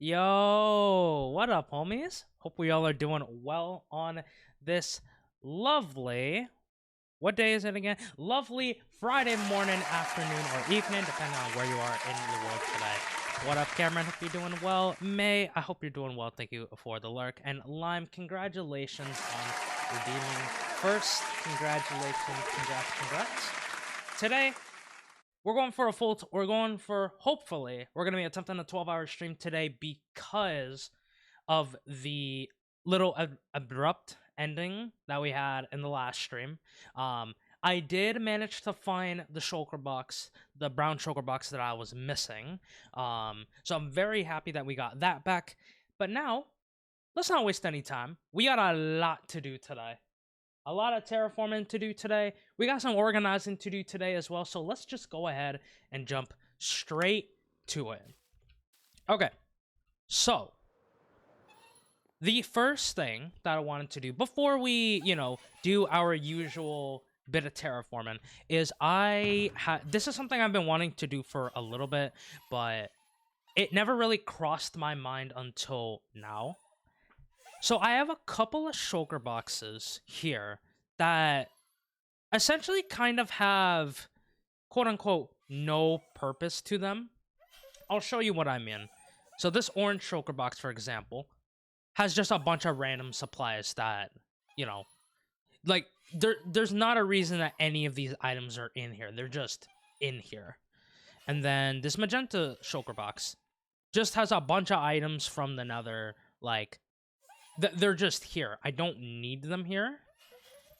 Yo, what up, homies? Hope we all are doing well on this lovely, what day is it again? Lovely Friday morning, afternoon, or evening, depending on where you are in the world today. What up, Cameron? Hope you're doing well. May, I hope you're doing well. Thank you for the lurk. And Lime, congratulations on redeeming first. Congratulations, congrats. Today, hopefully, we're going to be attempting a 12-hour stream today because of the little abrupt ending that we had in the last stream. I did manage to find the shulker box, the brown shulker box that I was missing. So I'm very happy that we got that back. But now, let's not waste any time. We got a lot to do today. A lot of terraforming to do today. We got some organizing to do today as well. So let's just go ahead and jump straight to it. Okay. So, the first thing that I wanted to do before we, do our usual bit of terraforming is this is something I've been wanting to do for a little bit, but it never really crossed my mind until now. So I have a couple of shulker boxes here that essentially kind of have, quote-unquote, no purpose to them. I'll show you what I mean. So this orange shulker box, for example, has just a bunch of random supplies that, like, there's not a reason that any of these items are in here. They're just in here. And then this magenta shulker box just has a bunch of items from the nether, like, they're just here. I don't need them here.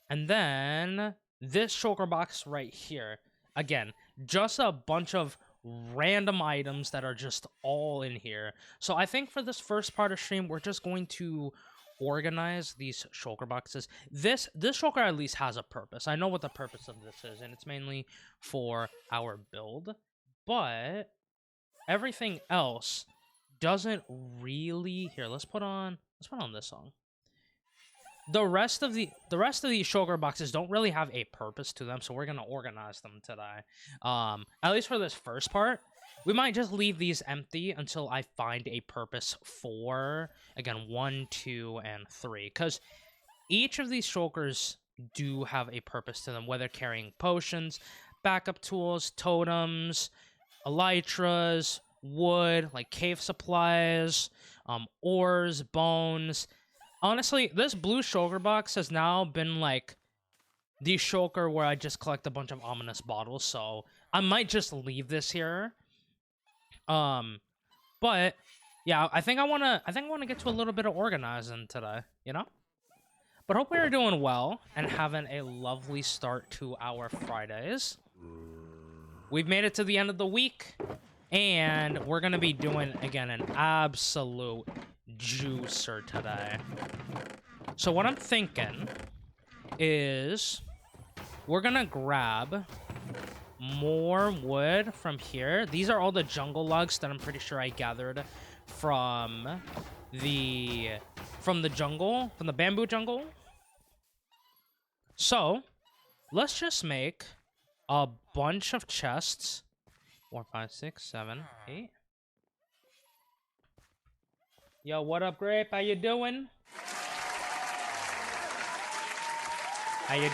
And then this shulker box right here, again, just a bunch of random items that are just all in here. So I think for this first part of stream, we're just going to organize these shulker boxes. This shulker at least has a purpose. I know what the purpose of this is, and it's mainly for our build. But everything else doesn't really. Here, let's put on this song. The rest of these shulker boxes don't really have a purpose to them, so we're gonna organize them today. At least for this first part, we might just leave these empty until I find a purpose for, again, 1, 2, and 3, because each of these shulkers do have a purpose to them, whether carrying potions, backup tools, totems, elytras, wood, like cave supplies, ores, bones. Honestly, this blue shulker box has now been like the shulker where I just collect a bunch of ominous bottles, so I might just leave this here. But yeah, I think I wanna get to a little bit of organizing today, But hope we are doing well and having a lovely start to our Fridays. We've made it to the end of the week, and we're gonna be doing, again, an absolute juicer today. So what I'm thinking is we're gonna grab more wood from here. These are all the jungle logs that I'm pretty sure I gathered from the bamboo jungle. So let's just make a bunch of chests. 4, 5, 6, 7, 8. Yo, what up, Grape? How you doing? How you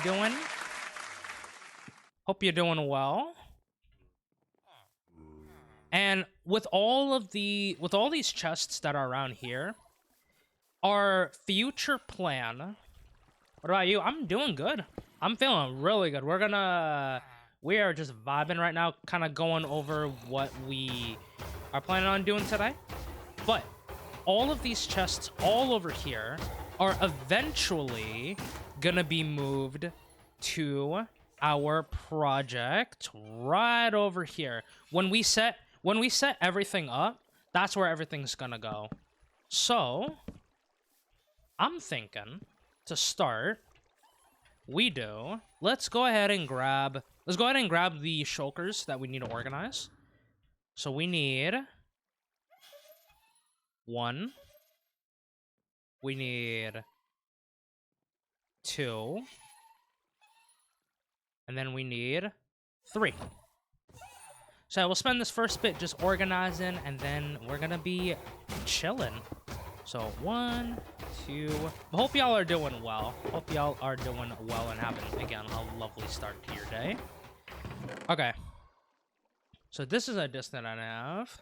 doing? Hope you're doing well. And with all these chests that are around here, our future plan. What about you? I'm doing good. I'm feeling really good. We are just vibing right now, kind of going over what we are planning on doing today. But all of these chests all over here are eventually gonna be moved to our project right over here. When we set everything up, that's where everything's gonna go. So I'm thinking to start, let's go ahead and grab the shulkers that we need to organize. So we need 1. We need 2. And then we need 3. So we'll spend this first bit just organizing, and then we're gonna be chilling. So 1, 2. Hope y'all are doing well. Hope y'all are doing well and having, again, a lovely start to your day. Okay. So this is a disc that I have.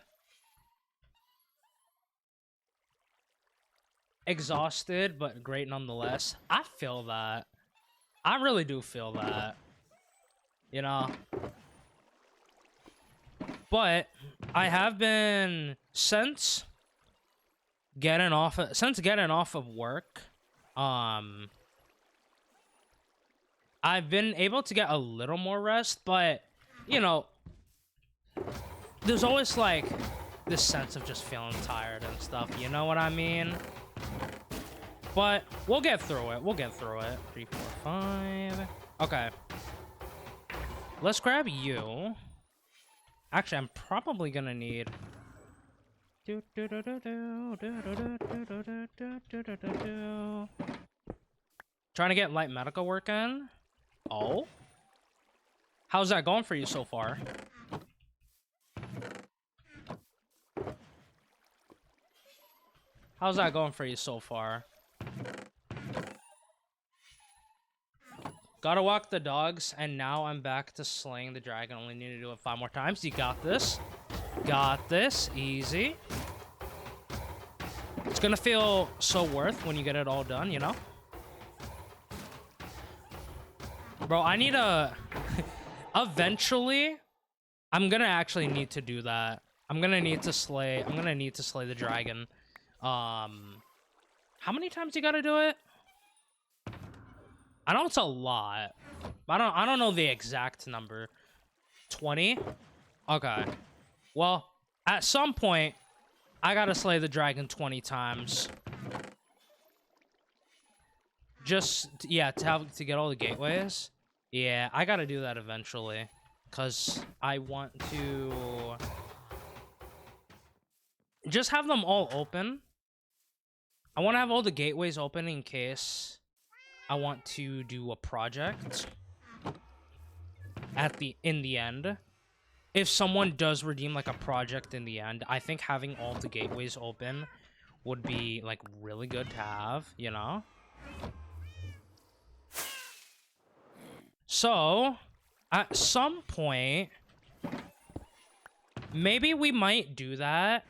Exhausted, but great nonetheless. I feel that. I really do feel that. You know? But I have been, since getting off of work, I've been able to get a little more rest, but, you know, there's always, like, this sense of just feeling tired and stuff, you know what I mean? But we'll get through it. We'll get through it. 3, 4, 5. Okay. Let's grab you. Actually, I'm probably gonna need... Trying to get light medical work in. Oh? How's that going for you so far? How's that going for you so far? Gotta walk the dogs, and now I'm back to slaying the dragon. Only need to do it 5 more times. You got this. Got this. Easy. It's gonna feel so worth when you get it all done, you know? Bro, I need a... Eventually, I'm gonna actually need to do that. I'm gonna need to slay the dragon. How many times you gotta do it? I know it's a lot. I don't know the exact number. 20? Okay. Well, at some point, I gotta slay the dragon 20 times. Just, yeah, to get all the gateways. Yeah, I gotta do that eventually. Because I want to... just have them all open. I want to have all the gateways open in case I want to do a project in the end. If someone does redeem like a project in the end, I think having all the gateways open would be like really good to have, you know? So, at some point, maybe we might do that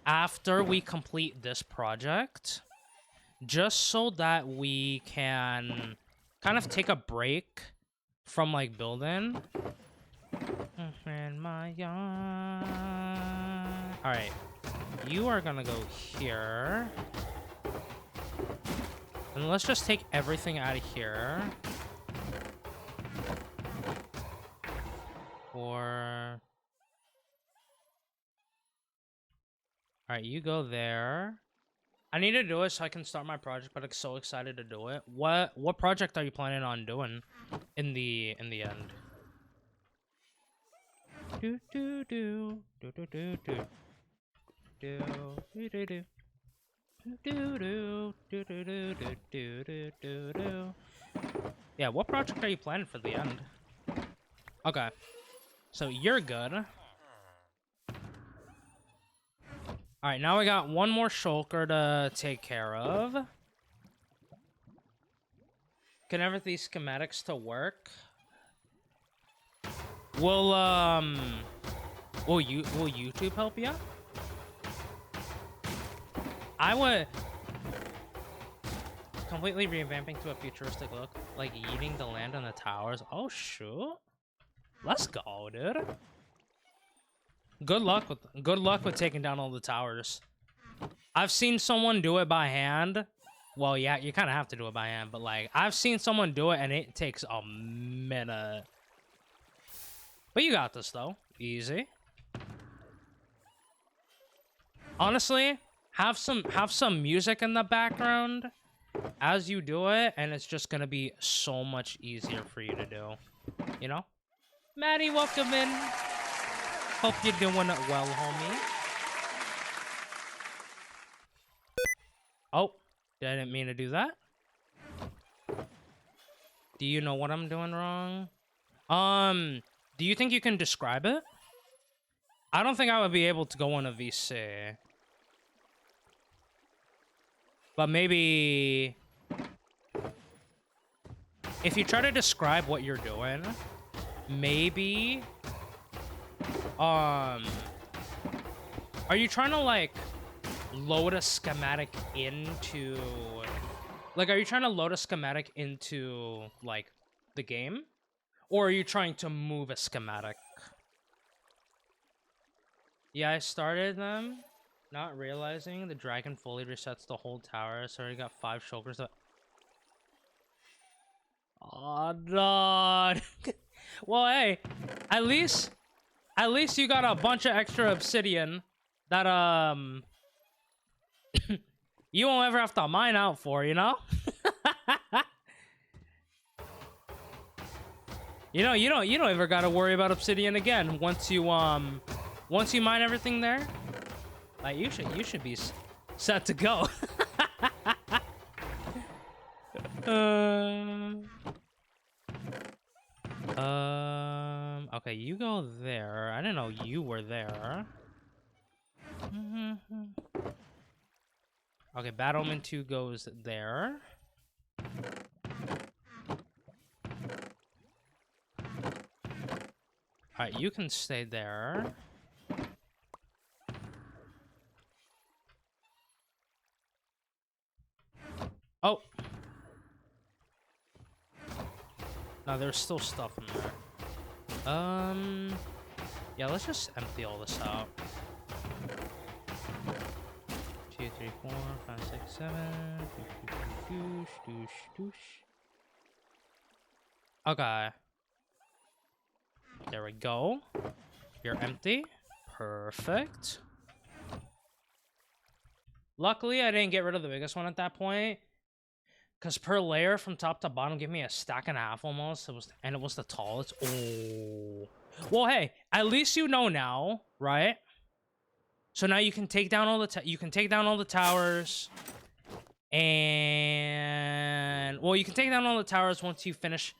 after we complete this project, just so that we can kind of take a break from like building. In my yard. All right, you are gonna go here, and let's just take everything out of here. Or all right, you go there. I need to do it so I can start my project, but I'm so excited to do it. What project are you planning on doing in the end? Do do do do do do do do do do do do do do do do do do. Yeah, what project are you planning for the end? Okay, so you're good. All right, now we got one more shulker to take care of. Can I get these schematics to work? Will YouTube help you? I would completely revamping to a futuristic look, like eating the land on the towers. Oh shoot! Let's go, dude. Good luck with taking down all the towers. I've seen someone do it by hand. Well, yeah, you kind of have to do it by hand, but like I've seen someone do it and it takes a minute. But you got this though. Easy. Honestly, have some music in the background as you do it, and it's just gonna be so much easier for you to do. You know? Maddie, welcome in. Hope you're doing well, homie. Oh, didn't mean to do that. Do you know what I'm doing wrong? Do you think you can describe it? I don't think I would be able to go in a VC. But maybe... if you try to describe what you're doing, maybe... Are you trying to, like, load a schematic into... like, are you trying to load a schematic into, like, the game? Or are you trying to move a schematic? Yeah, I started them, not realizing the dragon fully resets the whole tower, so I already got 5 shulkers. Oh, no. Well, hey, at least you got a bunch of extra obsidian that, you won't ever have to mine out for, you know? You don't ever gotta worry about obsidian again once you mine everything there. Like, you should be set to go. Okay, you go there. I didn't know you were there. Okay, Battleman 2 goes there. Alright, you can stay there. Oh! No, there's still stuff in there. Yeah, let's just empty all this out. 2, 3, 4, 5, 6, 7. Doosh, doosh, doosh. Okay. There we go. You're empty. Perfect. Luckily, I didn't get rid of the biggest one at that point. Because per layer from top to bottom gave me a stack and a half almost. It was the tallest. Oh. Well, hey, at least you know now, right? So now you can take down all the towers. And well, you can take down all the towers once you finish,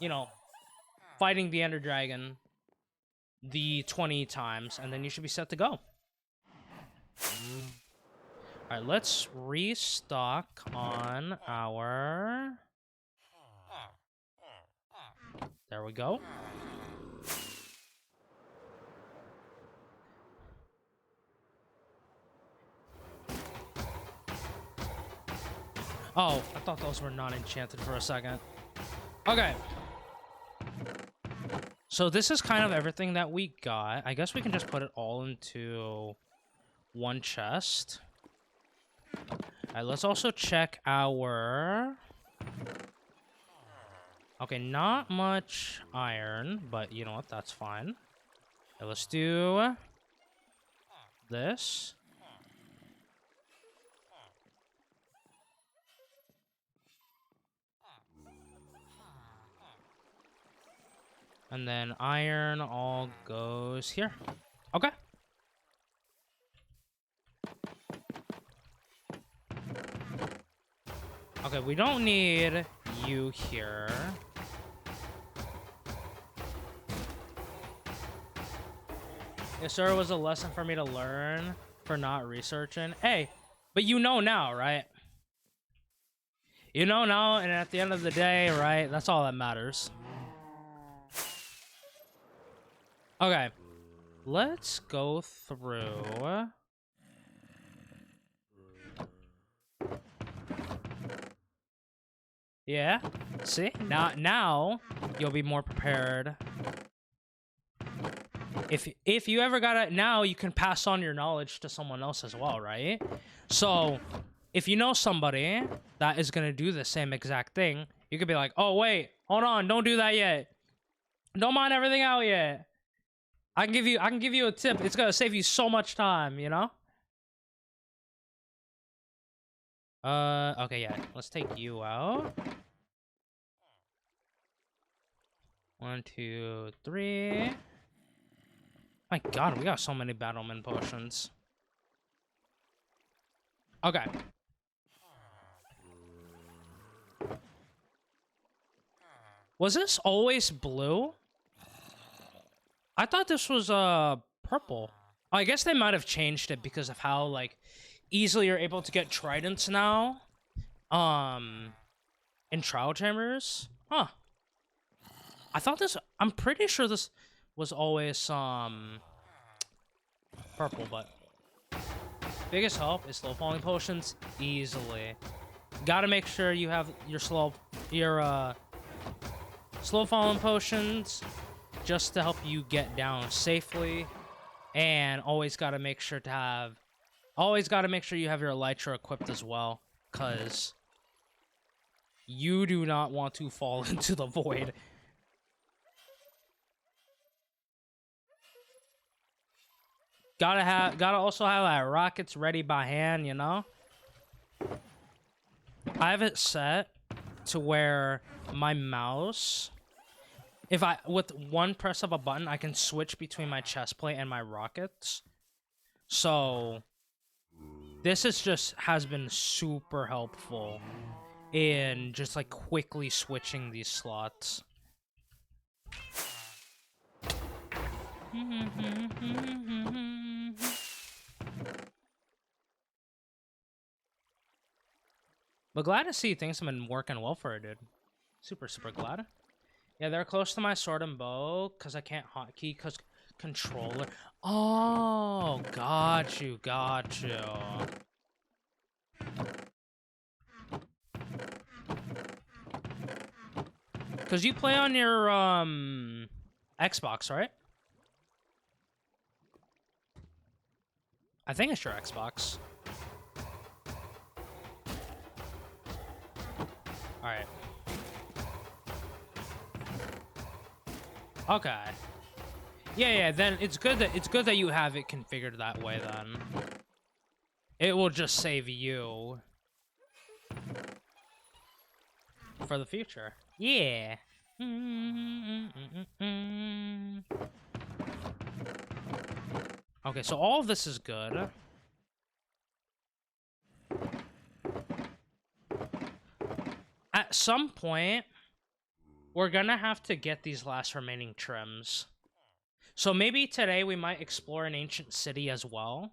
you know, fighting the Ender Dragon the 20 times, and then you should be set to go. All right, let's restock on our... There we go. Oh, I thought those were not enchanted for a second. Okay. So this is kind of everything that we got. I guess we can just put it all into one chest. All right, let's also check our... Okay, not much iron, but you know what? That's fine. Okay, let's do this. And then iron all goes here. Okay. Okay, we don't need you here. Yes, sir, it was a lesson for me to learn for not researching. Hey, but you know now, right? You know now, and at the end of the day, right? That's all that matters. Okay. Let's go through... Yeah, see? Now you'll be more prepared. If you ever gotta... Now you can pass on your knowledge to someone else as well, right? So, if you know somebody that is gonna do the same exact thing, you could be like, oh, wait, hold on, don't do that yet. Don't mine everything out yet. I can give you a tip. It's gonna save you so much time, you know? Okay, yeah. Let's take you out. 1, 2, 3. My God, we got so many Battleman potions. Okay. Was this always blue? I thought this was purple. Oh, I guess they might have changed it because of how, like, easily you're able to get tridents now. In trial chambers. Huh. I thought this... I'm pretty sure this was always, purple, but... Biggest help is slow falling potions. Easily. Gotta make sure you have your slow falling potions just to help you get down safely. And always gotta make sure you have your elytra equipped as well, because you do not want to fall into the void. Gotta also have that rockets ready by hand, you know? I have it set to where my mouse, with one press of a button, I can switch between my chest plate and my rockets. So this has been super helpful in just like quickly switching these slots. But glad to see things have been working well for her, dude. Super, super glad. Yeah, they're close to my sword and bow, because I can't hotkey, because controller. Oh, got you. Because you play on your, Xbox, right? I think it's your Xbox. Alright. Okay. Yeah, then it's good that you have it configured that way then. It will just save you for the future. Yeah. Okay, so all of this is good. At some point, we're gonna have to get these last remaining trims. So maybe today we might explore an ancient city as well,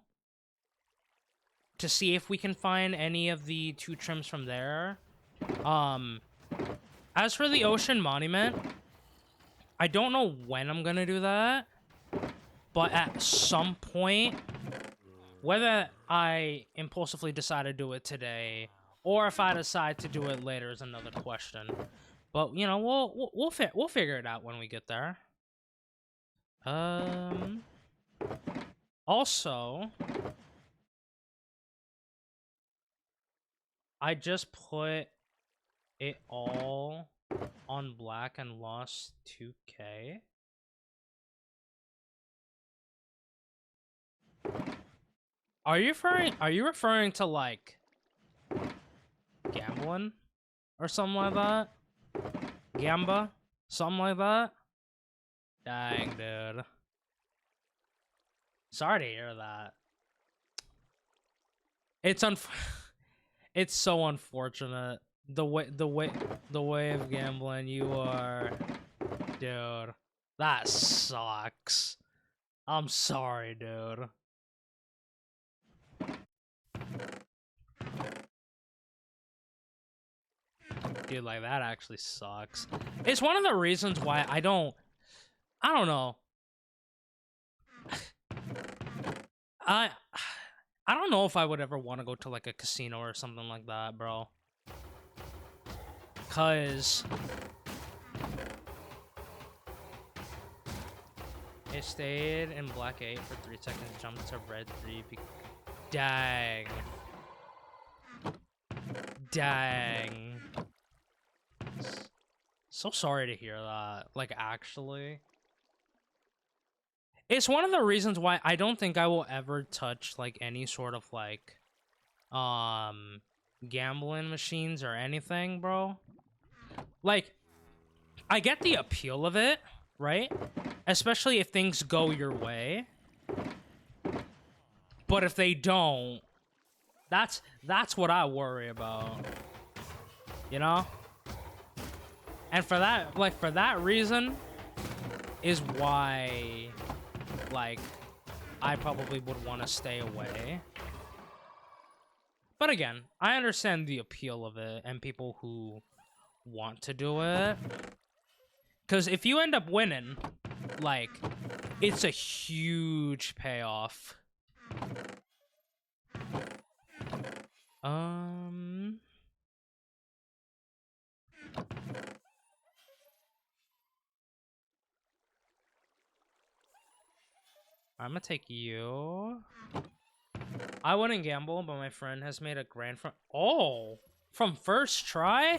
to see if we can find any of the 2 trims from there. As for the ocean monument, I don't know when I'm gonna do that, but at some point, whether I impulsively decide to do it today or if I decide to do it later is another question. But you know, we'll figure it out when we get there. Also, I just put it all on black and lost 2K. Are you referring to like gambling or something like that? Gamba? Something like that? Dang, dude. Sorry to hear that. It's so unfortunate. The way of gambling you are, dude. That sucks. I'm sorry, dude. Dude, like, that actually sucks. It's one of the reasons why I don't know. I don't know if I would ever want to go to, like, a casino or something like that, bro. Cause it stayed in black 8 for 3 seconds, jumped to red 3. Dang. Dang. So sorry to hear that. Like, actually. It's one of the reasons why I don't think I will ever touch, like, any sort of, like, gambling machines or anything, bro. Like, I get the appeal of it, right? Especially if things go your way. But if they don't, that's what I worry about. You know? And for that reason is why, like, I probably would want to stay away. But again, I understand the appeal of it and people who want to do it. Because if you end up winning, like, it's a huge payoff. I'm gonna take you. I wouldn't gamble, but my friend has made a grand Oh! From first try?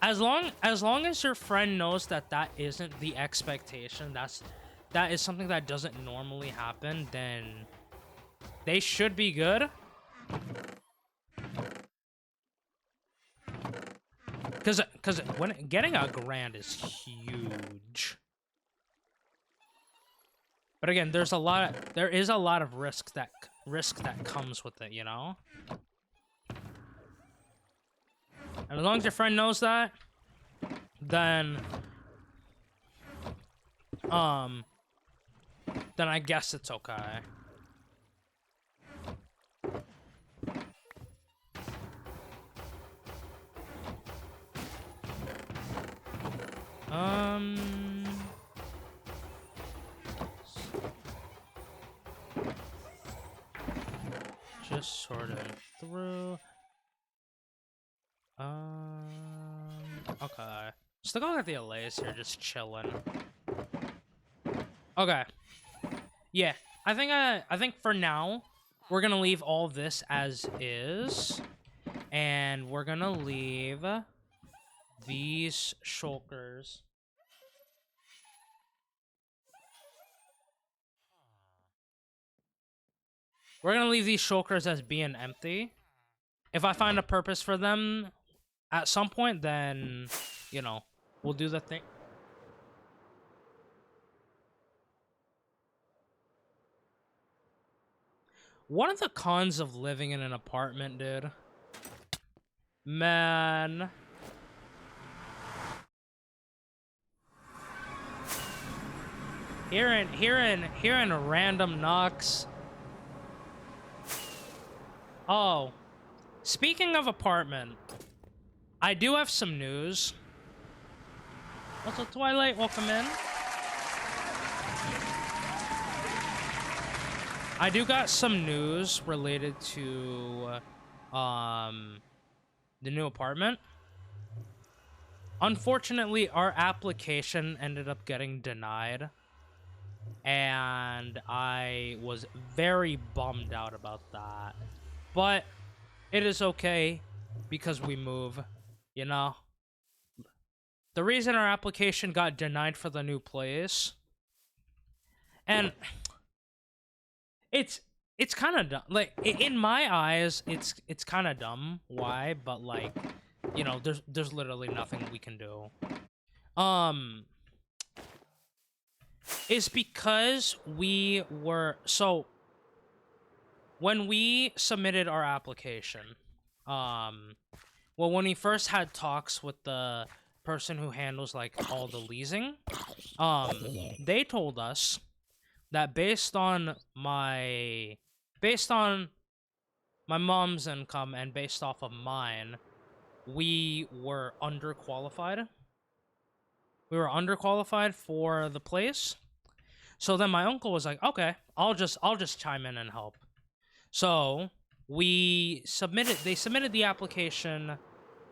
As long as your friend knows that that isn't the expectation, that is something that doesn't normally happen, then they should be good. Cause when getting a grand is huge. But again, there is a lot of risk that comes with it, you know? And as long as your friend knows that, then I guess it's okay. Just sorting through. Okay. Still going at the LAs here, just chilling. Okay. Yeah, I think for now, we're gonna leave all this as is. And we're gonna leave these shulkers. We're gonna leave these shulkers as being empty. If I find a purpose for them at some point, then, you know, we'll do the thing. One of the cons of living in an apartment, dude. Man. Hearing random knocks. Oh. Speaking of apartment, I do have some news. What's up, Twilight? Welcome in. I do got some news related to the new apartment. Unfortunately, our application ended up getting denied, and I was very bummed out about that. But it is okay because we move, you know? The reason our application got denied for the new place, and it's kind of dumb. Like, in my eyes, it's kind of dumb. Why? But, like, you know, there's literally nothing we can do. It's because we were... So, when we submitted our application, well, when we first had talks with the person who handles, like, all the leasing, they told us that based on my mom's income and based off of mine, we were underqualified. We were underqualified for the place. So then my uncle was like, "Okay, I'll just chime in and help." So they submitted the application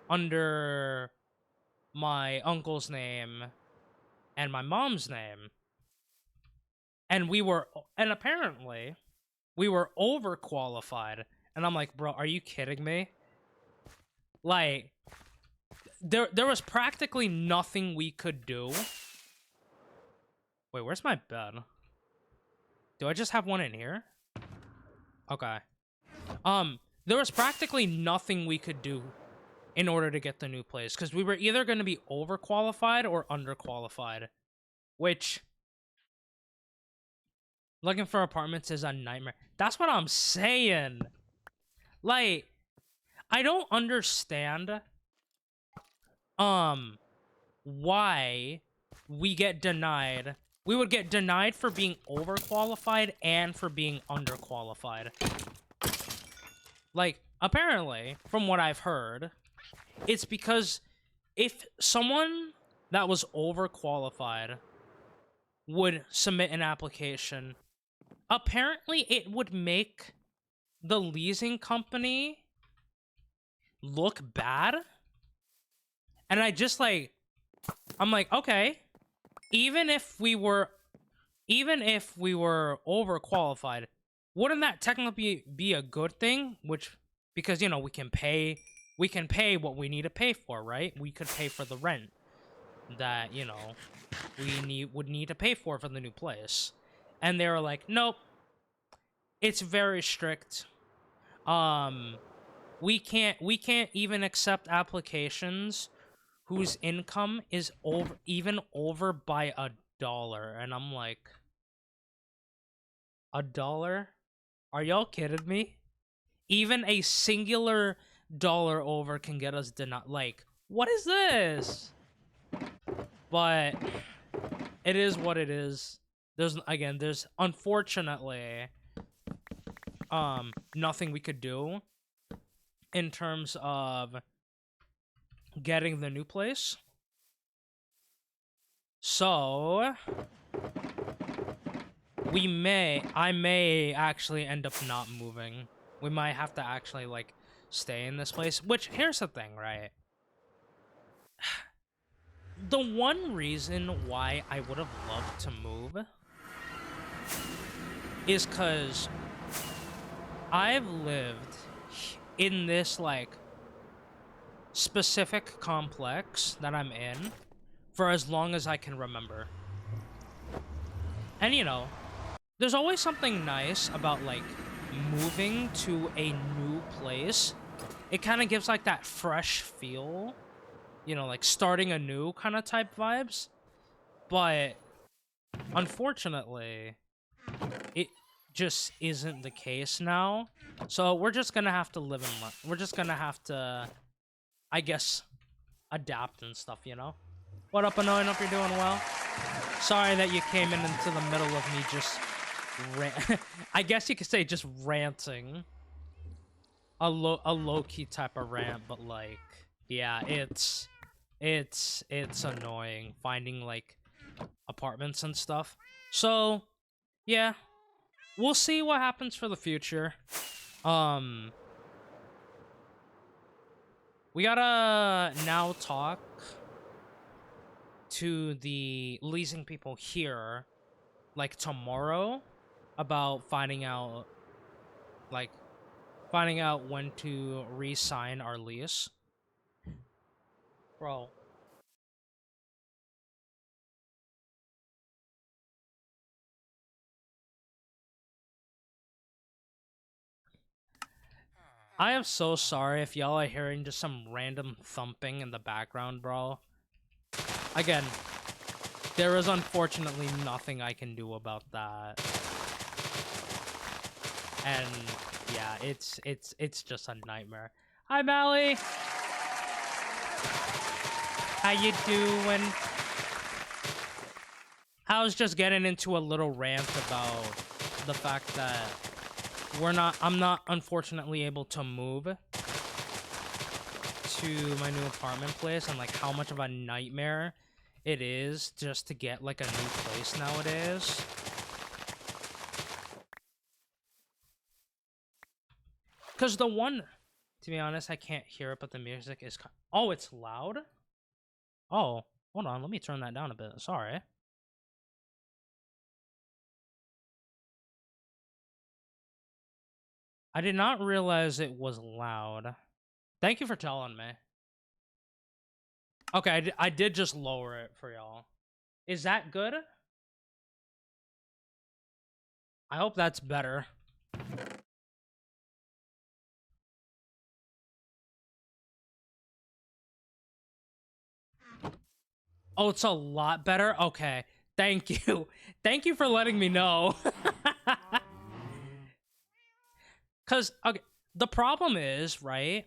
under my uncle's name and my mom's name. And apparently we were overqualified. And I'm like, bro, are you kidding me? Like, there was practically nothing we could do. Wait, where's my bed? Do I just have one in here? Okay. There was practically nothing we could do in order to get the new place, because we were either going to be overqualified or underqualified, which... Looking for apartments is a nightmare. That's what I'm saying. Like, I don't understand why we get denied we would get denied for being overqualified and for being underqualified. Like, apparently, from what I've heard, it's because if someone that was overqualified would submit an application, apparently it would make the leasing company look bad. And I'm like, okay, even if we were overqualified, wouldn't that technically be a good thing? Because, you know, we can pay what we need to pay for, right? We could pay for the rent that, you know, would need to pay for the new place. And they were like, nope, it's very strict. We can't even accept applications whose income is over by $1. And I'm like, $1? Are y'all kidding me? Even a singular dollar over can get us denied. Like, what is this? But it is what it is. There's unfortunately nothing we could do in terms of getting the new place. So I may actually end up not moving. We might have to actually, like, stay in this place. Which, here's the thing, right? The one reason why I would have loved to move is because I've lived in this, like, specific complex that I'm in for as long as I can remember. And, you know, there's always something nice about, like, moving to a new place. It kind of gives, like, that fresh feel. You know, like, starting anew kind of type vibes. But, unfortunately, it just isn't the case now. So, we're just gonna have to live in... We're just gonna have to, I guess, adapt and stuff, you know? What up, Annoying? Hope you're doing well. Sorry that you came into the middle of me just... I guess you could say just ranting. A low-key type of rant, but, like, yeah, it's annoying finding, like, apartments and stuff. So, yeah, we'll see what happens for the future. We gotta now talk to the leasing people here, like, tomorrow, about finding out when to re-sign our lease. Bro. I am so sorry if y'all are hearing just some random thumping in the background, bro. Again, there is unfortunately nothing I can do about that. And yeah, it's just a nightmare. Hi, Mally. How you doing? I was just getting into a little rant about the fact that I'm not unfortunately able to move to my new apartment place, and, like, how much of a nightmare it is just to get, like, a new place nowadays. Because the one, to be honest, I can't hear it, but the music is... Oh, it's loud? Oh, hold on, let me turn that down a bit. Sorry. I did not realize it was loud. Thank you for telling me. Okay, I did just lower it for y'all. Is that good? I hope that's better. Oh, it's a lot better? Okay. Thank you. Thank you for letting me know. Cause, okay, the problem is, right?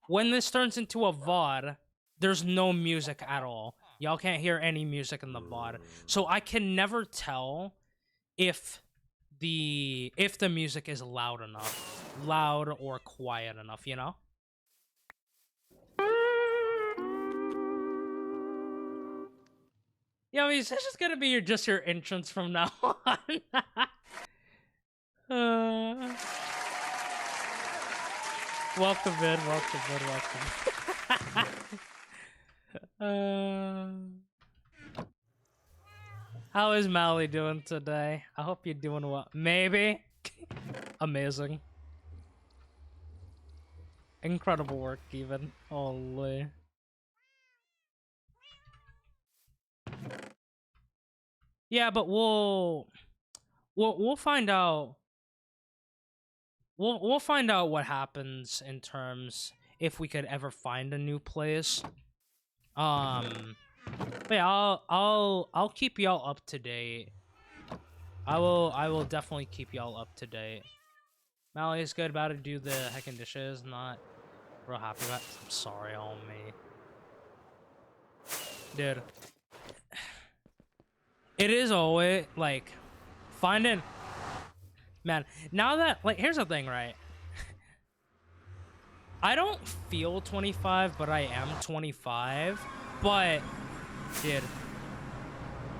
When this turns into a VOD, there's no music at all. Y'all can't hear any music in the VOD. So I can never tell if the music is loud or quiet enough, you know? Yeah, I mean, this is gonna be just your entrance from now on. Welcome in, welcome. How is Mally doing today? I hope you're doing well. Maybe. Amazing. Incredible work, even. Holy. Yeah, but we'll find out. We'll find out what happens in terms if we could ever find a new place. But yeah, I'll keep y'all up to date. I will definitely keep y'all up to date. Mally is good about to do the heckin' dishes, not real happy about it. I'm sorry, on me. Dude. It is always, like, finding... Man, now that, like, here's the thing, right? I don't feel 25, but I am 25. But, dude,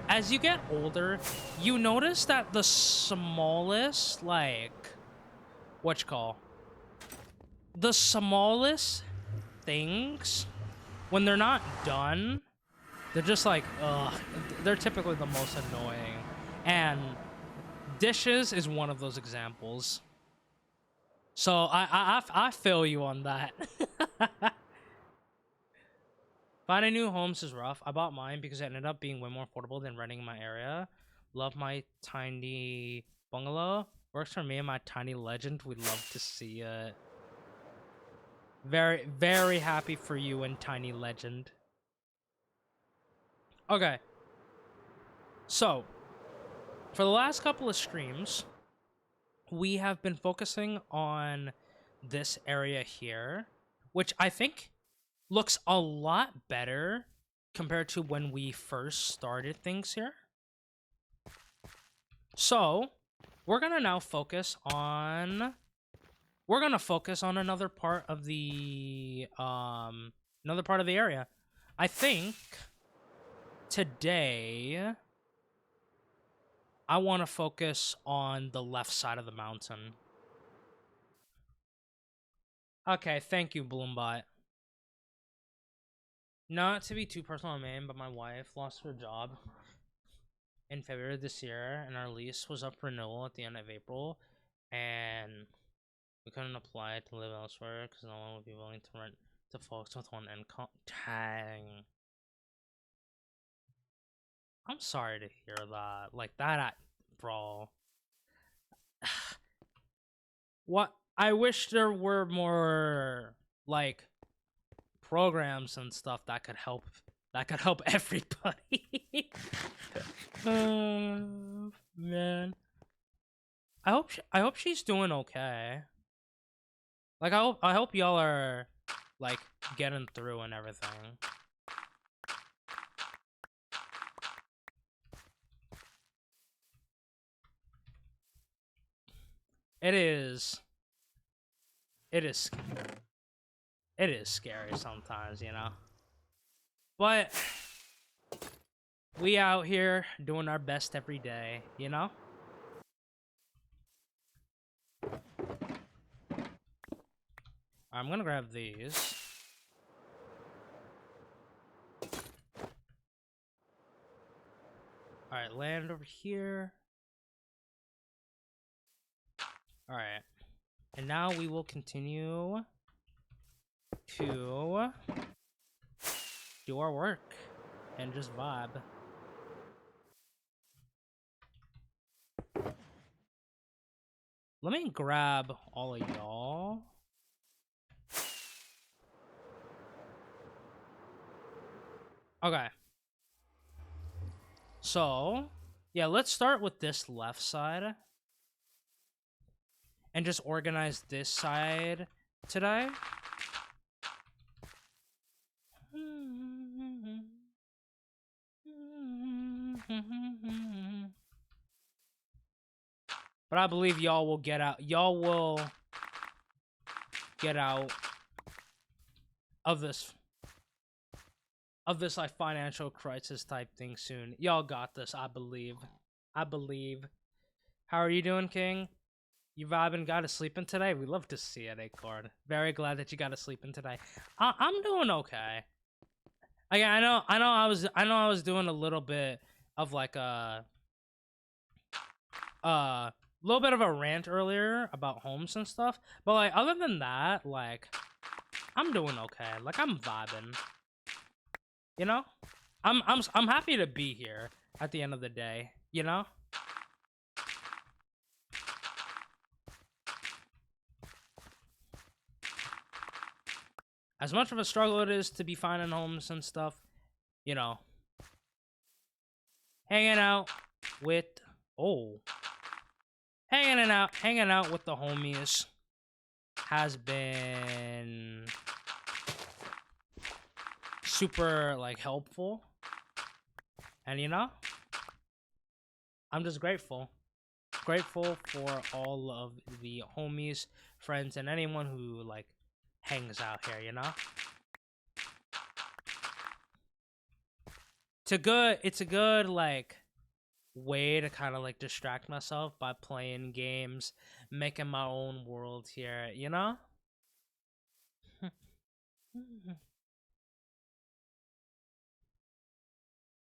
as you get older, you notice that the smallest, like, the smallest things, when they're not done, they're just like, ugh. They're typically the most annoying. And dishes is one of those examples. So I feel you on that. Finding new homes is rough. I bought mine because it ended up being way more affordable than renting in my area. Love my tiny bungalow. Works for me and my tiny legend. We'd love to see it. Very, very happy for you and tiny legend. Okay. So, for the last couple of streams, we have been focusing on this area here, which I think looks a lot better compared to when we first started things here. So, we're gonna now focus on another part of the area. I think today I want to focus on the left side of the mountain. Okay, thank you, Bloombot. Not to be too personal on man, but my wife lost her job in February this year, and our lease was up for renewal at the end of April, and we couldn't apply to live elsewhere because no one would be willing to rent to folks with one income. Dang. I'm sorry to hear that. Like that, bro. What? I wish there were more, like, programs and stuff that could help everybody. Man. I hope she's doing okay. Like I hope y'all are, like, getting through and everything. It is scary sometimes, you know. But we out here doing our best every day, you know? I'm gonna grab these. Alright, land over here. Alright. And now we will continue to do our work and just vibe. Let me grab all of y'all. Okay. So, yeah, let's start with this left side. And just organize this side today. But I believe y'all will get out. Y'all will get out of this like financial crisis type thing soon. Y'all got this, I believe. I believe. How are you doing, King? You vibing? Got to sleeping today? We love to see it, Acord. Very glad that you got to sleeping today. I'm doing okay. Again, I know I was doing a little bit of like a little bit of a rant earlier about homes and stuff, but like other than that, like I'm doing okay. Like I'm vibing. You know? I'm happy to be here at the end of the day, you know? As much of a struggle it is to be finding homes and stuff, you know, hanging out with hanging out with the homies has been super like helpful. And you know, I'm just grateful for all of the homies, friends, and anyone who like hangs out here, you know? It's a good like way to kind of like distract myself by playing games, making my own world here, you know?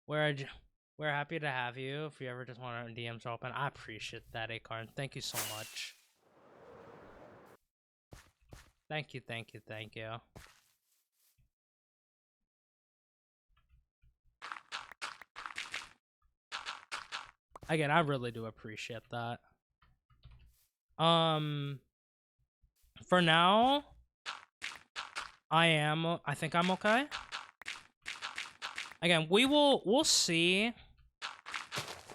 We're happy to have you. If you ever just want our DMs open, I appreciate that, Acorn. Thank you so much. Thank you. Again, I really do appreciate that. For now, I think I'm okay. Again, we'll see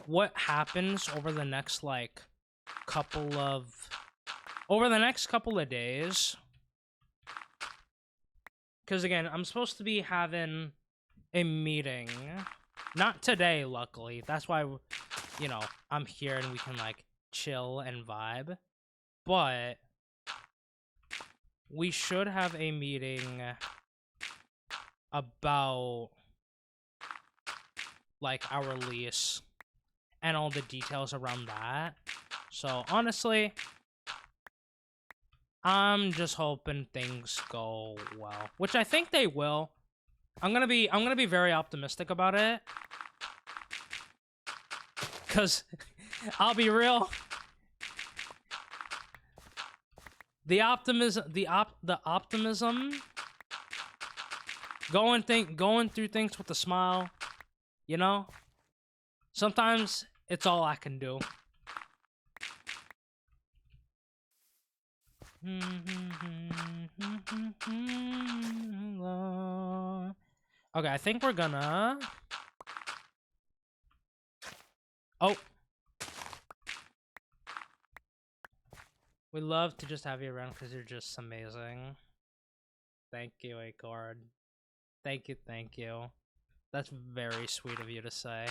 what happens over the next like couple of days. Because again, I'm supposed to be having a meeting. Not today, luckily. That's why, you know, I'm here and we can like chill and vibe. But we should have a meeting about like our release and all the details around that. So honestly, I'm just hoping things go well, which I think they will. I'm gonna be very optimistic about it, cause I'll be real. The optimism, going through things with a smile, you know. Sometimes it's all I can do. Okay, I think we're gonna... Oh. We love to just have you around because you're just amazing. Thank you, Accord. Thank you. That's very sweet of you to say.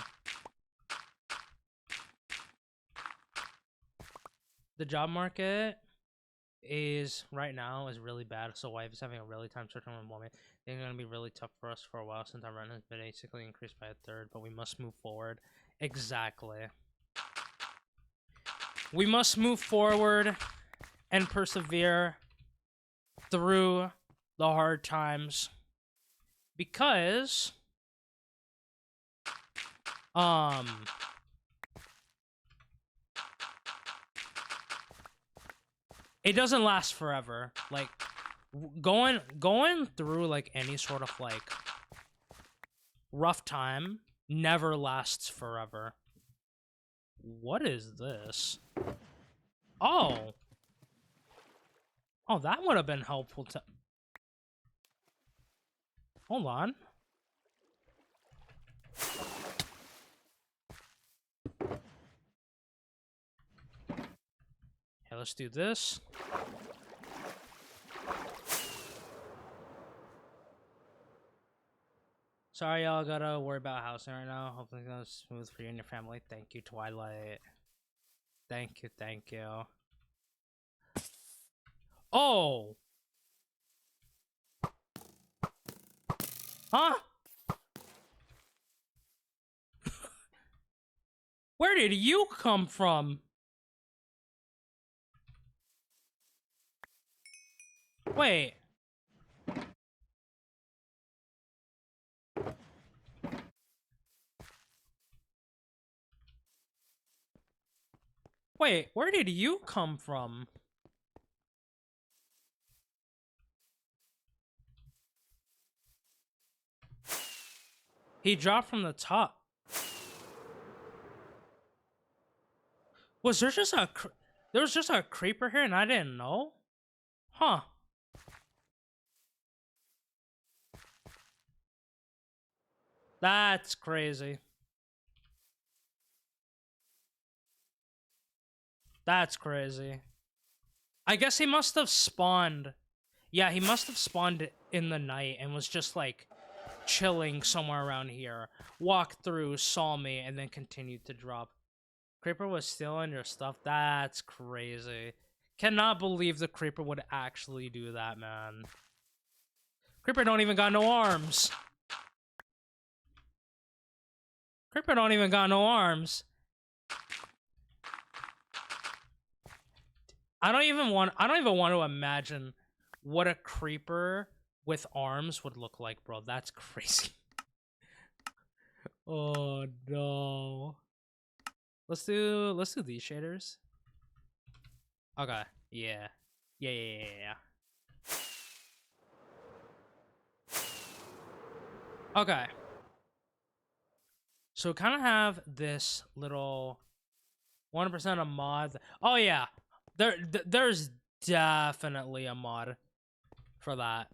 The job market is right now is really bad, so wife is having a really time searching for employment. It's gonna be really tough for us for a while since our rent has been basically increased by a third, but we must move forward. Exactly. We must move forward and persevere through the hard times because it doesn't last forever. Like going through like any sort of like rough time never lasts forever. What is this? Oh, that would have been helpful to... Hold on. Okay, let's do this. Sorry, y'all gotta worry about housing right now. Hopefully, it's goes smooth for you and your family. Thank you, Twilight. Thank you, thank you. Oh! Huh? Where did you come from? Wait. Wait, where did you come from? He dropped from the top. Was there just a... There was just a creeper here and I didn't know? Huh. That's crazy. That's crazy. I guess he must have spawned. Yeah, he must have spawned in the night and was just like chilling somewhere around here. Walked through, saw me, and then continued to drop. Creeper was stealing your stuff? That's crazy. Cannot believe the creeper would actually do that, man. Creeper don't even got no arms. Creeper don't even got no arms. I don't even want to imagine what a creeper with arms would look like, bro. That's crazy. Oh no. Let's do these shaders. Okay. Yeah. Yeah. Okay. So we kind of have this little 1% a mod. Oh yeah. There's definitely a mod for that.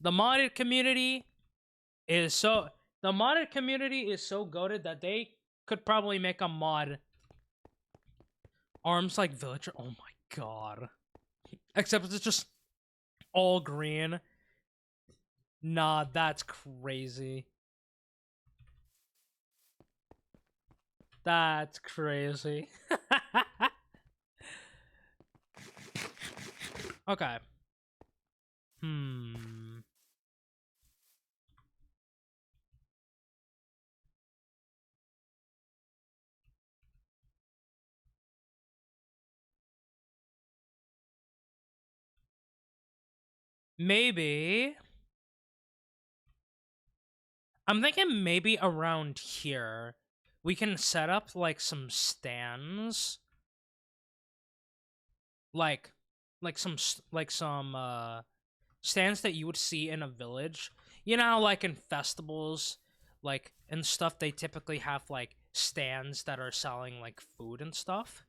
The modded community is so goated that they could probably make a mod arms like villager. Oh my god. Except it's just all green. Nah, that's crazy. That's crazy. Okay. Maybe. I'm thinking maybe around here we can set up like some stands. Like some stands that you would see in a village. You know how, like in festivals, like and stuff, they typically have like stands that are selling like food and stuff.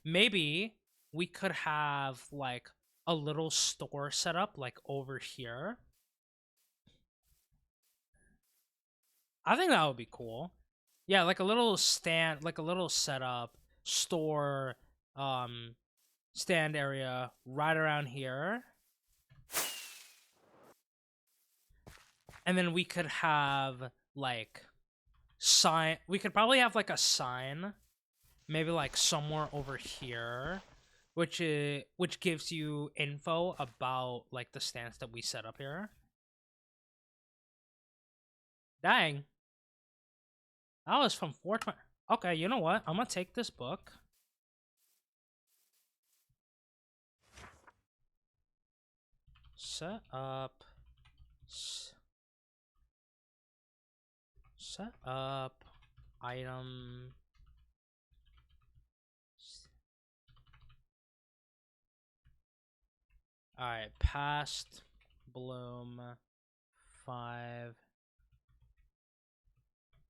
Maybe we could have like a little store set up like over here. I think that would be cool. Yeah, like a little stand, like a little setup store, stand area right around here. And then we could have like sign. We could probably have like a sign, maybe like somewhere over here, which gives you info about like the stands that we set up here. Dang, that was from 420. Okay, you know what? I'm gonna take this book. Set up. Set up. Item. Alright, past bloom 5.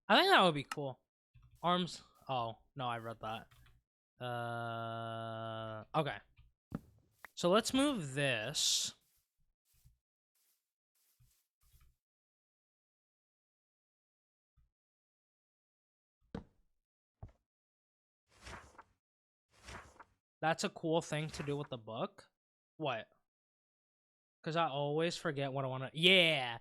I think that would be cool. Arms. Oh, no, I read that. Okay. So let's move this. That's a cool thing to do with the book. What? Because I always forget what I want to... Yeah!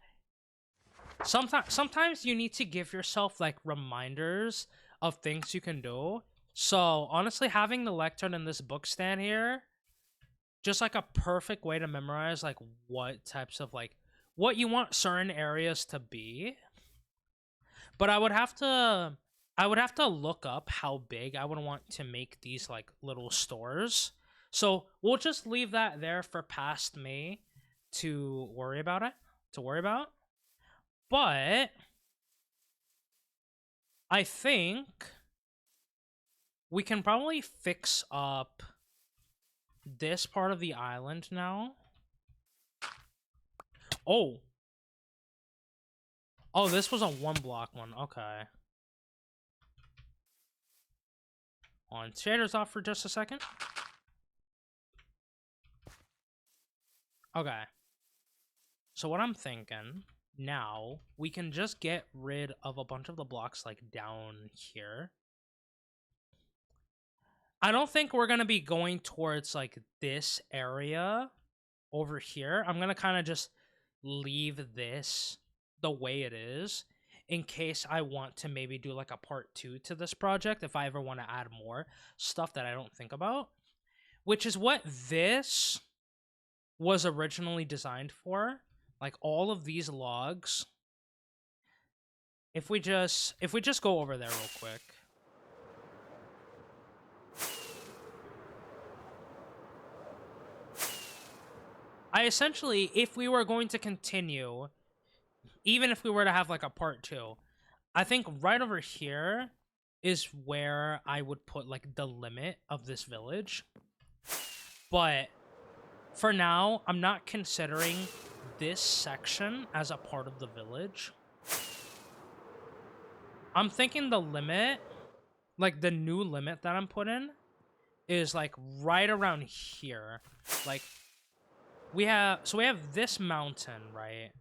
Sometimes you need to give yourself like reminders of things you can do. So honestly, having the lectern and this book stand here, just like a perfect way to memorize like what types of like what you want certain areas to be. But I would have to look up how big I would want to make these like little stores. So we'll just leave that there for past me to worry about it. To worry about. But I think we can probably fix up this part of the island now. Oh. Oh, this was a 1-block one. Okay. On shaders off for just a second. Okay. So what I'm thinking now, we can just get rid of a bunch of the blocks like down here. I don't think we're going to be going towards like this area over here. I'm going to kind of just leave this the way it is in case I want to maybe do like a part 2 to this project if I ever want to add more stuff that I don't think about, which is what this was originally designed for. Like all of these logs. If we just go over there real quick. I essentially, if we were going to continue, even if we were to have like a part 2, I think right over here is where I would put like the limit of this village. But for now, I'm not considering this section as a part of the village. I'm thinking the limit, like the new limit that I'm putting, is like right around here. Like we have this mountain, right?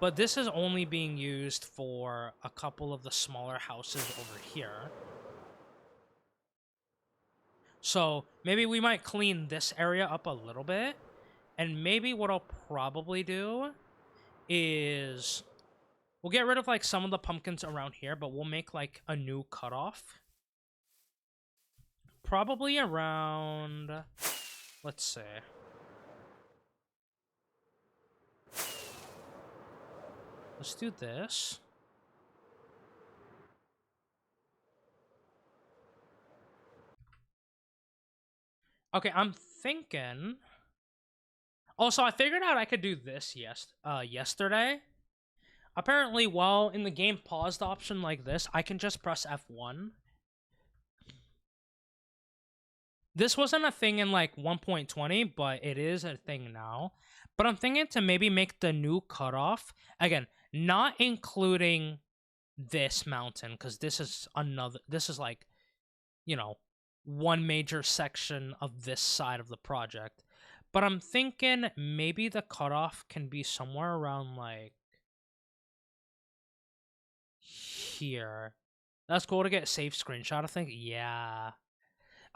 But this is only being used for a couple of the smaller houses over here. So maybe we might clean this area up a little bit. And maybe what I'll probably do is we'll get rid of like some of the pumpkins around here, but we'll make like a new cutoff. Probably around, let's see. Let's do this. Okay, I'm thinking. Also, I figured out I could do this yesterday. Apparently, while in the game paused option like this, I can just press F1. This wasn't a thing in like 1.20, but it is a thing now. But I'm thinking to maybe make the new cutoff, again, not including this mountain, because this is like, you know, one major section of this side of the project. But I'm thinking maybe the cutoff can be somewhere around like here. That's cool to get a safe screenshot, I think. Yeah.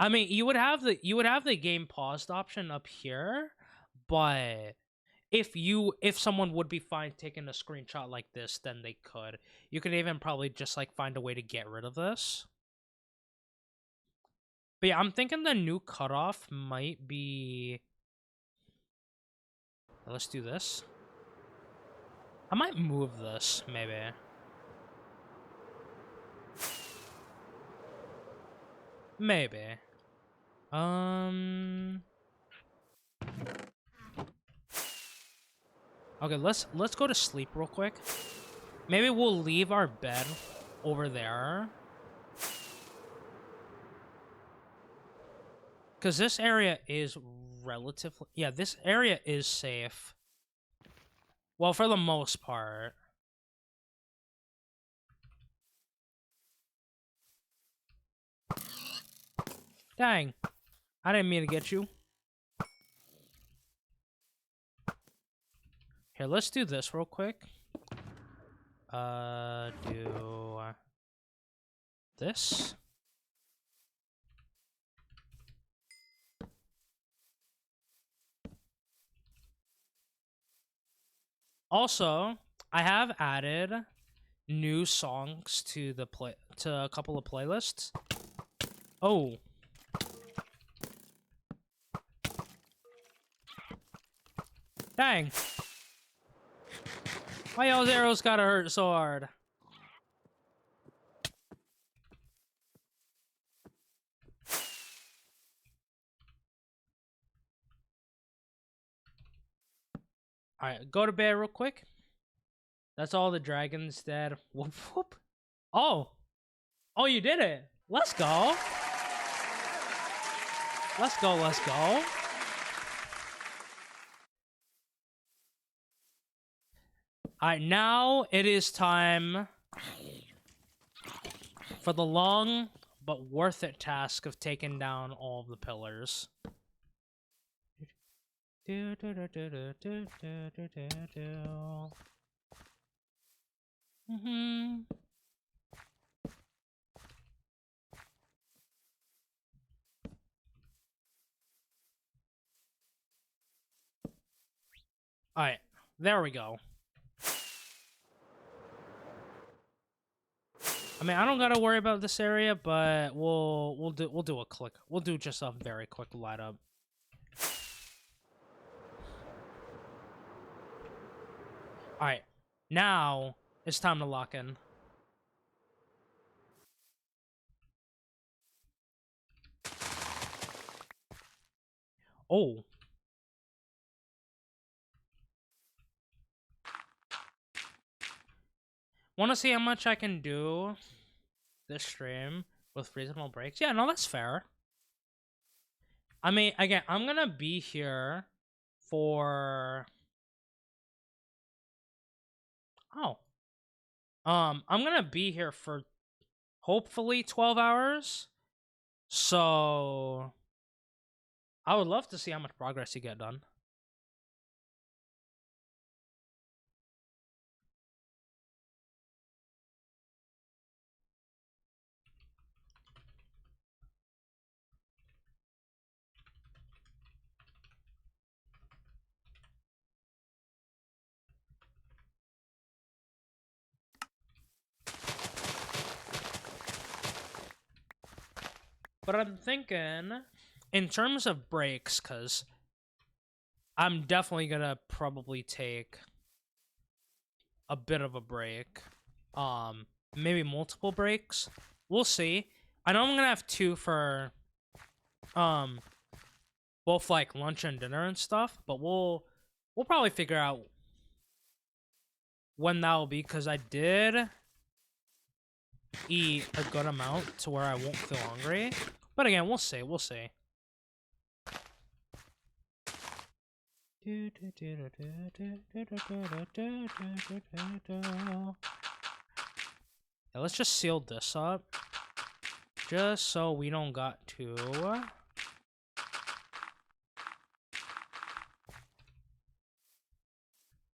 I mean, you would have the game paused option up here, but if someone would be fine taking a screenshot like this, then they could. You could even probably just like find a way to get rid of this. But yeah, I'm thinking the new cutoff might be. Let's do this. I might move this, maybe. Maybe. Okay, let's go to sleep real quick. Maybe we'll leave our bed over there. Because this area is relatively... Yeah, this area is safe. Well, for the most part. Dang. I didn't mean to get you. Here, let's do this real quick. Do... this. Also, I have added new songs to a couple of playlists. Oh. Dang. Why y'all's arrows gotta hurt so hard? Alright, go to bed real quick. That's all the dragons dead. Whoop whoop. Oh. Oh, you did it. Let's go. Let's go, let's go. Alright, now it is time for the long but worth it task of taking down all of the pillars. Alright, there we go. I mean, I don't gotta worry about this area, but we'll do a click. We'll do just a very quick light up. All right, now it's time to lock in. Oh. Want to see how much I can do this stream with reasonable breaks? Yeah, no, that's fair. I mean, again, I'm gonna be here for... Oh. I'm gonna be here for hopefully 12 hours. So I would love to see how much progress you get done. But I'm thinking, in terms of breaks, because I'm definitely gonna probably take a bit of a break. Maybe multiple breaks. We'll see. I know I'm gonna have 2 for both like lunch and dinner and stuff, but we'll probably figure out when that will be, because I did eat a good amount to where I won't feel hungry. But again, we'll see. We'll see. Yeah, let's just seal this up. Just so we don't got to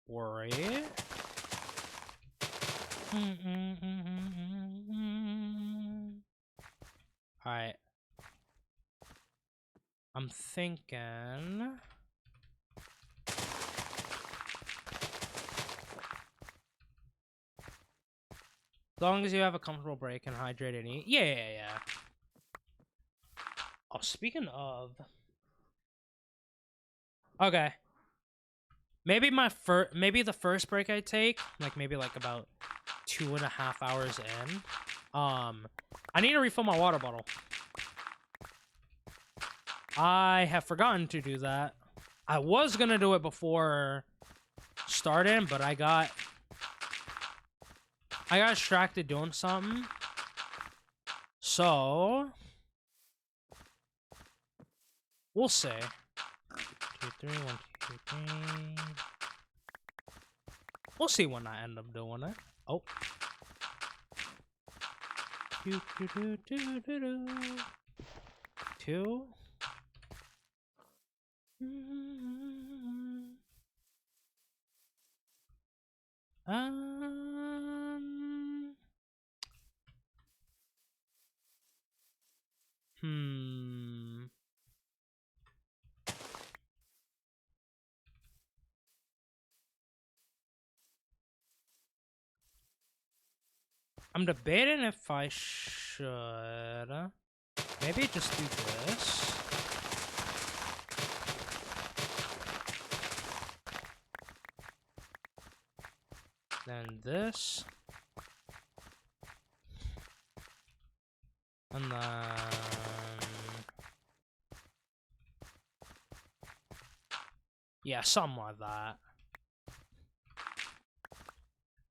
worry. Alright. I'm thinking... As long as you have a comfortable break and hydrate and eat. Yeah. Oh, speaking of... Okay. Maybe the first break I take, maybe about 2.5 hours in. I need to refill my water bottle. I have forgotten to do that. I was gonna do it before starting, but I got distracted doing something. So we'll see. 2, 3, 1, 2, 3. We'll see when I end up doing it. Oh. 2. I'm debating if I should maybe just do this. Then this. And then... yeah, something like that.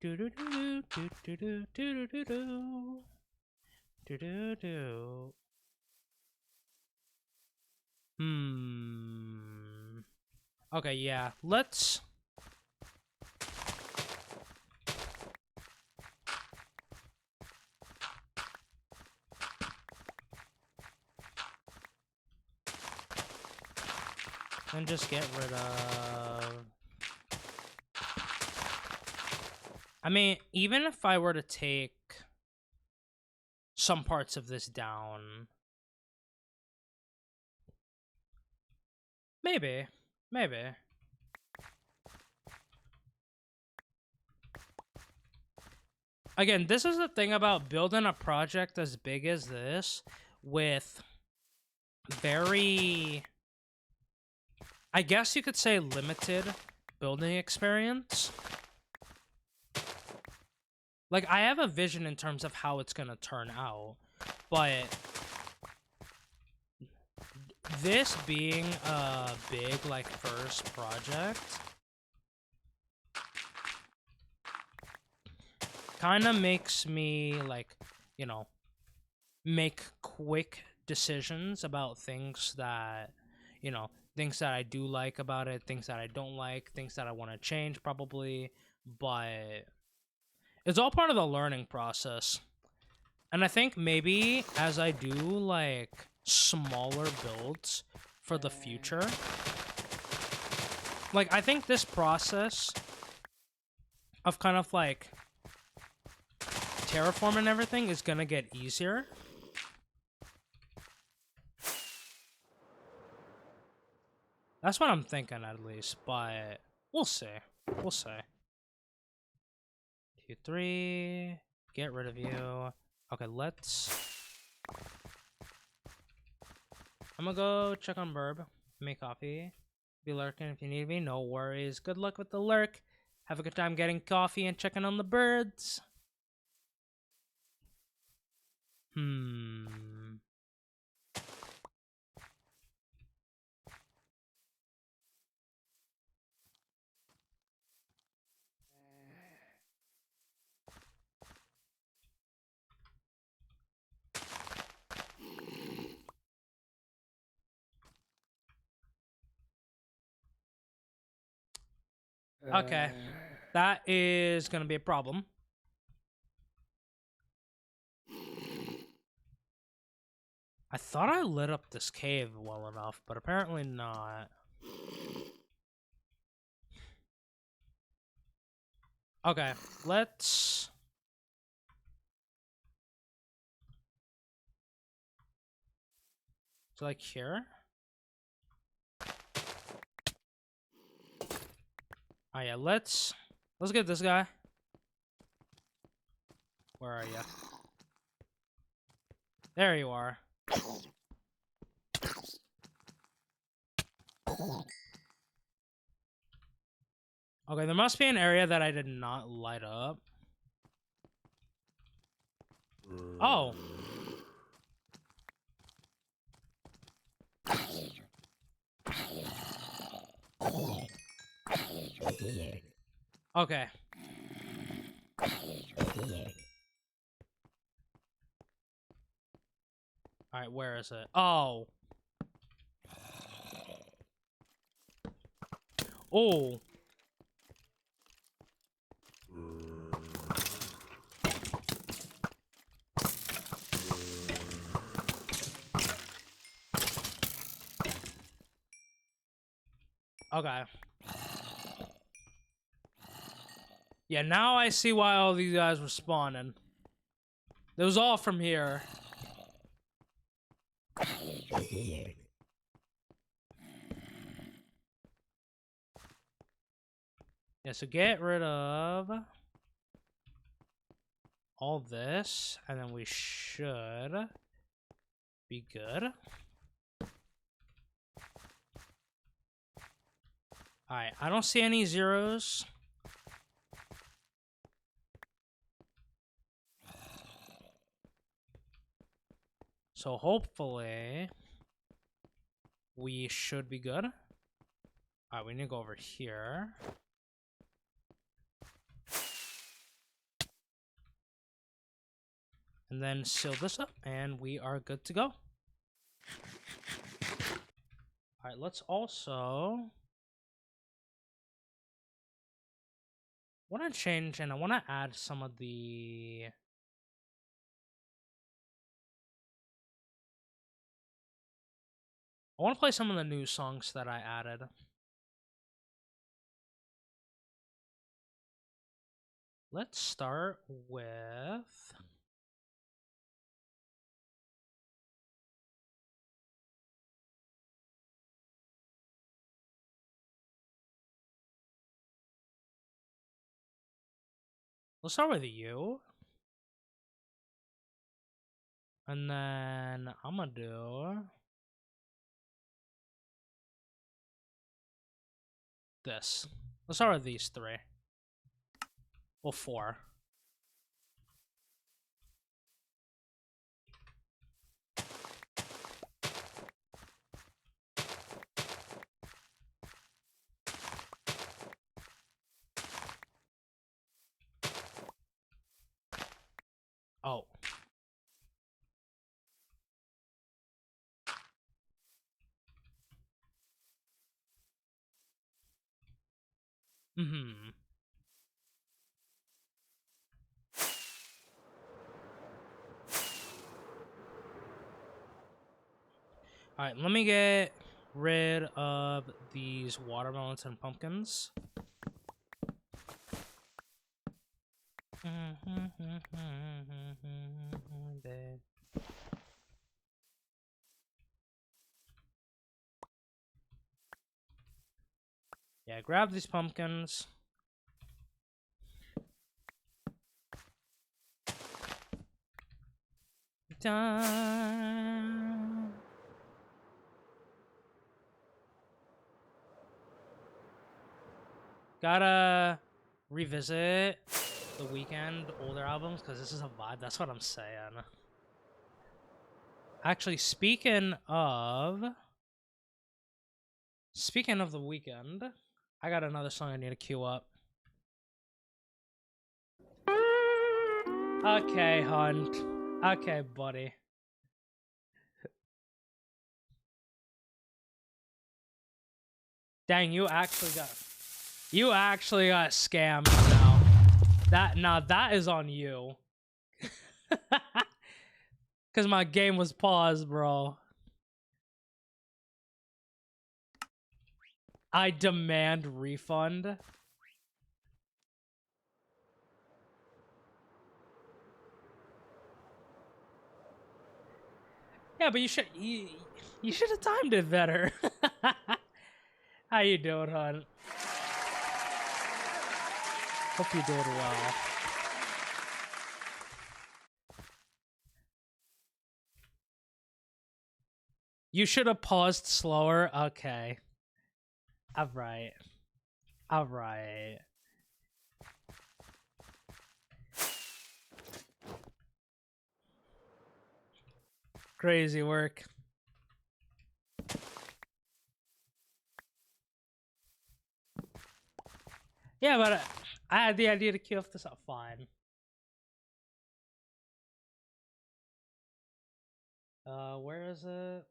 Do do do do do do do do do do do do. Okay, yeah. Let's. And just get rid of. I mean, even if I were to take some parts of this down, maybe. Again, this is the thing about building a project as big as this with very, I guess you could say, limited building experience. Like, I have a vision in terms of how it's gonna turn out, but this being a big, like, first project kind of makes me, like, you know, make quick decisions about things that, you know, things that I do like about it, things that I don't like, things that I want to change probably, but it's all part of the learning process. And I think maybe as I do, like, smaller builds for the future, like, I think this process of kind of, like, terraforming everything is gonna get easier. That's what I'm thinking, at least, but we'll see. We'll see. 2, 3. Get rid of you. Okay, let's... I'm gonna go check on Burb. Make coffee. Be lurking if you need me. No worries. Good luck with the lurk. Have a good time getting coffee and checking on the birds. Okay. That is gonna be a problem. I thought I lit up this cave well enough, but apparently not. Okay, let's... so, like, here? Oh yeah, let's get this guy. Where are you? There you are. Okay, there must be an area that I did not light up. Oh. Okay. Alright, where is it? Oh. Oh. Okay. Yeah, now I see why all these guys were spawning. It was all from here. Yeah, so get rid of all this, and then we should be good. Alright, I don't see any zeros. So hopefully we should be good. Alright, we need to go over here. And then seal this up, and we are good to go. Alright, let's also... want to change, and I want to add some of the... I want to play some of the new songs that I added. Let's start with... let's start with you. And then I'm gonna do... this. Let's start with these three. Well, four. Oh. Mm-hmm. Alright, let me get rid of these watermelons and pumpkins. Yeah, grab these pumpkins. Done. Gotta revisit the Weeknd older albums because this is a vibe. That's what I'm saying. Actually, speaking of the Weeknd, I got another song I need to queue up. Okay, Hunt. Okay, buddy. Dang, you actually got scammed now. That is on you. Cause my game was paused, bro. I demand refund. Yeah, but you should have timed it better. How you doing, hon? Hope you're doing well. You should have paused slower. Okay. Alright. Alright. Crazy work. Yeah, but I had the idea to kill this up fine. Where is it?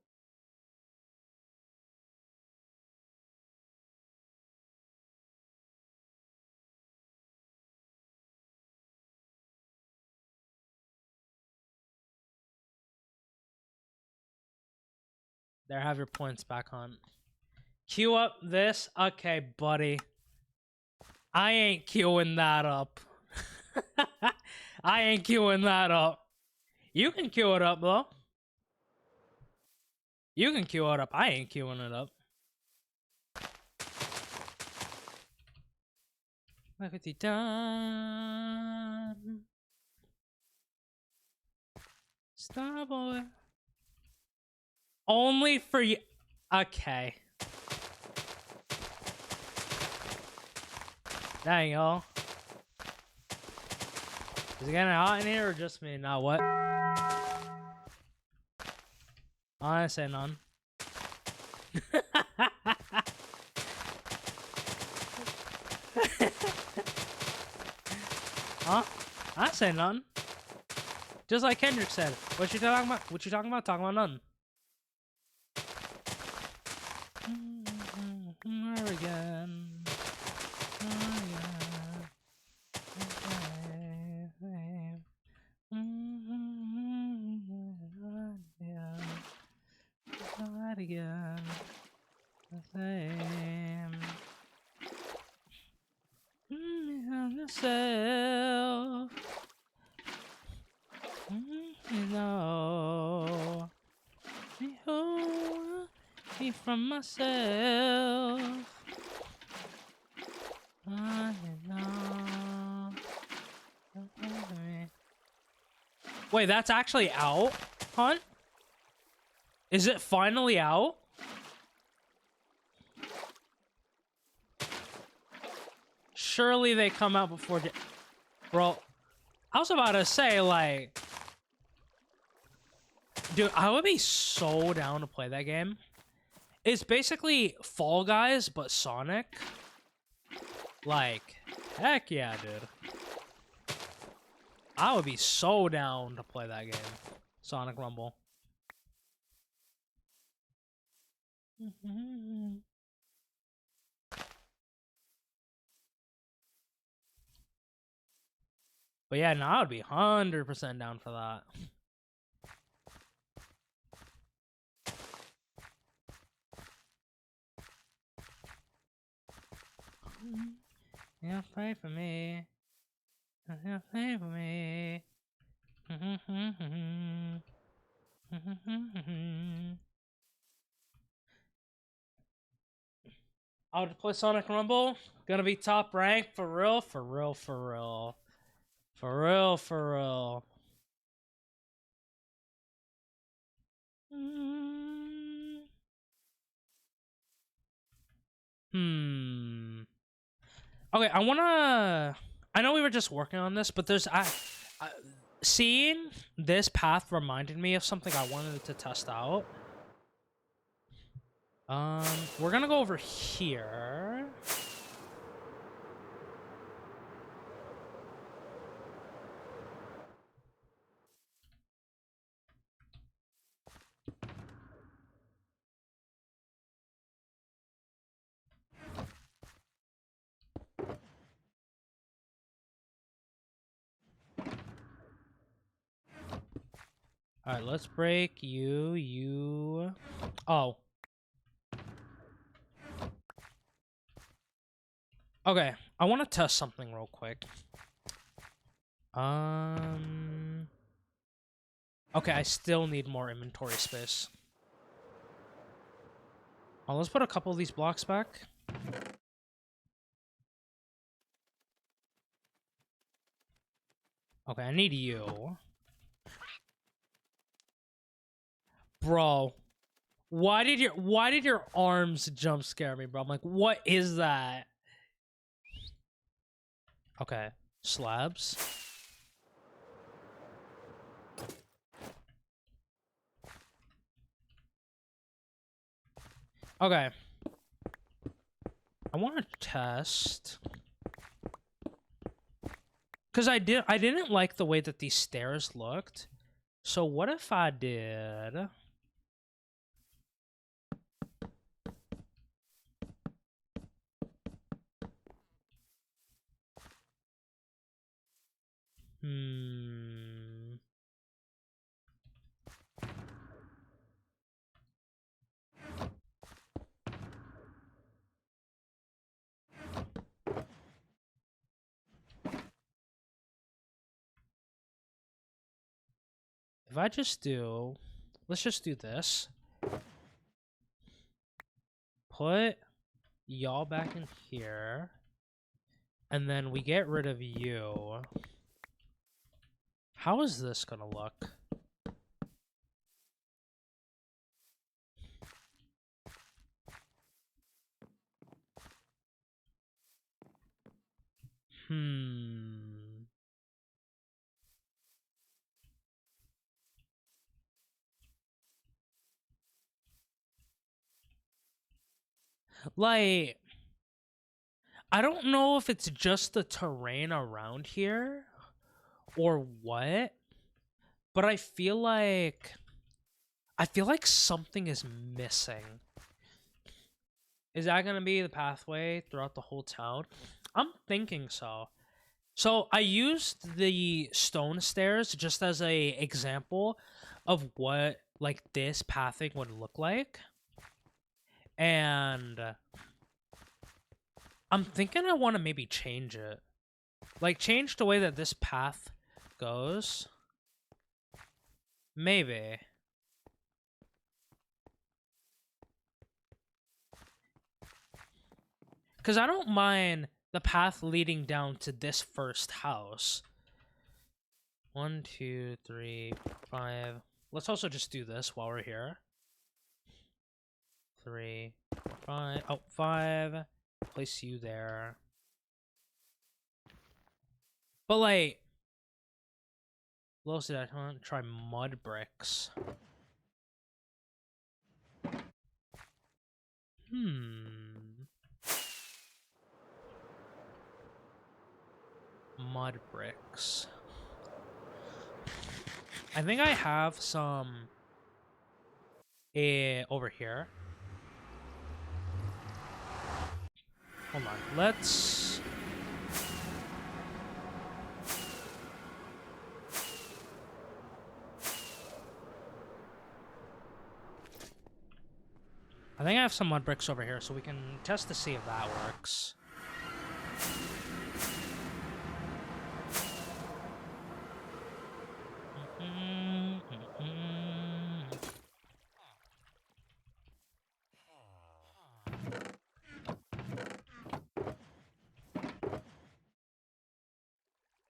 There, have your points back, Hunt. Queue up this? Okay, buddy. I ain't queuing that up. I ain't queuing that up. You can queue it up, though. You can queue it up. I ain't queuing it up. 550 done. Starboy. Only for you. Okay. Dang, y'all. Is it getting hot in here or just me? Nah, what? I say none. Huh? I say none. Just like Kendrick said. What you talking about? What you talking about? Talking about none. Again. Again. The same. Yourself. You know. Me from myself. I know. Wait, that's actually out, Hunt? Is it finally out? Surely they come out before... Bro, I was about to say, like... Dude, I would be so down to play that game. It's basically Fall Guys, but Sonic. Like, heck yeah, dude. I would be so down to play that game. Sonic Rumble. But yeah, no, I would be 100% down for that. Yeah, pray for me. Yeah, pray for me. I would play Sonic Rumble. Gonna be top rank for real, for real, for real. For real, for real. Okay, I know we were just working on this, but there's... seeing this path reminded me of something I wanted to test out. We're gonna go over here. Alright, let's break you. Oh. Okay, I want to test something real quick. Okay, I still need more inventory space. Oh, let's put a couple of these blocks back. Okay, I need you. Bro. Why did your arms jump scare me, bro? I'm like, what is that? Okay, slabs. Okay. I want to test, cuz I didn't like the way that these stairs looked. So what if I did... If I just do... Let's just do this. Put y'all back in here. And then we get rid of you. How is this gonna look? Like, I don't know if it's just the terrain around here or what, but I feel like something is missing. Is that gonna be the pathway throughout the whole town? I'm thinking so. So I used the stone stairs just as a example of what like this pathing would look like. And I'm thinking I want to maybe change it. Like change the way that this path goes. Maybe. Cuz I don't mind the path leading down to this first house. 1, 2, 3, 5. Let's also just do this while we're here. 3, 5. Oh, 5. Place you there. But like, what else did I want to try? Mud bricks. Mud bricks. I think I have some over here. Hold on. Let's... I think I have some mud bricks over here, so we can test to see if that works.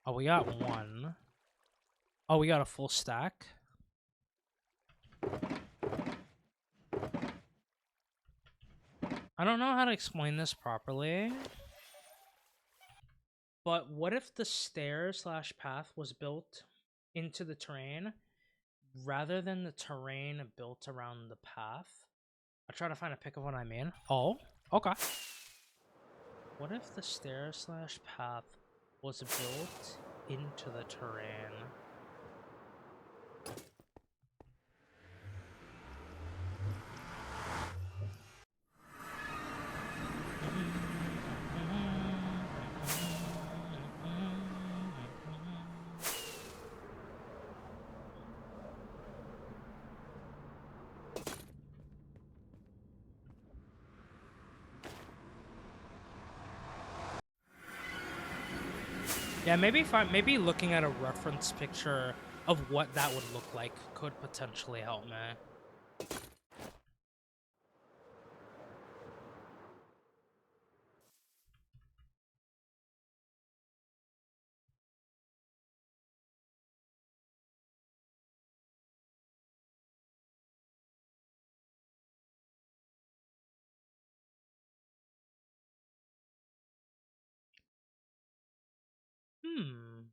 Oh, we got one. Oh, we got a full stack. I don't know how to explain this properly. But what if the stair/path was built into the terrain rather than the terrain built around the path? I try to find a pic of what I mean. Oh, okay. What if the stair/path was built into the terrain? Yeah, maybe looking at a reference picture of what that would look like could potentially help me. Hmm.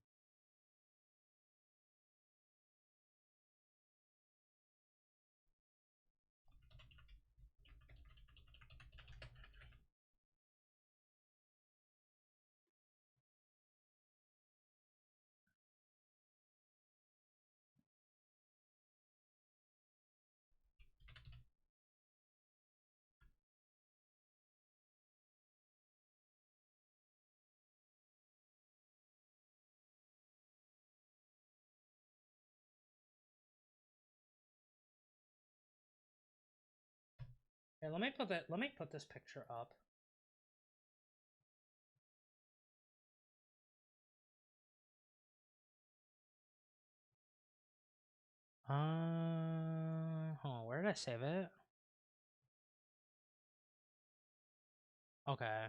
Here, let me put this picture up. Hold on, where did I save it? Okay.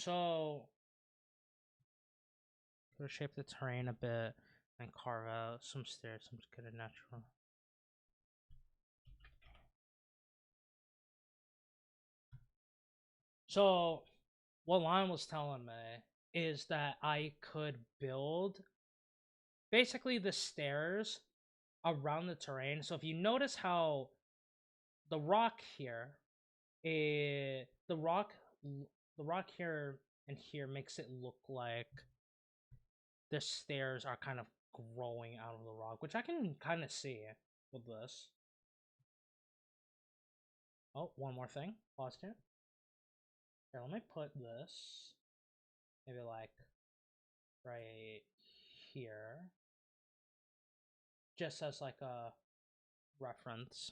So, gonna shape the terrain a bit and carve out some stairs, some kind of natural. So, what Lion was telling me is that I could build basically the stairs around the terrain. So if you notice how the rock here, the rock here and here makes it look like the stairs are kind of growing out of the rock, which I can kind of see with this. Oh, one more thing. Pause it. Here, let me put this maybe like right here, just as like a reference.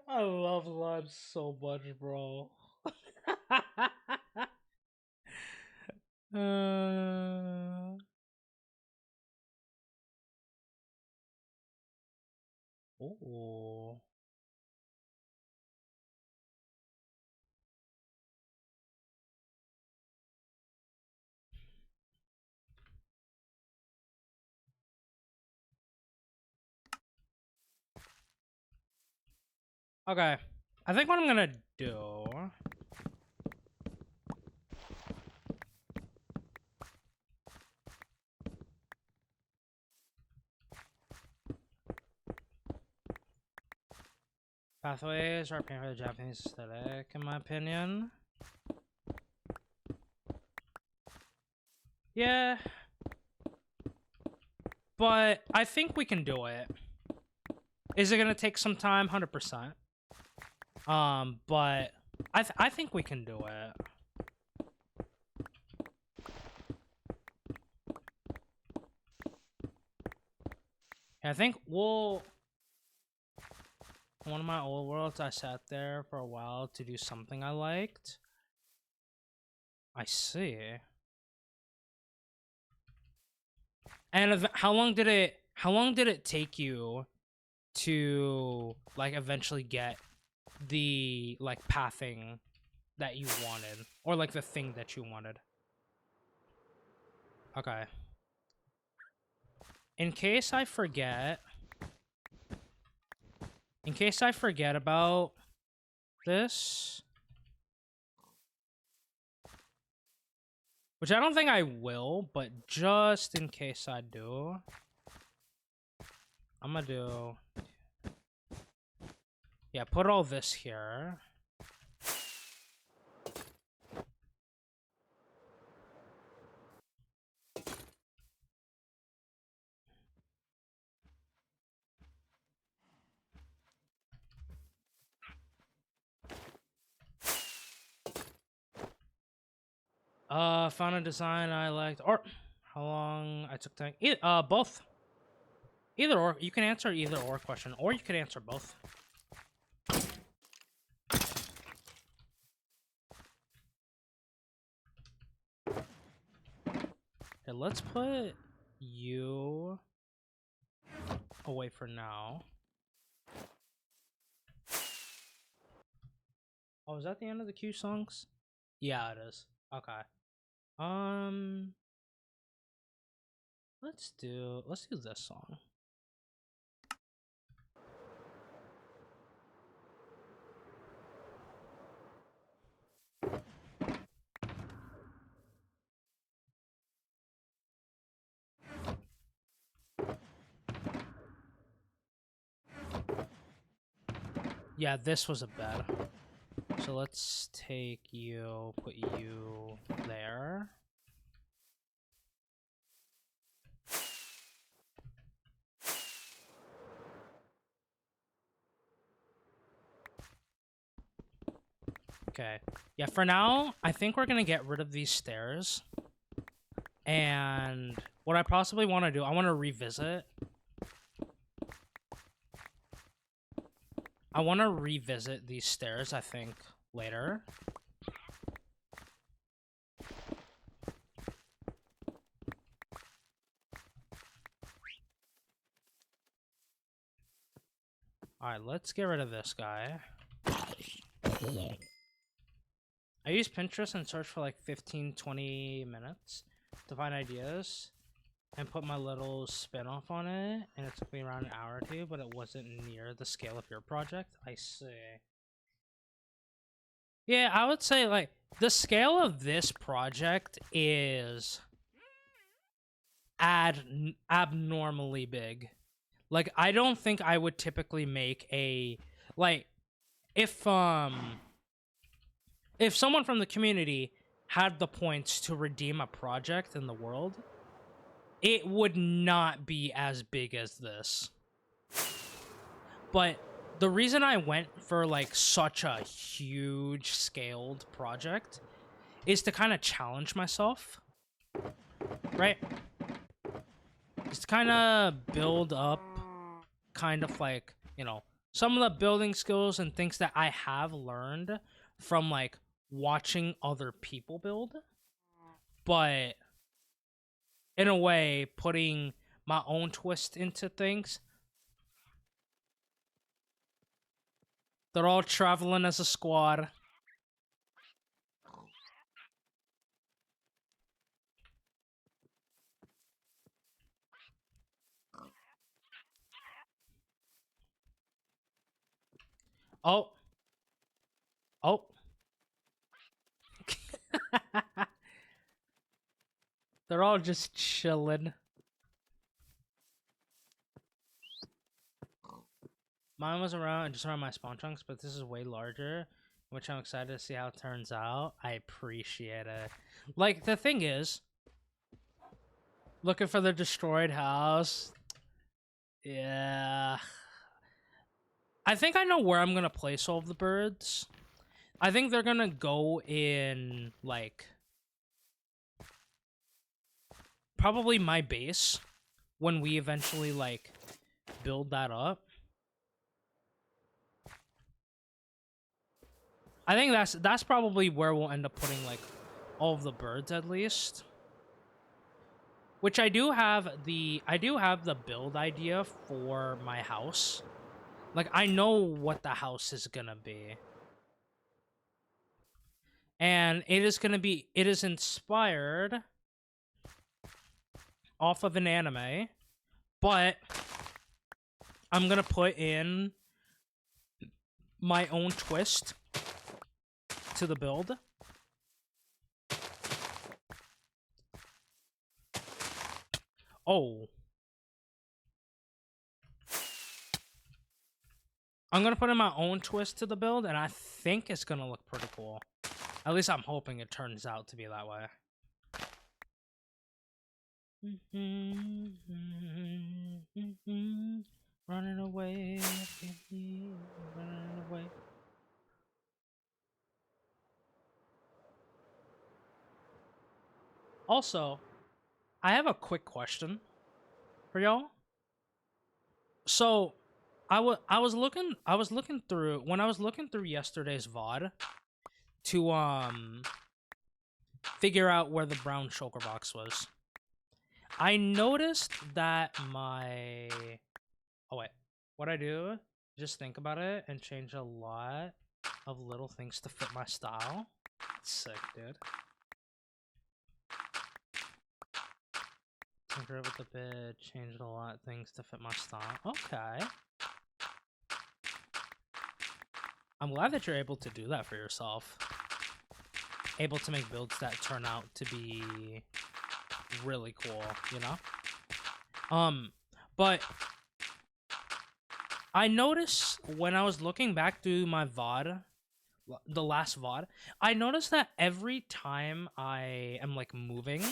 I love Lime so much, bro. Oh. Okay. I think what I'm gonna do. Pathways are painted for the Japanese aesthetic, in my opinion. Yeah. But I think we can do it. Is it gonna take some time? 100%. But I think we can do it. I think we'll... One of my old worlds, I sat there for a while to do something I liked. I see. And how long did it take you to like eventually get the like pathing that you wanted, or like the thing that you wanted? Okay. In case I forget about this, which I don't think I will, but just in case I do, I'm gonna do... Yeah, put all this here. Found a design I liked, or how long I took to... both. Either or. You can answer either or question, or you can answer both. Okay, let's put you away for now. Oh, is that the end of the Q songs? Yeah, it is. Okay. Let's do this song. Yeah, this was a bed. So let's take you, put you there. Okay. Yeah, for now, I think we're gonna get rid of these stairs. And what I possibly want to do, I want to revisit I want to revisit these stairs, I think, later. Alright, let's get rid of this guy. I use Pinterest and search for like 15-20 minutes to find ideas and put my little spin-off on it, and it took me around an hour or two, but it wasn't near the scale of your project. I see. Yeah, I would say like the scale of this project is abnormally big. Like, I don't think I would typically make a, like, if someone from the community had the points to redeem a project in the world, it would not be as big as this. But the reason I went for, like, such a huge scaled project is to kind of challenge myself, right? Just kind of build up kind of like, you know, some of the building skills and things that I have learned from like watching other people build, but in a way putting my own twist into things. They're all traveling as a squad. Oh. Oh. They're all just chilling. Mine was around just around my spawn chunks, but this is way larger, which I'm excited to see how it turns out. I appreciate it. Like, the thing is, looking for the destroyed house. Yeah. I think I know where I'm gonna place all of the birds. I think they're gonna go in, like, probably my base when we eventually, like, build that up. I think that's probably where we'll end up putting, like, all of the birds at least. Which I do have the build idea for my house. Like, I know what the house is gonna be. And it is inspired off of an anime, but I'm gonna put in my own twist to the build. Oh. I'm gonna put in my own twist to the build, and I think it's gonna look pretty cool. At least I'm hoping it turns out to be that way. Running away, running away. Also, I have a quick question for y'all. So, I was looking through yesterday's VOD to figure out where the brown shulker box was. I noticed that my... Oh, wait. What I do, just think about it and change a lot of little things to fit my style. Sick, dude. Tinker it with the bit, change a lot of things to fit my style. Okay. I'm glad that you're able to do that for yourself. Able to make builds that turn out to be really cool, you know? But I noticed when I was looking back through my VOD, the last VOD, I noticed that every time I am, like, moving,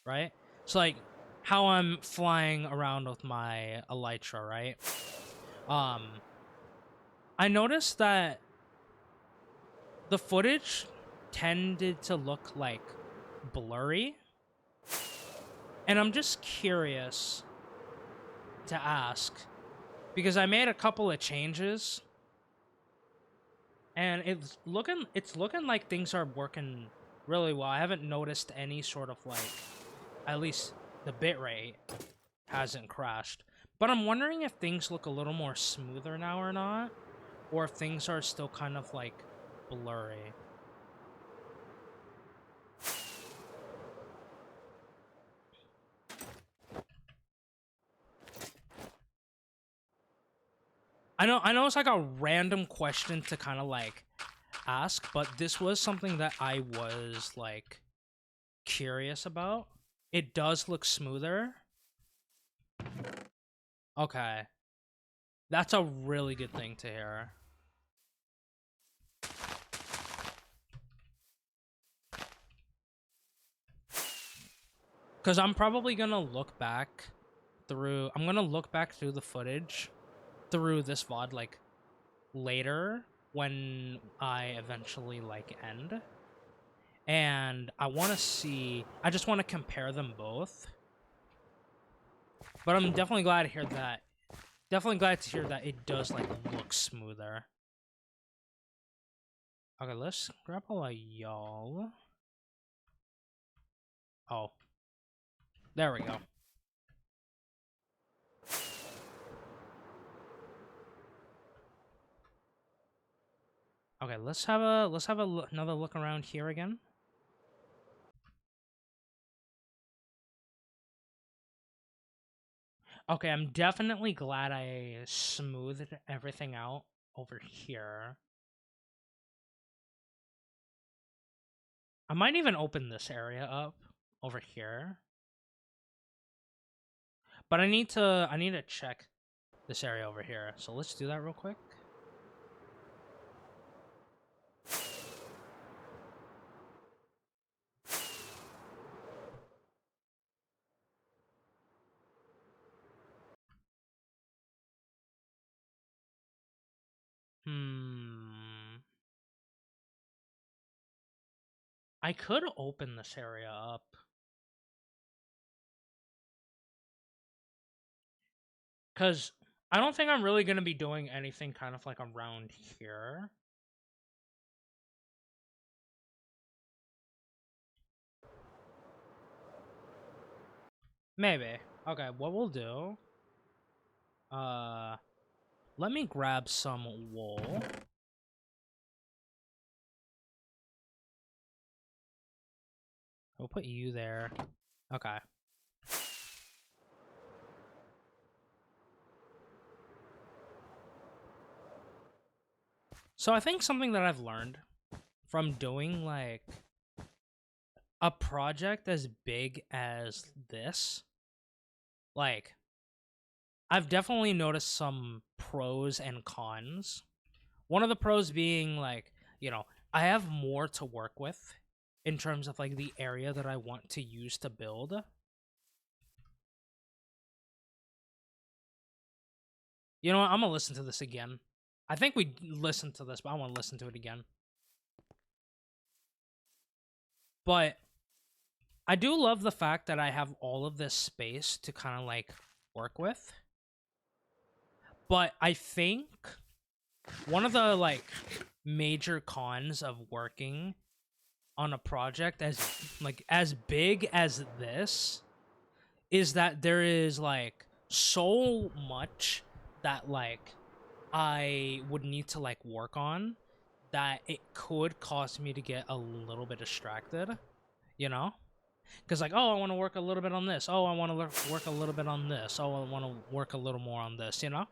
right? So, like, how I'm flying around with my elytra, right? I noticed that the footage tended to look, like, blurry. And I'm just curious to ask, because I made a couple of changes and it's looking like things are working really well. I haven't noticed any sort of like, at least the bitrate hasn't crashed. But I'm wondering if things look a little more smoother now or not, or if things are still kind of like blurry. I know it's like a random question to kind of like ask, but this was something that I was like curious about. It does look smoother. Okay. That's a really good thing to hear. Because I'm probably going to look back I'm going to look back through the footage through this VOD, like, later when I eventually, like, end. And I just want to compare them both. But I'm definitely glad to hear that. Definitely glad to hear that it does, like, look smoother. Okay, let's grab all of y'all. Oh. There we go. Okay, let's have another look around here again. Okay, I'm definitely glad I smoothed everything out over here. I might even open this area up over here. But I need to check this area over here. So let's do that real quick. I could open this area up. Cause I don't think I'm really gonna be doing anything kind of like around here. Maybe. Okay, what we'll do. Let me grab some wool. We'll put you there. Okay. So I think something that I've learned from doing like a project as big as this, like I've definitely noticed some pros and cons. One of the pros being like, I have more to work with in terms of like the area that I want to use to build. You know what? I'm gonna listen to this again. I think we listened to this, but I want to listen to it again. But I do love the fact that I have all of this space to kind of like work with. But I think one of the like major cons of working on a project as big as this is that there is like so much that like I would need to like work on that it could cause me to get a little bit distracted, you know? Because like, oh, I want to work a little bit on this. Oh, I want to work a little bit on this. Oh, I want to work a little more on this, you know?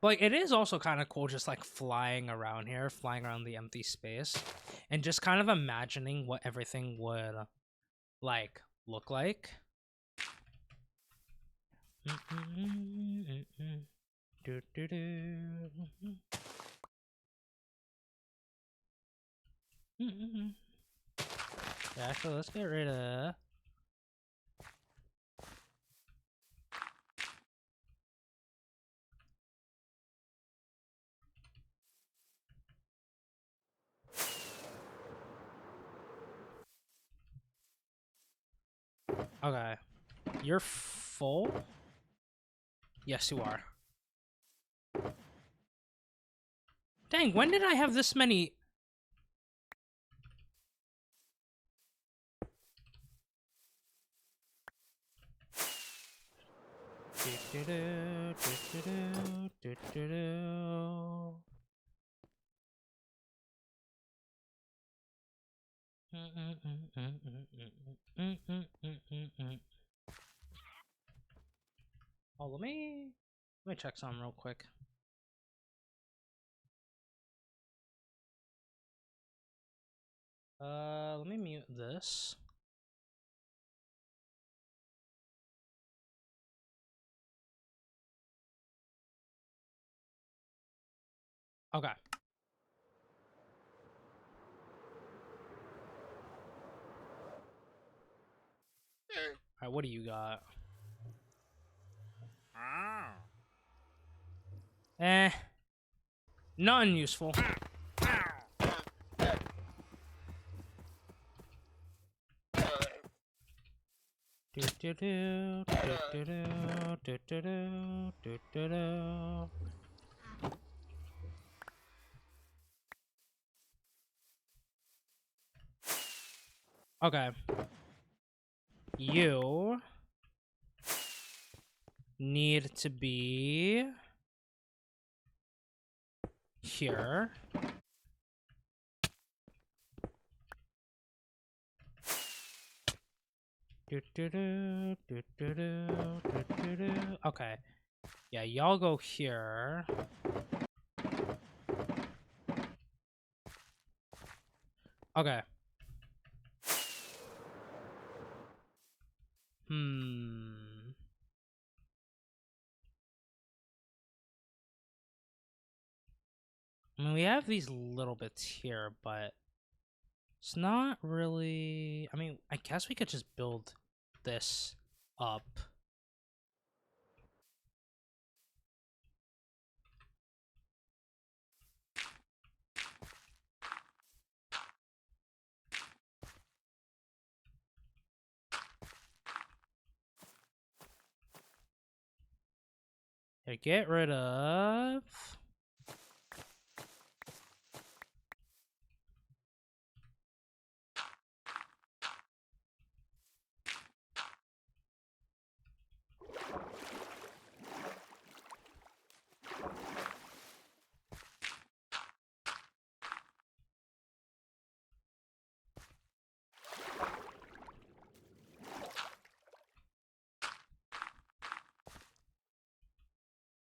But like, it is also kind of cool just like flying around here, flying around the empty space, and just kind of imagining what everything would like look like. Yeah, actually, let's get rid of. Okay, you're full. Yes, you are. Dang, when did I have this many? Oh, let me check something real quick. Let me mute this. Okay. Alright, what do you got? Eh. None useful. Okay. You need to be here. Okay. Yeah, y'all go here. Okay. I mean, we have these little bits here, but it's not really... I mean, I guess we could just build this up. Yeah, get rid of...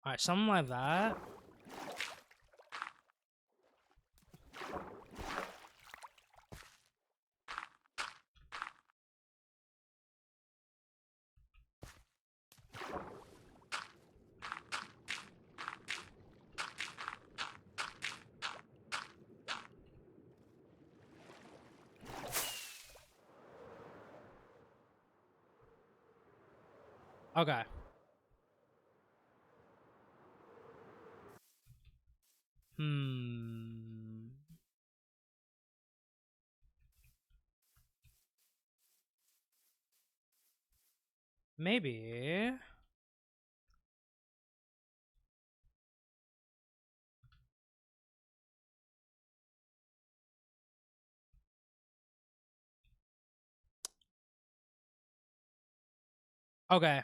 Alright, something like that. Okay. Maybe... Okay.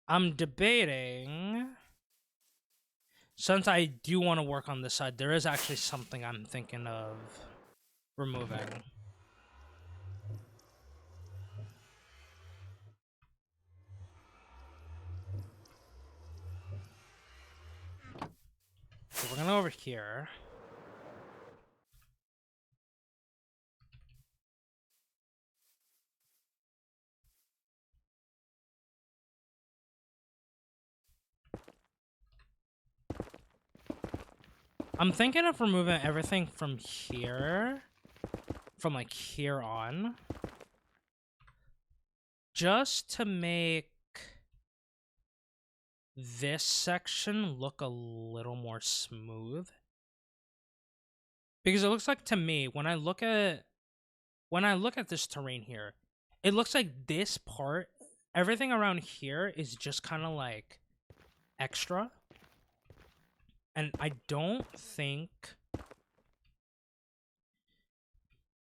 I'm debating... Since I do want to work on this side, there is actually something I'm thinking of removing. So we're gonna go over here. I'm thinking of removing everything from here. From like here on. Just to make this section look a little more smooth. Because it looks like to me, when I look at this terrain here, it looks like this part everything around here is just kind of like extra. And I don't think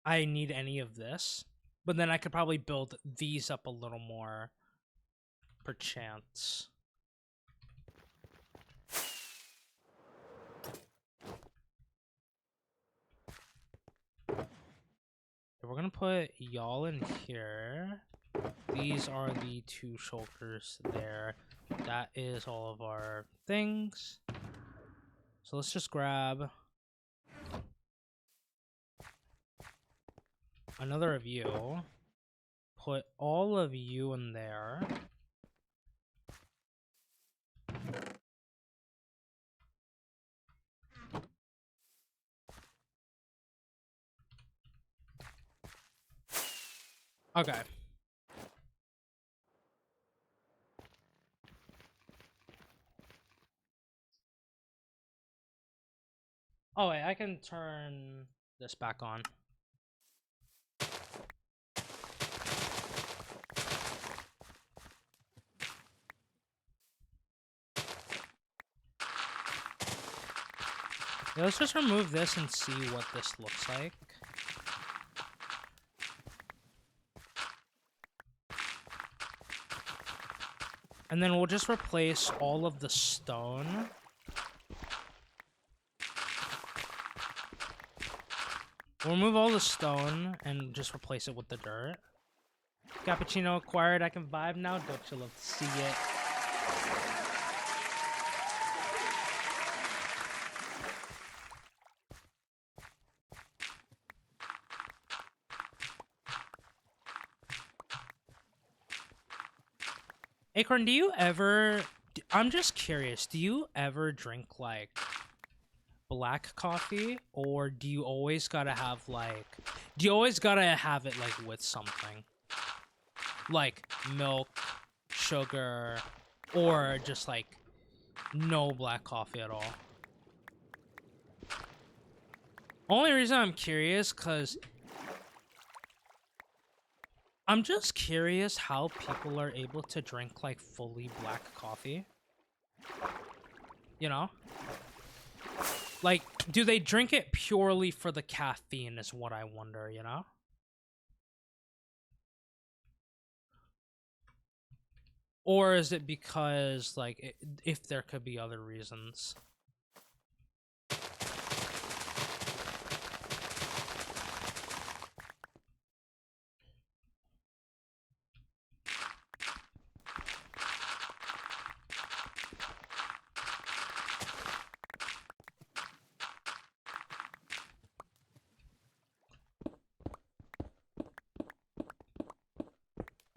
I need any of this. But then I could probably build these up a little more, perchance. We're gonna put y'all in here. These are the 2 shulkers there. That is all of our things. So let's just grab another of you. Put all of you in there. Okay. Oh wait, I can turn this back on. Yeah, let's just remove this and see what this looks like. And then we'll just replace all of the stone. We'll remove all the stone and just replace it with the dirt. Cappuccino acquired. I can vibe now. Don't you love to see it? Acorn, do you ever... I'm just curious. Do you ever drink, like, black coffee? Or do you always gotta have, like... Do you always gotta have it, like, with something? Like, milk, sugar, or just, like, no black coffee at all? Only reason I'm curious, because... I'm just curious how people are able to drink, like, fully black coffee. You know? Like, do they drink it purely for the caffeine is what I wonder, you know? Or is it because, like, if there could be other reasons?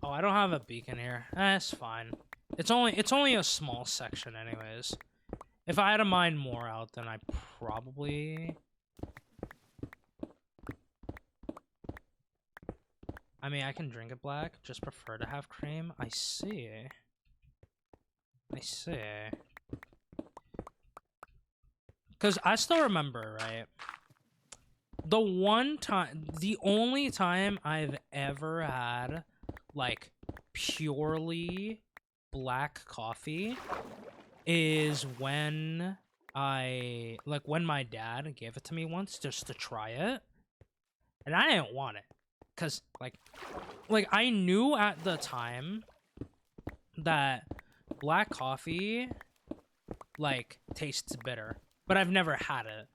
Oh, I don't have a beacon here. That's fine. It's only a small section anyways. If I had to mine more out, then I probably... I mean, I can drink it black, just prefer to have cream. I see. I see. Because I still remember, right? The only time I've ever had, like, purely black coffee is when when my dad gave it to me once just to try it. And I didn't want it. Because, like, I knew at the time that black coffee, like, tastes bitter. But I've never had it.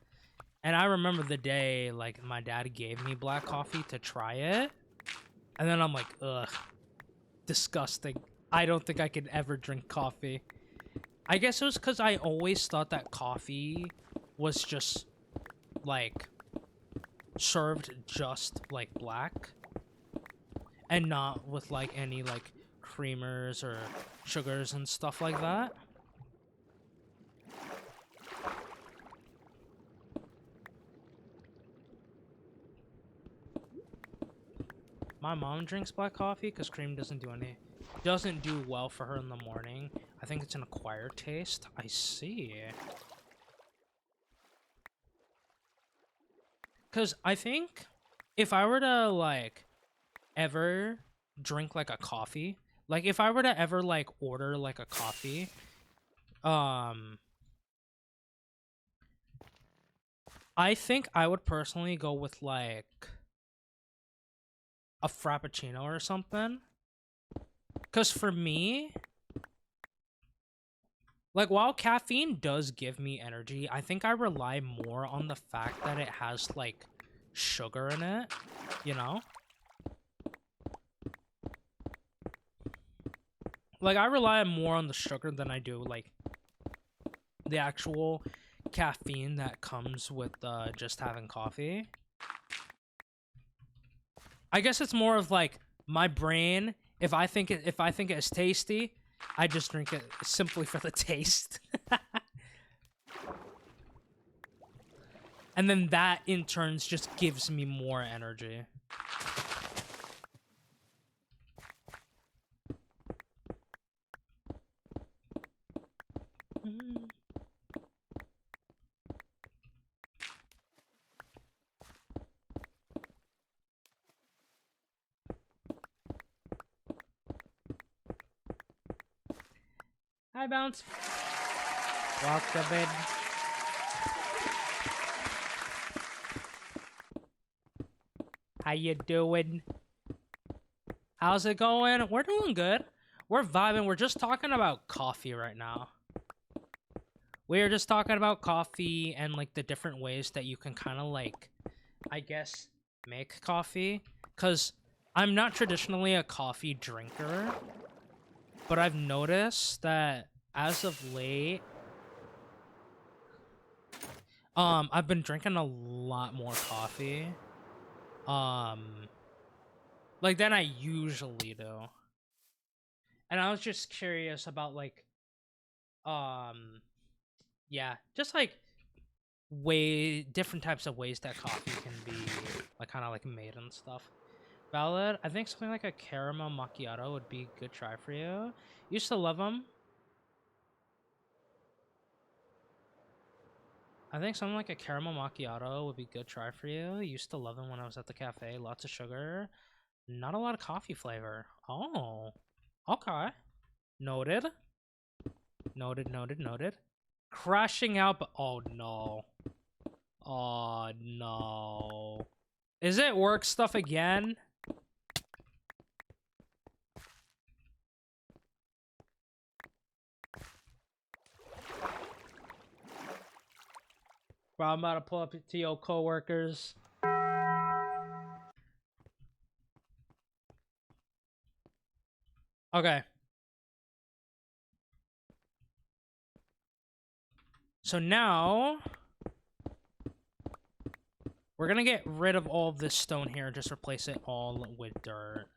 And I remember the day, like, my dad gave me black coffee to try it. And then I'm like, ugh. Disgusting. I don't think I could ever drink coffee. I guess it was because I always thought that coffee was just, like, served just, like, black. And not with, like, any, like, creamers or sugars and stuff like that. My mom drinks black coffee because cream doesn't do well for her in the morning. I think it's an acquired taste. I see. Because I think if I were to, like, ever drink, like, a coffee, Like, if I were to ever, like, order, like, a coffee, I think I would personally go with, like, a Frappuccino or something. Because for me, like, while caffeine does give me energy, I think I rely more on the fact that it has, like, sugar in it, you know? Like, I rely more on the sugar than I do, like, the actual caffeine that comes with just having coffee. I guess it's more of, like, my brain, if I think it is tasty, I just drink it simply for the taste. And then that, in turns, just gives me more energy. Hi, Bounce. Welcome in. How you doing? How's it going? We're doing good. We're vibing. We're just talking about coffee right now. We're just talking about coffee and, like, the different ways that you can kind of, like, I guess, make coffee. Because I'm not traditionally a coffee drinker, but I've noticed that as of late, I've been drinking a lot more coffee. Like, than I usually do. And I was just curious about, like, yeah, just, like, different types of ways that coffee can be, like, kind of, like, made and stuff. Valid. I think something like a caramel macchiato would be a good try for you. Used to love them. I think something like a caramel macchiato would be a good try for you. Used to love them when I was at the cafe. Lots of sugar. Not a lot of coffee flavor. Oh. Okay. Noted. Noted, noted, noted. Crashing out, but oh no. Oh no. Is it work stuff again? Bro, I'm about to pull up to your coworkers. Okay. So now we're gonna get rid of all of this stone here and just replace it all with dirt.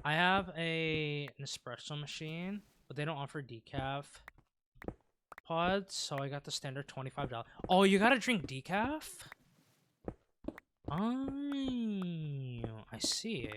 I have an espresso machine, but they don't offer decaf pods, so I got the standard $25. Oh, you gotta drink decaf? Oh, I see.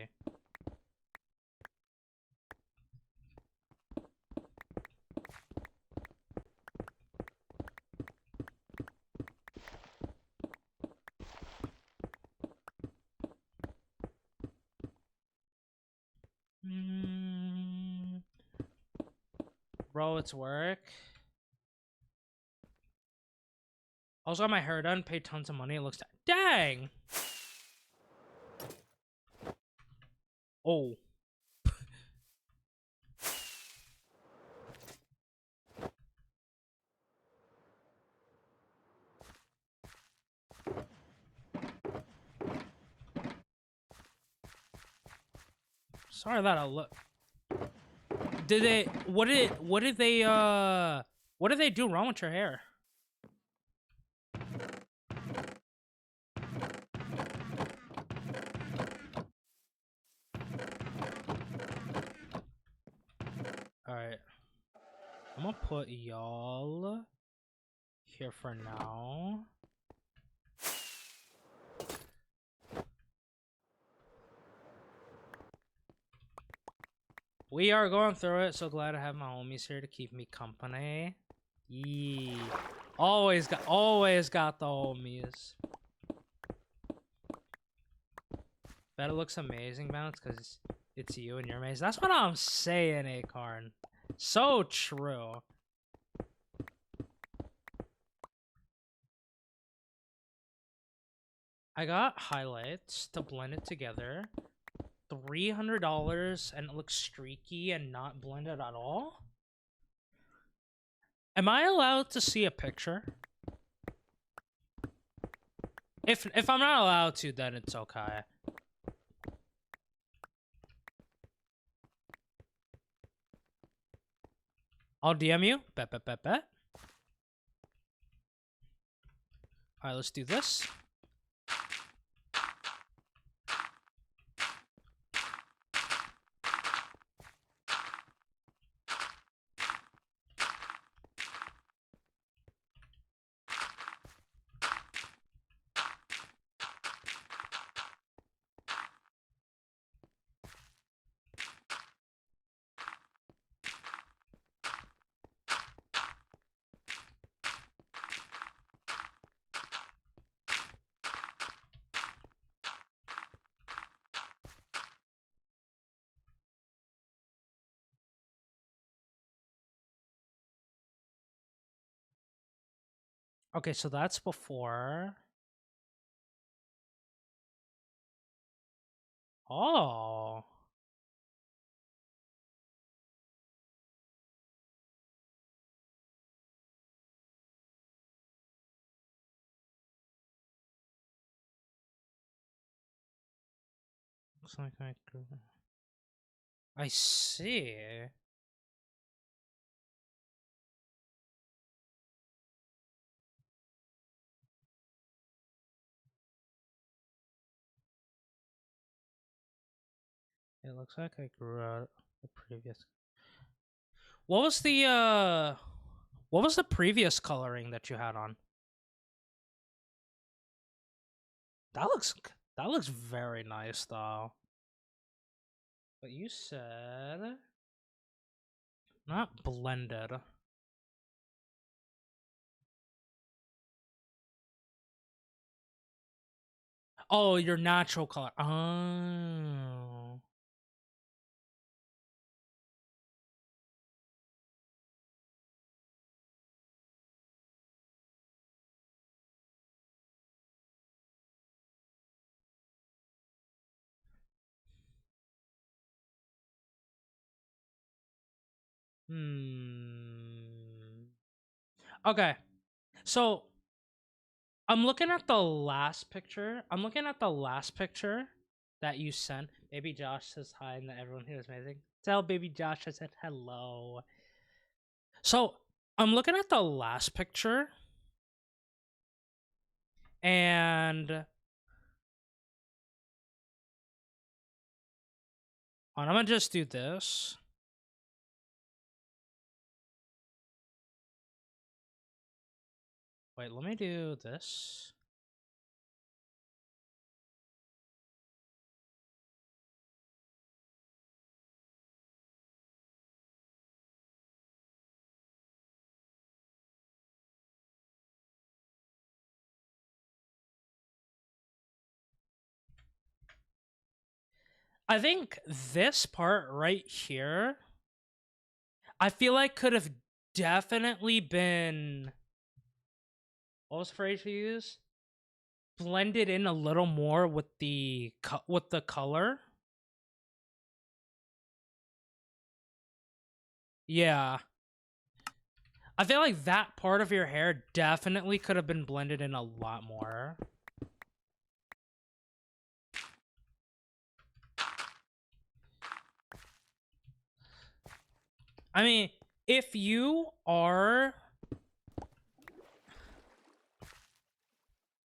Bro, it's work. Also got my hair done, paid tons of money. It looks dang. Oh. Sorry that I look. Did they what did they do wrong with your hair? Alright. I'm gonna put y'all here for now. We are going through it, so glad to have my homies here to keep me company. Yee. Always got the homies. Bet it looks amazing, Bounce, because it's you and your maze. That's what I'm saying, Acorn. So true. I got highlights to blend it together. $300 and it looks streaky and not blended at all? Am I allowed to see a picture? If I'm not allowed to, then it's okay. I'll DM you. Bet. Alright, let's do this. Okay, so that's before. Oh. Looks like I see. It looks like I grew out the previous. What was the previous coloring that you had on? That looks very nice though. But you said not blended. Oh, your natural color. Oh. Hmm. Okay. So I'm looking at the last picture. That you sent. Baby Josh says hi and that everyone here is amazing. Tell baby Josh I said hello. So I'm looking at the last picture and I'm gonna just do this. Wait, let me do this. I think this part right here, I feel like could have definitely been, what was the phrase you use? Blended in a little more with the color. Yeah. I feel like that part of your hair definitely could have been blended in a lot more. I mean, if you are...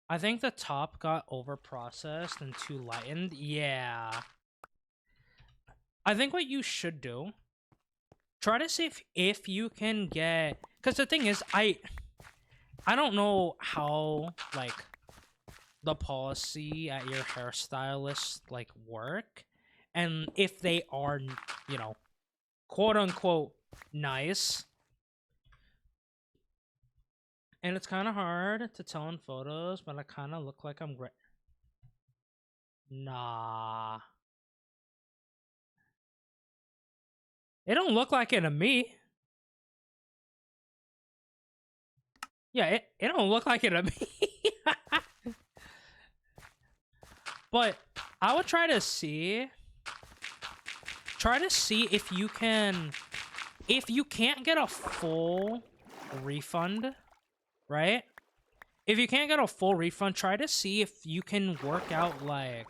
I think the top got over-processed and too lightened. Yeah. I think what you should do, try to see if you can get... Because the thing is, I don't know how, like, the policy at your hairstylist, like, work. And if they are, you know, quote-unquote nice. And it's kind of hard to tell in photos, but I kind of look like I'm great. Nah. It don't look like it to me. Yeah, it don't look like it to me. But I would try to see if you can, if you can't get a full refund, right? If you can't get a full refund, try to see if you can work out, like,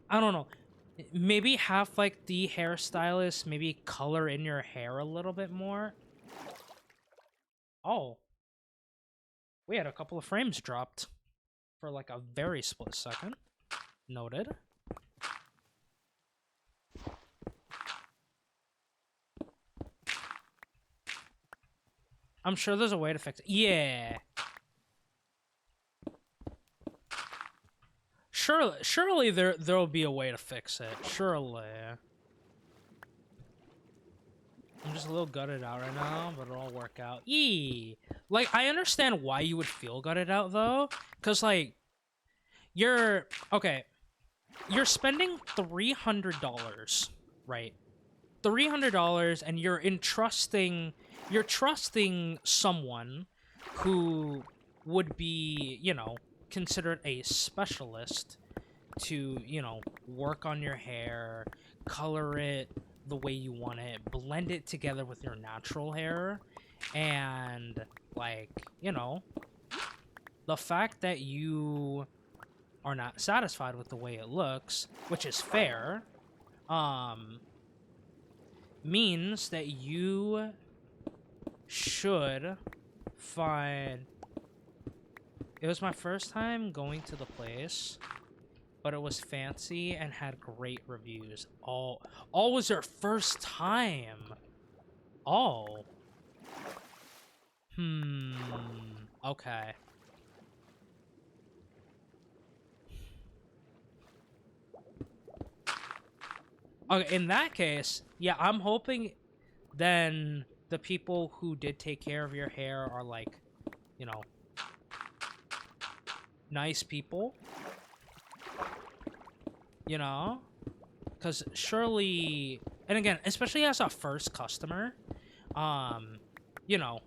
I don't know, maybe have like the hairstylist maybe color in your hair a little bit more. Oh, we had a couple of frames dropped for like a very split second. Noted. I'm sure there's a way to fix it. Yeah. Surely there'll be a way to fix it. Surely. I'm just a little gutted out right now, but it'll all work out. Yee. Like, I understand why you would feel gutted out though, cause like you're okay. You're spending $300, right? $300, and you're trusting someone who would be, you know, considered a specialist to, you know, work on your hair, color it the way you want it, blend it together with your natural hair, and, like, you know, the fact that you are not satisfied with the way it looks, which is fair, means that you should find... It was my first time going to the place, but it was fancy and had great reviews. All was their first time. Oh. Okay. Okay, in that case, yeah, I'm hoping then the people who did take care of your hair are, like, you know, nice people. You know? Because surely, and again, especially as a first customer, you know,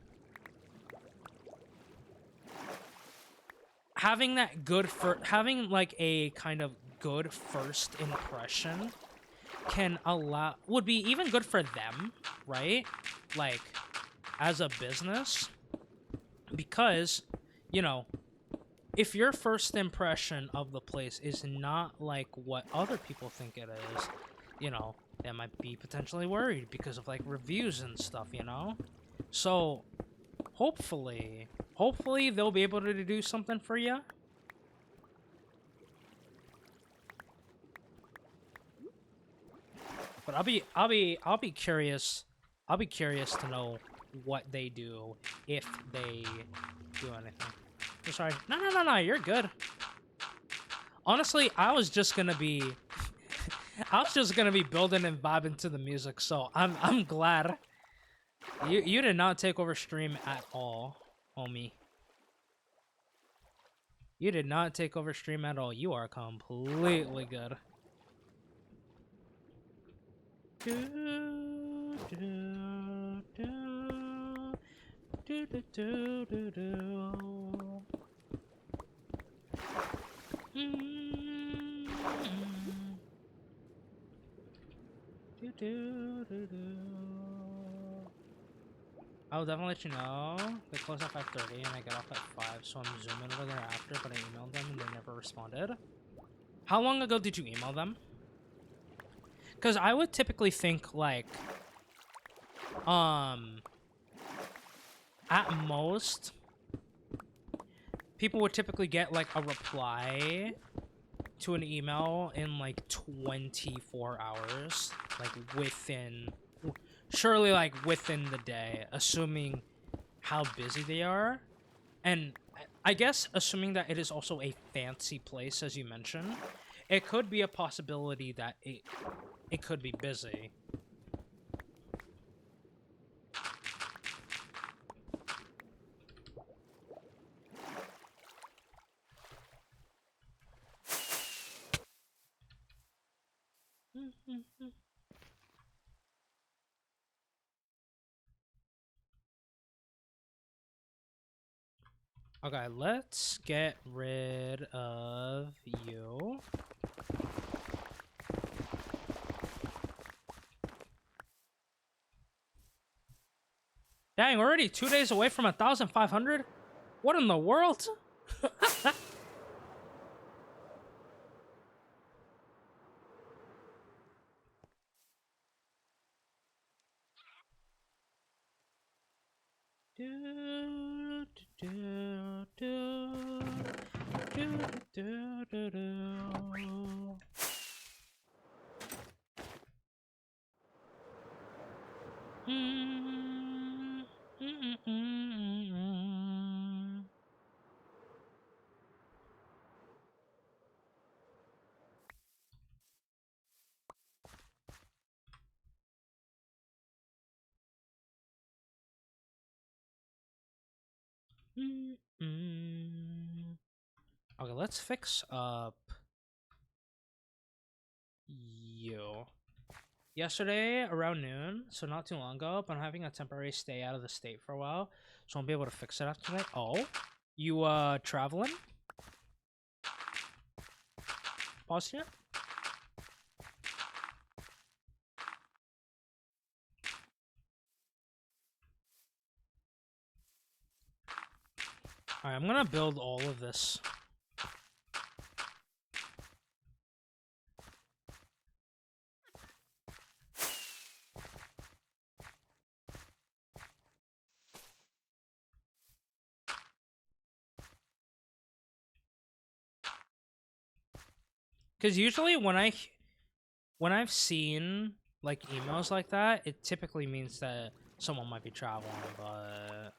having that good having like a kind of good first impression would be even good for them, right? Like, as a business, because, you know, if your first impression of the place is not like what other people think it is, you know, they might be potentially worried because of like reviews and stuff, you know? So hopefully they'll be able to do something for you. But I'll be curious to know what they do, if they do anything. I'm sorry. No, you're good. Honestly, I was just gonna be building and vibing to the music, so I'm glad. You did not take over stream at all, homie. You did not take over stream at all. You are completely good. I'll definitely let you know. They close at 5:30 and I get off at 5, so I'm zooming over there after, but I emailed them and they never responded. How long ago did you email them? Because I would typically think, like, at most, people would typically get, like, a reply to an email in, like, 24 hours. Like, surely, like, within the day, assuming how busy they are. And I guess assuming that it is also a fancy place, as you mentioned, it could be a possibility that it could be busy. Okay, let's get rid of you. Dang, already 2 days away from 1,500? What in the world? Do, do, do, do, do, do, do. Mm, mm, mm, mm, mm, mm. Okay, let's fix up you. Yesterday, around noon, so not too long ago, but I'm having a temporary stay out of the state for a while, so I won't be able to fix it after that. Oh, you traveling? Pause here. Alright, I'm gonna build all of this. Because usually when I've seen like emails like that, it typically means that someone might be traveling, but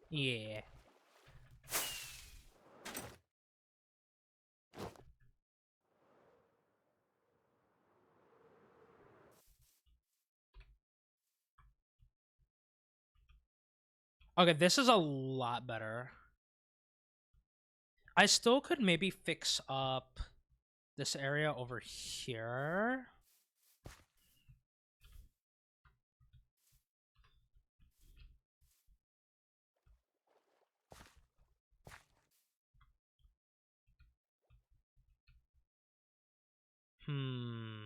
yeah. Okay, this is a lot better. I still could maybe fix up this area over here. Hmm.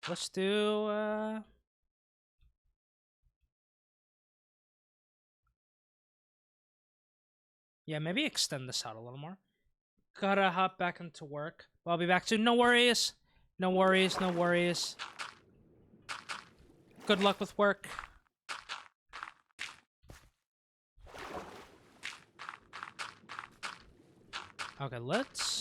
Let's do yeah, maybe extend this out a little more. Gotta hop back into work. But I'll be back soon. No worries. No worries, no worries. Good luck with work. Okay, let's...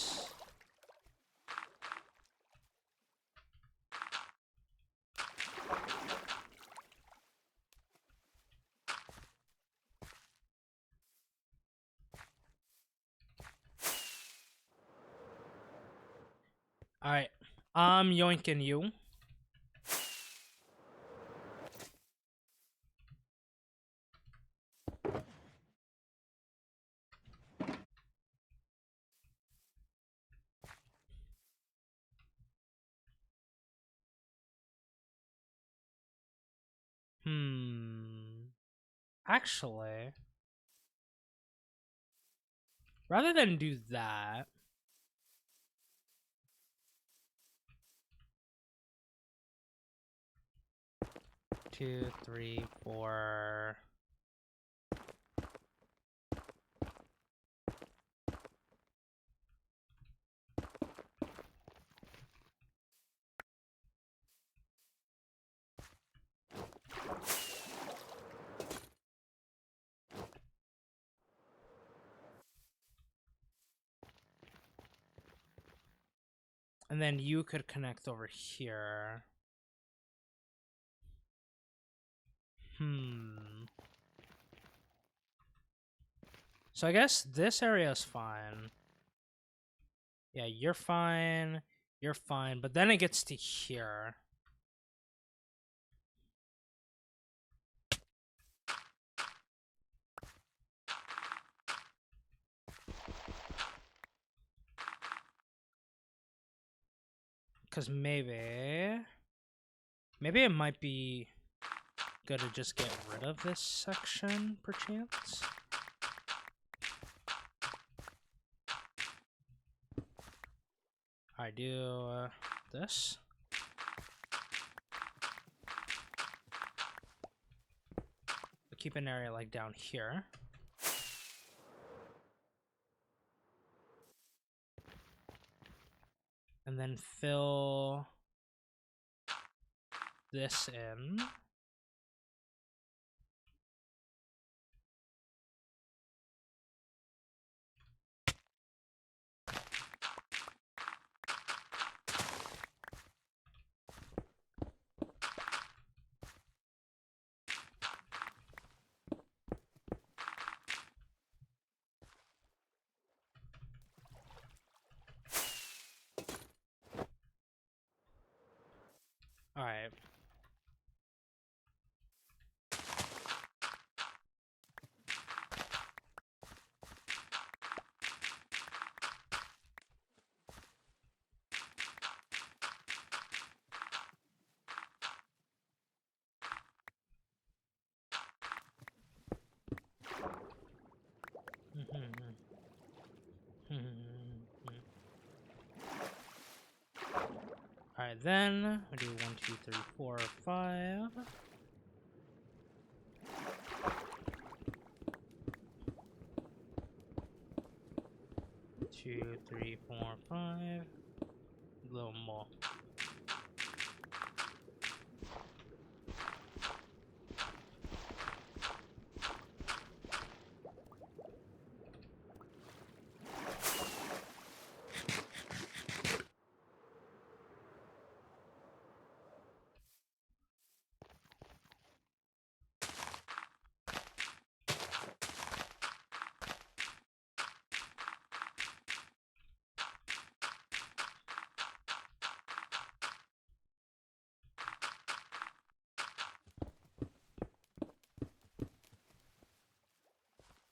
Alright. I'm yoinking you. Hmm. Actually, rather than do that... 2, 3, 4... And then you could connect over here. Hmm. So I guess this area is fine. Yeah, you're fine. You're fine. But then it gets to here. Because maybe it might be good to just get rid of this section, perchance. I do this. We'll keep an area like down here. And then fill this in. All right. Alright, then we do 1, 2, 3, 4, 5. Two, 3, 4, 5. A little more.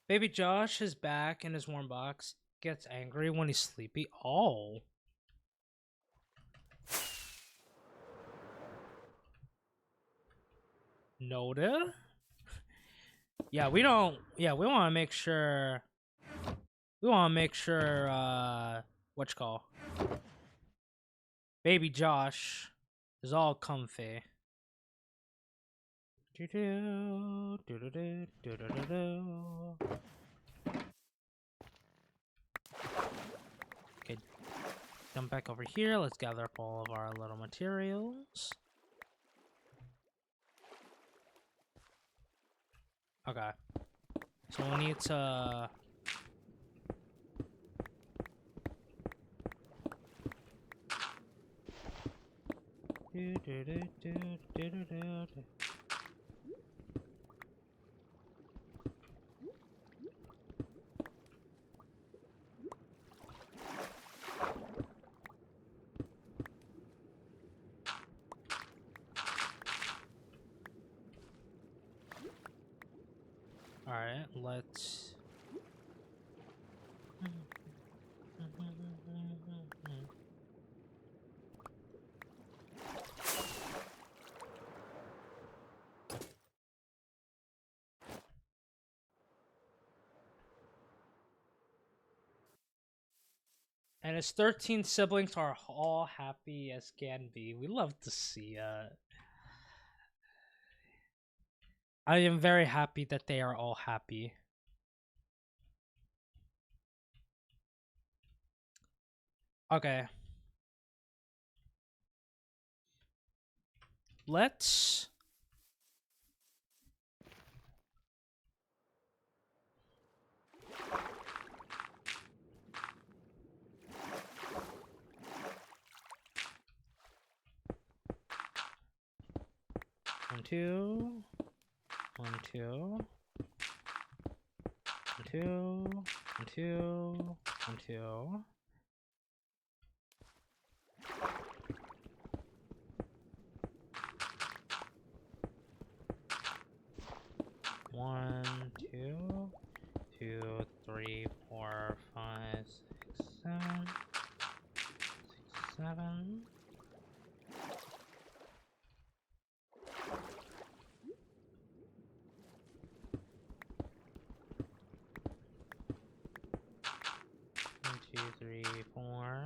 Baby Josh is back in his warm box. Gets angry when he's sleepy. Oh. Noted. Yeah, we don't. Yeah, we want to make sure. We want to make sure. What you call? Baby Josh is all comfy. Okay, jump back over here. Let's gather up all of our little materials. Okay, so we need to. Alright, let's... And his 13 siblings are all happy as can be. We love to see it. I am very happy that they are all happy. Okay. Let's... One, two. 1, 2. 1, 2. 1, 2. 1, 2. One, two, 2, 3, 4, 5, 6, 7, 6, 7. 4.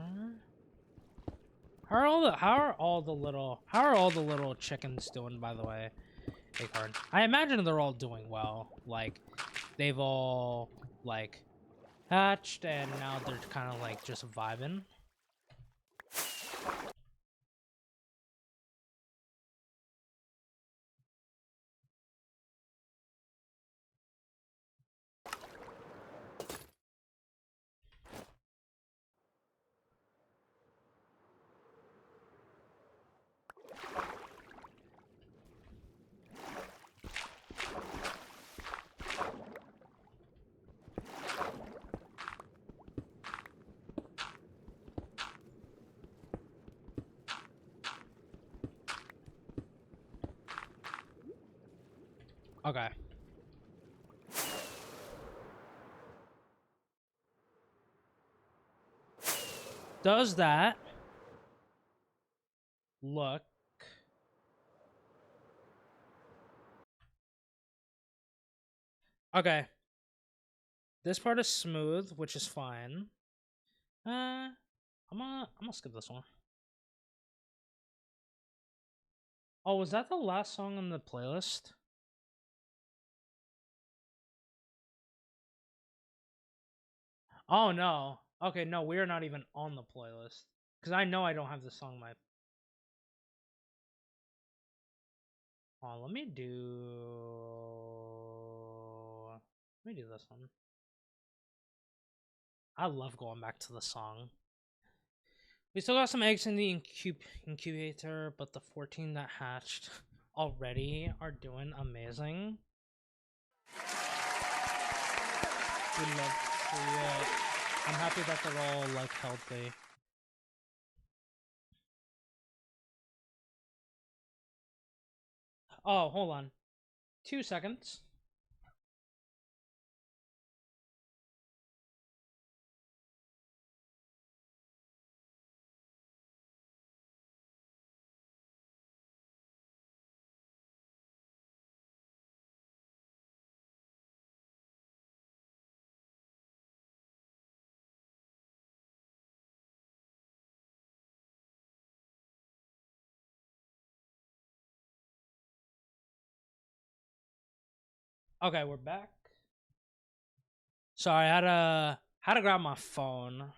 How are all the little chickens doing, by the way? Acorn. I imagine they're all doing well. Like, they've all like hatched and now they're kind of like just vibing. Okay. Does that look okay? This part is smooth, which is fine. I'm gonna skip this one. Oh, was that the last song on the playlist? Oh no. Okay, no, we are not even on the playlist. Because I know I don't have this song on my... Oh, let me do this one. I love going back to the song. We still got some eggs in the incubator, but the 14 that hatched already are doing amazing. We love to see it. I'm happy that they're all like healthy. Oh, hold on. 2 seconds. Okay, we're back. Sorry, I had to grab my phone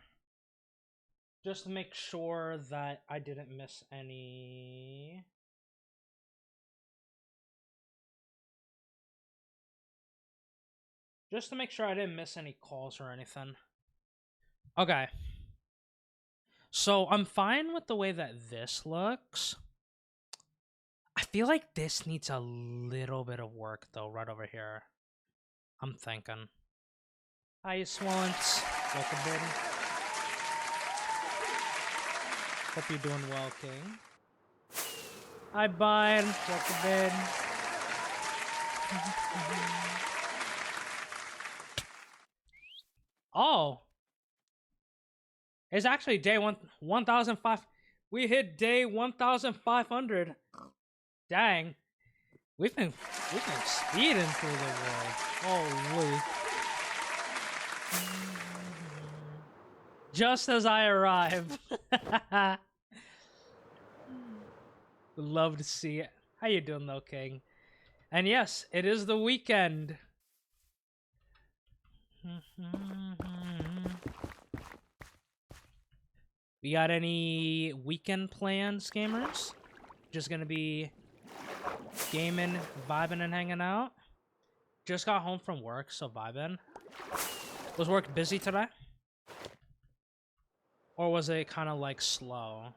just to make sure that I didn't miss any. Just to make sure I didn't miss any calls or anything. Okay. So I'm fine with the way that this looks. I feel like this needs a little bit of work though, right over here. I'm thinking. Hi, Swans. Welcome in. Hope you're doing well, King. Hi, Byron. Welcome in. Oh. It's actually day 1,005. We hit day 1,500. Dang. We've been speeding through the world. Holy. Just as I arrive. Would love to see it. How you doing though, King? And yes, it is the weekend. We got any weekend plans, gamers? Just gonna be gaming, vibing, and hanging out? Just got home from work, so vibing. Was work busy today? Or was it kind of like slow?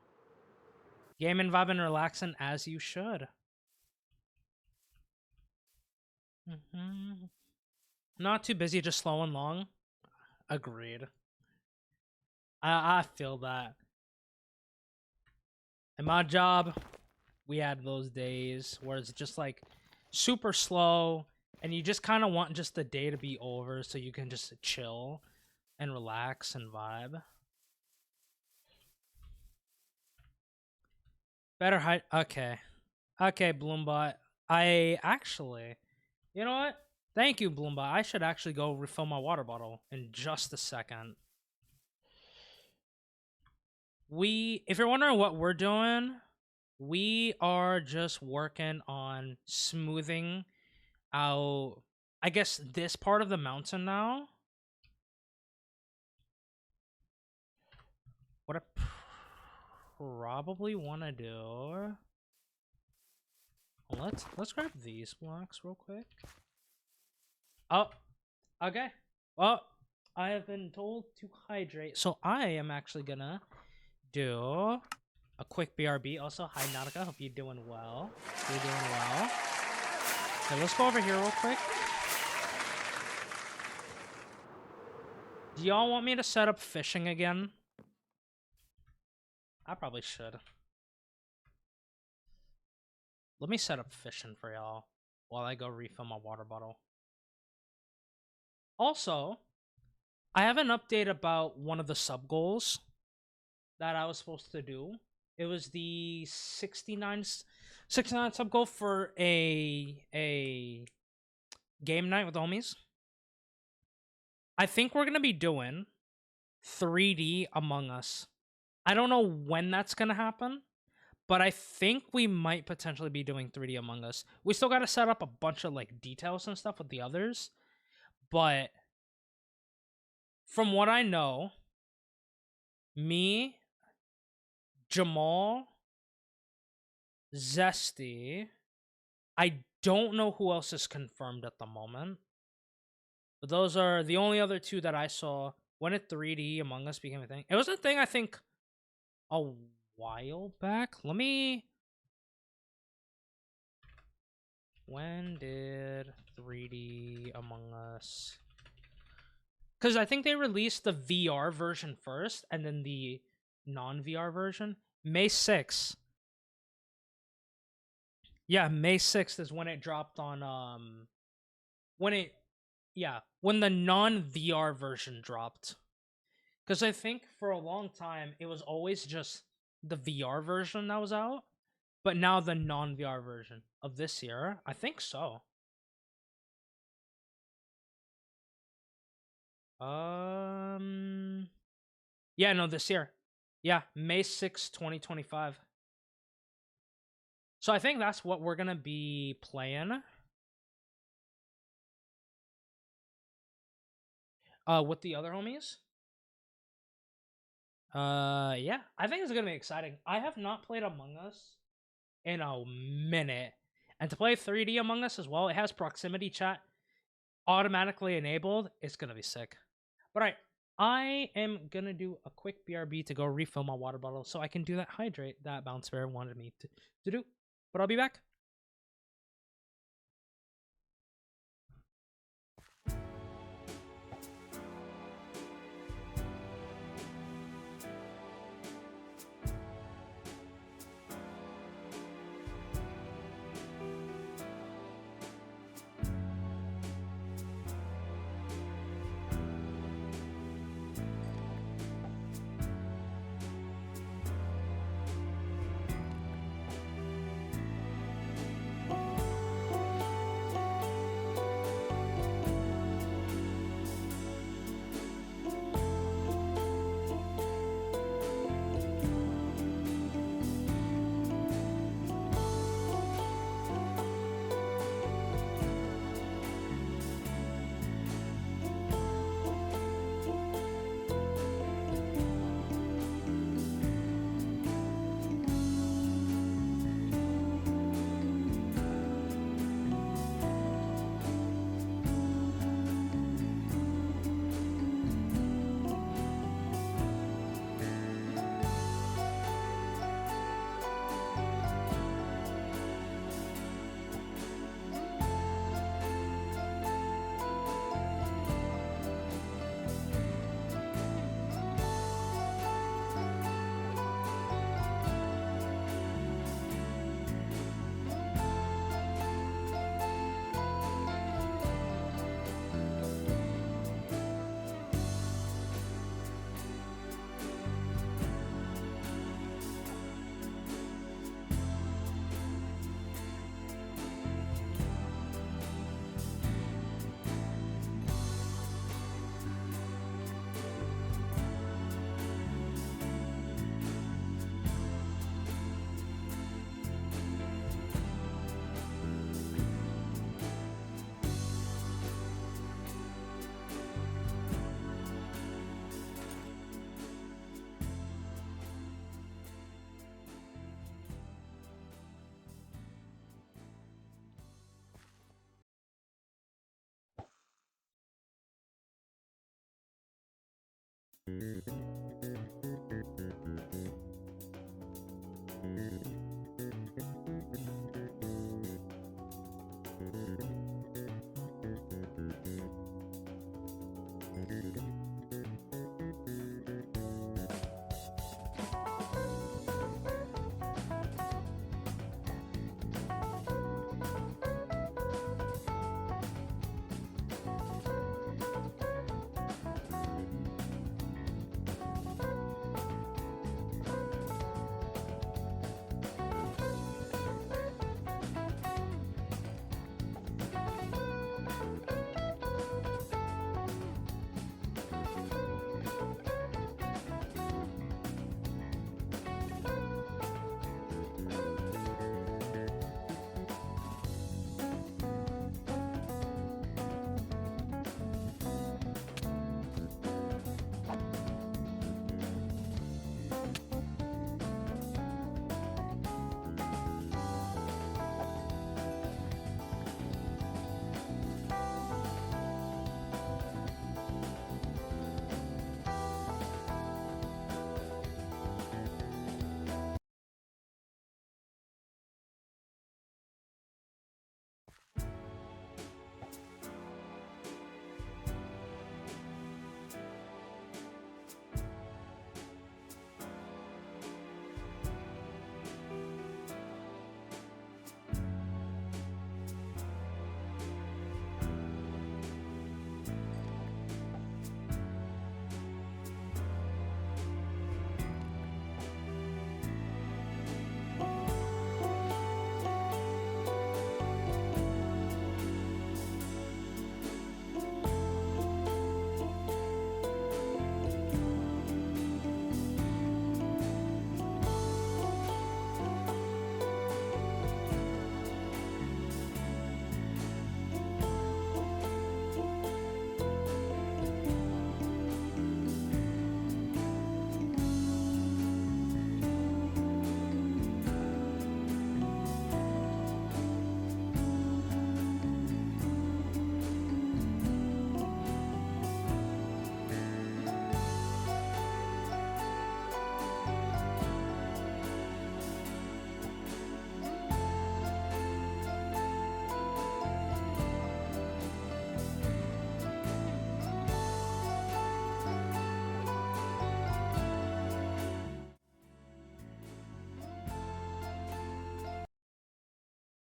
Gaming, vibing, relaxing as you should. Not too busy, just slow and long. Agreed. I feel that. In my job, we had those days where it's just like super slow and you just kind of want just the day to be over so you can just chill and relax and vibe. Better height. Okay. Okay, Bloombot. I actually... You know what? Thank you, Bloombot. I should actually go refill my water bottle in just a second. if you're wondering what we're doing, we are just working on smoothing out, I guess, this part of the mountain now. What I probably want to do, let's grab these blocks real quick. Oh, okay. Well, I have been told to hydrate, so I am actually gonna do a quick BRB. Also, hi Nautica, hope you're doing well. You're doing well. Okay, let's go over here real quick. Do y'all want me to set up fishing again? I probably should. Let me set up fishing for y'all while I go refill my water bottle. Also, I have an update about one of the sub goals that I was supposed to do. It was the 69 sub goal for a game night with homies. I think we're gonna be doing 3D Among Us. I don't know when that's gonna happen, but I think we might potentially be doing 3D Among Us. We still gotta set up a bunch of like details and stuff with the others, but from what I know, me, Jamal, Zesty, I don't know who else is confirmed at the moment. But those are the only other two that I saw when it 3D Among Us became a thing. It was a thing, I think, a while back. Let me... When did 3D Among Us... Because I think they released the VR version first, and then the non-VR version. May 6th. Yeah, May 6th is when it dropped on, when the non-VR version dropped. Because I think for a long time, it was always just the VR version that was out. But now the non-VR version of this year, I think so. Yeah, no, this year. Yeah, May 6, 2025. So I think that's what we're gonna be playing. With the other homies. Yeah, I think it's gonna be exciting. I have not played Among Us in a minute, and to play 3D Among Us as well, it has proximity chat automatically enabled. It's gonna be sick. But alright, I am gonna do a quick BRB to go refill my water bottle so I can do that hydrate that Bounce Bear wanted me to do. But I'll be back.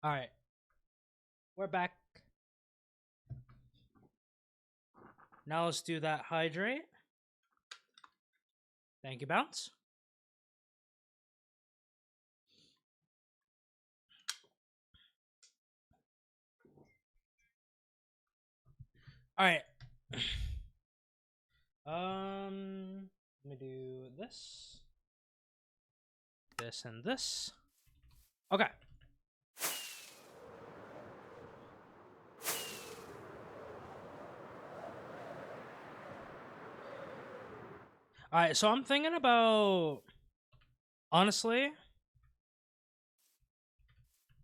All right, we're back. Now let's do that hydrate. Thank you, Bounce. All right. Let me do this, this, and this. Okay. All right, so I'm thinking about, honestly,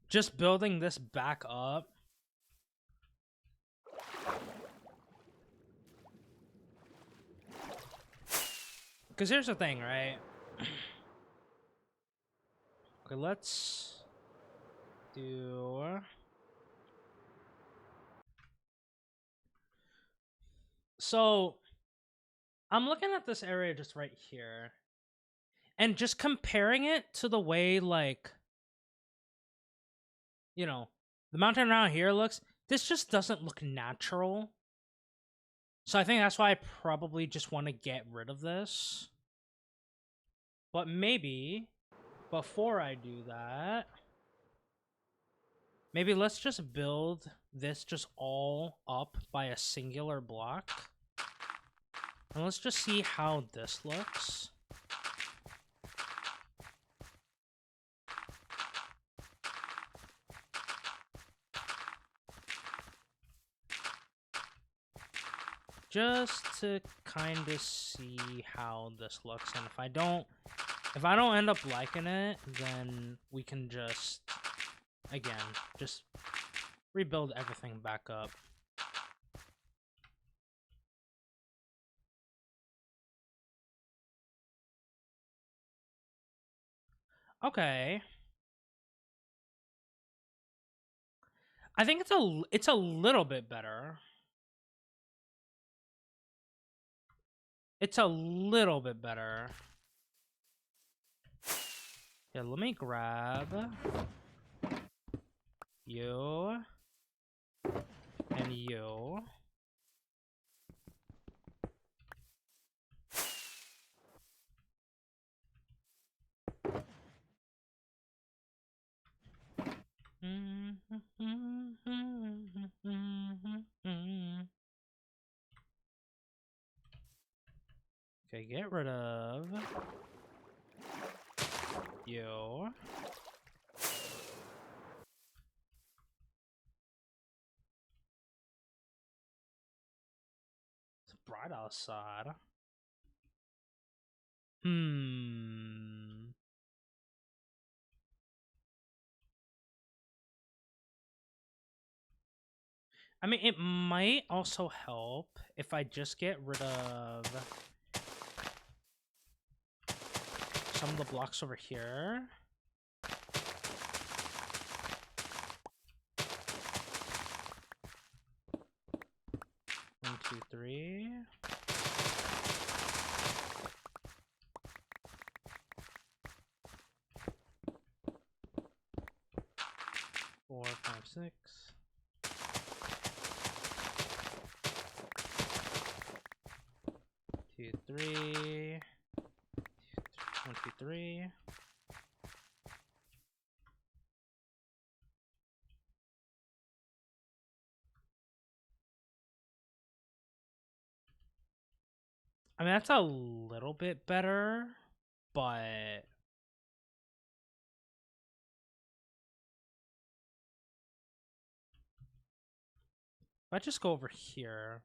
just building this back up. Because here's the thing, right? Okay, let's do... So, I'm looking at this area just right here. And just comparing it to the way, like, you know, the mountain around here looks, this just doesn't look natural. So I think that's why I probably just want to get rid of this. But maybe, before I do that, maybe let's just build this just all up by a singular block. And let's just see how this looks. Just to kind of see how this looks, and if I don't end up liking it, then we can just, again, just rebuild everything back up. Okay. I think it's a little bit better. It's a little bit better. Yeah, let me grab you and you. Okay, get rid of you. It's bright outside. I mean, it might also help if I just get rid of some of the blocks over here. One, two, three. Four, five, six. Two, three. One, two, three. I mean, that's a little bit better, but if I just go over here.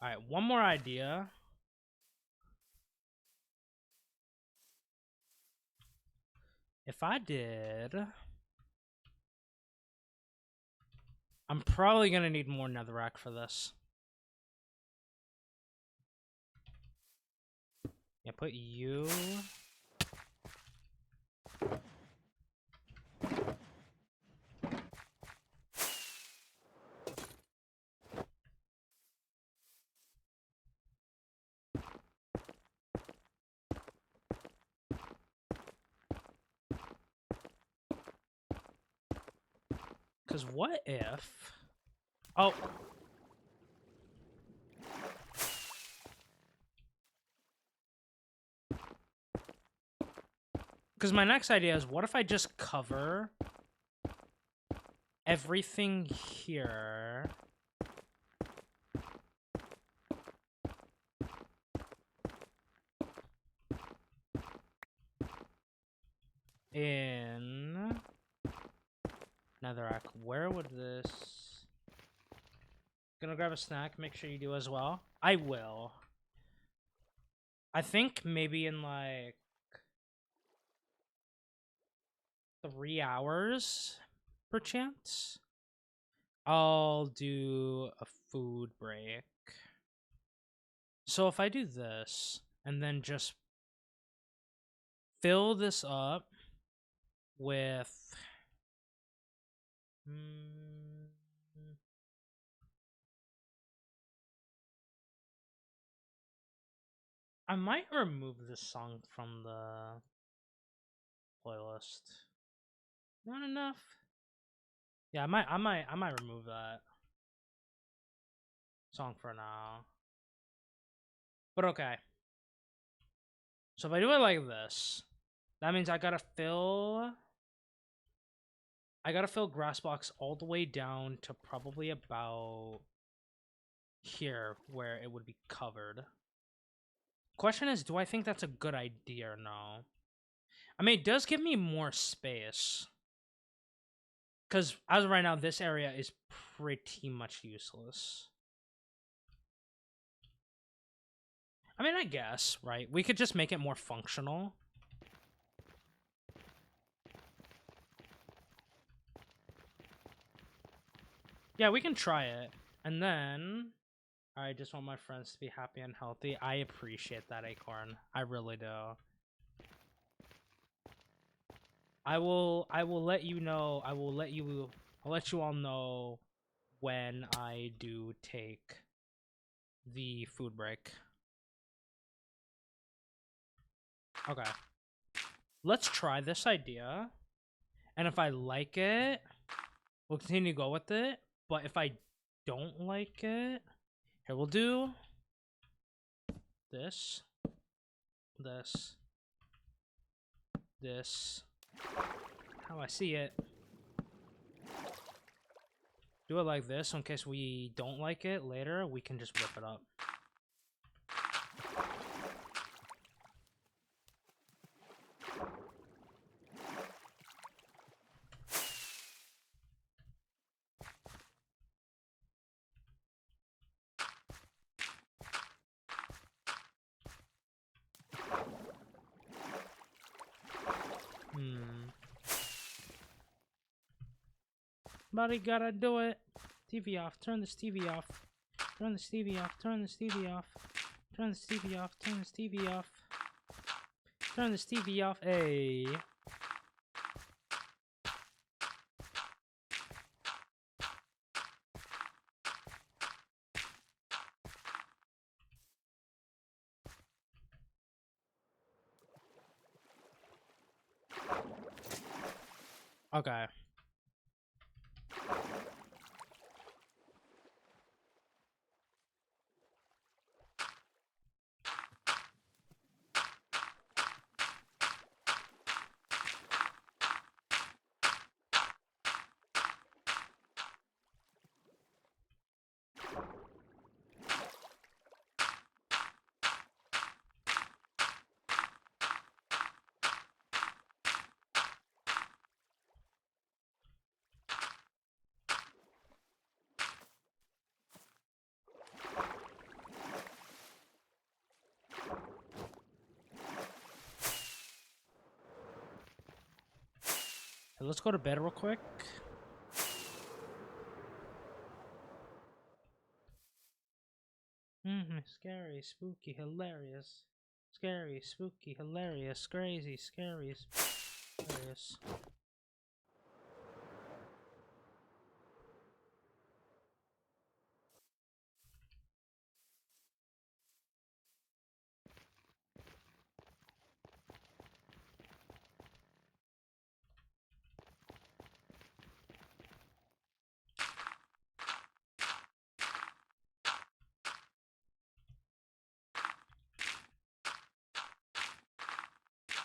Alright, one more idea. If I did... I'm probably gonna need more netherrack for this. Yeah, put you... Because what if... Oh! Because my next idea is, what if I just cover everything here in netherrack? Where would this... Gonna grab a snack, make sure you do as well. I will. I think maybe in like 3 hours, perchance, I'll do a food break. So if I do this and then just fill this up with I might remove this song from the playlist. Not enough. Yeah, I might remove that song for now. But okay. So if I do it like this, that means I gotta fill grass blocks all the way down to probably about here where it would be covered. Question is, do I think that's a good idea or no? I mean, it does give me more space. Because as of right now, this area is pretty much useless. I mean, I guess, right? We could just make it more functional. Yeah, we can try it. And then I just want my friends to be happy and healthy. I appreciate that, Acorn. I really do. I'll let you know. I'll let you all know when I do take the food break. Okay. Let's try this idea. And if I like it, we'll continue to go with it. But if I don't like it, here we'll do this, this, this. How I see it. Do it like this, so in case we don't like it later, we can just rip it up. Buddy, gotta do it. TV off. Turn this TV off. Turn this TV off. Turn this TV off. Turn this TV off. Turn this TV off. Turn this TV off. Hey. Okay. Hey, let's go to bed real quick. Scary, spooky, hilarious. Scary, spooky, hilarious, crazy, scary, hilarious.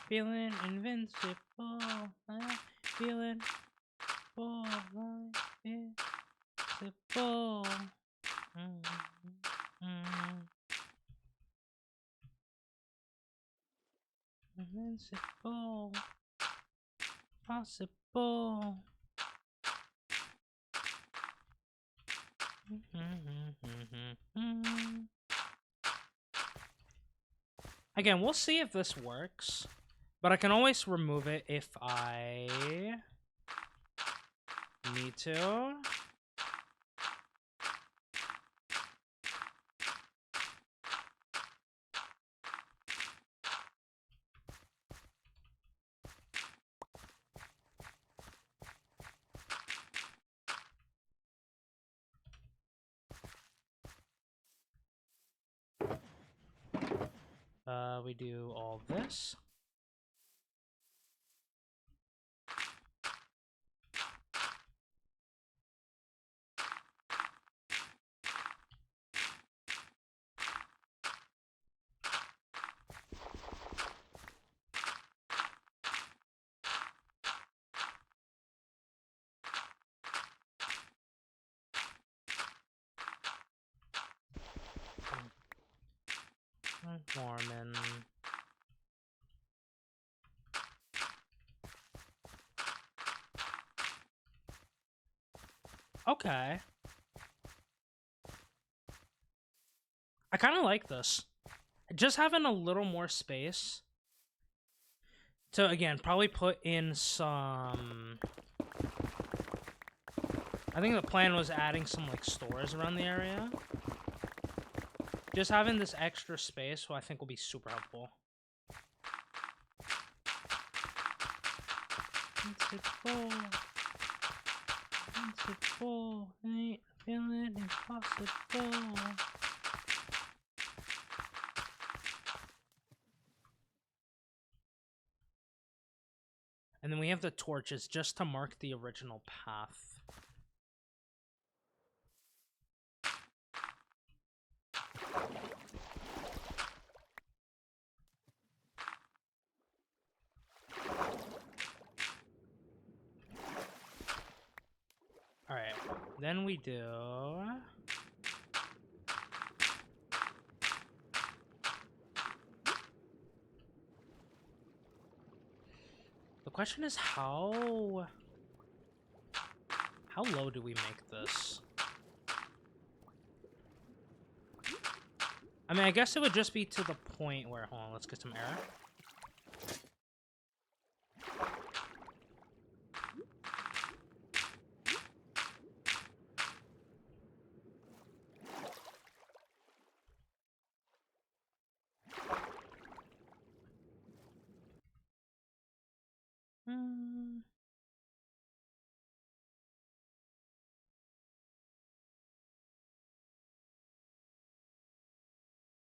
Feeling invincible, feeling invincible. Invincible, possible. Again, we'll see if this works, but I can always remove it if I need to. We do all this. Mormon. Okay. I kind of like this. Just having a little more space to, again, probably put in some... I think the plan was adding some, like, stores around the area. Just having this extra space, I think, will be super helpful. Once it's full. Once it's full. I ain't feeling impossible. And then we have the torches just to mark the original path. Alright, then we do... The question is how low do we make this? I mean, I guess it would just be to the point where... Hold on, let's get some air.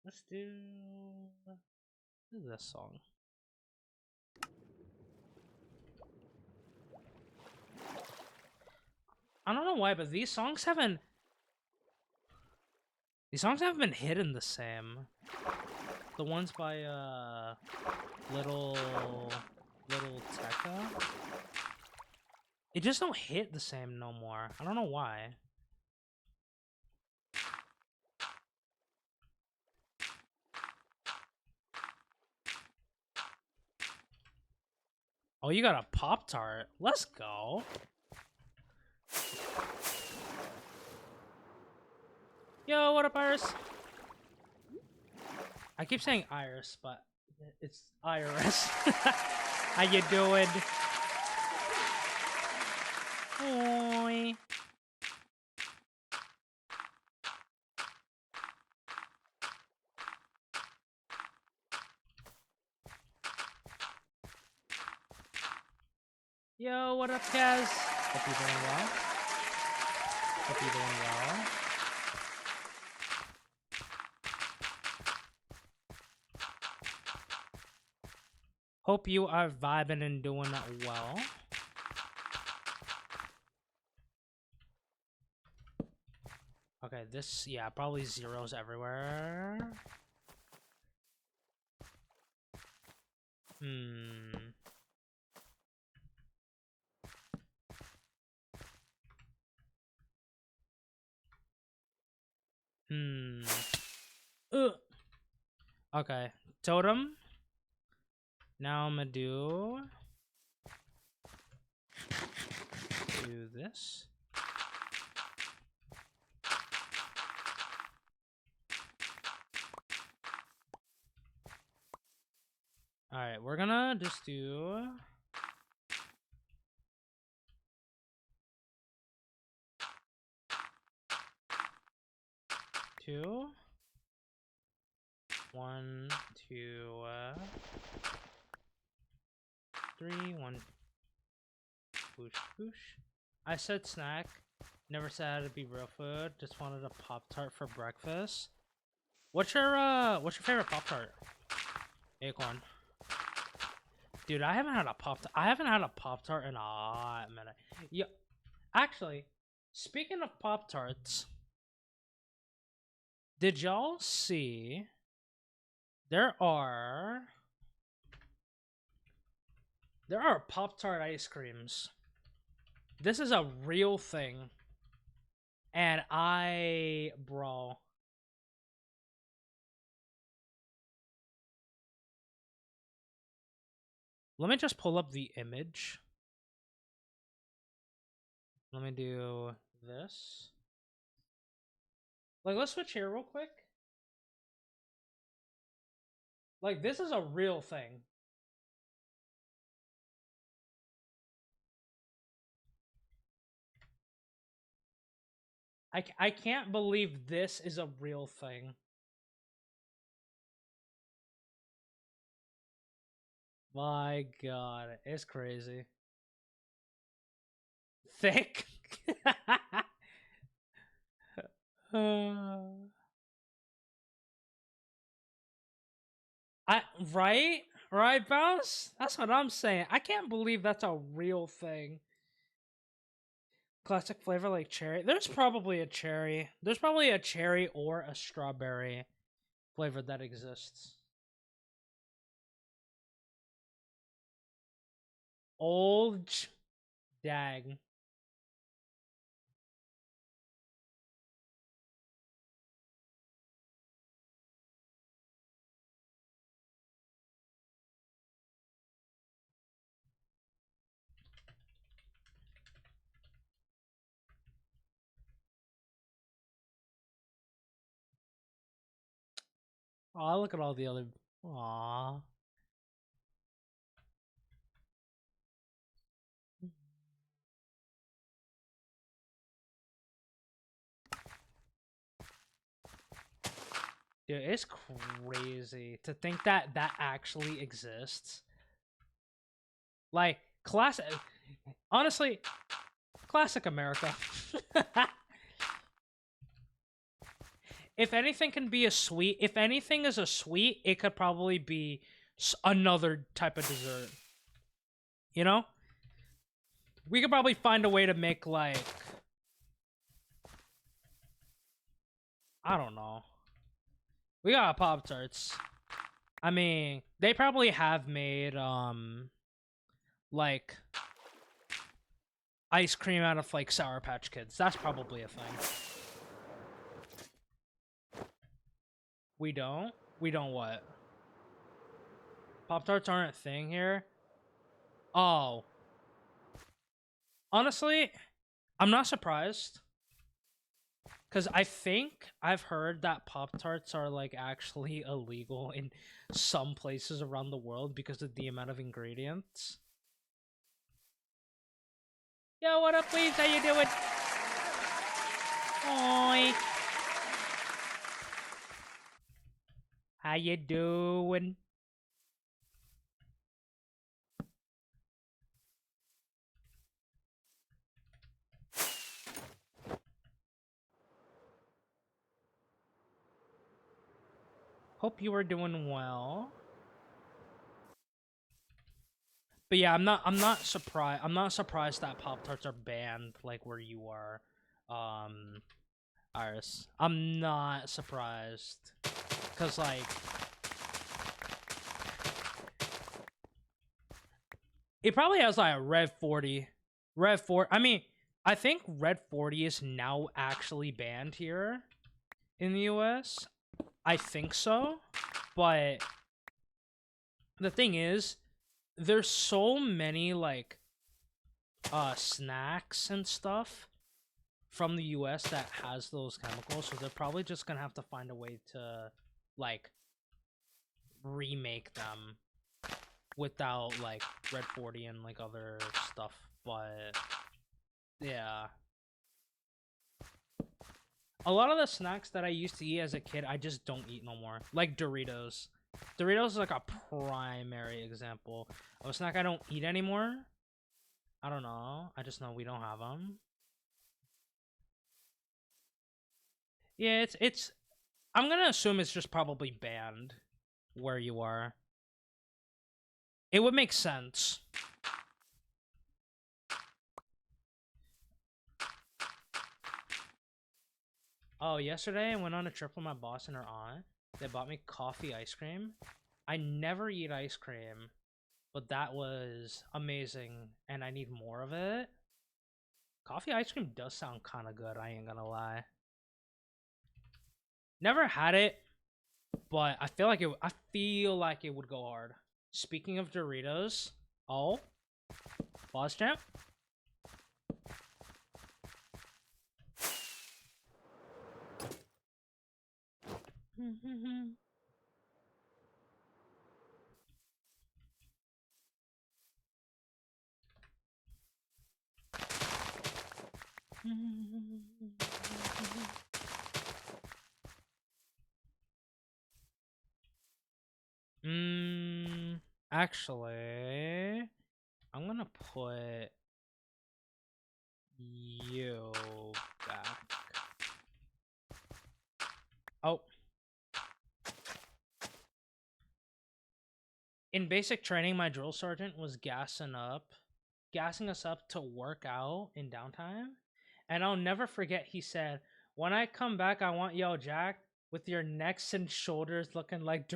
Let's do... What is this song? I don't know why, but these songs haven't been hidden the same. The ones by Little Tekka. It just don't hit the same no more. I don't know why. Oh, you got a Pop-Tart. Let's go. Yo, what up, Iris? I keep saying Iris, but it's Iris. How you doing? Oi. Yo, what up, Kaz? Hope you're doing well. Hope you're doing well. Hope you are vibing and doing well. Okay, this, yeah, probably zeros everywhere. Okay, totem. Now I'm gonna do this. Alright, we're gonna just do... Two. 1, 2, 3, 1. Boosh, boosh. I said snack. Never said it'd be real food. Just wanted a Pop-Tart for breakfast. What's your favorite Pop-Tart? Acorn. Dude, I haven't had a Pop-Tart in a hot minute. Yeah, actually, speaking of Pop-Tarts, did y'all see there are Pop-Tart ice creams. This is a real thing. And bro. Let me just pull up the image. Let me do this. Like, let's switch here real quick. Like, this is a real thing. I can't believe this is a real thing. My god, it's crazy. Thick? Uh, I right? Right, Bounce? That's what I'm saying. I can't believe that's a real thing. Classic flavor like cherry. There's probably a cherry. There's probably a cherry or a strawberry flavor that exists. Old dag. Oh, look at all the other. Aww. Dude, it's crazy to think that that actually exists. Like, classic. Honestly, classic America. If anything can be a sweet, if anything is a sweet, it could probably be another type of dessert. You know? We could probably find a way to make, like, I don't know. We got Pop Tarts. I mean, they probably have made like ice cream out of like Sour Patch Kids. That's probably a thing. We don't? We don't what? Pop Tarts aren't a thing here? Oh. Honestly, I'm not surprised. Because I think I've heard that Pop Tarts are like actually illegal in some places around the world because of the amount of ingredients. Yo, what up, please? How you doing? Oi. How you doing? Hope you are doing well. But yeah, I'm not surprised. I'm not surprised that Pop Tarts are banned like where you are, Iris. I'm not surprised, cause like it probably has like a Red 40, Red 4. I mean, I think Red 40 is now actually banned here in the U.S. I think so, but the thing is, there's so many like snacks and stuff from the US that has those chemicals, so they're probably just gonna have to find a way to like remake them without like Red 40 and like other stuff. But yeah, a lot of the snacks that I used to eat as a kid I just don't eat no more, like Doritos. Doritos is like a primary example of a snack I don't eat anymore. I don't know, I just know we don't have them. Yeah, it's I'm gonna assume it's just probably banned where you are. It would make sense. Oh, yesterday I went on a trip with my boss and her aunt. They bought me coffee ice cream. I never eat ice cream, but that was amazing, and I need more of it. Coffee ice cream does sound kind of good, I ain't gonna lie. Never had it, but I feel like it would go hard. Speaking of Doritos, oh, boss champ. Actually, I'm gonna put you back. Oh. In basic training, my drill sergeant was gassing us up to work out in downtime. And I'll never forget, he said, "When I come back, I want y'all jacked with your necks and shoulders looking like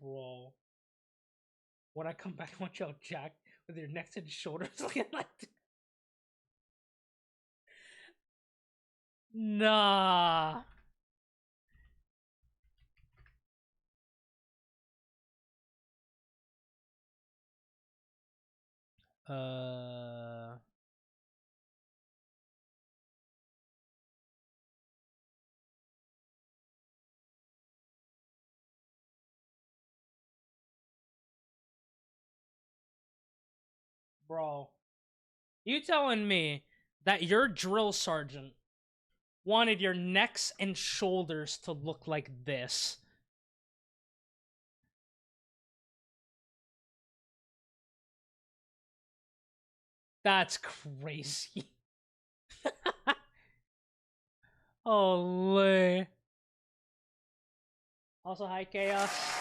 Bro. When I come back, I want y'all jacked with your necks and shoulders looking like Nah. Uh... Bro. You telling me that your drill sergeant wanted your necks and shoulders to look like this? That's crazy. Holy. Also, hi, Chaos.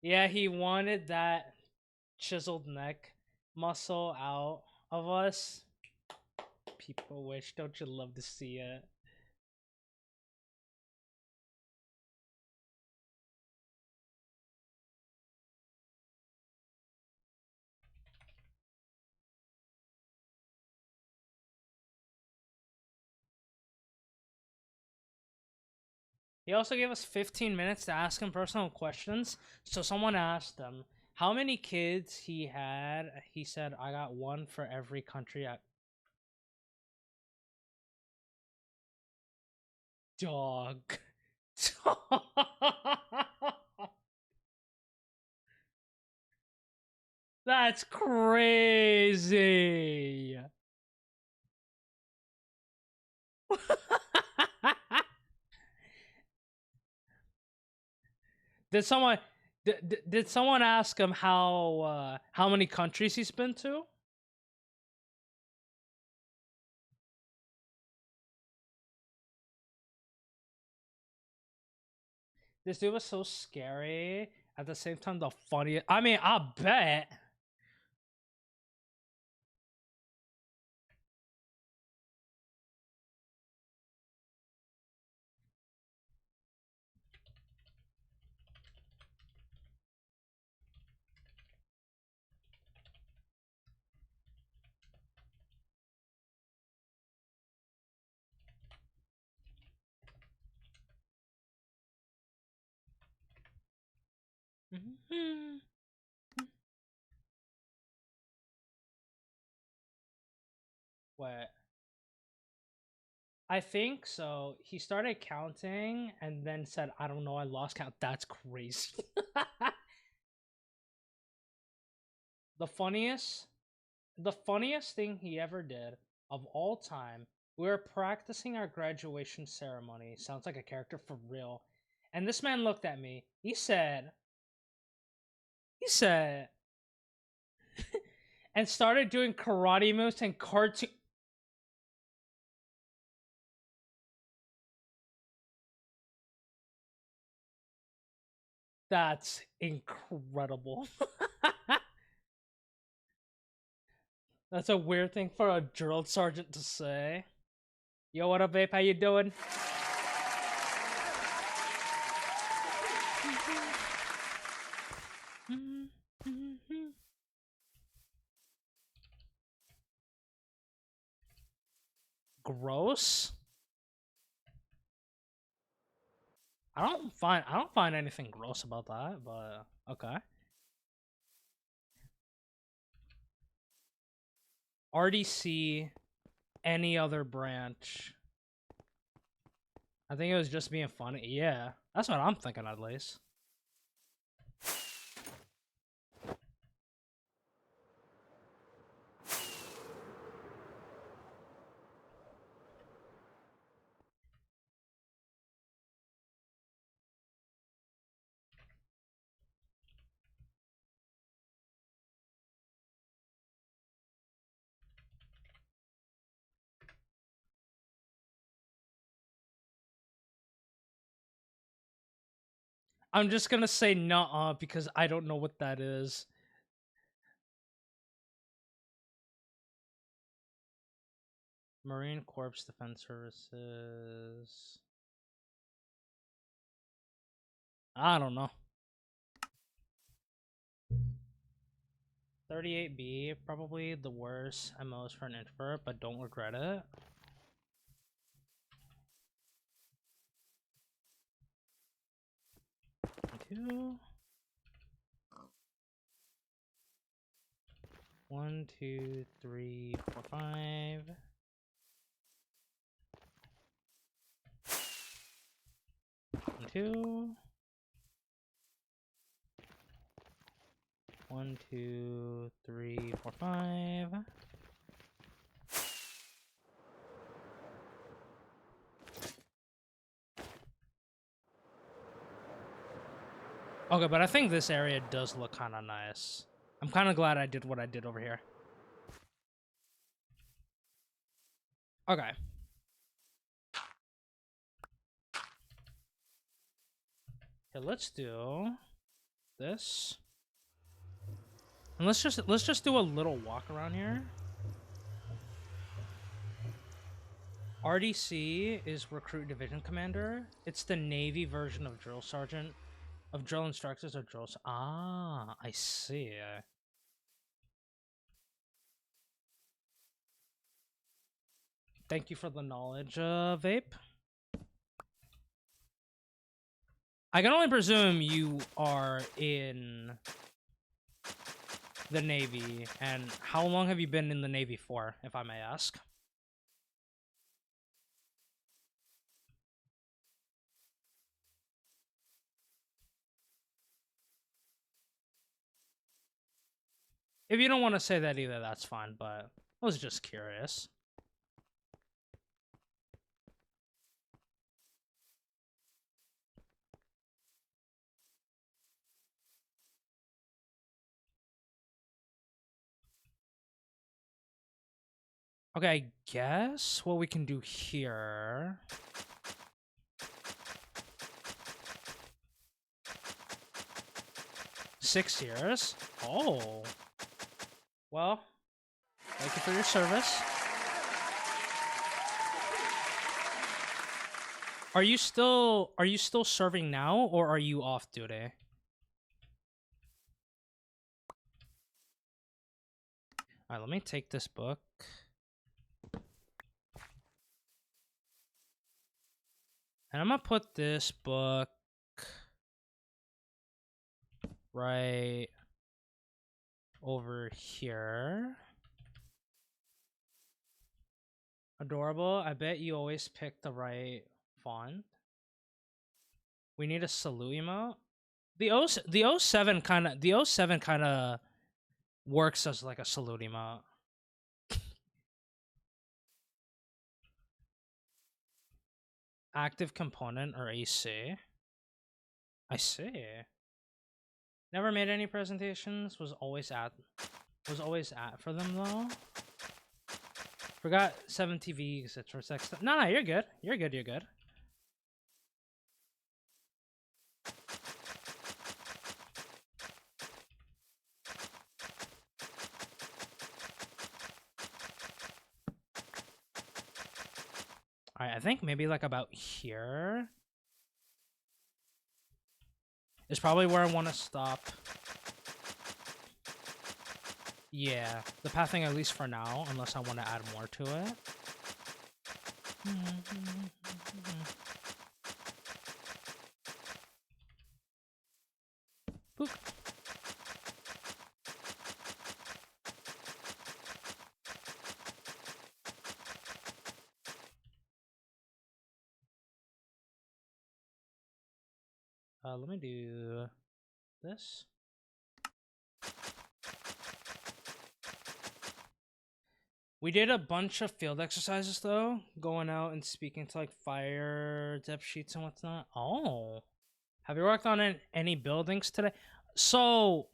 Yeah, he wanted that chiseled neck muscle out of us. People wish, don't you love to see it? He also gave us 15 minutes to ask him personal questions. So someone asked him how many kids he had. He said, "I got one for every country." Dog. That's crazy. Did someone did someone ask him how many countries he's been to? This dude was so scary. At the same time, the funniest. I mean, I bet. What? I think so. He started counting and then said, "I don't know, I lost count." That's crazy. the funniest, the funniest thing he ever did of all time. We were practicing our graduation ceremony. Sounds like a character for real. And this man looked at me. He said, and started doing karate moves and cartoon. That's incredible. That's a weird thing for a drill sergeant to say. Yo, what up, Vape? How you doing? Gross? I don't find anything gross about that, but okay. RDC, any other branch. I think it was just being funny. Yeah, that's what I'm thinking at least. I'm just gonna say nuh-uh because I don't know what that is. Marine Corps Defense Services. I don't know. 38B, probably the worst and most for an introvert, but don't regret it. Two. 1, 2, 3, 4, 5. And 2. 1, 2, 3, 4, 5. Okay, but I think this area does look kind of nice. I'm kind of glad I did what I did over here. Okay. Okay, let's do this. And let's just do a little walk around here. RDC is Recruit Division Commander. It's the Navy version of Drill Sergeant, of Drill Instructors or Drill. Ah, I see. Thank you for the knowledge, Vape. I can only presume you are in the Navy, and how long have you been in the Navy for, if I may ask? If you don't want to say that either, that's fine, but I was just curious. Okay, I guess what we can do here... 6 years? Oh. Well, thank you for your service. Are you still serving now, or are you off duty? Alright, let me take this book. And I'm gonna put this book right over here. Adorable. I bet you always pick the right font. We need a salute emote. The 07 kind of works as like a salute emote. Active component or AC. I see. Never made any presentations. Was always at for them though. Forgot 7 TV exits for sex. No, you're good. You're good. You're good. Alright, I think maybe like about here is probably where I want to stop. Yeah, the pathing at least for now, unless I want to add more to it. Boop. Let me do this. We did a bunch of field exercises though, going out and speaking to like fire depth sheets and whatnot. Oh, have you worked on any buildings today? So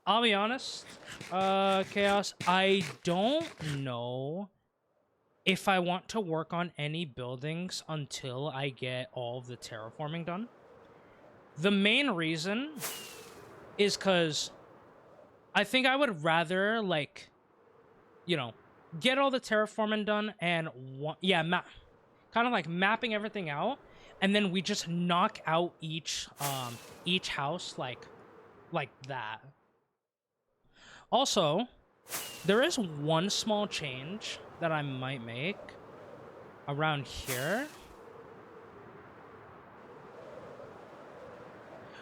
I'll be honest, Chaos, I don't know if I want to work on any buildings until I get all of the terraforming done. The main reason is because I think I would rather, like, you know, get all the terraforming done and, kind of like mapping everything out, and then we just knock out each house like that. Also, there is one small change that I might make around here.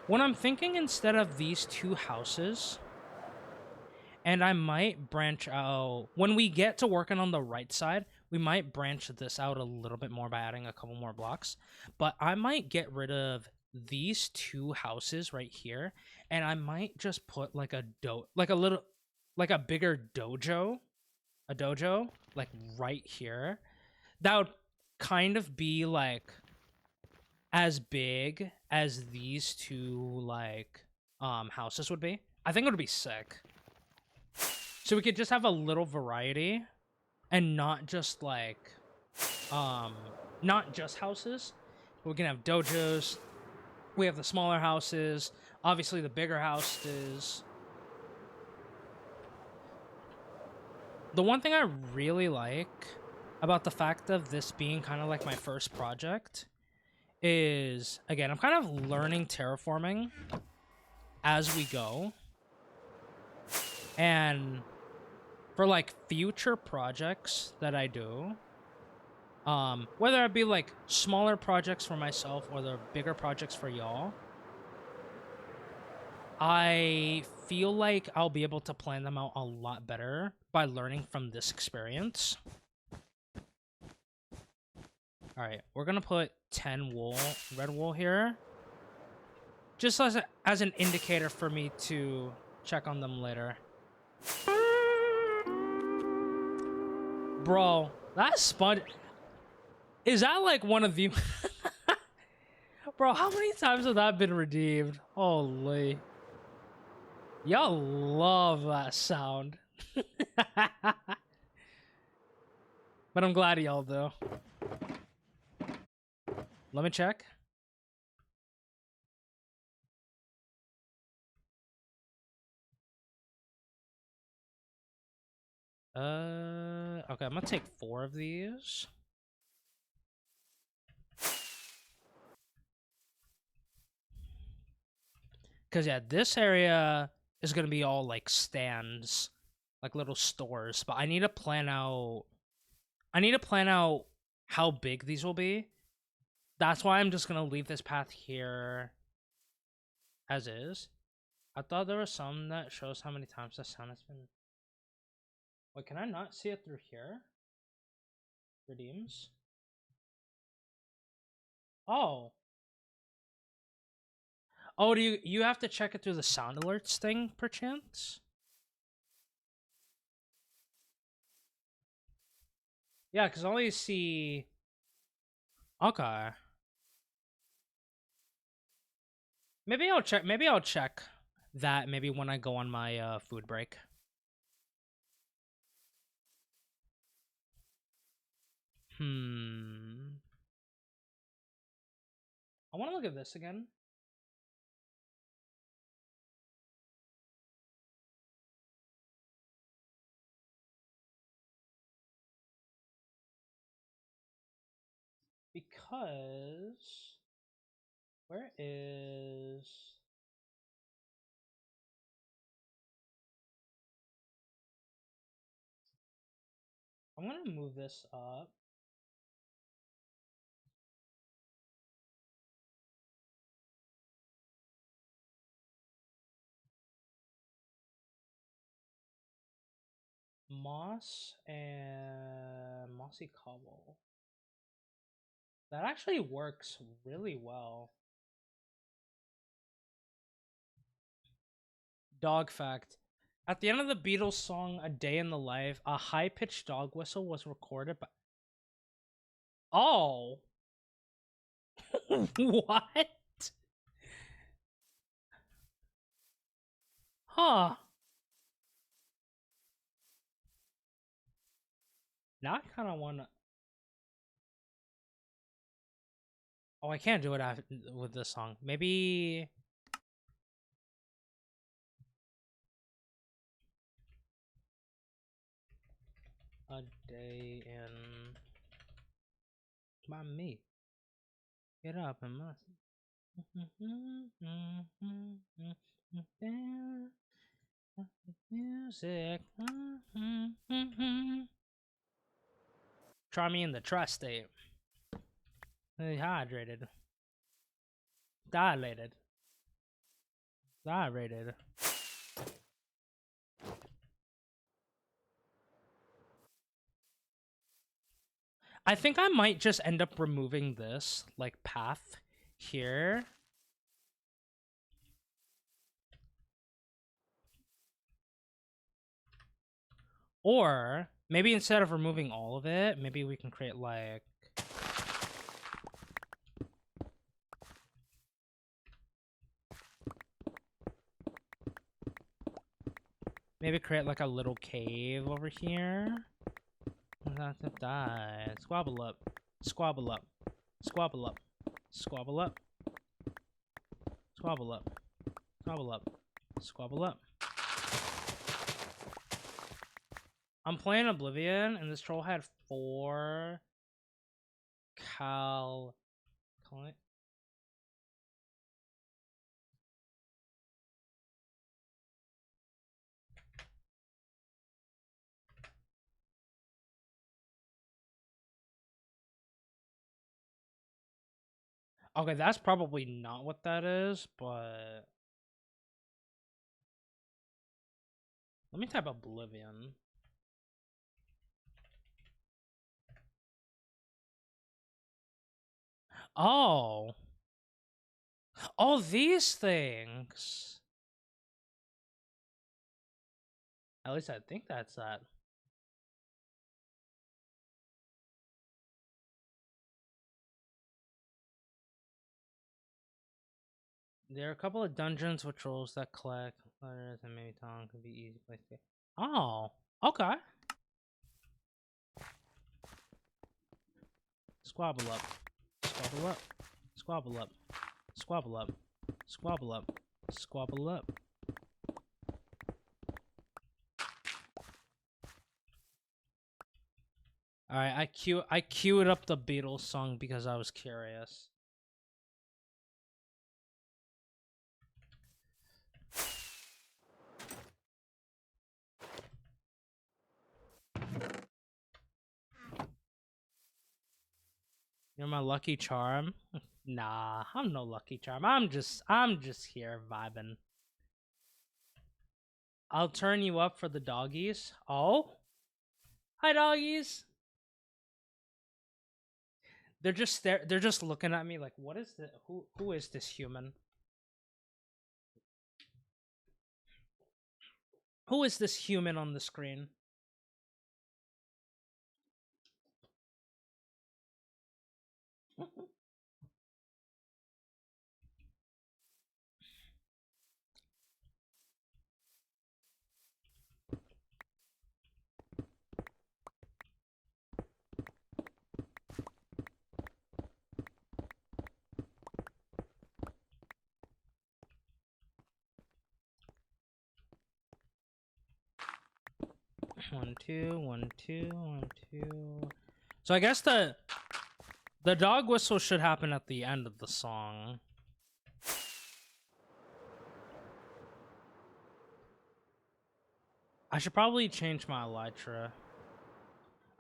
When I'm thinking, instead of these two houses, and I might branch out, when we get to working on the right side, we might branch this out a little bit more by adding a couple more blocks. But I might get rid of these two houses right here, and I might just put like a bigger dojo, like right here. That would kind of be like as big as these two like houses would be. I think it would be sick. So we could just have a little variety and not just like not just houses. We can have dojos. We have the smaller houses, obviously the bigger houses. The one thing I really like about the fact of this being kind of like my first project is, again, I'm kind of learning terraforming as we go. And for like future projects that I do, whether it be like smaller projects for myself or the bigger projects for y'all, I feel like I'll be able to plan them out a lot better by learning from this experience. All right, we're gonna put 10 red wool here, just as an indicator for me to check on them later. Bro, that sponge, is that like one of the bro, how many times have that been redeemed? Holy, y'all love that sound. But I'm glad y'all do. Let me check. Okay, I'm gonna take 4 of these. Cause yeah, this area is gonna be all like stands, like little stores. But I need to plan out. I need to plan out how big these will be. That's why I'm just gonna leave this path here as is. I thought there was some that shows how many times the sun has been. Wait, can I not see it through here? Redeems. Oh. Oh, do you have to check it through the sound alerts thing, perchance? Yeah, because I only see. Okay. Maybe I'll check. Maybe I'll check that. Maybe when I go on my food break. I want to look at this again. Because where is I'm gonna move this up. Moss and mossy cobble. That actually works really well. Dog fact. At the end of the Beatles song A Day in the Life, a high-pitched dog whistle was recorded by... Oh! What? Huh. Now I kind of want to... Oh, I can't do it with this song. Maybe... A Day in... By me. Get up and must... Music. Try me in the tri-state. Hydrated. Dilated. Dilated. I think I might just end up removing this, like, path here. Or, maybe instead of removing all of it, maybe we can create, like... Maybe create, like, a little cave over here. Die. Squabble up. Squabble up. Squabble up. Squabble up. Squabble up. Squabble up. Squabble up. I'm playing Oblivion, and this troll had 4 cal... Okay, that's probably not what that is, but... Let me type Oblivion. Oh. Oh, these things. At least I think that's that. There are a couple of dungeons with trolls that collect letters and maybe town could be easy place to... Oh, okay. Squabble up. Squabble up. Squabble up. Squabble up. Squabble up. Squabble up. Alright, I queued up the Beatles song because I was curious. You're my lucky charm? Nah, I'm no lucky charm. I'm just here vibing. I'll turn you up for the doggies. Oh? Hi doggies. They're just looking at me like, what is the who is this human? Who is this human on the screen? One, two, 1, 2, 1, 2. So I guess the dog whistle should happen at the end of the song. I should probably change my elytra.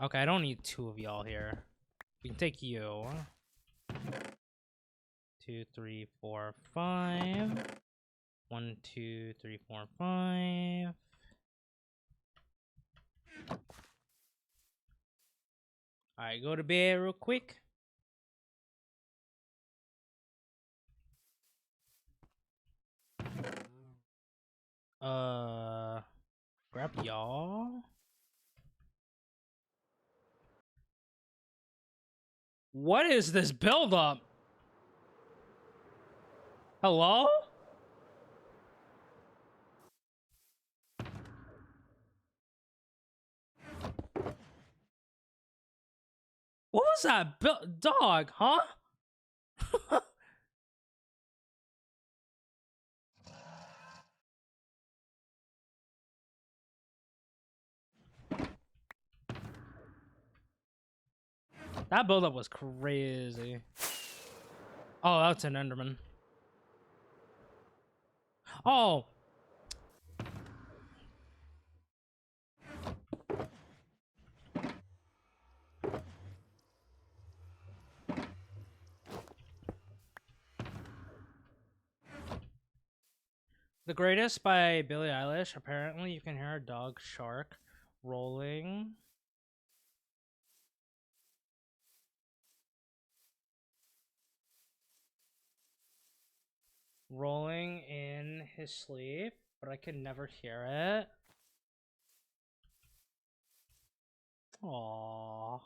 Okay, I don't need 2 of y'all here. We can take you. 2, 3, 4, 5. 1, 2, 3, 4, 5. Alright, go to bed real quick. Grab y'all. What is this buildup? Hello? What was that? Dog, huh? That buildup was crazy. Oh, that's an Enderman. Oh. The Greatest by Billie Eilish. Apparently, you can hear a dog shark rolling. Rolling in his sleep, but I can never hear it. Aww.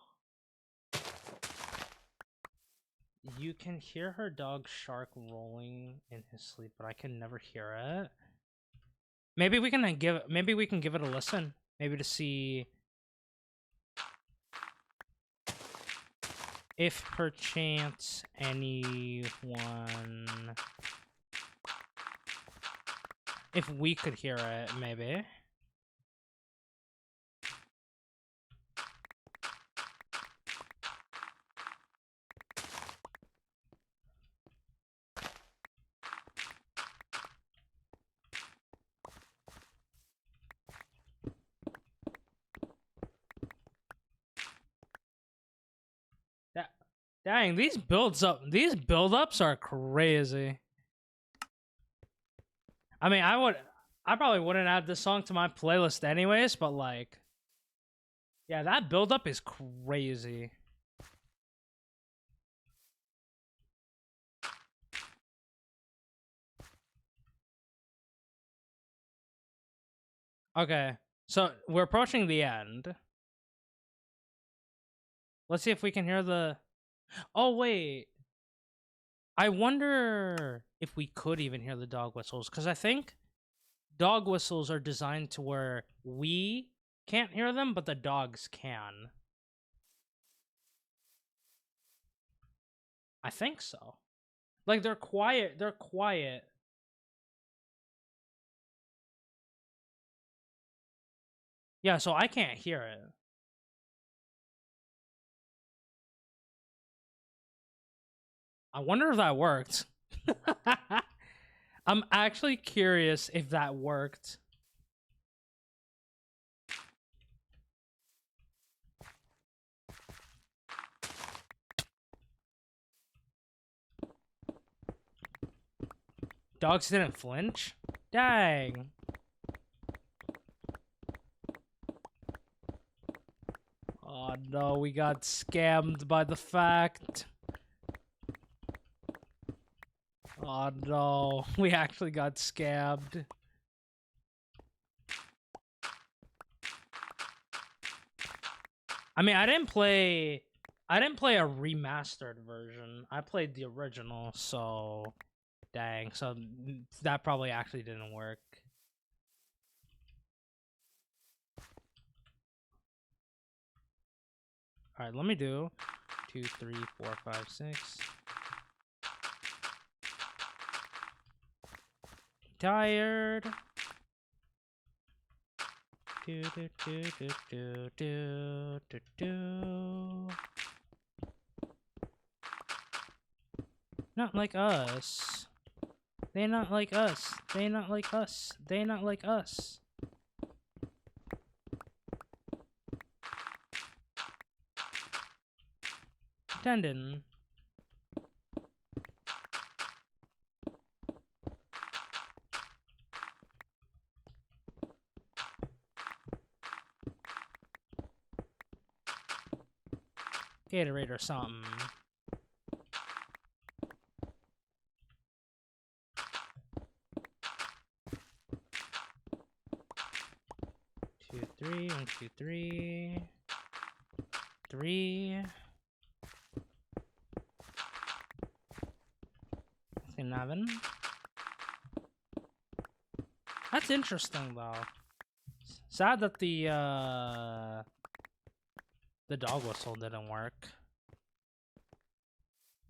You can hear her dog shark rolling in his sleep, but I can never hear it. Maybe we can give it a listen. Maybe to see if perchance anyone, if we could hear it, maybe. Dang, these build-ups are crazy. I mean, I probably wouldn't add this song to my playlist anyways, but like, yeah, that build-up is crazy. Okay, so we're approaching the end. Let's see if we can hear the... Oh, wait. I wonder if we could even hear the dog whistles, because I think dog whistles are designed to where we can't hear them, but the dogs can. I think so. Like, they're quiet. They're quiet. Yeah, so I can't hear it. I wonder if that worked. I'm actually curious if that worked. Dogs didn't flinch? Dang. Oh no, we got scammed by the fact. Oh no, we actually got scammed. I mean, I didn't play a remastered version. I played the original, so dang. So that probably actually didn't work. All right, let me do 2, 3, 4, 5, 6. Tired. Do do do do do do do do. Not like us. They not like us. They not like us. They not like us. Tendon. Gatorade or something. 2, 3. 3. 11. That's interesting, though. Sad that the dog whistle didn't work.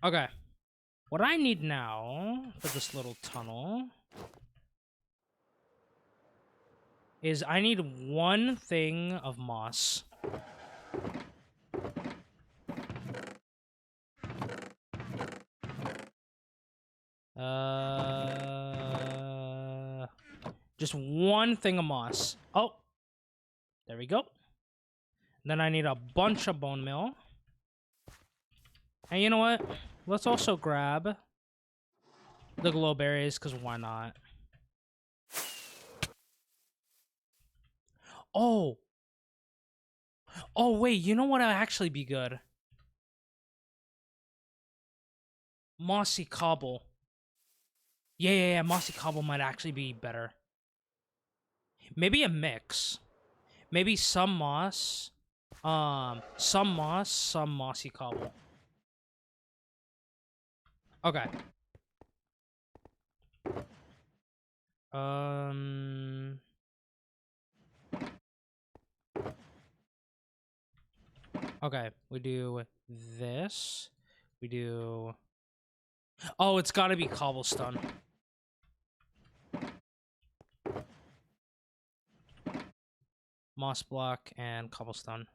Okay. What I need now for this little tunnel is I need one thing of moss. Just one thing of moss. Oh, there we go. Then I need a bunch of bone meal. And you know what? Let's also grab the glow berries, because why not? Oh! Oh, wait, you know what would actually be good? Mossy cobble. Yeah, mossy cobble might actually be better. Maybe a mix. Maybe some moss. Some moss, some mossy cobble. Okay. Okay, we do this. We do... Oh, it's gotta be cobblestone. Moss block and cobblestone.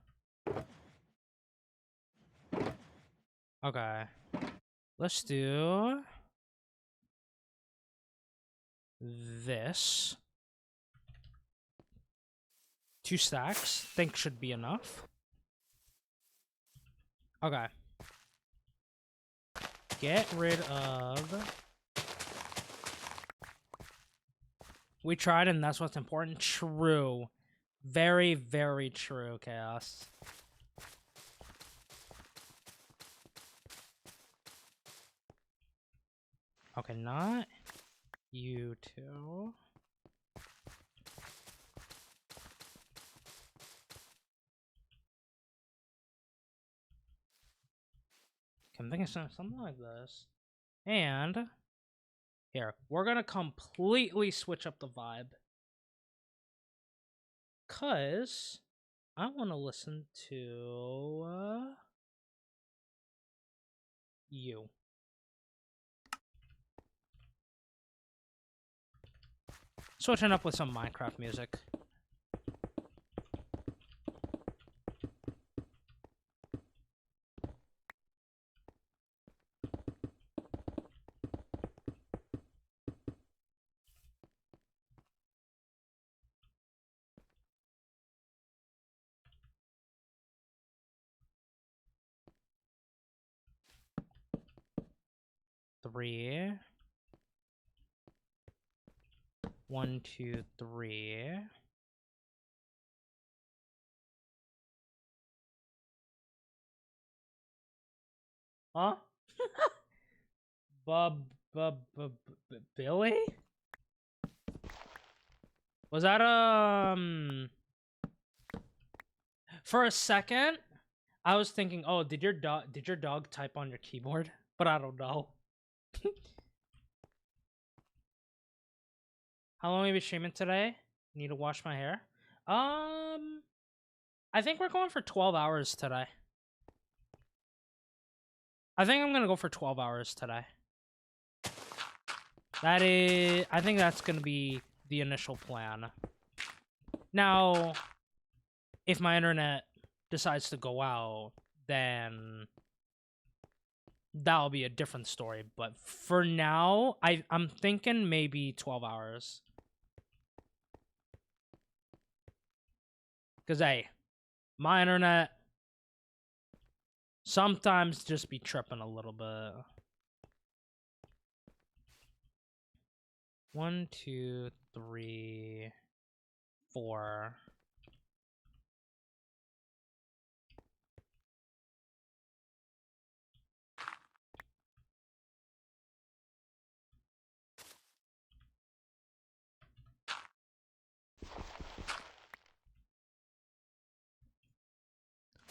Okay. Let's do... this. 2 stacks. Think should be enough. Okay. Get rid of... We tried and that's what's important. True. Very, very true, Chaos. Okay, not you two. I'm thinking something like this. And here, we're gonna completely switch up the vibe. Cause I wanna listen to you. Switching up with some Minecraft music. Three. 1, 2, 3. Huh? Billy? Was that for a second I was thinking, oh, did your dog type on your keyboard? But I don't know. How long have you been streaming today? Need to wash my hair. I think we're going for 12 hours today. I think I'm gonna go for 12 hours today. I think that's gonna be the initial plan. Now, if my internet decides to go out, then that'll be a different story. But for now, I'm thinking maybe 12 hours. Because, hey, my internet sometimes just be tripping a little bit. 1, 2, 3, 4.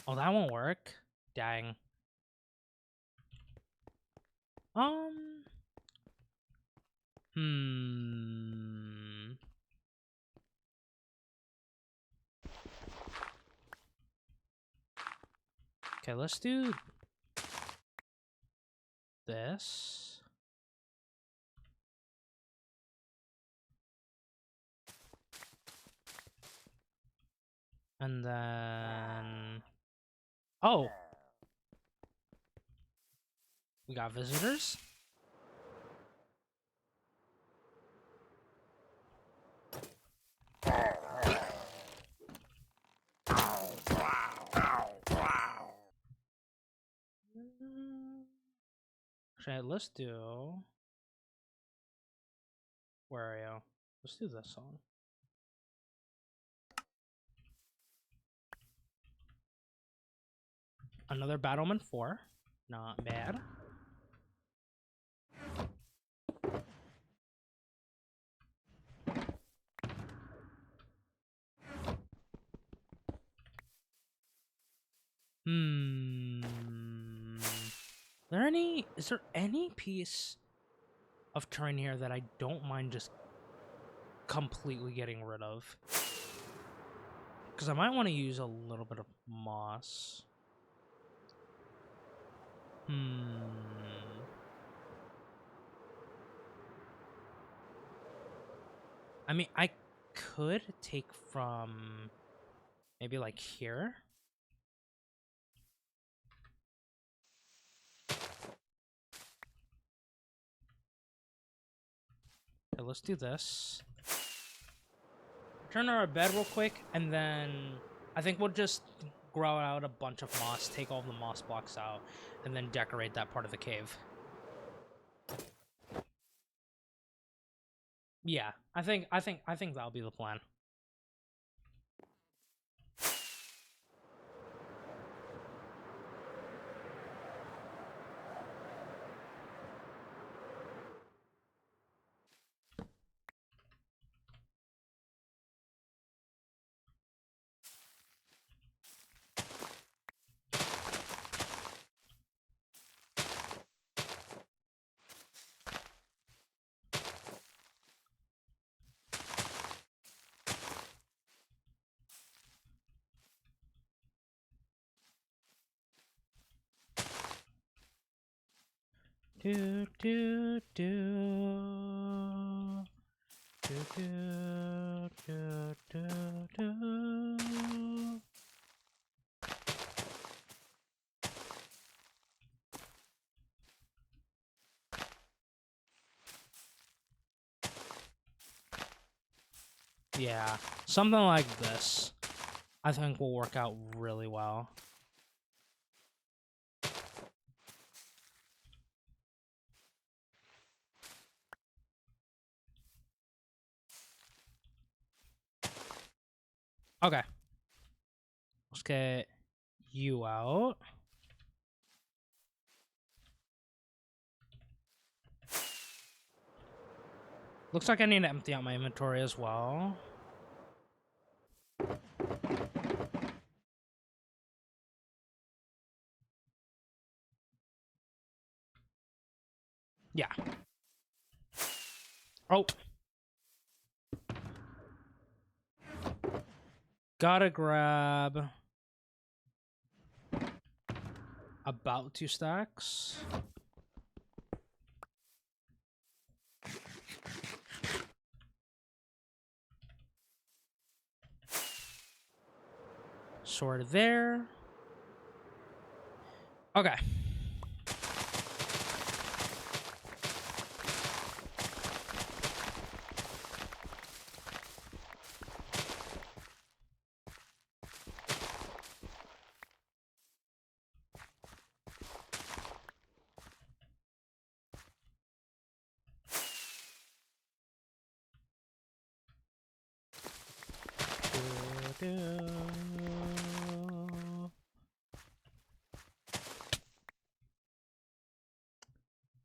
Oh, that won't work. Dang. Hmm. Okay, let's do this. And then... Oh! We got visitors? Actually, let's do... Where are you? Let's do this song. Another Battleman 4. Not bad. Is there any piece of terrain here that I don't mind just completely getting rid of? Because I might want to use a little bit of moss. I mean, I could take from maybe like here. Okay, let's do this. Turn our bed real quick, and then I think we'll just grow out a bunch of moss, take all the moss blocks out, and then decorate that part of the cave. Yeah, I think that'll be the plan. Do do do do do do do do. Yeah, something like this, I think will work out really well. Okay. Let's get you out. Looks like I need to empty out my inventory as well. Yeah. Oh. Gotta grab about 2 stacks. Sword there. Okay.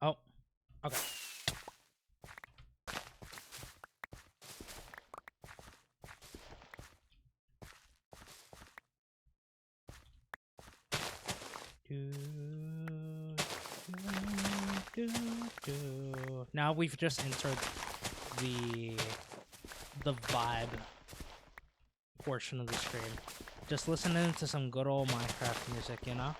Oh, okay. Now we've just entered the vibe portion of the stream. Just listening to some good old Minecraft music, you know?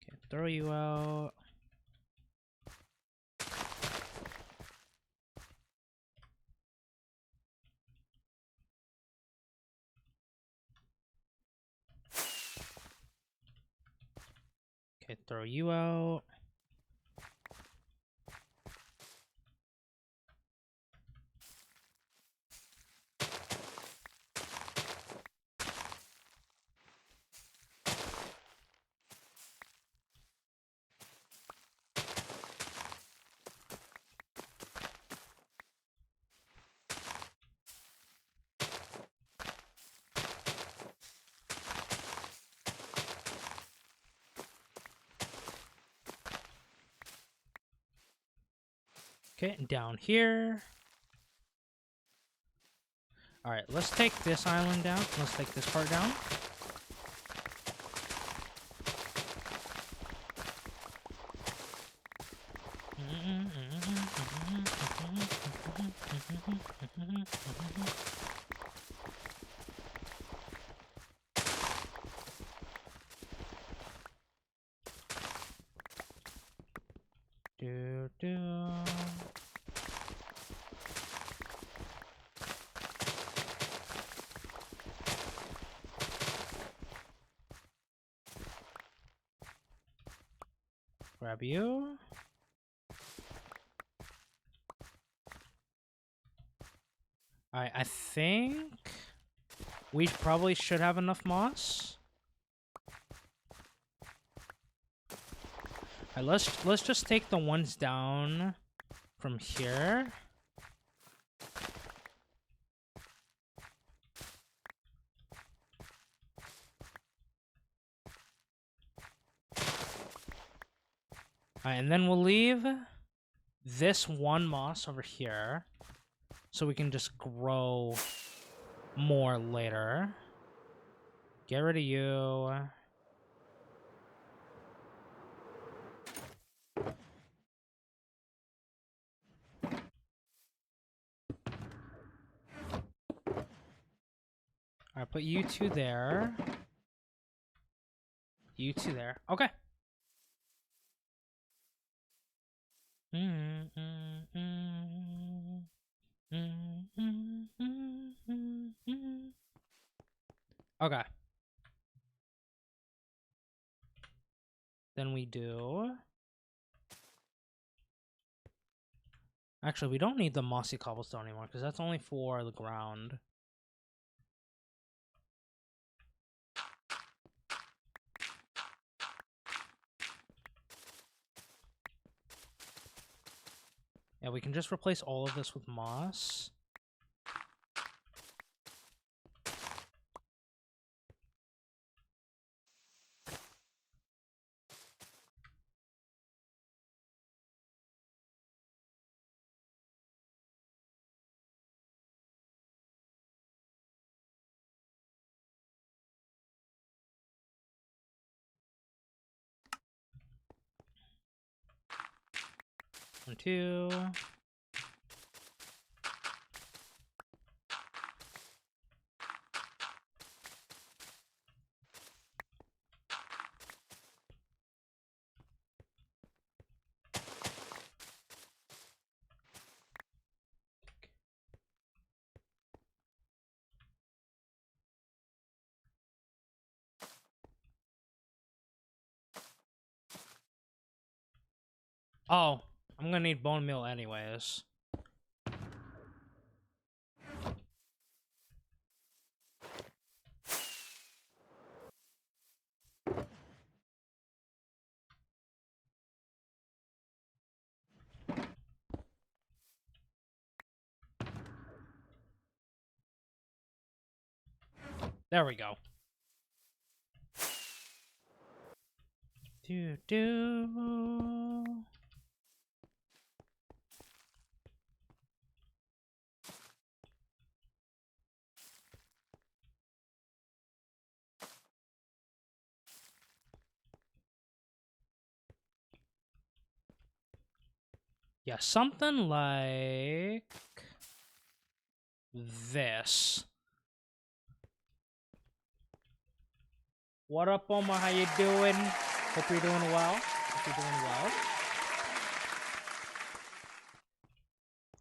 Okay, throw you out. Okay, throw you out. Okay, down here. Alright, let's take this island down. Let's take this part down. Grab you. Alright, I think we probably should have enough moss. Alright, let's just take the ones down from here. Alright, and then we'll leave this one moss over here so we can just grow more later. Get rid of you. Alright, put you two there. You two there. Okay. Okay. Then we do... Actually, we don't need the mossy cobblestone anymore, because that's only for the ground. Yeah, we can just replace all of this with moss. One, two. Oh, I'm gonna need bone meal anyways. There we go. Do. Yeah, something like this. What up, Omar? How you doing? Hope you're doing well. Hope you're doing well.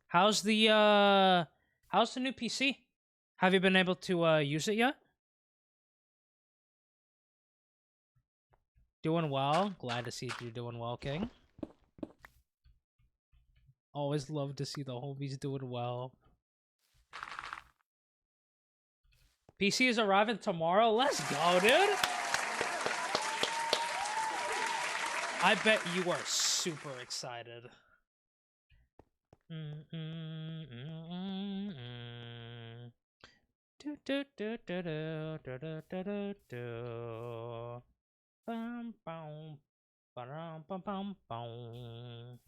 How's the new PC? Have you been able to use it yet? Doing well. Glad to see you're doing well, King. Always love to see the homies doing well. PC is arriving tomorrow. Let's go, dude. I bet you are super excited. Bum, bum, ba-dum, bum, bum, bum.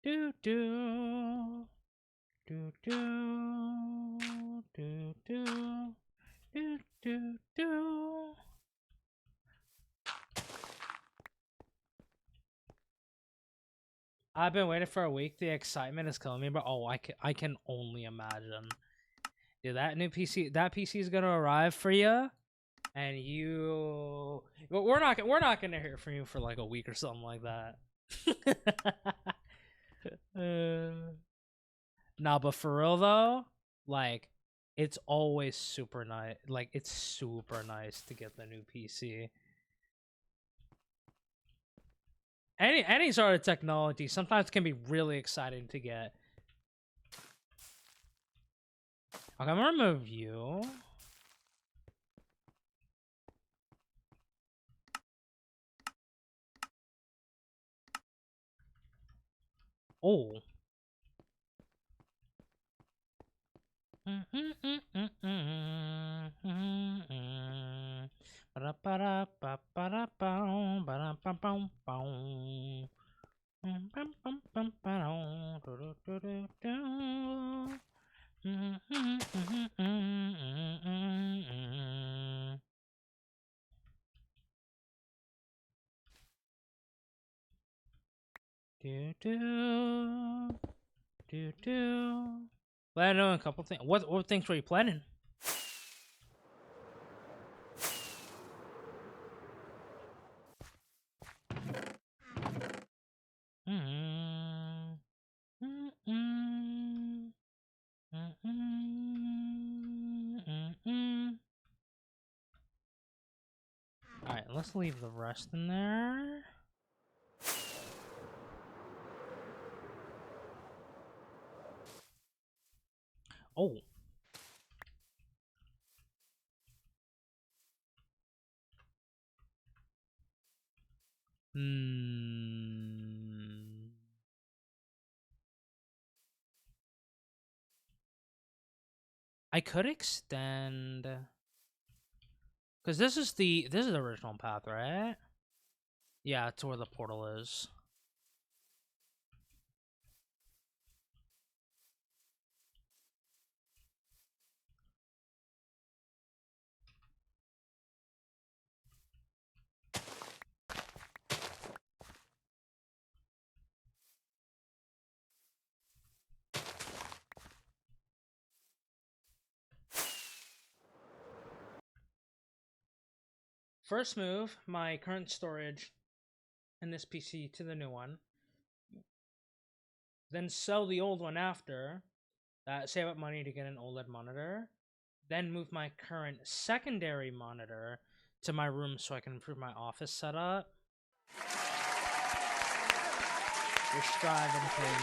Do do do do do do do do do. I've been waiting for a week. The excitement is killing me, but oh, I can only imagine. Dude, that new PC is gonna arrive for you, and you. But we're not gonna hear from you for like a week or something like that. Nah, but for real though, like, it's always super nice. Like, it's super nice to get the new PC. Any sort of technology sometimes can be really exciting to get. Okay, I'm gonna remove you. Oh. Do do do do. Planning on a couple things. What things were you planning? Alright, let's leave the rest in there. Oh. I could extend, because this is the original path, right? Yeah, to where the portal is. First move my current storage in this PC to the new one. Then sell the old one after. Save up money to get an OLED monitor. Then move my current secondary monitor to my room so I can improve my office setup. You're striving, King.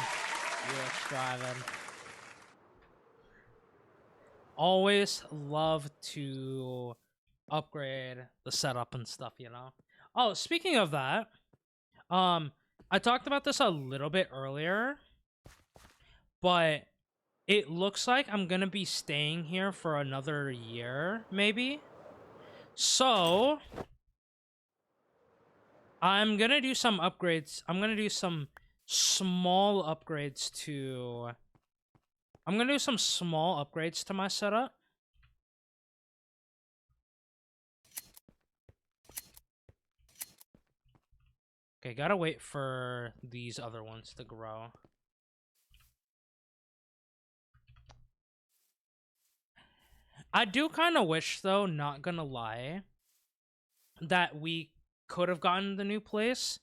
You're striving. Always love to upgrade the setup and stuff, you know? Oh, speaking of that, I talked about this a little bit earlier, but it looks like I'm gonna be staying here for another year, maybe. So, I'm gonna do some upgrades. I'm gonna do some small upgrades to... I'm gonna do some small upgrades to my setup. Okay, gotta wait for these other ones to grow. I do kind of wish, though, not gonna lie, that we could have gotten the new place.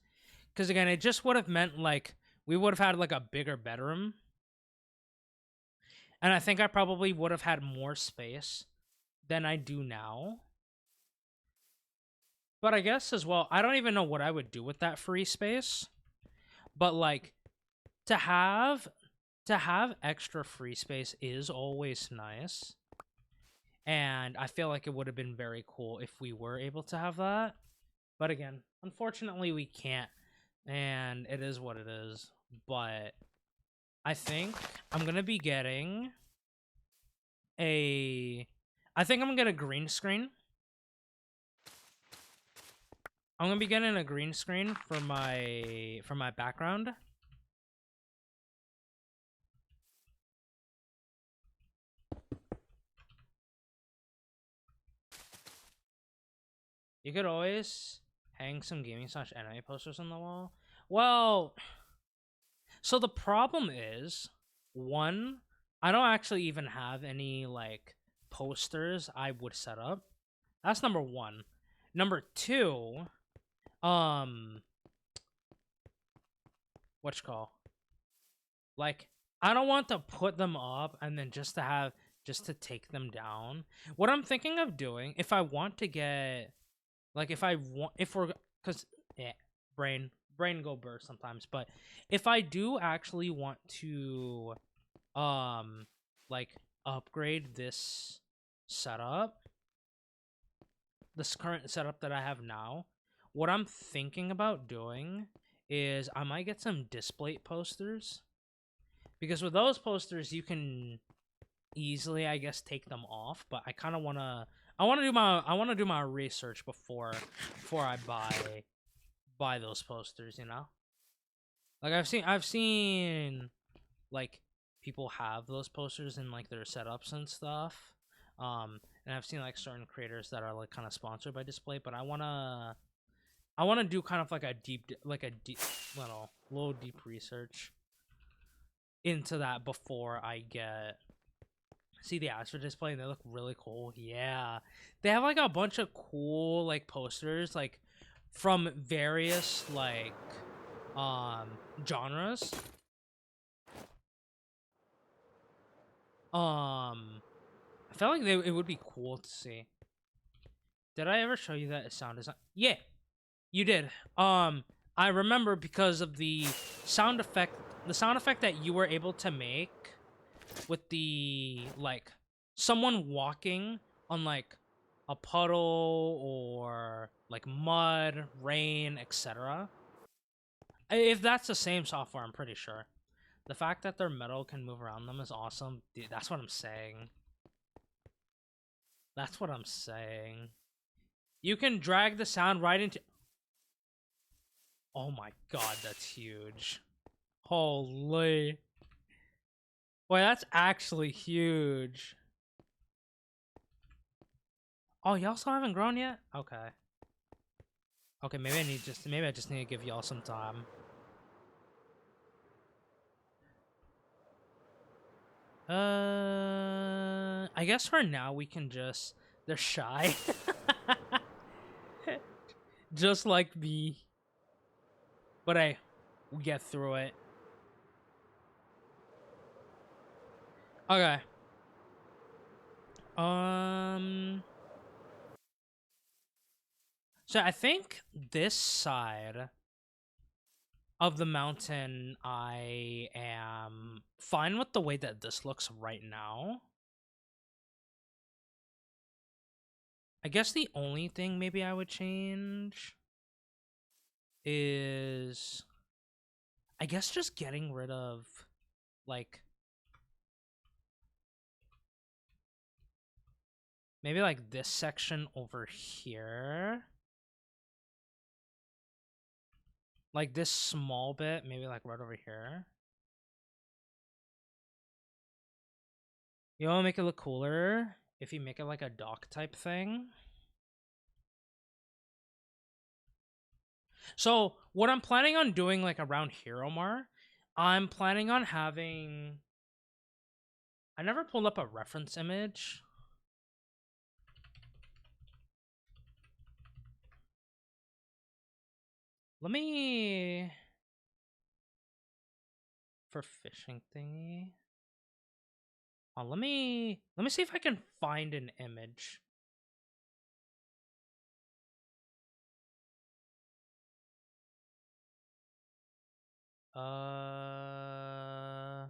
Because, again, it just would have meant, like, we would have had, like, a bigger bedroom. And I think I probably would have had more space than I do now. But I guess, as well, I don't even know what I would do with that free space. But, like, to have extra free space is always nice. And I feel like it would have been very cool if we were able to have that. But again, unfortunately we can't. And it is what it is. But I think I'm going to be getting I think I'm going to get a green screen. I'm going to be getting a green screen for my background. You could always hang some gaming/anime posters on the wall. Well, so the problem is, one, I don't actually even have any, like, posters I would set up. That's number one. Number two, what you call? Like, I don't want to put them up and then just to take them down. What I'm thinking of doing, if I want to get, like, if we're, cause yeah, brain go burst sometimes. But if I do actually want to, like, upgrade this setup, this current setup that I have now, what I'm thinking about doing is I might get some display posters, because with those posters you can easily, I guess, take them off. But I kind of I want to do my research before I buy those posters, you know? Like, I've seen like people have those posters in, like, their setups and stuff. And I've seen, like, certain creators that are, like, kind of sponsored by display, but I want to do kind of like a deep little deep research into that before I get see the ads for display, and they look really cool. Yeah. They have, like, a bunch of cool, like, posters, like, from various, like, genres. I felt like it would be cool to see. Did I ever show you that sound design? Yeah, you did. I remember because of the sound effect that you were able to make with the, like, someone walking on, like, a puddle or, like, mud, rain, etc. If that's the same software, I'm pretty sure. The fact that their metal can move around them is awesome. Dude, that's what I'm saying. That's what I'm saying. You can drag the sound right into... Oh my god, that's huge. Holy. Boy, that's actually huge. Oh, y'all still haven't grown yet? Okay. Okay, maybe I just need to give y'all some time. I guess for now we can just... They're shy. Just like me. But hey, we get through it. Okay. So I think this side of the mountain, I am fine with the way that this looks right now. I guess the only thing maybe I would change is, I guess, just getting rid of, like, maybe, like, this section over here. Like, this small bit, maybe, like, right over here. You want to make it look cooler if you make it like a dock type thing? So what I'm planning on doing, like around here, Omar, I'm planning on having. I never pulled up a reference image. Let me for fishing thingy. Oh, let me see if I can find an image. Uh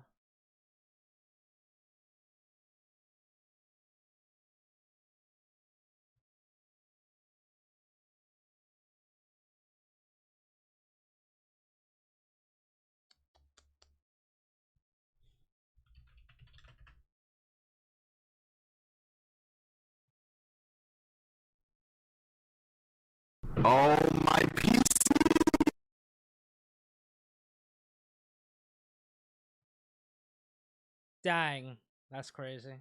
Oh, my piece. Dang, that's crazy.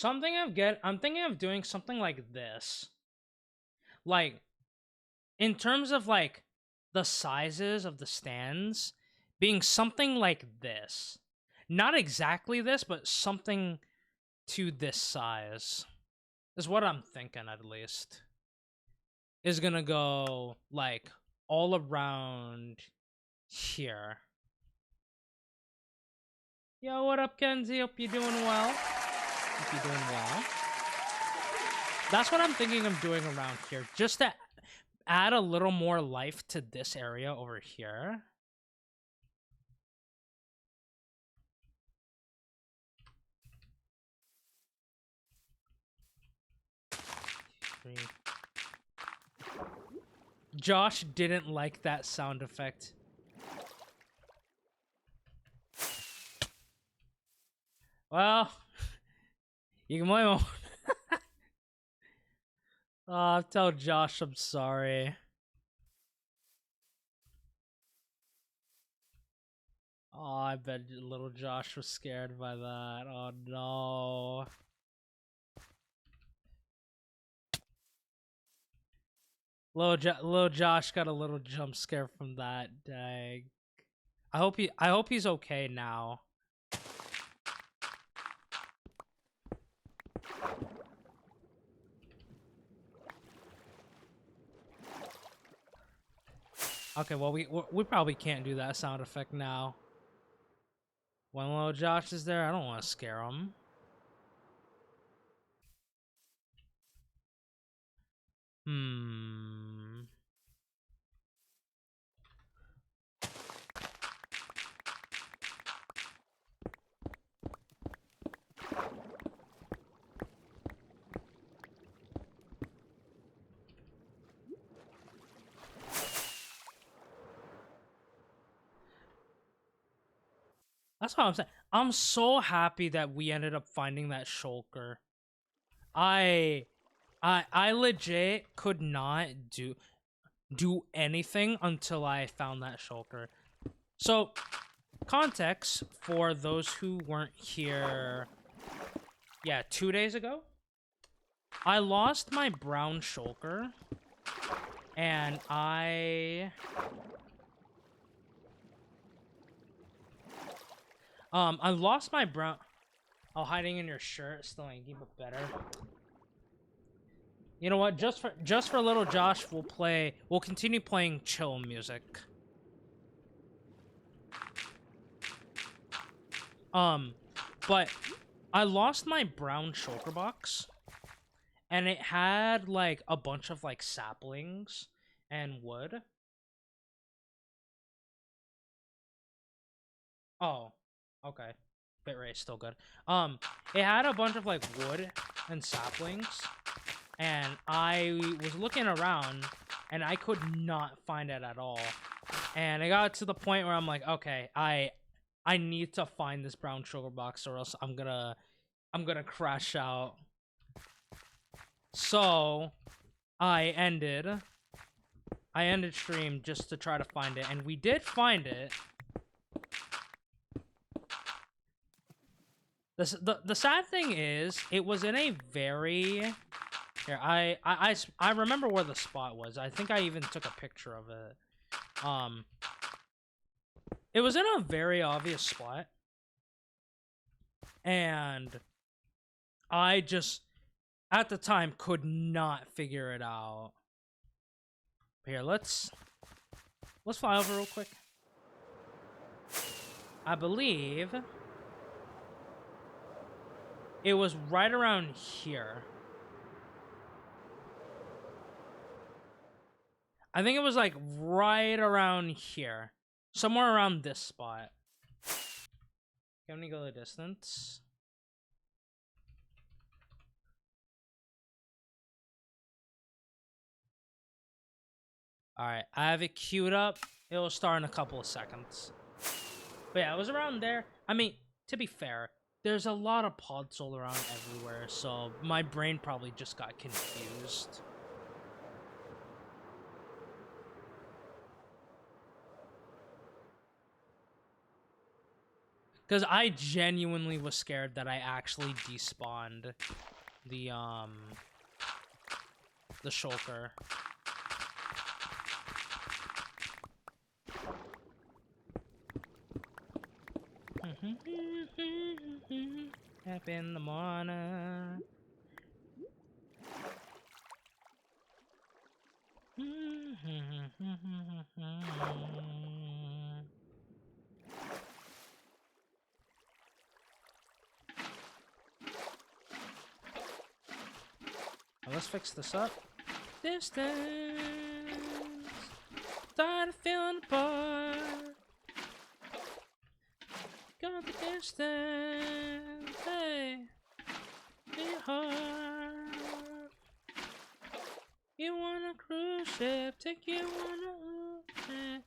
I'm thinking of doing something like this. Like in terms of like the sizes of the stands being something like this. Not exactly this, but something to this size. Is what I'm thinking at least. Is gonna go like all around here. Yo, what up, Kenzie? Hope you're doing well. Hope you're doing well. That's what I'm thinking of doing around here, just to add a little more life to this area over here. Josh didn't like that sound effect. Well, you can blame him. Tell Josh I'm sorry. Oh, I bet little Josh was scared by that. Oh no. Little Josh got a little jump scare from that. Dang. I hope he's okay now. Okay, well we probably can't do that sound effect now. When little Josh is there, I don't want to scare him. Hmm. That's what I'm saying. I'm so happy that we ended up finding that shulker. I legit could not do anything until I found that shulker. So, context for those who weren't here, yeah, 2 days ago, I lost my brown shulker, and I lost my brown. Oh, hiding in your shirt still ain't keep it better. You know what? Just for little Josh, we'll continue playing chill music. But I lost my brown shulker box, and it had like a bunch of like saplings and wood. Oh, okay. Bitrate's still good. It had a bunch of like wood and saplings, and I was looking around, and I could not find it at all. And it got to the point where I'm like, okay, I need to find this brown sugar box, or else I'm gonna crash out. So I ended stream just to try to find it, and we did find it. The sad thing is, it was in a very Here, I remember where the spot was. I think I even took a picture of it. It was in a very obvious spot. And I just, at the time, could not figure it out. Here, let's fly over real quick. I believe it was right around here. I think it was like right around here. Somewhere around this spot. Can we go the distance? Alright, I have it queued up. It will start in a couple of seconds. But yeah, it was around there. I mean, to be fair, there's a lot of podzol around everywhere, so my brain probably just got confused. Because I genuinely was scared that I actually despawned the shulker. Up in the morning. Now let's fix this up. Distance. Started feeling apart. Got the distance. Hey. Be hard. You want a cruise ship? Take you on a ocean.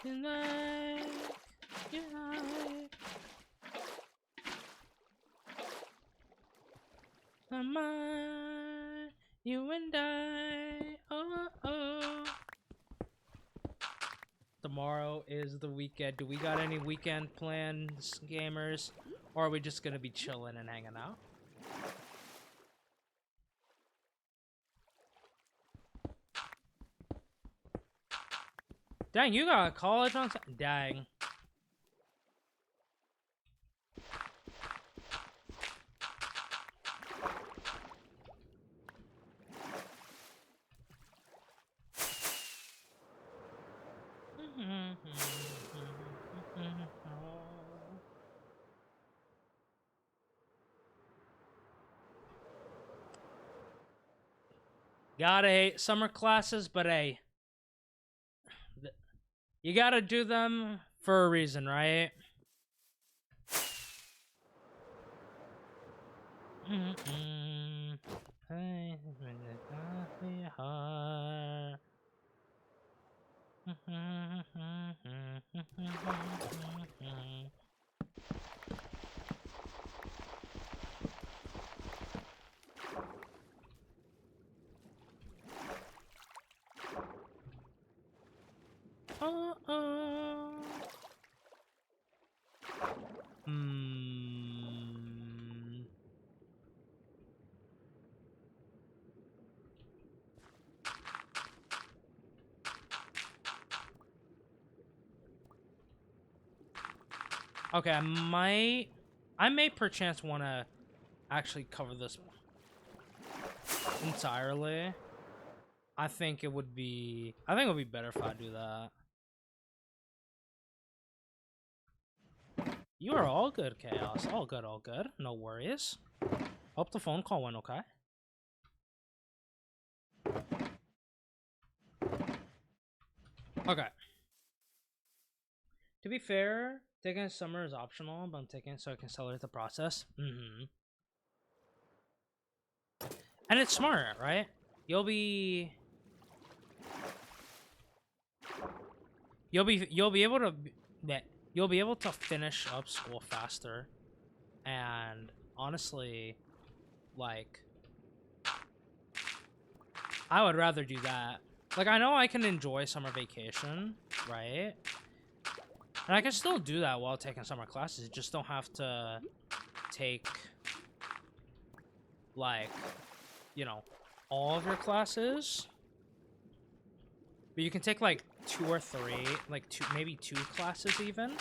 You like. You like. Mine, you and I, oh, oh. Tomorrow is the weekend. Do we got any weekend plans, gamers? Or are we just gonna be chilling and hanging out? Dang, you got college on... Dang. Gotta hate summer classes, but hey, you gotta do them for a reason, right? Okay, I may perchance want to actually cover this entirely. I think it would be better if I do that. You are all good, Chaos. All good, all good. No worries. Hope the phone call went okay. Okay. To be fair, taking summer is optional, but I'm taking it so I can accelerate the process. And it's smart, right? You'll be able to finish up school faster. And honestly, like, I would rather do that. Like, I know I can enjoy summer vacation, right? And I can still do that while taking summer classes. You just don't have to take, like, you know, all of your classes, but you can take like 2 or 3, like maybe 2 classes even.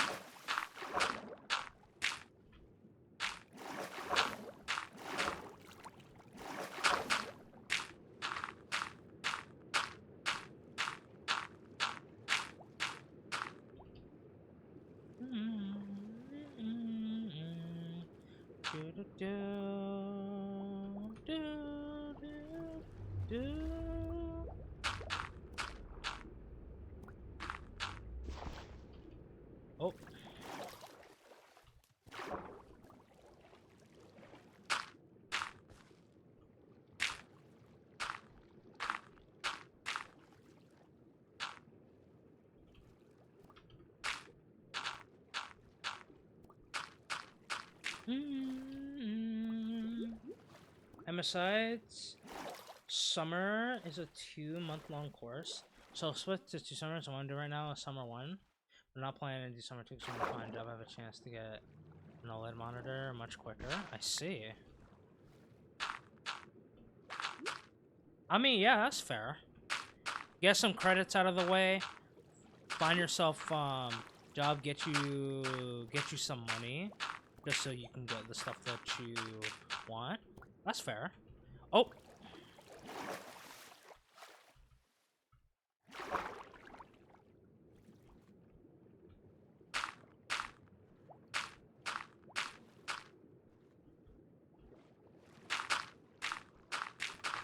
Oh. And besides, summer is a 2-month-long course. So I'll switch to 2 summers. I want to do right now a summer 1. I'm not planning to do summer 2 because I'm going to find a job. I have a chance to get an OLED monitor much quicker. I see. I mean, yeah, that's fair. Get some credits out of the way. Find yourself job, get you some money, just so you can get the stuff that you want. That's fair. Oh.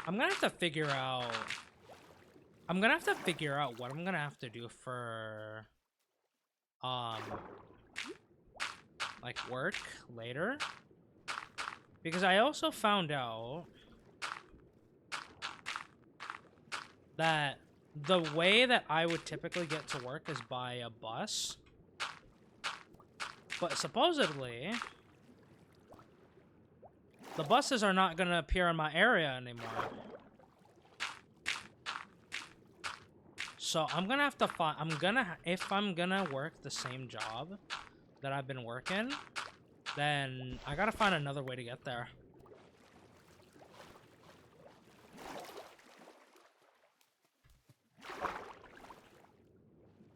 I'm gonna have to figure out what I'm gonna have to do for like work later, because I also found out that the way that I would typically get to work is by a bus, but supposedly the buses are not gonna appear in my area anymore. So I'm gonna have to find. If I'm gonna work the same job that I've been working, then I gotta find another way to get there.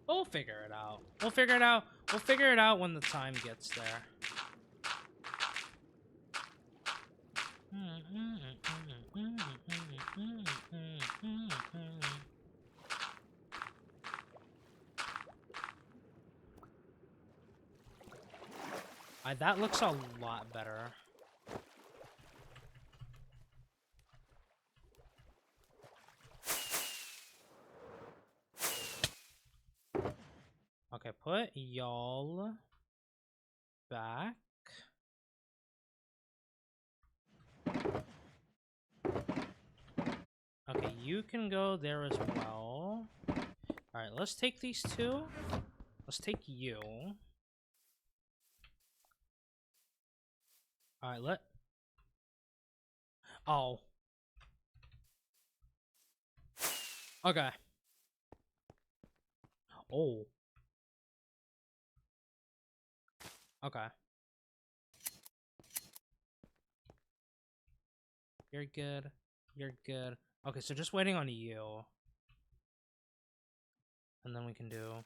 We'll figure it out. We'll figure it out. We'll figure it out when the time gets there. That looks a lot better. Okay, put y'all back. Okay, you can go there as well. Alright, let's take these 2. Let's take you. Alright, Oh. Okay. Oh. Okay. You're good. You're good. Okay, so just waiting on you. And then we can do...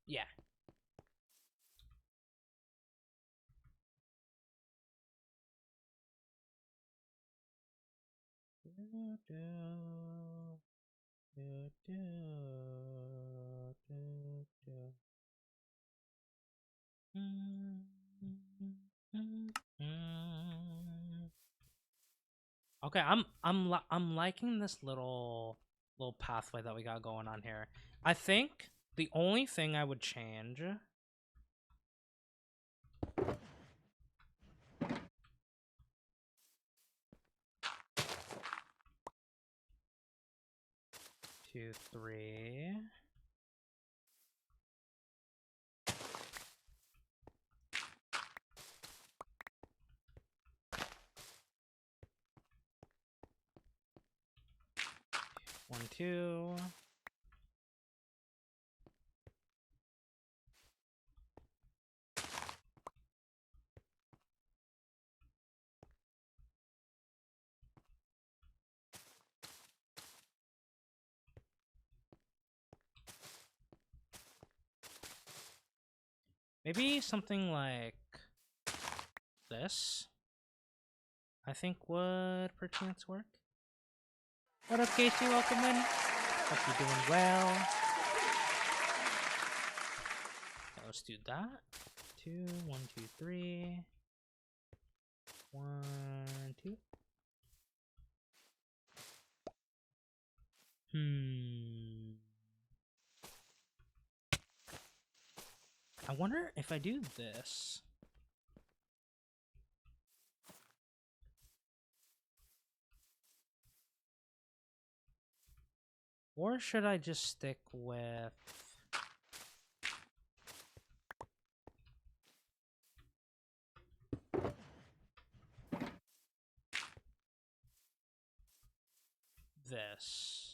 Yeah. Okay, I'm liking this little pathway that we got going on here. I think the only thing I would change two, three. One, two. Maybe something like this, I think would perchance work. What up, Casey? Welcome in. Hope you're doing well. Okay, let's do that. 2, 1, 2, 3. 1, 2. I wonder if I do this. Or should I just stick with this?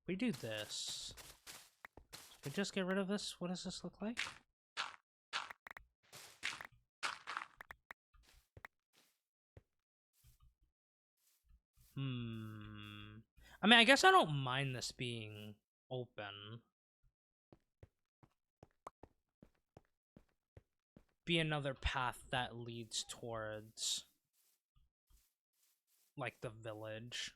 We do this. We just get rid of this. What does this look like? I mean, I guess I don't mind this being open. Be another path that leads towards, like, the village.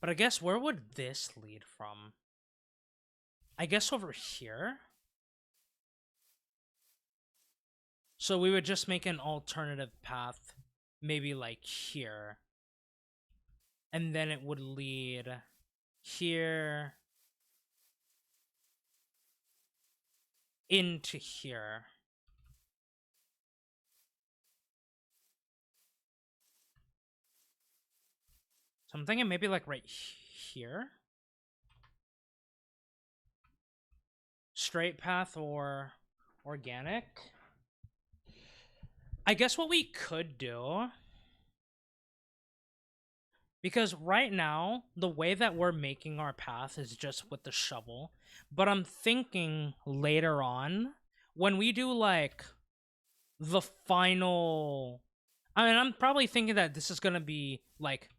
But I guess where would this lead from? I guess over here? So we would just make an alternative path, maybe like here. And then it would lead here into here. So I'm thinking maybe like right here. Straight path or organic. I guess what we could do, because right now, the way that we're making our path is just with the shovel. But I'm thinking later on, when we do like the final... I mean, I'm probably thinking that this is going to be like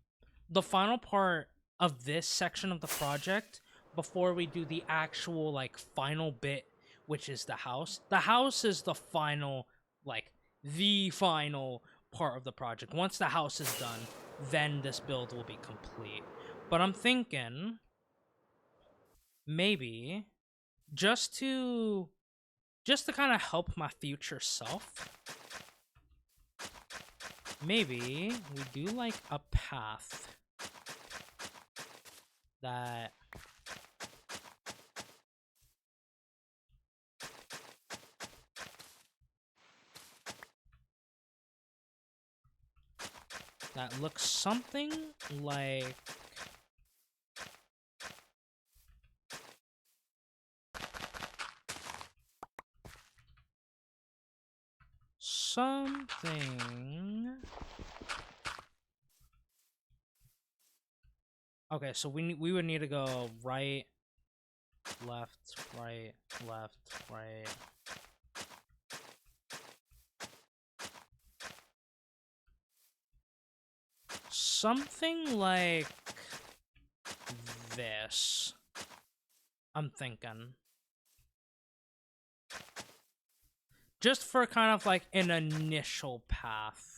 the final part of this section of the project before we do the actual like final bit, which is the house. The house is the final, like the final part of the project. Once the house is done, then this build will be complete. But I'm thinking maybe just to kind of help my future self, maybe we do like a path that looks something like something. Okay, so we would need to go right, left, right, left, right. Something like this, I'm thinking. Just for kind of like an initial path.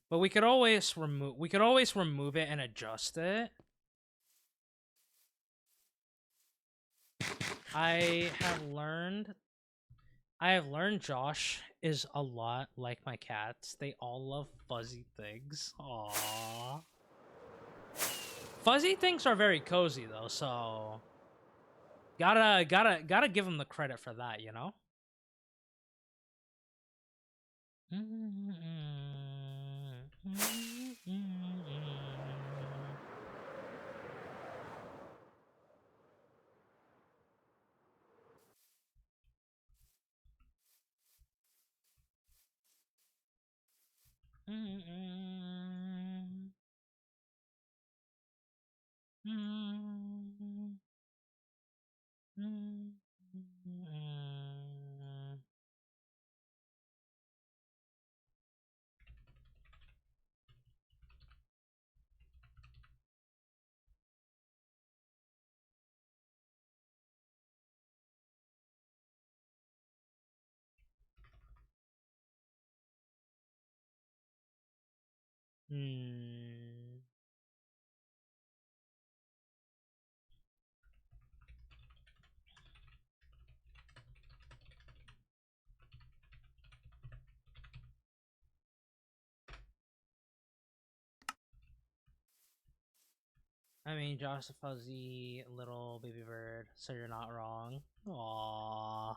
But we could always remove it and adjust it. I have learned Josh is a lot like my cats. They all love fuzzy things. Aww. Fuzzy things are very cozy though, so gotta give him the credit for that, you know. I mean, Josh the fuzzy little baby bird, so you're not wrong. Aww.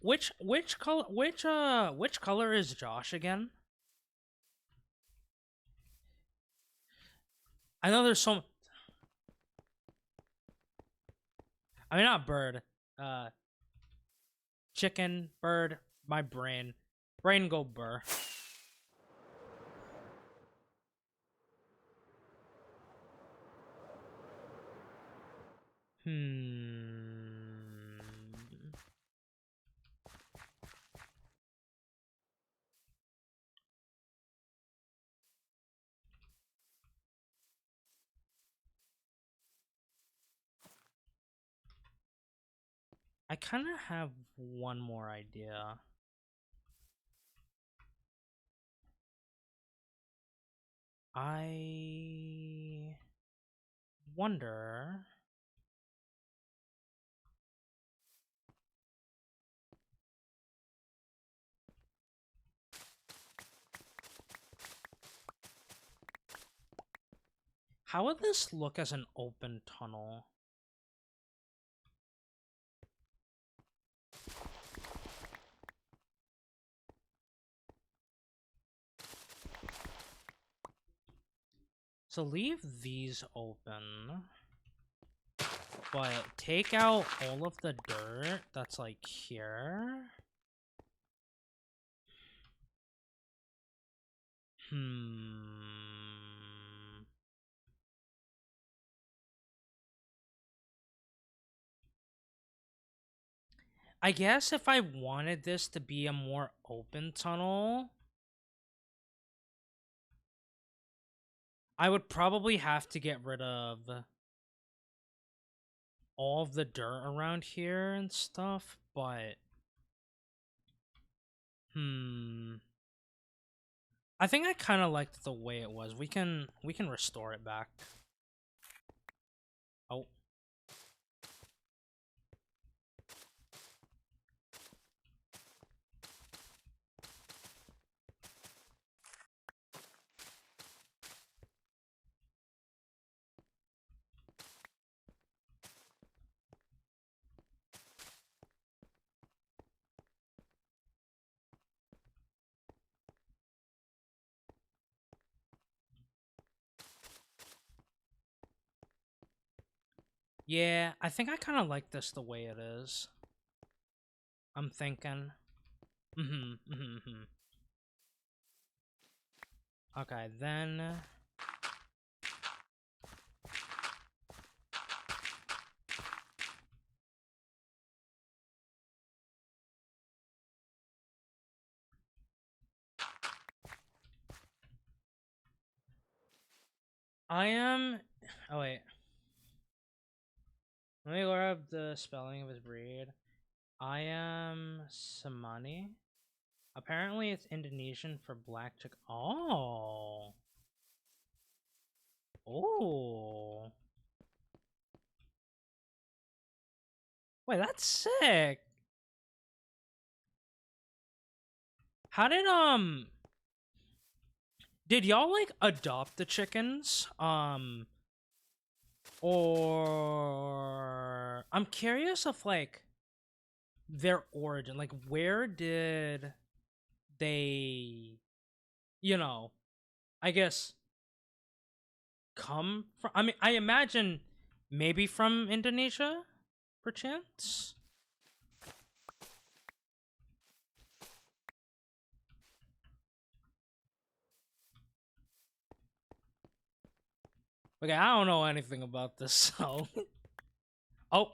Which color is Josh again? I know there's some. I mean, not bird. Uh, chicken, bird. My brain go burr. Hmm. I kind of have one more idea. I wonder. How would this look as an open tunnel? So leave these open, but take out all of the dirt that's like here. I guess if I wanted this to be a more open tunnel, I would probably have to get rid of all of the dirt around here and stuff, but I think I kind of liked the way it was. We can restore it back. Oh. Yeah, I think I kind of like this the way it is. I'm thinking. Okay, then I am. Oh wait, let me grab the spelling of his breed. I am Samani. Apparently, it's Indonesian for black chick. Oh. Oh. Wait, that's sick. How did Did y'all like adopt the chickens? Or I'm curious of like their origin. Like where did they, you know, I guess come from? I mean, I imagine maybe from Indonesia, perchance. Okay, I don't know anything about this, so. Oh,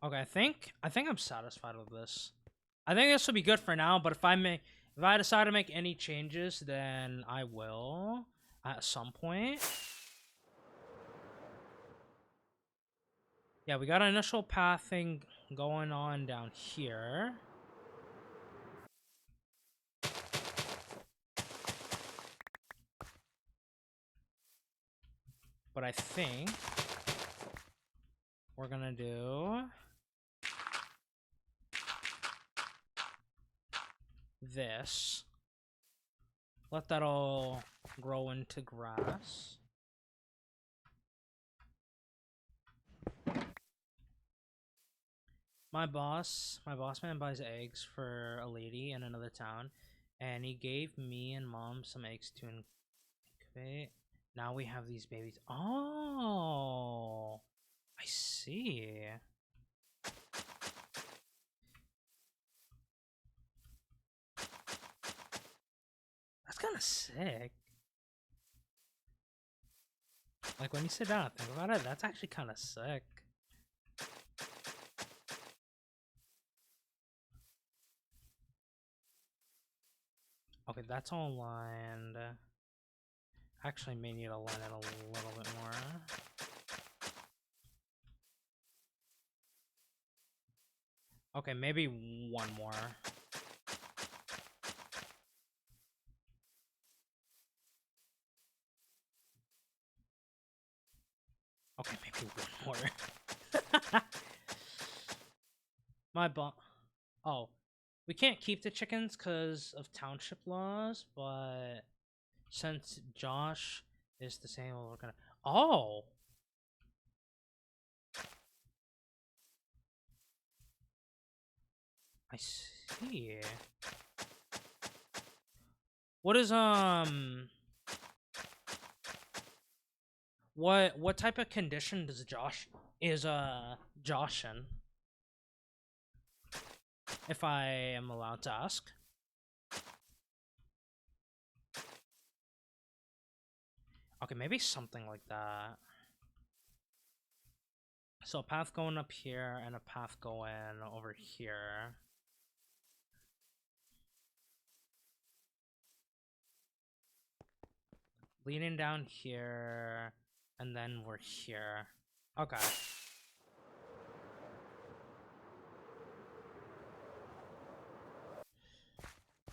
okay. I think I'm satisfied with this. I think this will be good for now. But if I decide to make any changes, then I will at some point. Yeah, we got an initial pathing going on down here. But I think we're gonna do this. Let that all grow into grass. My boss man buys eggs for a lady in another town, and he gave me and mom some eggs to incubate. Now we have these babies. Oh, I see. That's kind of sick. Like when you sit down and think about it, that's actually kind of sick. Okay, that's all lined. Actually, may need to line it a little bit more. Okay, maybe one more. Okay, maybe one more. My bo- Oh, we can't keep the chickens because of township laws, but since Josh is the same, we're gonna. Oh, I see. What is what type of condition does Josh in? If I am allowed to ask. Okay, maybe something like that. So a path going up here and a path going over here. Leading down here, and then we're here. Okay.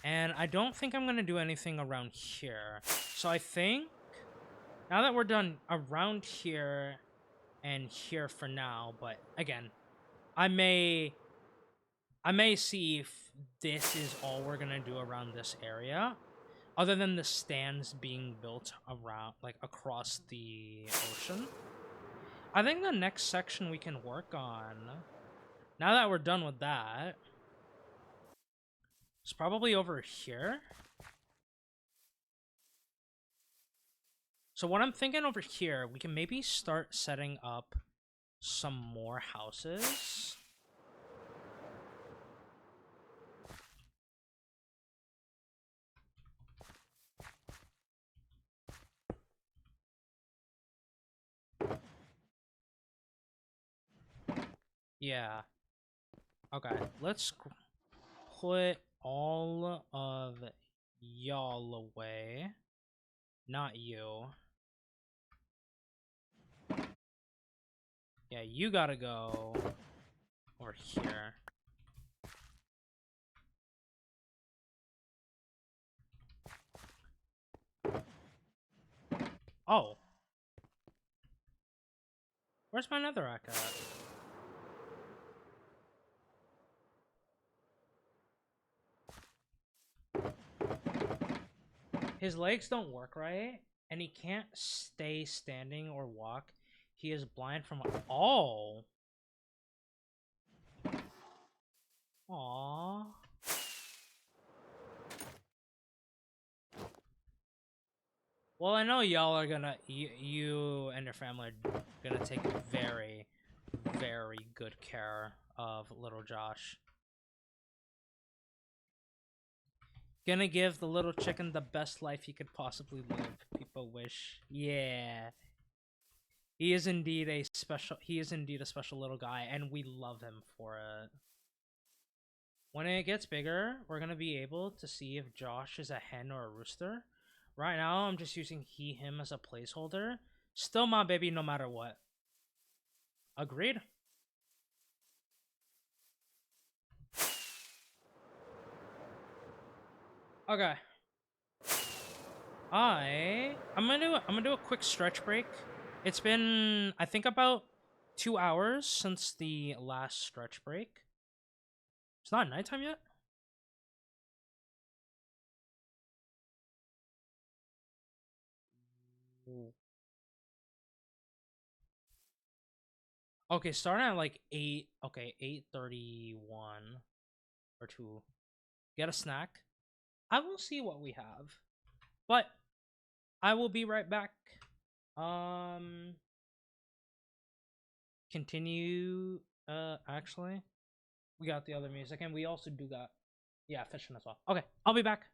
And I don't think I'm gonna do anything around here. So I think now that we're done around here and here for now, but again, I may see if this is all we're gonna do around this area, other than the stands being built around, like across the ocean. I think the next section we can work on, now that we're done with that, is probably over here. So what I'm thinking over here, we can maybe start setting up some more houses. Yeah. Okay, let's put all of y'all away. Not you. Yeah, you gotta go over here. Oh. Where's my netherrack at? His legs don't work right, and he can't stay standing or walk. He is blind from all. Aww. Well, I know y'all are gonna, you and your family are gonna take very, very good care of little Josh. Gonna give the little chicken the best life he could possibly live. People wish. Yeah. He is indeed a special little guy, and we love him for it. When it gets bigger, we're gonna be able to see if Josh is a hen or a rooster. Right now, I'm just using he, him as a placeholder. Still my baby no matter what. Agreed? Okay. I'm gonna do a quick stretch break. It's been, I think, about 2 hours since the last stretch break. It's not nighttime yet? Ooh. Okay, starting at like 8, okay, 8:31 or 2. Get a snack. I will see what we have. But I will be right back. Continue, actually. We got the other music, and we also do got, yeah, fishing as well. Okay, I'll be back.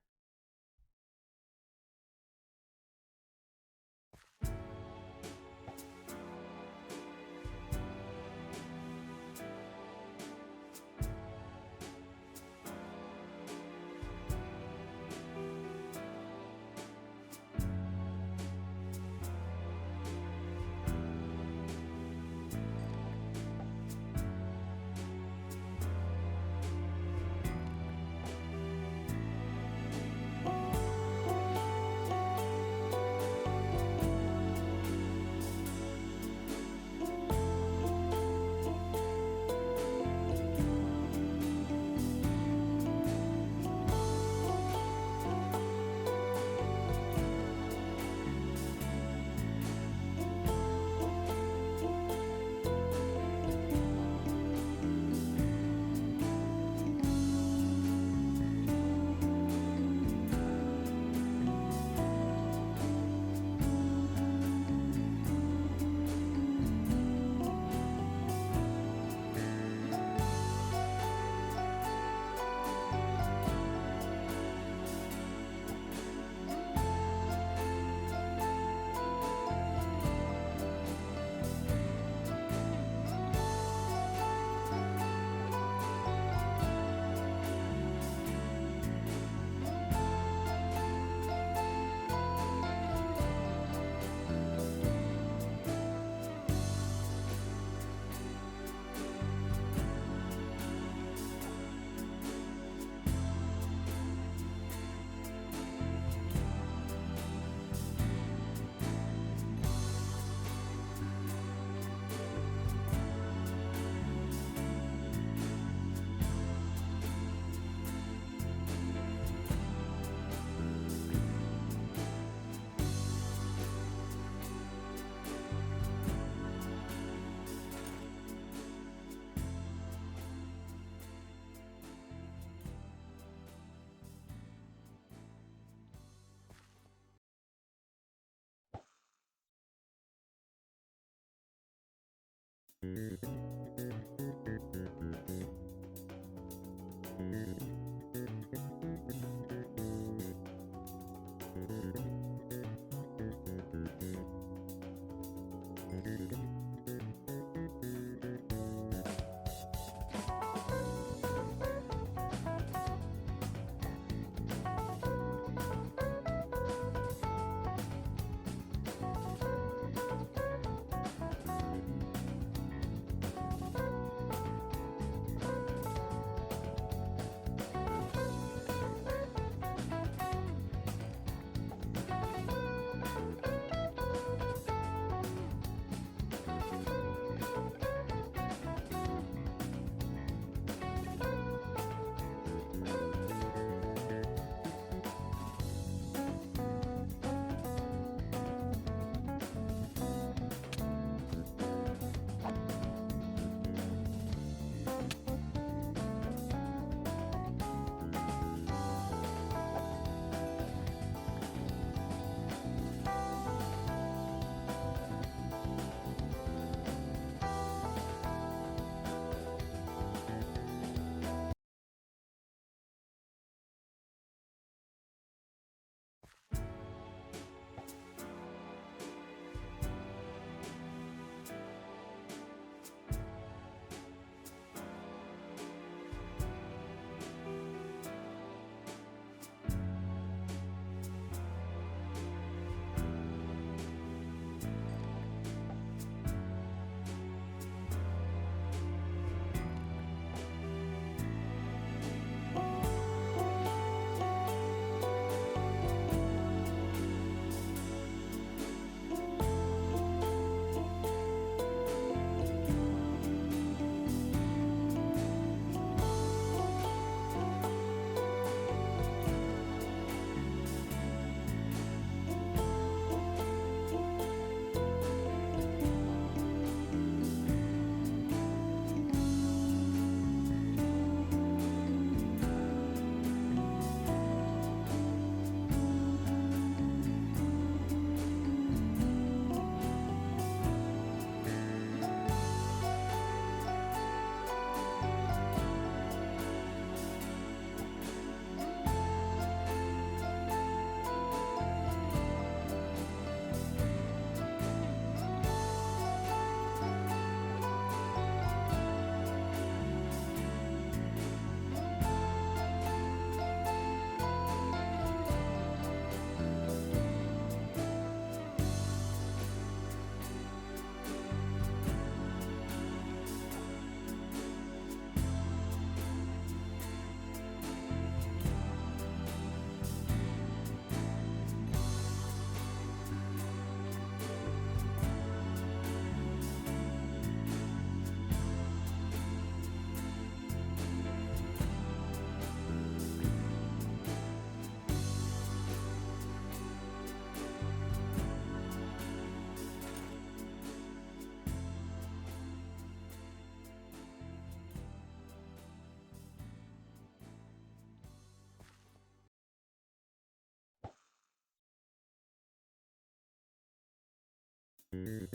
We're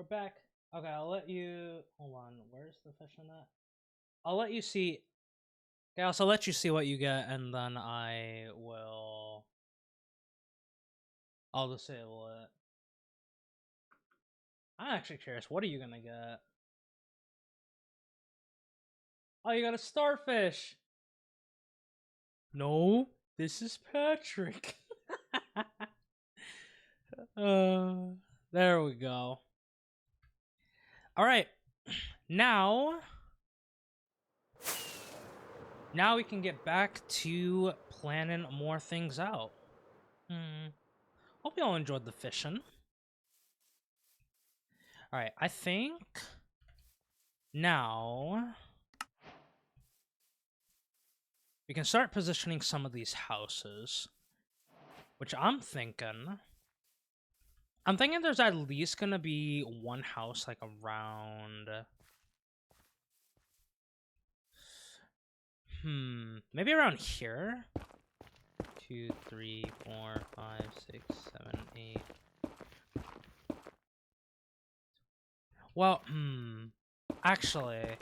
back. Okay, I'll let you. Hold on. Where's the fish in that? I'll let you see. Okay, I'll let you see what you get, and then I will. I'll disable it. I'm actually curious. What are you gonna get? Oh, you got a starfish. No, this is Patrick. uh, there we go. All right, now we can get back to planning more things out. Hope you all enjoyed the fishing. All right, I think now we can start positioning some of these houses, which I'm thinking there's at least gonna be one house like around. Maybe around here. 2, 3, 4, 5, 6, 7, 8. Well, actually,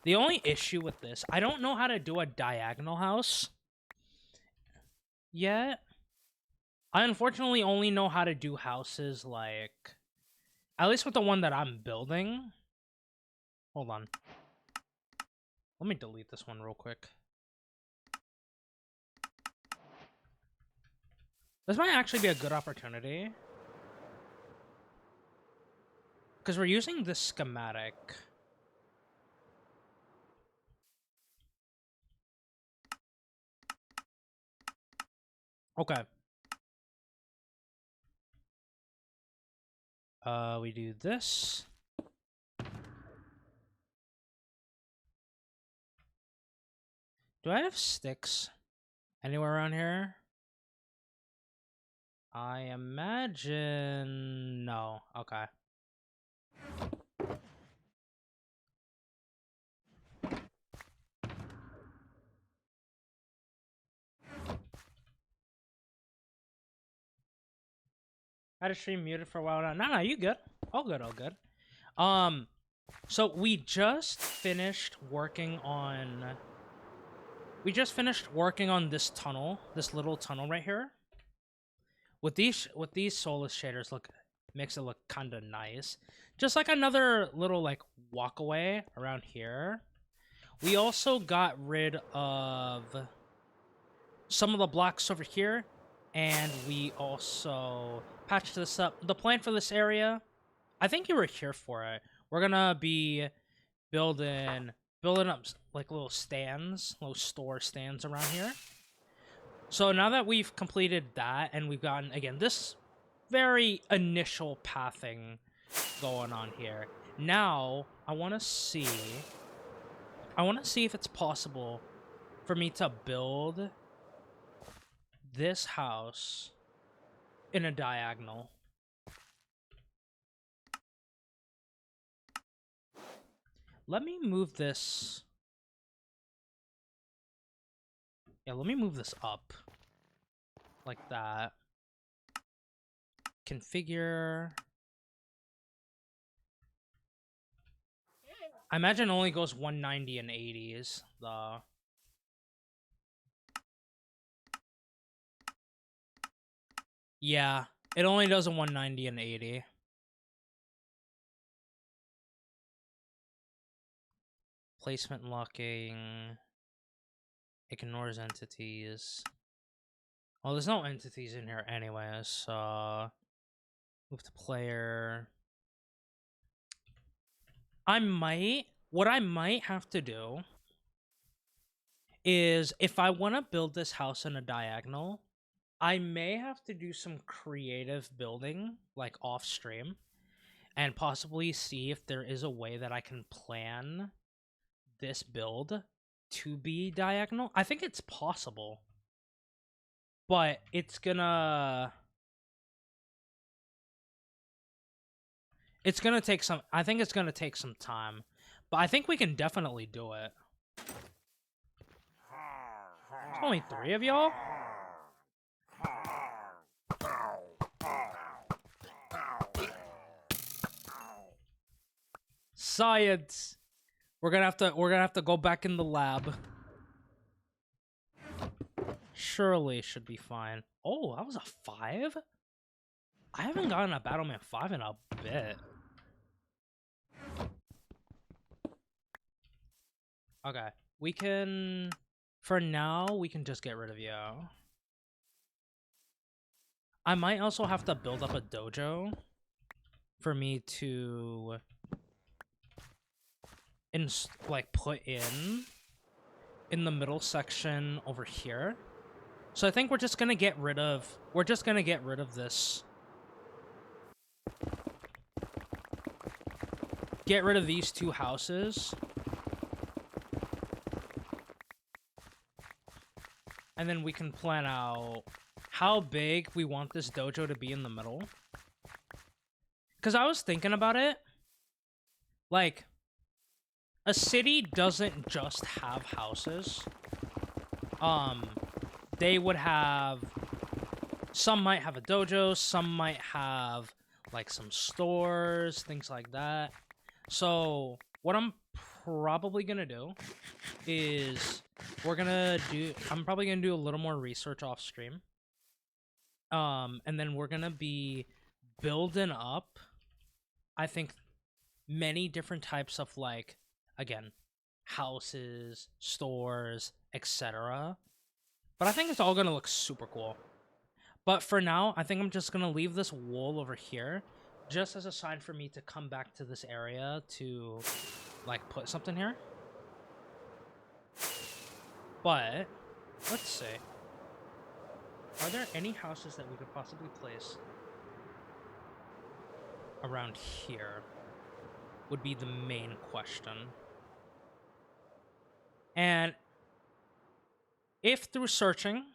the only issue with this, I don't know how to do a diagonal house yet. I unfortunately only know how to do houses like, at least with the one that I'm building. Hold on. Let me delete this one real quick. This might actually be a good opportunity, because we're using this schematic. Okay. We do this. Do I have sticks anywhere around here? I imagine no. Okay. I had a stream muted for a while now. No, you good. All good, all good. So we just finished working on this tunnel, this little tunnel right here. With these soulless shaders, makes it look kind of nice. Just like another little like walkaway around here. We also got rid of some of the blocks over here, and we also patched this up. The plan for this area, I think you were here for it. We're gonna be building up like little stands, little store stands around here. So now that we've completed that, and we've gotten, again, this very initial pathing going on here, now I want to see if it's possible for me to build this house in a diagonal. Let me move this. Yeah, let me move this up. Like that. Configure. I imagine it only goes 190 and 80s. Yeah, it only does a 190 and 80. Placement locking. Ignores entities. Well, there's no entities in here anyways, so move to player. What I might have to do is, if I want to build this house in a diagonal, I may have to do some creative building, like off stream, and possibly see if there is a way that I can plan this build to be diagonal. I think it's possible. but it's gonna take some. I think it's gonna take some time, but I think we can definitely do it. There's only 3 of y'all. Science. We're gonna have to go back in the lab. Surely should be fine. Oh, that was a 5? I haven't gotten a Battleman 5 in a bit. Okay. We can... For now, we can just get rid of you. I might also have to build up a dojo for me to... put in the middle section over here. So I think we're just gonna get rid of... We're just gonna get rid of this. Get rid of these 2 houses. And then we can plan out how big we want this dojo to be in the middle. Because I was thinking about it. Like, a city doesn't just have houses. They would have... Some might have a dojo, some might have, like, some stores, things like that. So, what I'm probably gonna do is... I'm probably gonna do a little more research off stream. And then we're gonna be building up, I think, many different types of, like, again, houses, stores, etc. But I think it's all gonna look super cool. But for now, I think I'm just gonna leave this wall over here, just as a sign for me to come back to this area to, like, put something here. But, let's see. Are there any houses that we could possibly place around here? Would be the main question. And if through searching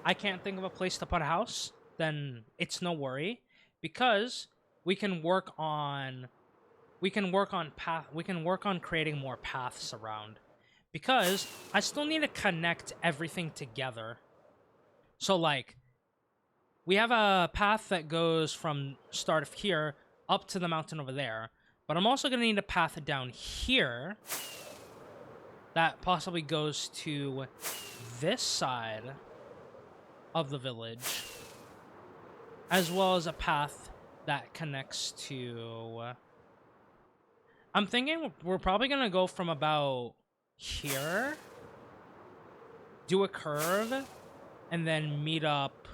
I can't think of a place to put a house, then it's no worry, because we can work on creating more paths around, because I still need to connect everything together. So, like, we have a path that goes from start of here up to the mountain over there, but I'm also going to need a path down here that possibly goes to this side of the village, as well as a path that connects to... I'm thinking we're probably going to go from about here, do a curve, and then meet up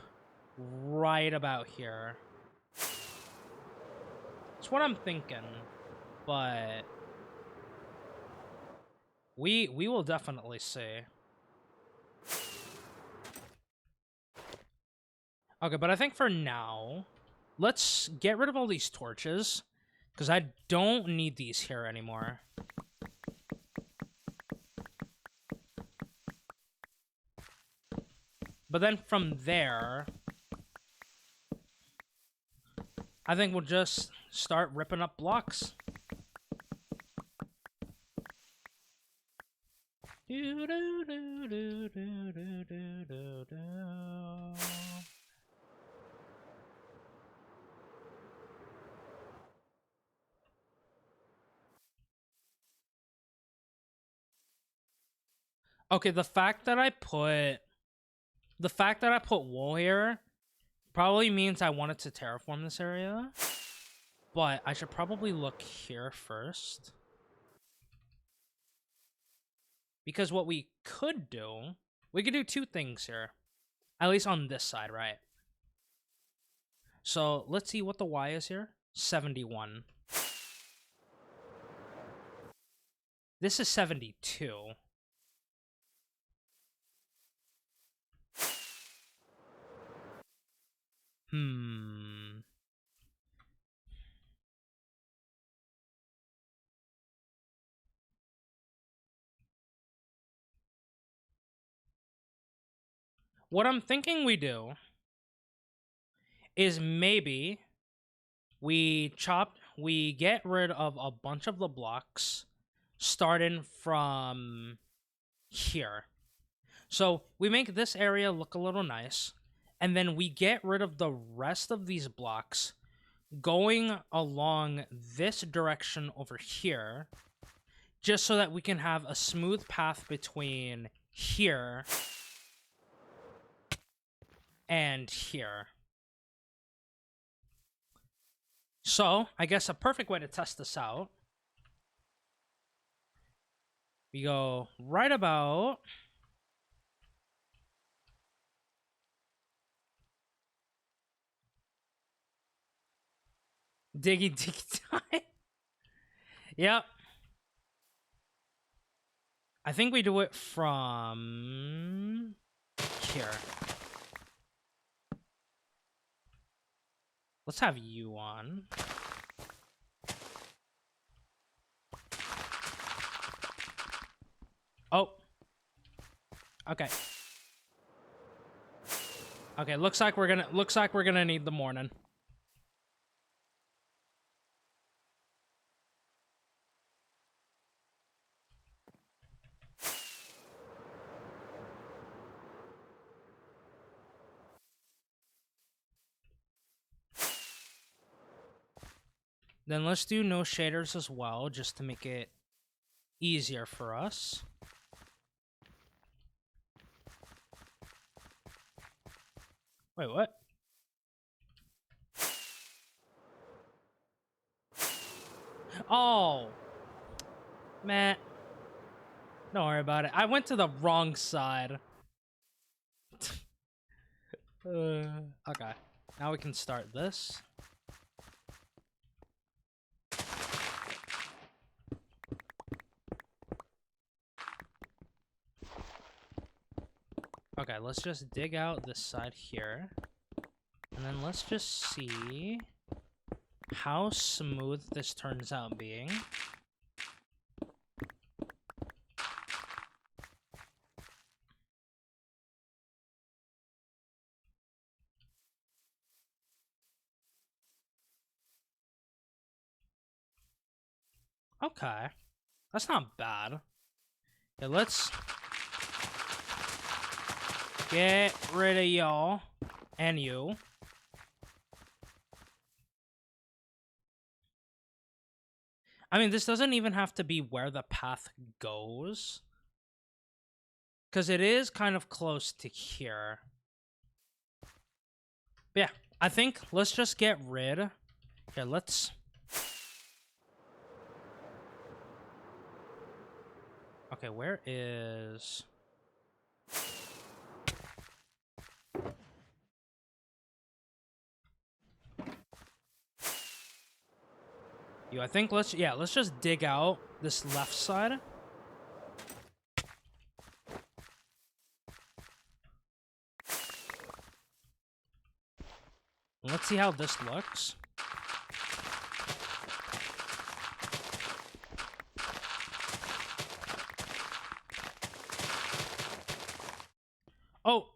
right about here. That's what I'm thinking, but we will definitely see. Okay, but I think for now, let's get rid of all these torches, because I don't need these here anymore. But then from there, I think we'll just start ripping up blocks. Okay, the fact that I put wool here probably means I wanted to terraform this area, but I should probably look here first. Because what we could do, we could do 2 things here, at least on this side, right? So let's see what the Y is here. 71. This is 72. what I'm thinking we do is maybe we get rid of a bunch of the blocks starting from here. So we make this area look a little nice, and then we get rid of the rest of these blocks going along this direction over here, just so that we can have a smooth path between here and here. So, I guess a perfect way to test this out, we go right about diggy time. Yep. I think we do it from here. Let's have you on. Oh. Okay. Okay, looks like we're gonna need the morning. Then let's do no shaders as well, just to make it easier for us. Wait, what? Oh. Man. Don't worry about it. I went to the wrong side. Okay. Now we can start this. Okay, let's just dig out this side here. And then let's just see how smooth this turns out being. Okay. That's not bad. Okay, let's get rid of y'all and you. I mean, this doesn't even have to be where the path goes, because it is kind of close to here. But yeah, I think let's just get rid. Okay, let's... Okay, where is... You, I think let's just dig out this left side. Let's see how this looks. Oh!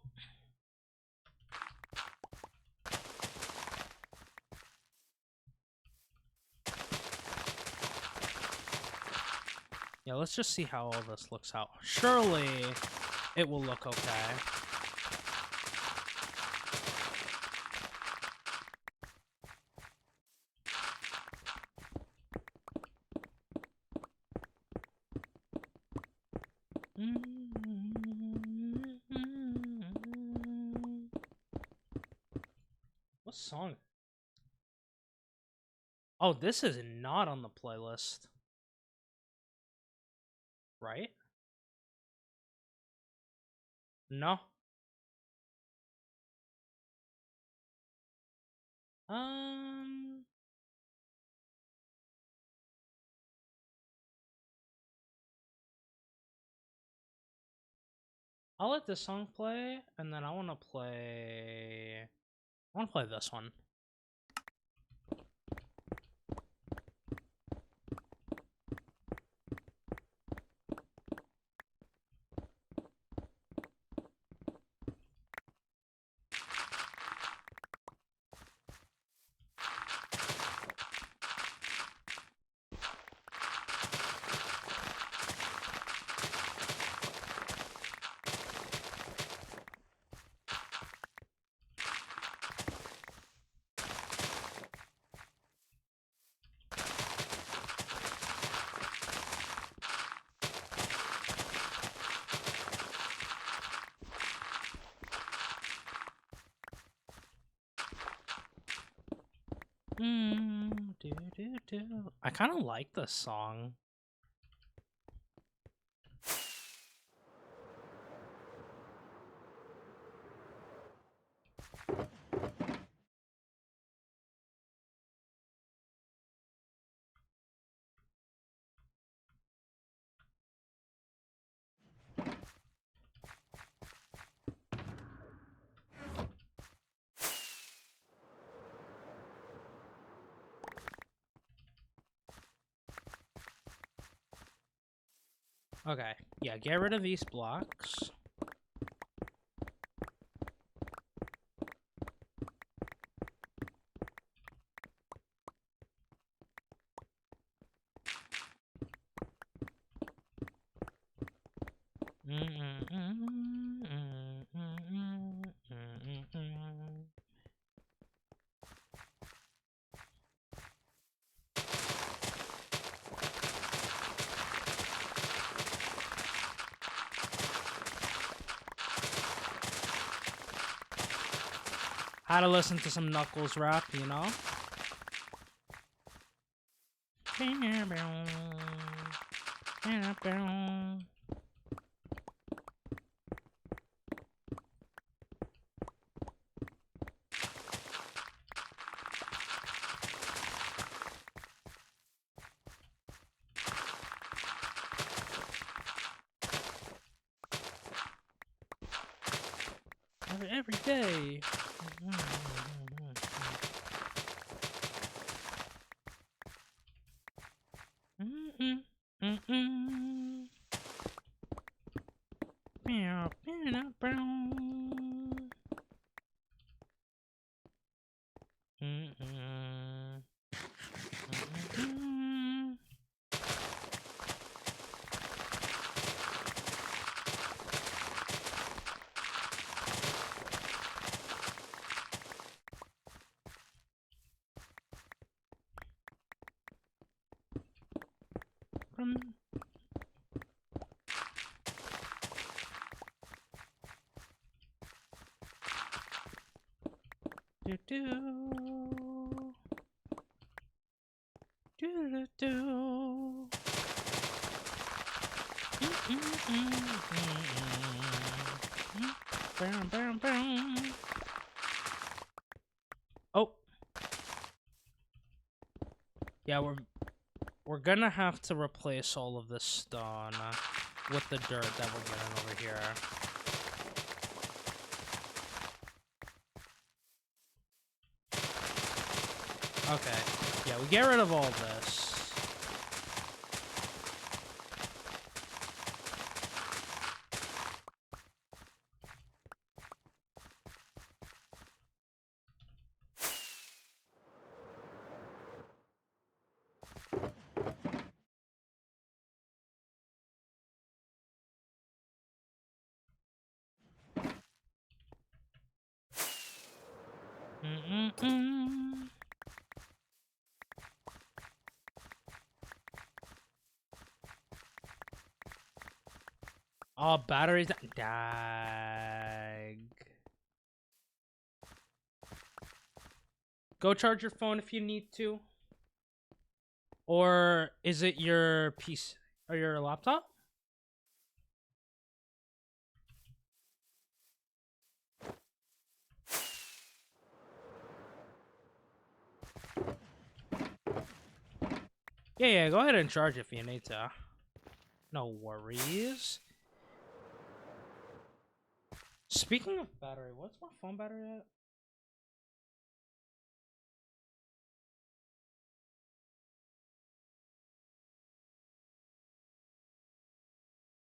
Yeah, let's just see how all this looks out. Surely it will look okay. What song? Oh, this is not on the playlist. Right? No. I'll let this song play, and then I want to play this one. I kind of like this song. Okay, yeah, get rid of these blocks. How to listen to some Knuckles rap, you know? Every day. Oh. Yeah, we're gonna have to replace all of this stone with the dirt that we're getting over here. Okay. Yeah, we get rid of all this. Oh, batteries. Dag. Go charge your phone if you need to. Or is it your PC or your laptop? Yeah, go ahead and charge if you need to. No worries. Speaking of battery, what's my phone battery at?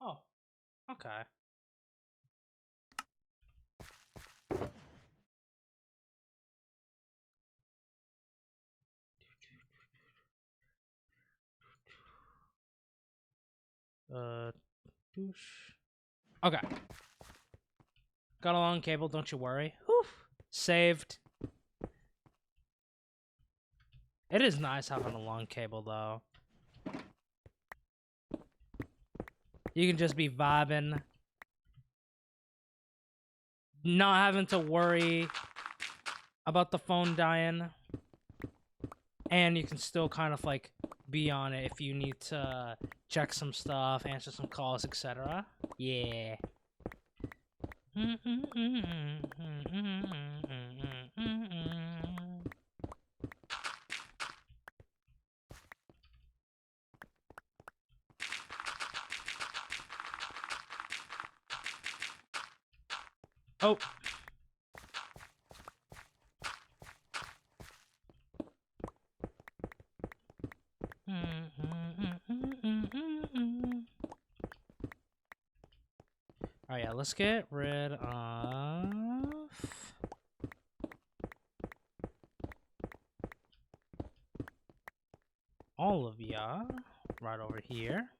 Oh, okay. Douche. Okay. Got a long cable, don't you worry. Whew. Saved. It is nice having a long cable, though. You can just be vibing. Not having to worry about the phone dying. and you can still kind of like be on it if you need to check some stuff, answer some calls, etc. Yeah. Oh. Oh yeah, let's get rid of all of ya right over here.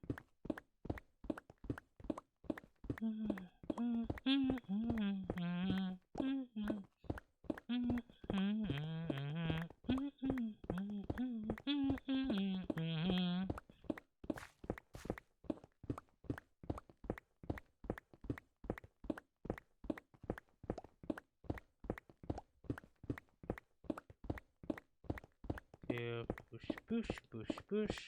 Push, push, push, push.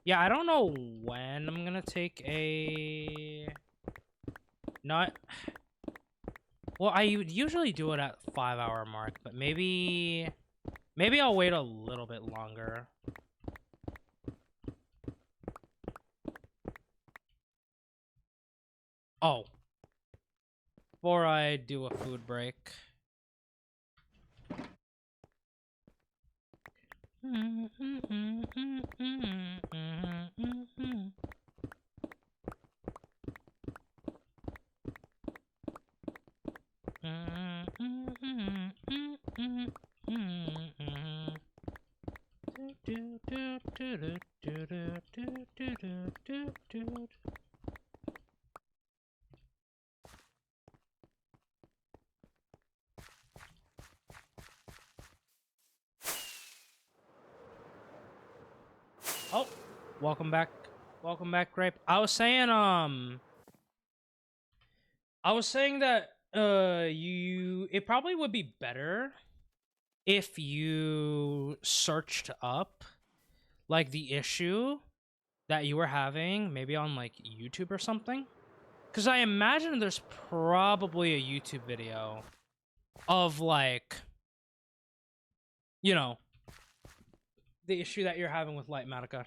Yeah, I don't know when I'm gonna take a... Not... Well, I would usually do it at 5-hour mark, but maybe I'll wait a little bit longer. Oh. Before I do a food break. Oh, welcome back. Welcome back, Grape. I was saying that it probably would be better if you searched up like the issue that you were having, maybe on like YouTube or something. Because I imagine there's probably a YouTube video of like, you know, the issue that you're having with Lightmatica.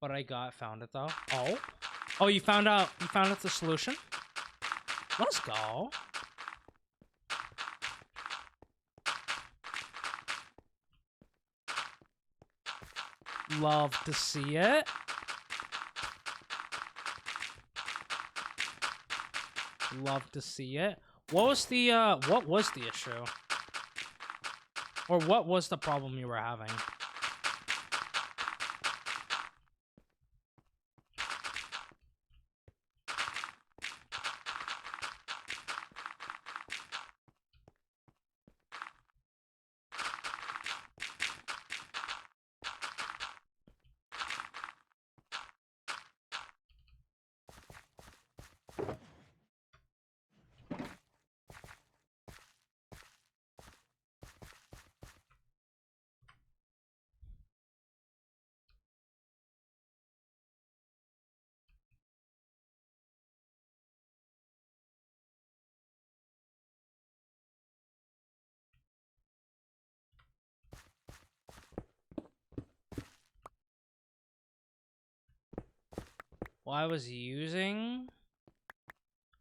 But I found it though. Oh. Oh, you found out the solution? Let's go. Love to see it. Love to see it. What was the issue? Or what was the problem you were having? Well, I was using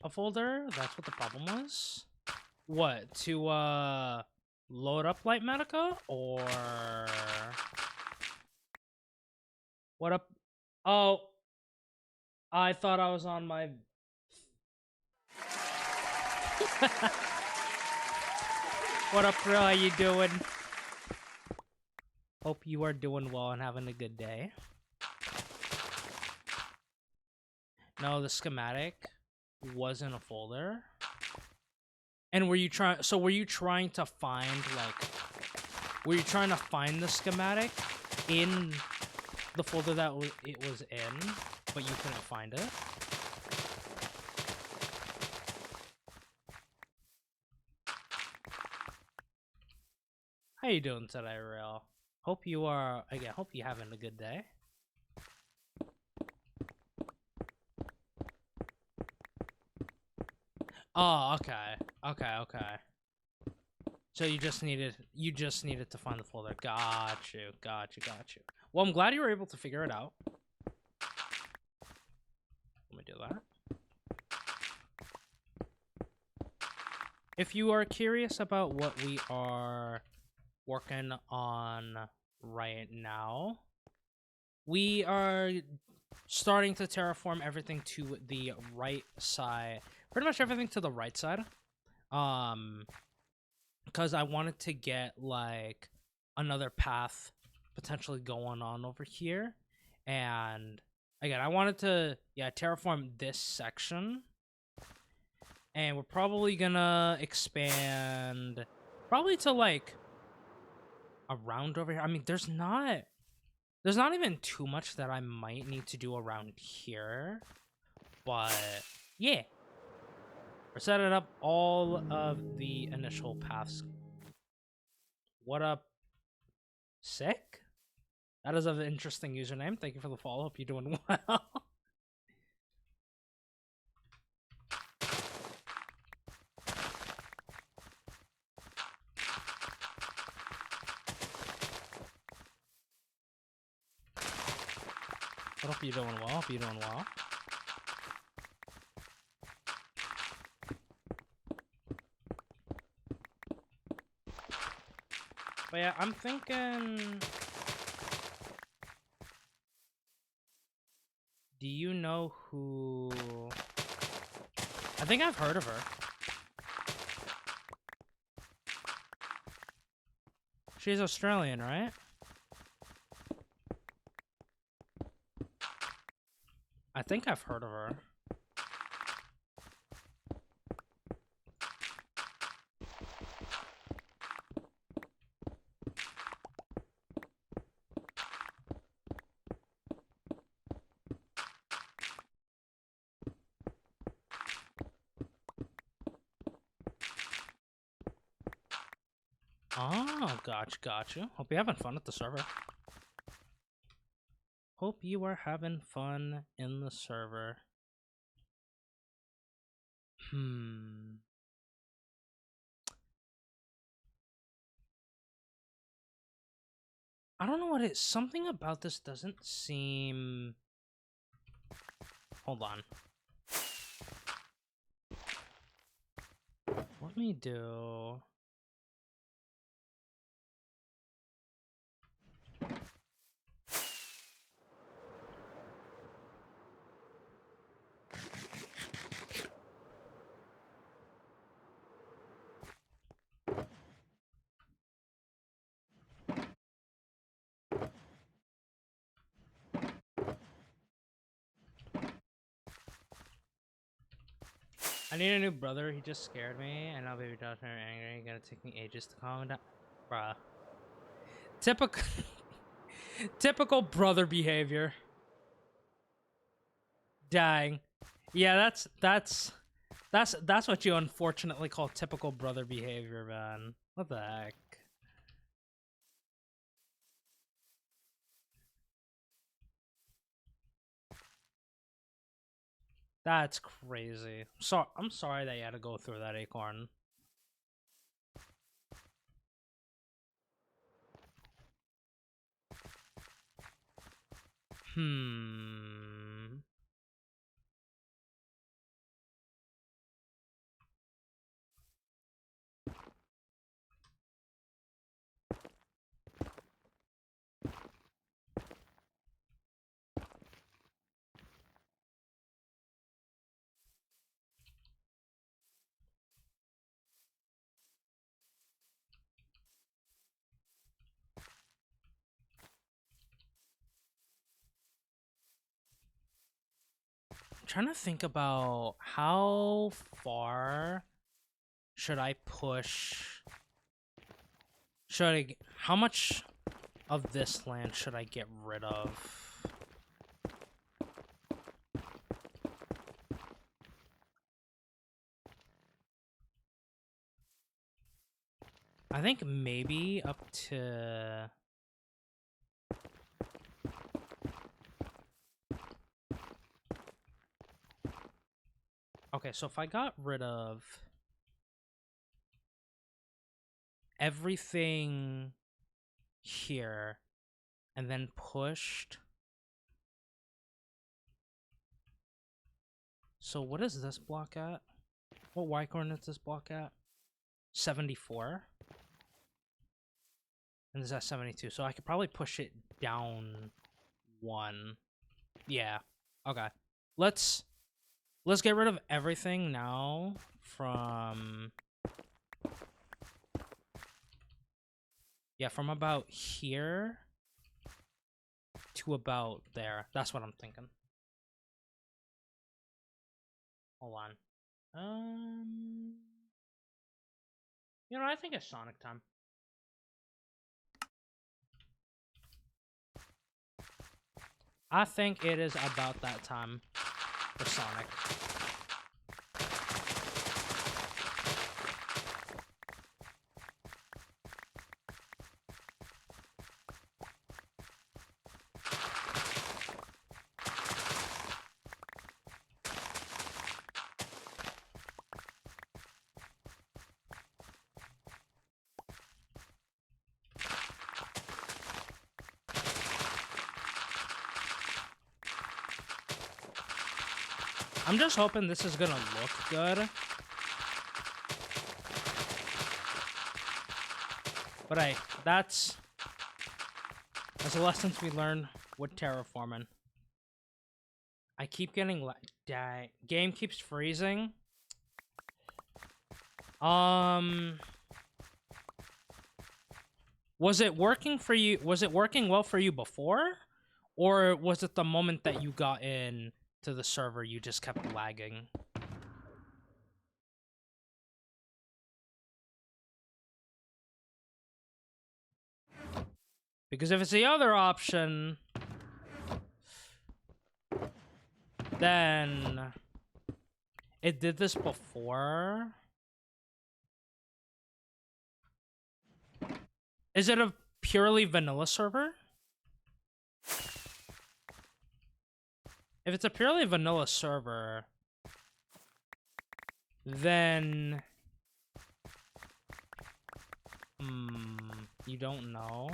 a folder. That's what the problem was. What, to load up Lightmatica or what up? Oh, I thought I was on my. What up, bro? How you doing? Hope you are doing well and having a good day. No, the schematic was in a folder. And were you trying to find like were you trying to find the schematic in the folder that it was in, but you couldn't find it? How you doing today, Real? Hope you are, again, hope you're having a good day. Oh, okay. Okay. So you just needed to find the folder. Got you. Well, I'm glad you were able to figure it out. Let me do that. If you are curious about what we are working on right now, we are starting to terraform everything to the right side. Pretty much everything to the right side. Because I wanted to get like another path potentially going on over here. And again, I wanted to terraform this section. And we're probably gonna expand probably to like around over here. I mean, there's not even too much that I might need to do around here. But yeah. We're setting up all of the initial paths. What up, Sick? That is an interesting username. Thank you for the follow. Hope you're doing well. I hope you're doing well. But yeah, I'm thinking... Do you know who... I think I've heard of her. She's Australian, right? I think I've heard of her. Oh, gotcha. Hope you're having fun at the server. Hope you are having fun in the server. I don't know what it is. Something about this doesn't seem... Hold on. Let me do... I need a new brother. He just scared me. And now baby daughter angry. Gonna take me ages to calm down. Bruh. Typical... Typical brother behavior. Dang. Yeah, that's what you unfortunately call typical brother behavior, man. What the heck? That's crazy. So I'm sorry that you had to go through that, Acorn. I'm trying to think about how far should I push How much of this land should I get rid of? I think maybe up to... Okay, so if I got rid of everything here and then pushed... So what is this block at? What Y coordinate is this block at? 74? And this is at 72, so I could probably push it down 1. Yeah. Okay. Let's get rid of everything now from... Yeah, from about here to about there. That's what I'm thinking. Hold on. You know, I think it's Sonic time. I think it is about that time for Sonic. I'm just hoping this is gonna look good. But hey, that's a lesson we learn with terraforming. I keep getting game keeps freezing. Was it working for you? Was it working well for you before? Or was it the moment that you got in to the server you just kept lagging? Because if it's the other option, then it did this before. Is it a purely vanilla server? If it's a purely vanilla server, then... you don't know?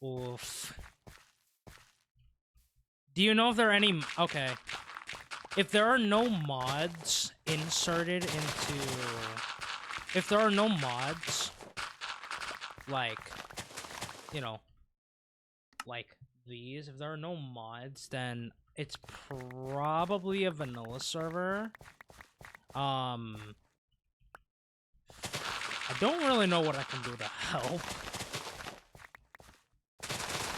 Oof. Do you know if there are any... Okay. If there are no mods inserted into... If there are no mods, like, you know, like these, if there are no mods, then it's probably a vanilla server. I don't really know what I can do to help.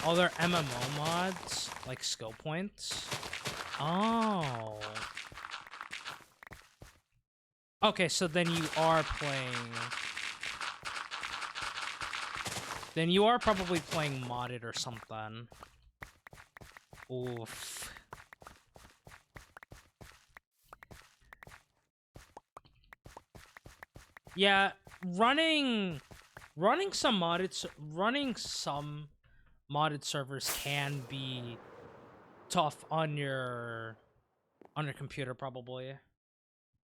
Oh, there are MMO mods, like skill points. Oh. Okay, so then you are playing... Then you are probably playing modded or something. Oof. Yeah, running some modded servers can be tough on your computer, probably.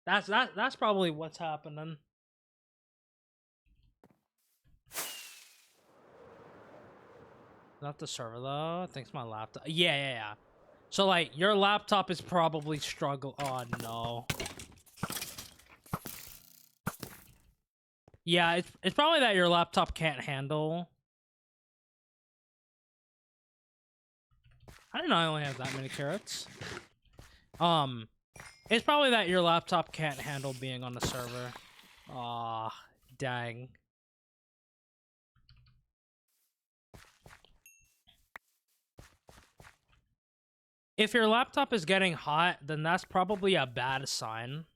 That's probably what's happening. Not the server though. I think it's my laptop. Yeah. So like your laptop is probably struggle. Oh no. Yeah, it's probably that your laptop can't handle. I didn't know I only have that many carrots. It's probably that your laptop can't handle being on the server. Aw, dang. If your laptop is getting hot, then that's probably a bad sign.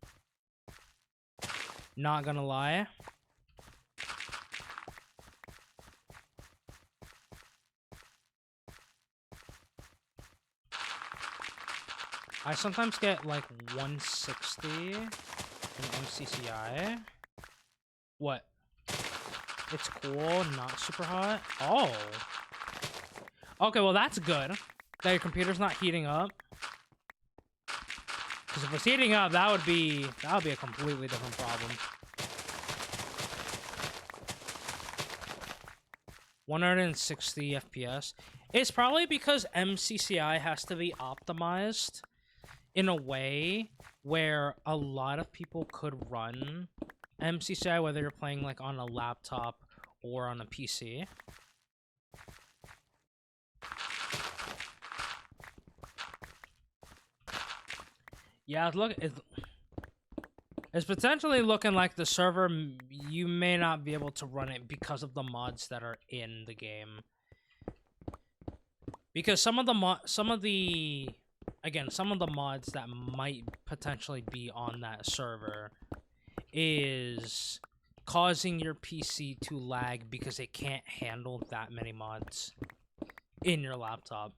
Not gonna lie. I sometimes get like 160 in MCCI. What? It's cool, not super hot. Oh. Okay, well that's good. That your computer's not heating up. Because if it's heating up, that would be a completely different problem. 160 FPS. It's probably because MCCI has to be optimized in a way where a lot of people could run MCCI, whether you're playing like on a laptop or on a PC. Yeah, it's potentially looking like the server, you may not be able to run it because of the mods that are in the game. Because some of the mods that might potentially be on that server is causing your PC to lag because it can't handle that many mods in your laptop.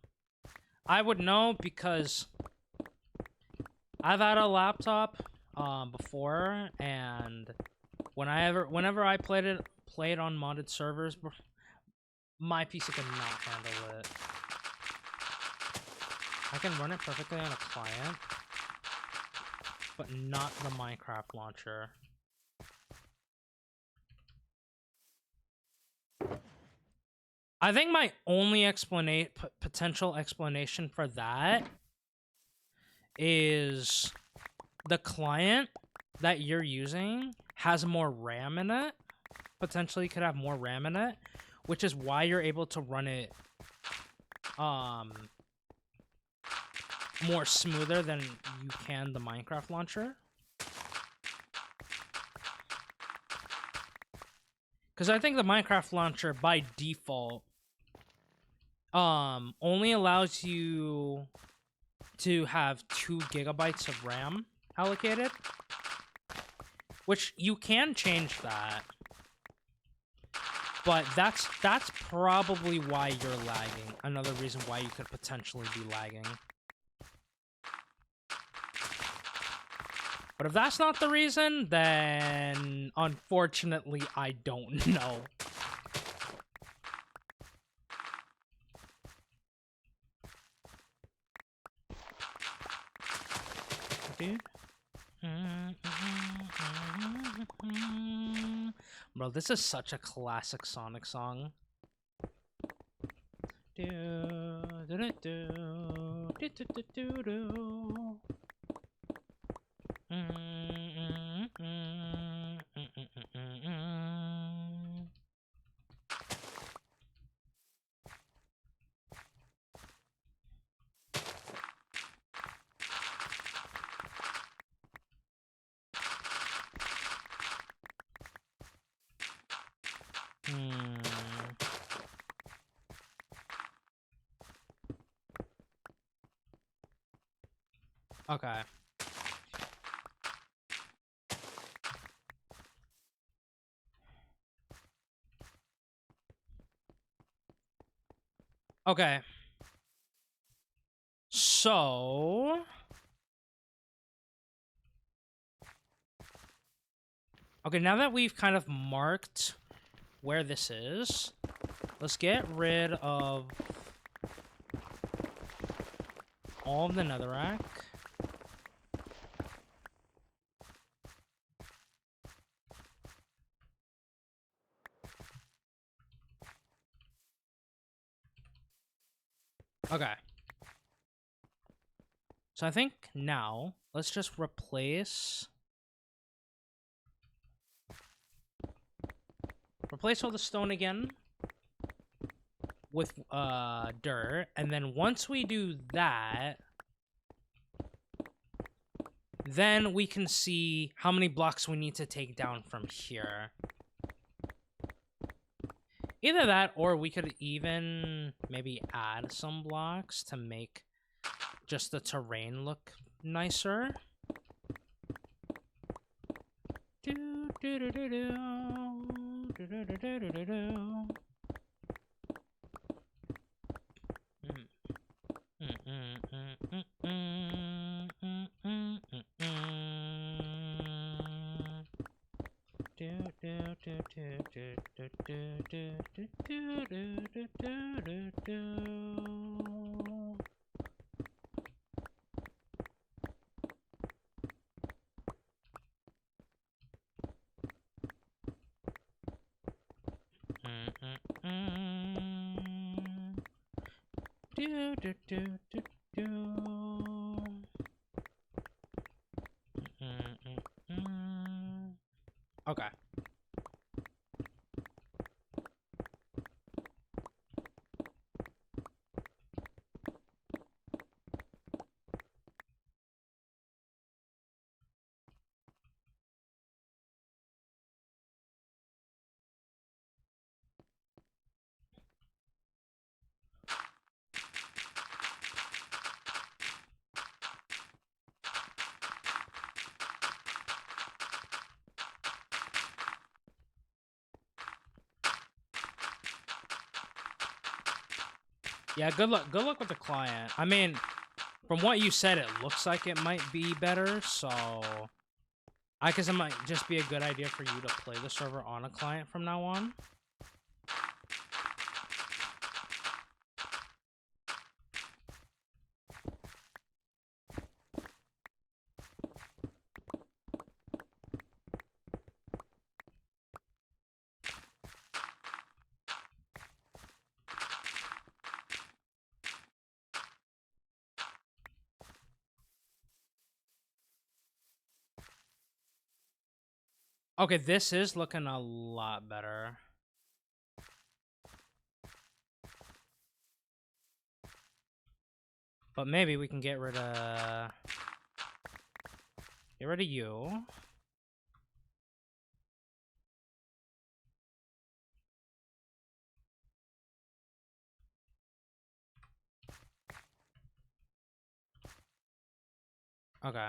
I would know because I've had a laptop before, and whenever I played on modded servers, my PC could not handle it. I can run it perfectly on a client, but not the Minecraft launcher. I think my only potential explanation for that is the client that you're using has more RAM in it. Potentially could have more RAM in it, which is why you're able to run it more smoother than you can the Minecraft launcher. Because I think the Minecraft launcher by default only allows you to have 2 GB of RAM allocated, which you can change that. But that's probably why you're lagging. Another reason why you could potentially be lagging. But if that's not the reason, then unfortunately I don't know. Dude. Bro, this is such a classic Sonic song. Okay. Okay. So... Okay, now that we've kind of marked where this is, let's get rid of all of the netherrack. Okay. So I think now, let's just replace all the stone again with dirt, and then once we do that, then we can see how many blocks we need to take down from here. Either that, or we could even maybe add some blocks to make just the terrain look nicer. Do, do, do, do, do. Do, do, do, do, do, do, do. Okay. Yeah, good luck. Good luck with the client. I mean, from what you said, it looks like it might be better. So, I guess it might just be a good idea for you to play the server on a client from now on. Okay, this is looking a lot better. But maybe we can get rid of you. Okay.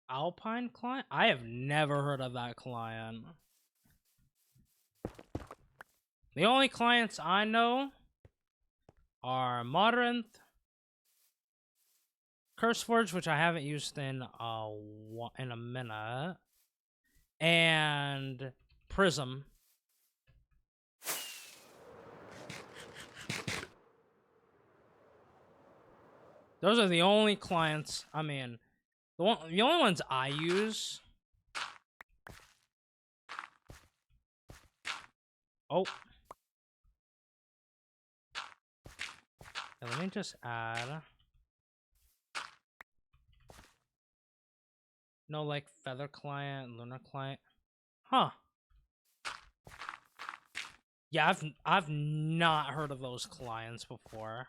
Alpine client? I have never heard of that client. The only clients I know are Modern, CurseForge, which I haven't used in a minute, and Prism. Those are the only clients. I mean, the only ones I use. Oh. Yeah, let me just add. No, like Feather client, Lunar client. Huh. Yeah, I've not heard of those clients before.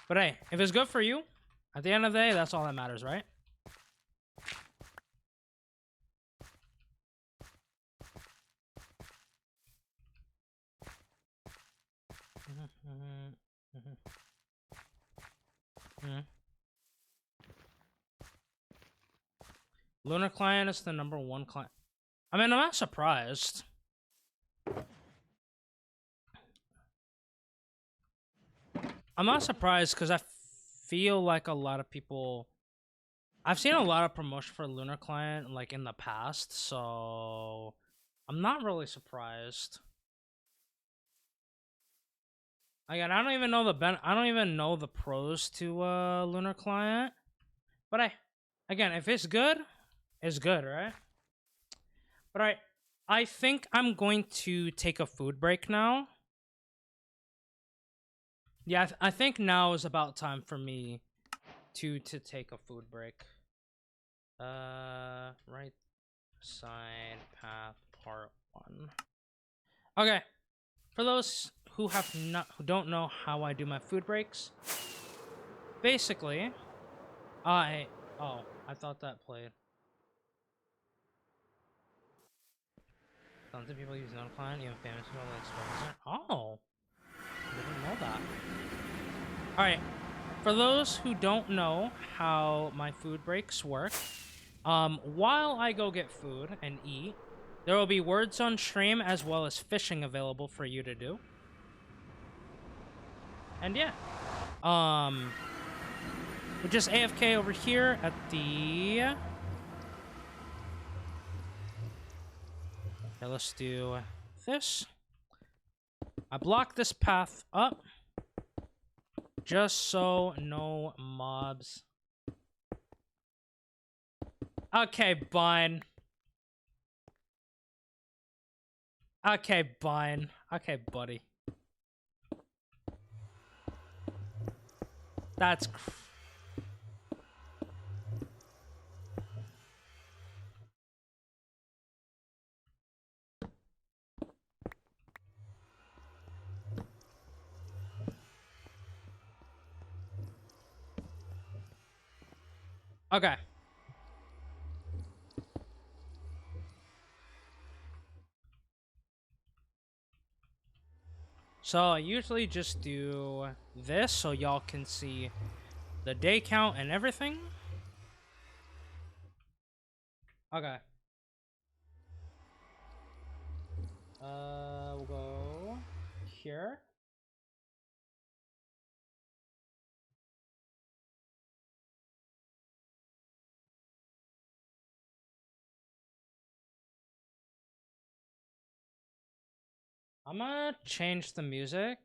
But hey, if it's good for you, at the end of the day, that's all that matters, right? Lunar client is the #1 client. I mean, I'm not surprised. I'm not surprised because I feel like a lot of people. I've seen a lot of promotion for Lunar client like in the past, so I'm not really surprised. Again, I don't even know I don't even know the pros to Lunar client, but again, if it's good, it's good, right? But I think I'm going to take a food break now. Yeah, I think now is about time for me to take a food break. Right side path part 1. Okay, for those who don't know how I do my food breaks, basically, I thought that played. Tons of people use NodeClient, even famous people like Spencer. Oh, didn't know that. All right, for those who don't know how my food breaks work, while I go get food and eat, there will be words on stream as well as fishing available for you to do. And yeah, we're just AFK over here at the. Okay, let's do this. I block this path up just so no mobs. Okay, fine. Okay, fine. Okay, buddy. That's okay. So I usually just do this so y'all can see the day count and everything. Okay. We'll go here. I'm gonna change the music.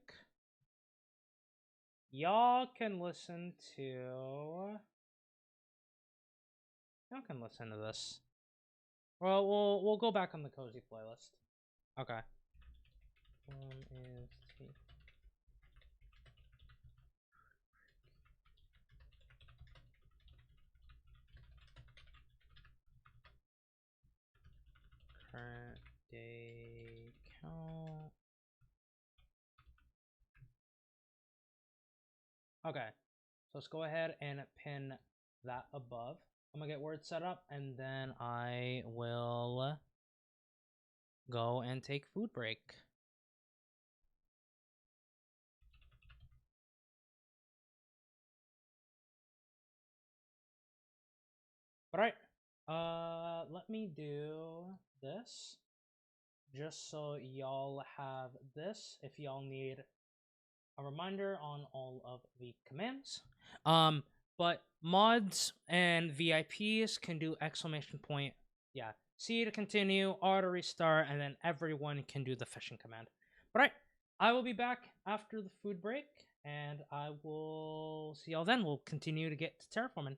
Y'all can listen to. Y'all can listen to this. Well, we'll go back on the cozy playlist. Okay. Is T. Current day count. Okay. So let's go ahead and pin that above. I'm gonna get words set up and then I will go and take food break. All right. Let me do this just so y'all have this if y'all need a reminder on all of the commands. But mods and VIPs can do exclamation point. Yeah, C to continue, R to restart, and then everyone can do the fishing command. All right, I will be back after the food break, and I will see y'all then. We'll continue to get to terraforming.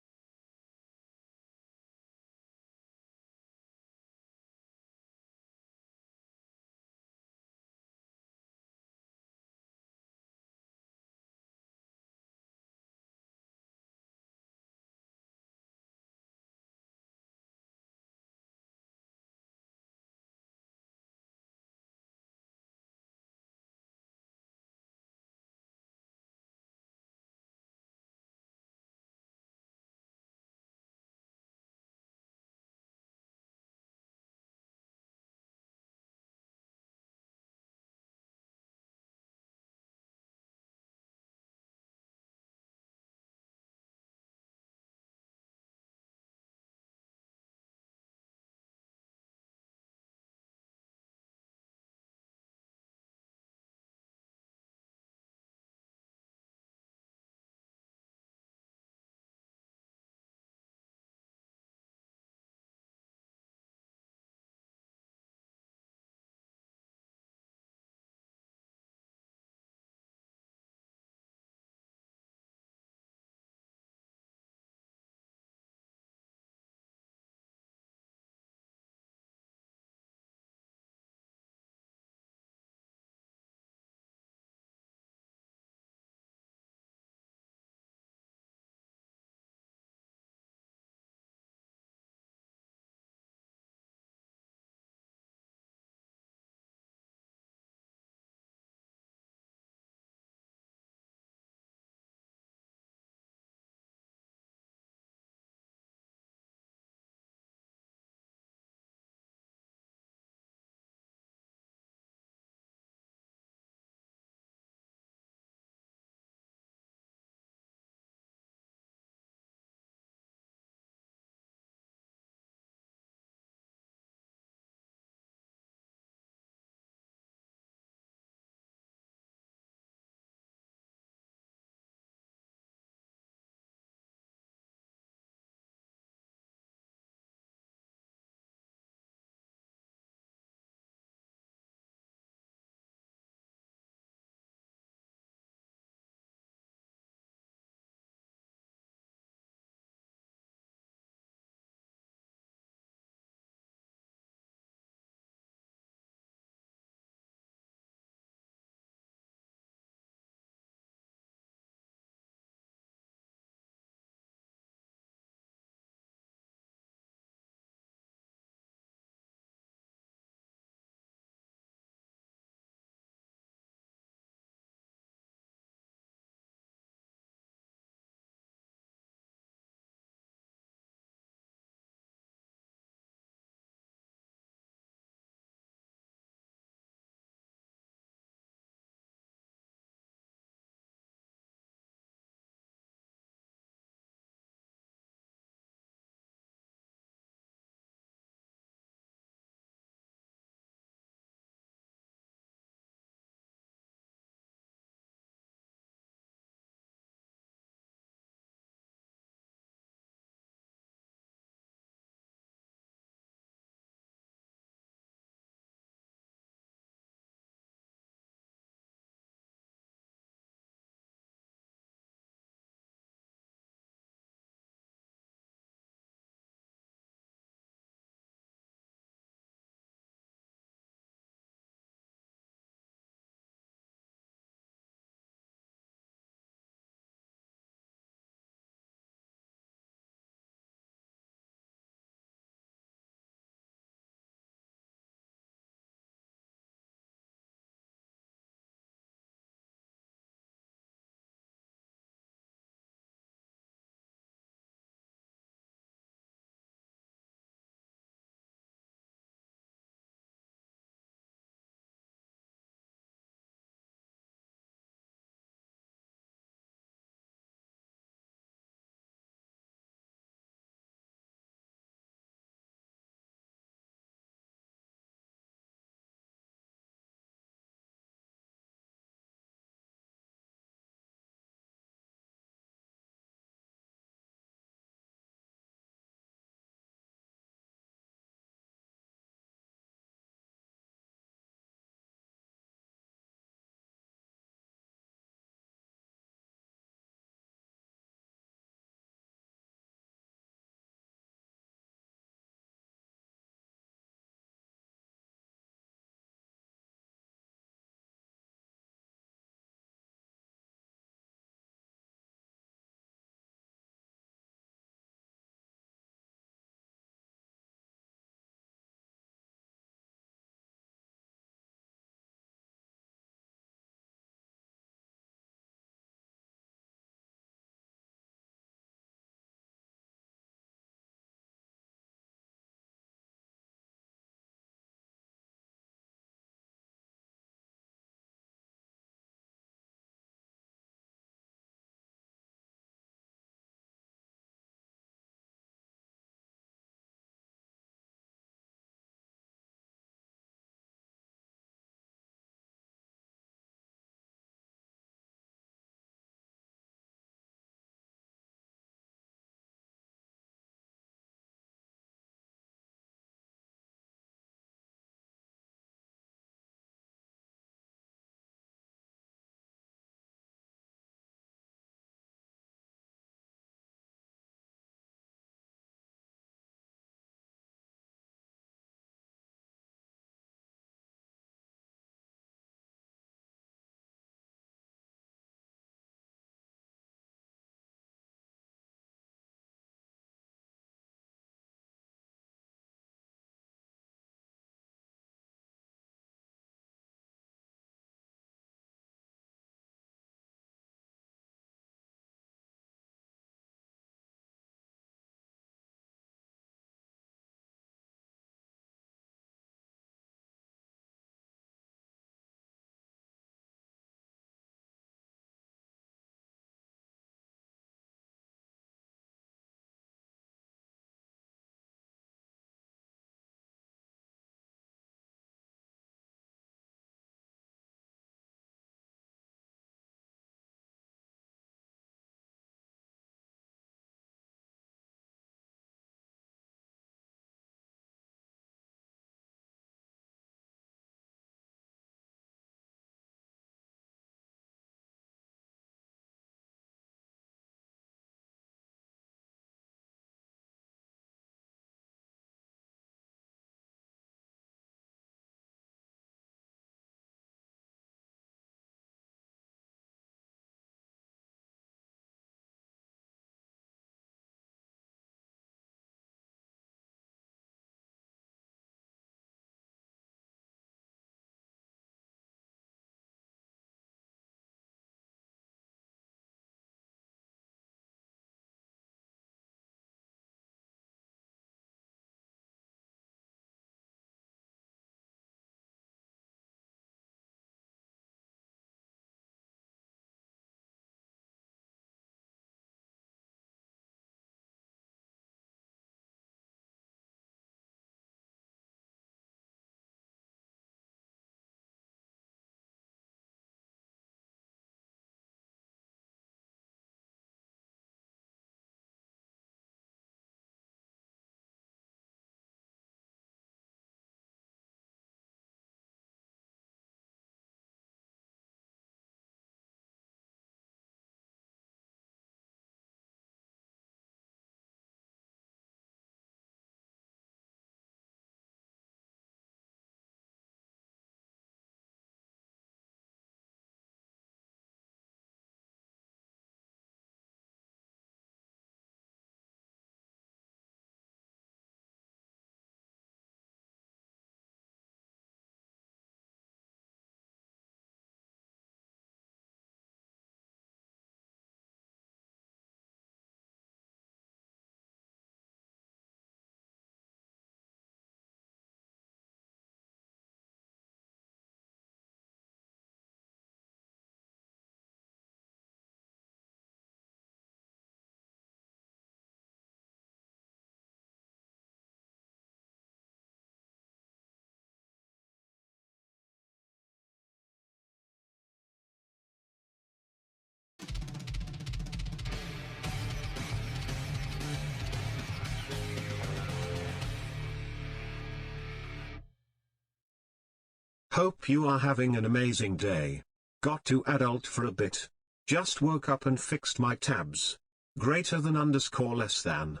Hope you are having an amazing day. Got to adult for a bit. Just woke up and fixed my tabs. Greater than underscore less than.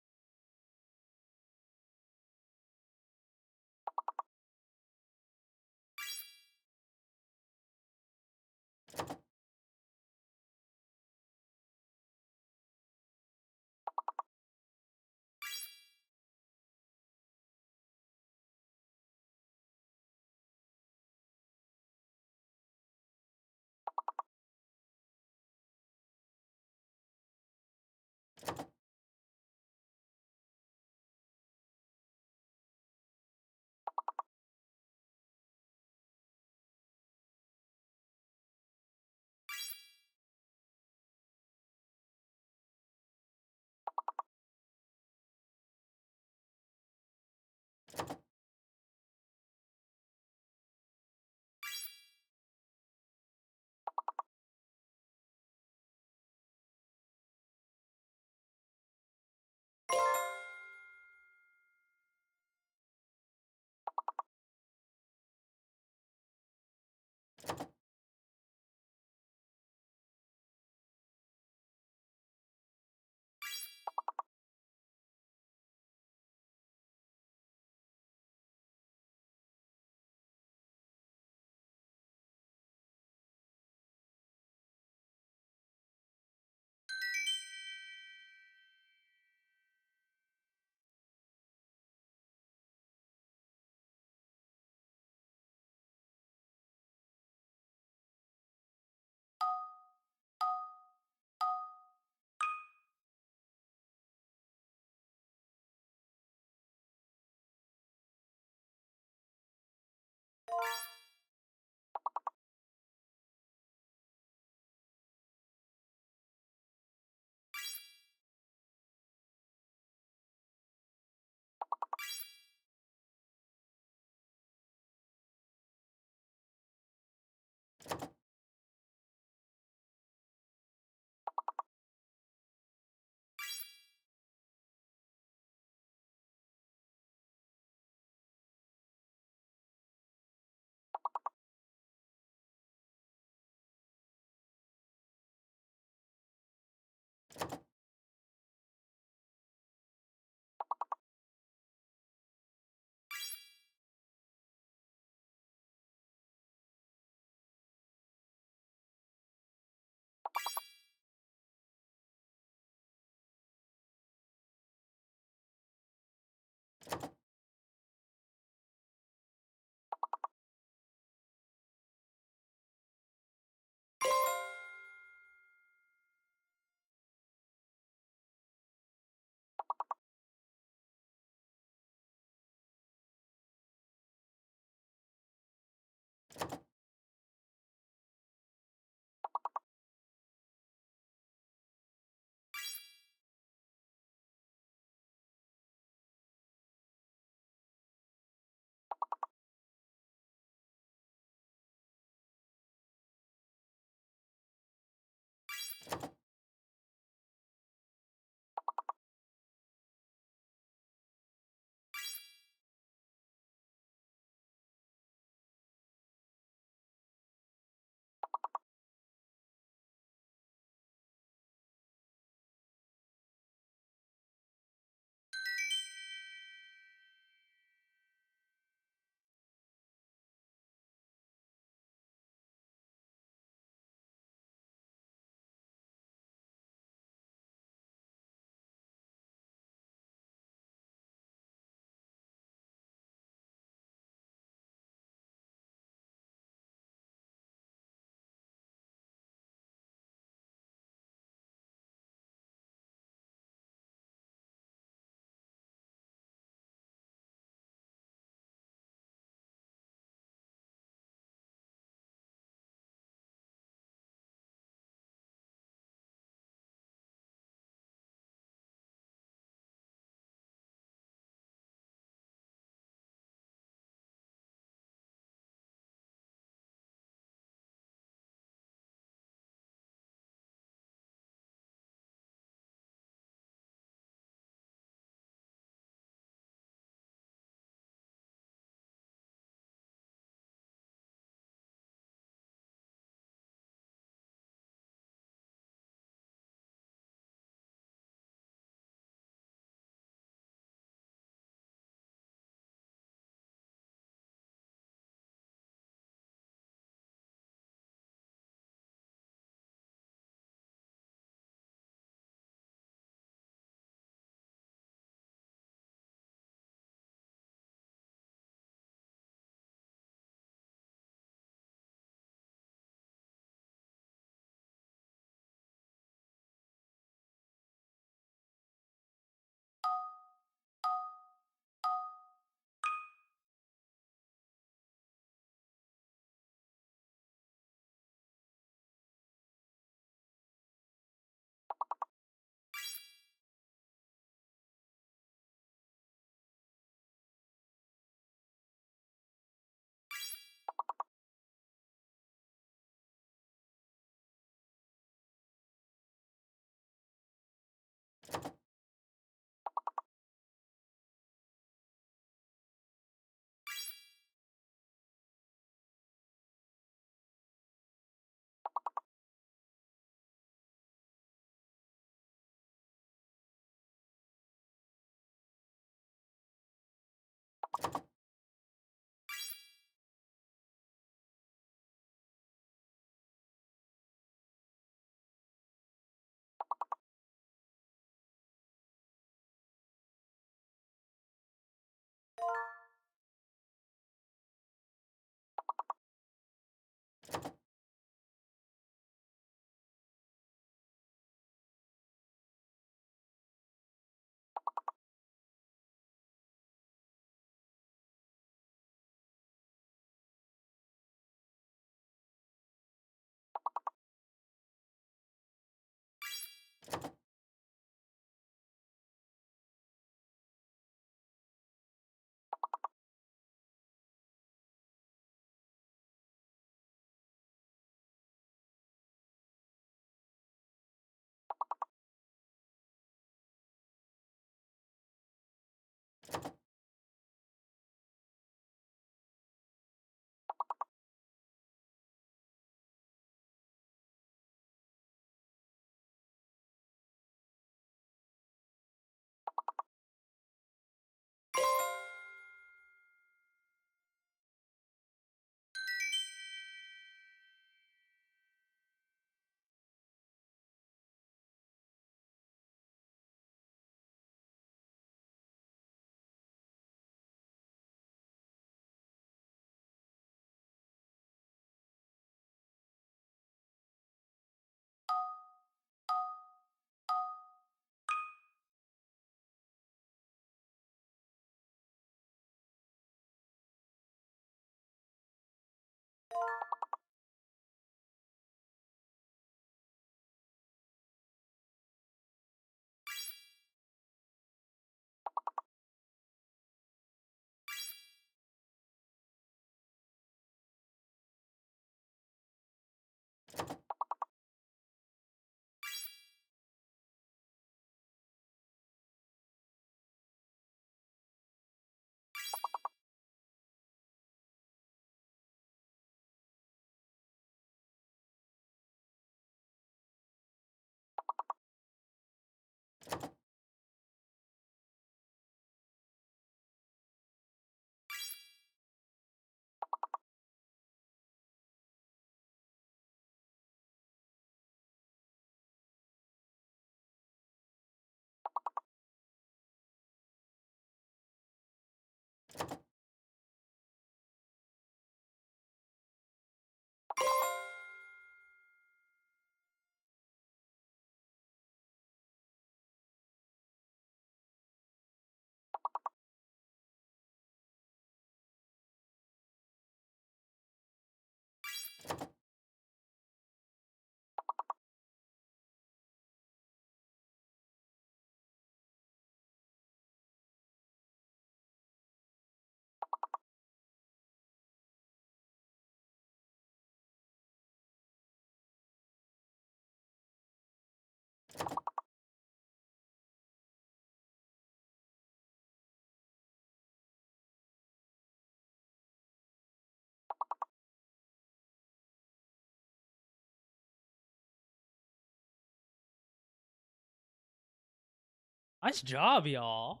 Nice job, y'all.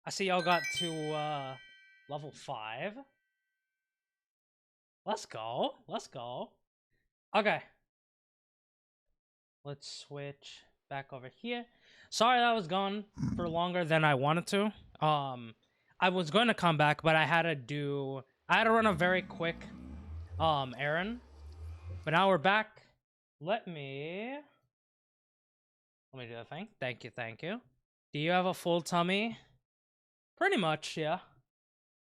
I see y'all got to level 5. Let's go. Let's go. Okay. Let's switch back over here. Sorry that I was gone for longer than I wanted to. I was going to come back, but I had to run a very quick errand. But now we're back. Let me do the thing. Thank you, thank you. Do you have a full tummy? Pretty much, yeah.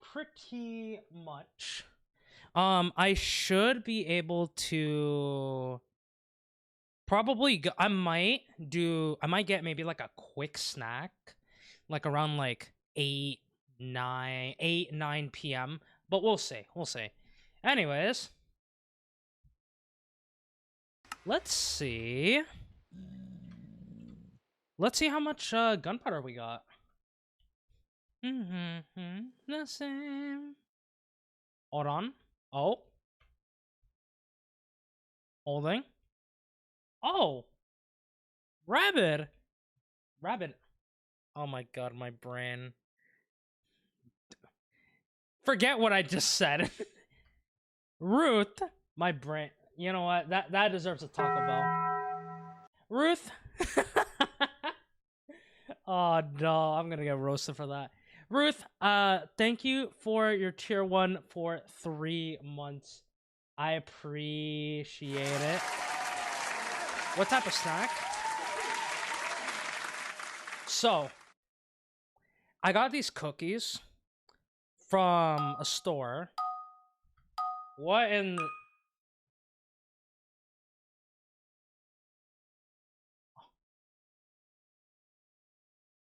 Pretty much. I should be able to probably go, I might get maybe like a quick snack like around like 9 p.m. But we'll see. We'll see. Anyways, let's see. Let's see how much gunpowder we got. The same. Hold on. Oh. Holding. Oh. Rabbit. Rabbit. Oh my god, my brain. Forget what I just said. Ruth. My brain. You know what? That deserves a Taco Bell. Ruth. Oh no, I'm gonna get roasted for that. Ruth, thank you for your tier 1 for 3 months. I appreciate it. What type of snack? So, I got these cookies from a store. What in...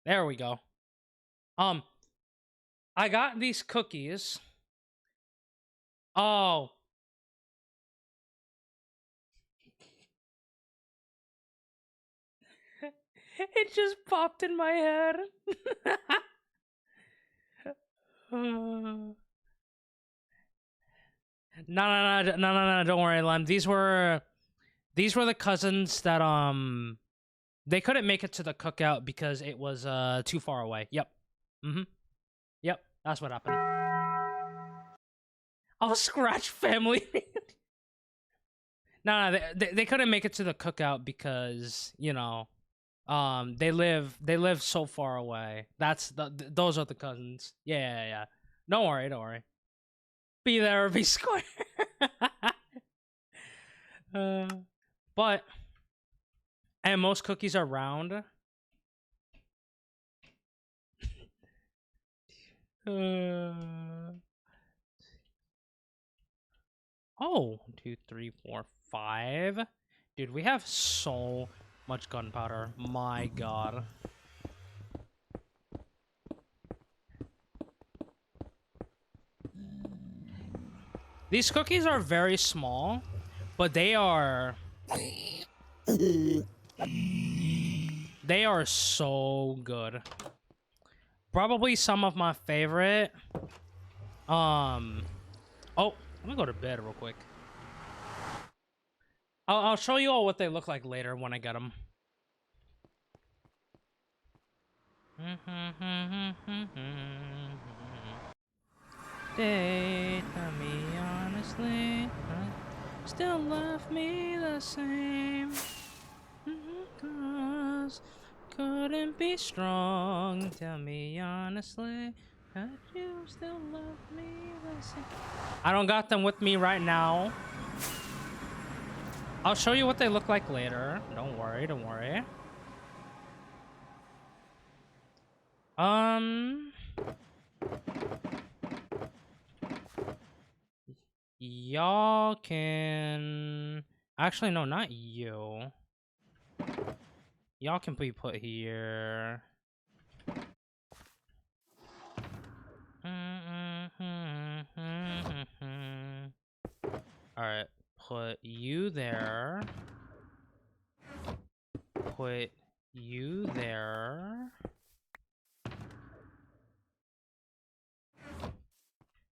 There we go. I got these cookies. Oh. It just popped in my head. No, don't worry, Lem. These were the cousins that they couldn't make it to the cookout because it was too far away. Yep. Yep, that's what happened. Oh, Scratch family. No, they couldn't make it to the cookout because, you know, they live so far away. That's those are the cousins. Yeah. Don't worry. Be there or be square. But and most cookies are round. Oh, 1, 2, 3, 4, 5. Dude, we have so much gunpowder. My god. These cookies are very small, but they are so good. Probably some of my favorite. Oh, I'm gonna go to bed real quick. I'll show you all what they look like later when I get them. They tell me honestly, still love me the same. Cause couldn't be strong. Tell me honestly, that you still love me the same. I don't got them with me right now. I'll show you what they look like later. Don't worry. Y'all can... Actually, no, not you. Y'all can be put here. Alright, put you there. Put you there.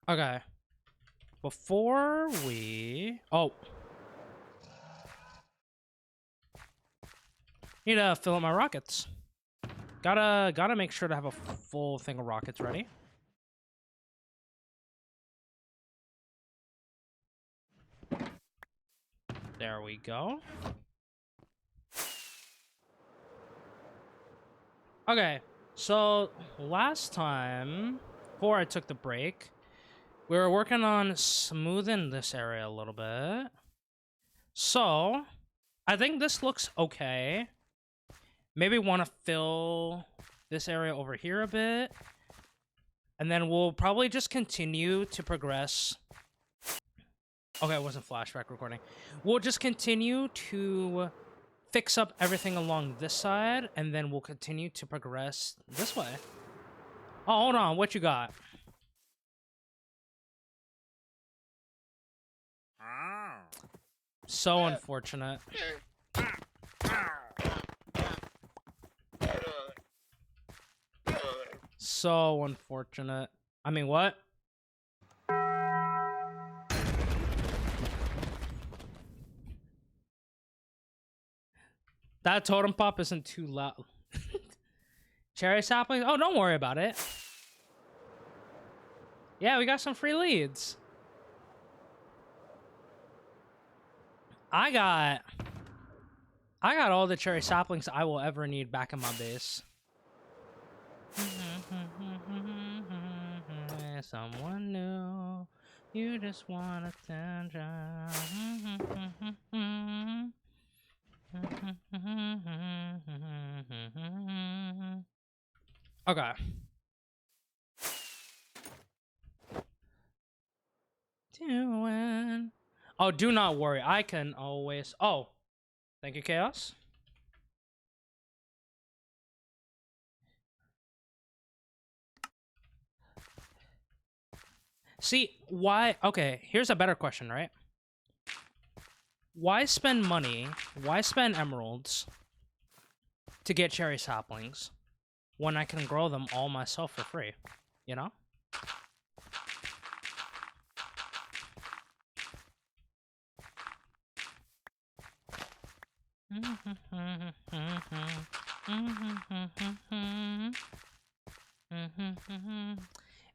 Okay. Before we... Oh. Need to fill up my rockets. Gotta make sure to have a full thing of rockets ready. There we go. Okay, so last time, before I took the break, we were working on smoothing this area a little bit. So, I think this looks okay. Maybe want to fill this area over here a bit. And then we'll probably just continue to progress. Okay, it wasn't flashback recording. We'll just continue to fix up everything along this side, and then we'll continue to progress this way. Oh, hold on. What you got? So unfortunate. So unfortunate. I mean, what? That totem pop isn't too loud. Cherry saplings? Oh, don't worry about it. Yeah, we got some free leads. I got all the cherry saplings I will ever need back in my base. Someone new, you just want attention. Okay. Doing. Oh, do not worry. I can always. Oh, thank you, Chaos. See, why? Okay, here's a better question, right? Why spend money? Why spend emeralds to get cherry saplings when I can grow them all myself for free? You know?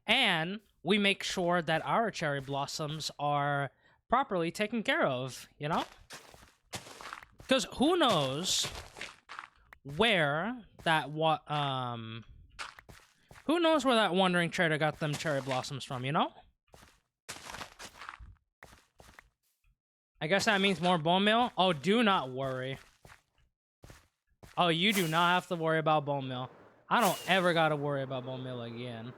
And we make sure that our cherry blossoms are properly taken care of, you know? Because who knows where that who knows where that wandering trader got them cherry blossoms from, you know? I guess that means more bone meal. Oh, do not worry. Oh, you do not have to worry about bone meal. I don't ever gotta worry about bone meal again.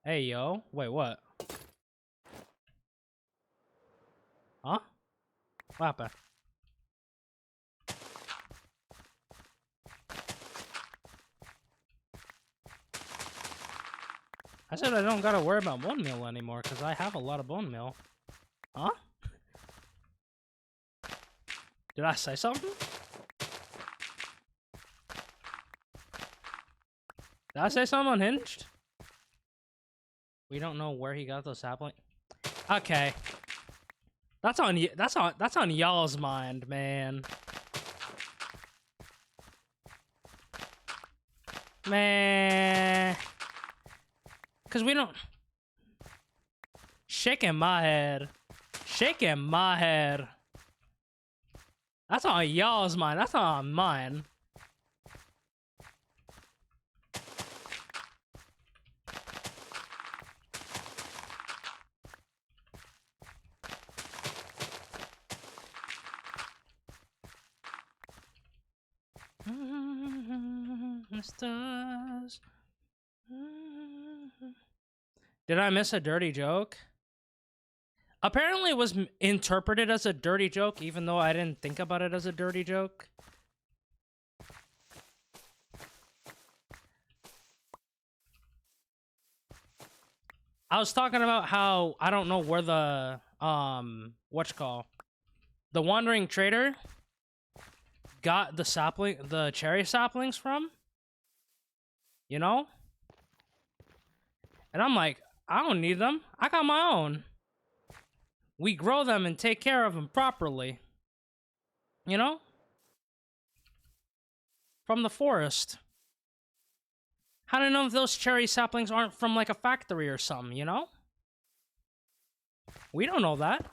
Hey, yo. Wait, what? Huh? What happened? I said I don't gotta worry about bone meal anymore because I have a lot of bone meal. Huh? Did I say something? Did I say something unhinged? We don't know where he got those saplings. Okay. That's on y'all's mind, man. Man. Cause we don't shaking my head. Shaking my head. That's on y'all's mind. That's not on mine. Stars. Did I miss a dirty joke? Apparently it was interpreted as a dirty joke, even though I didn't think about it as a dirty joke. I was talking about how I don't know where the the wandering trader got the cherry saplings from, you know? And I'm like, I don't need them. I got my own. We grow them and take care of them properly. You know? From the forest. How do I know if those cherry saplings aren't from like a factory or something, you know? We don't know that.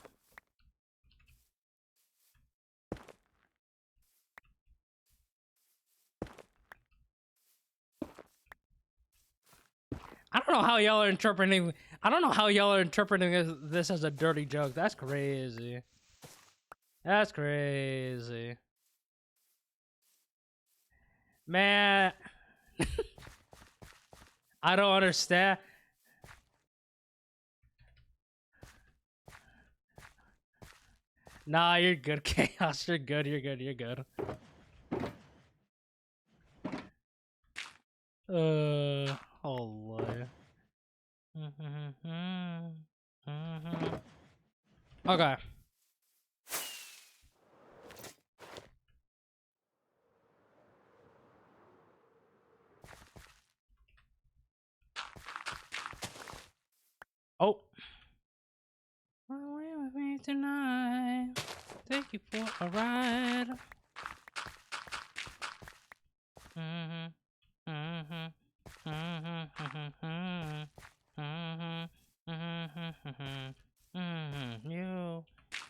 I don't know how y'all are interpreting. I don't know how y'all are interpreting this as a dirty joke. That's crazy. That's crazy. Man. I don't understand. Nah, you're good, Chaos. You're good, you're good, you're good. Oh Lord. Okay. Oh. Run away with me tonight. Take you for a ride.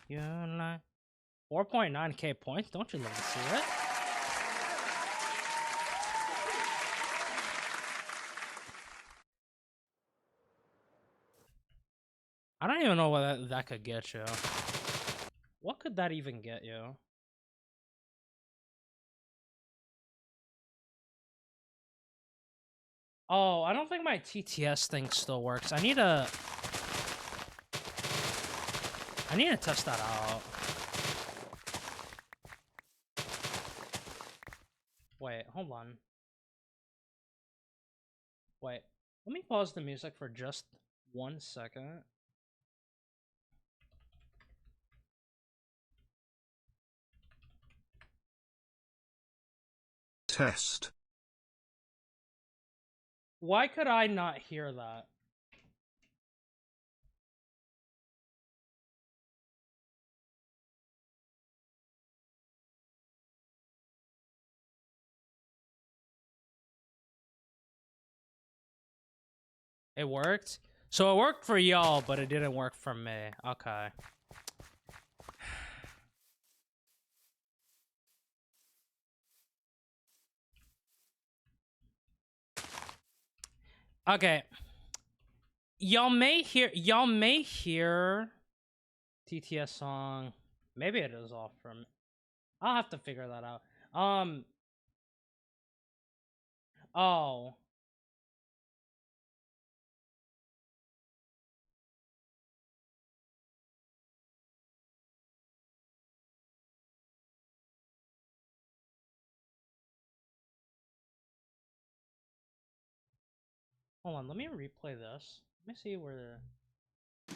You like 4.9k points? Don't you love to see it? I don't even know what that could get you. What could that even get you? Oh, I don't think my TTS thing still works. I need to test that out. Wait, hold on. Wait, let me pause the music for just 1 second. Test. Why could I not hear that? It worked? So it worked for y'all, but it didn't work for me. Okay. Okay. Y'all may hear TTS song. Maybe it is off from. I'll have to figure that out. Oh. Hold on, let me replay this. Let me see where the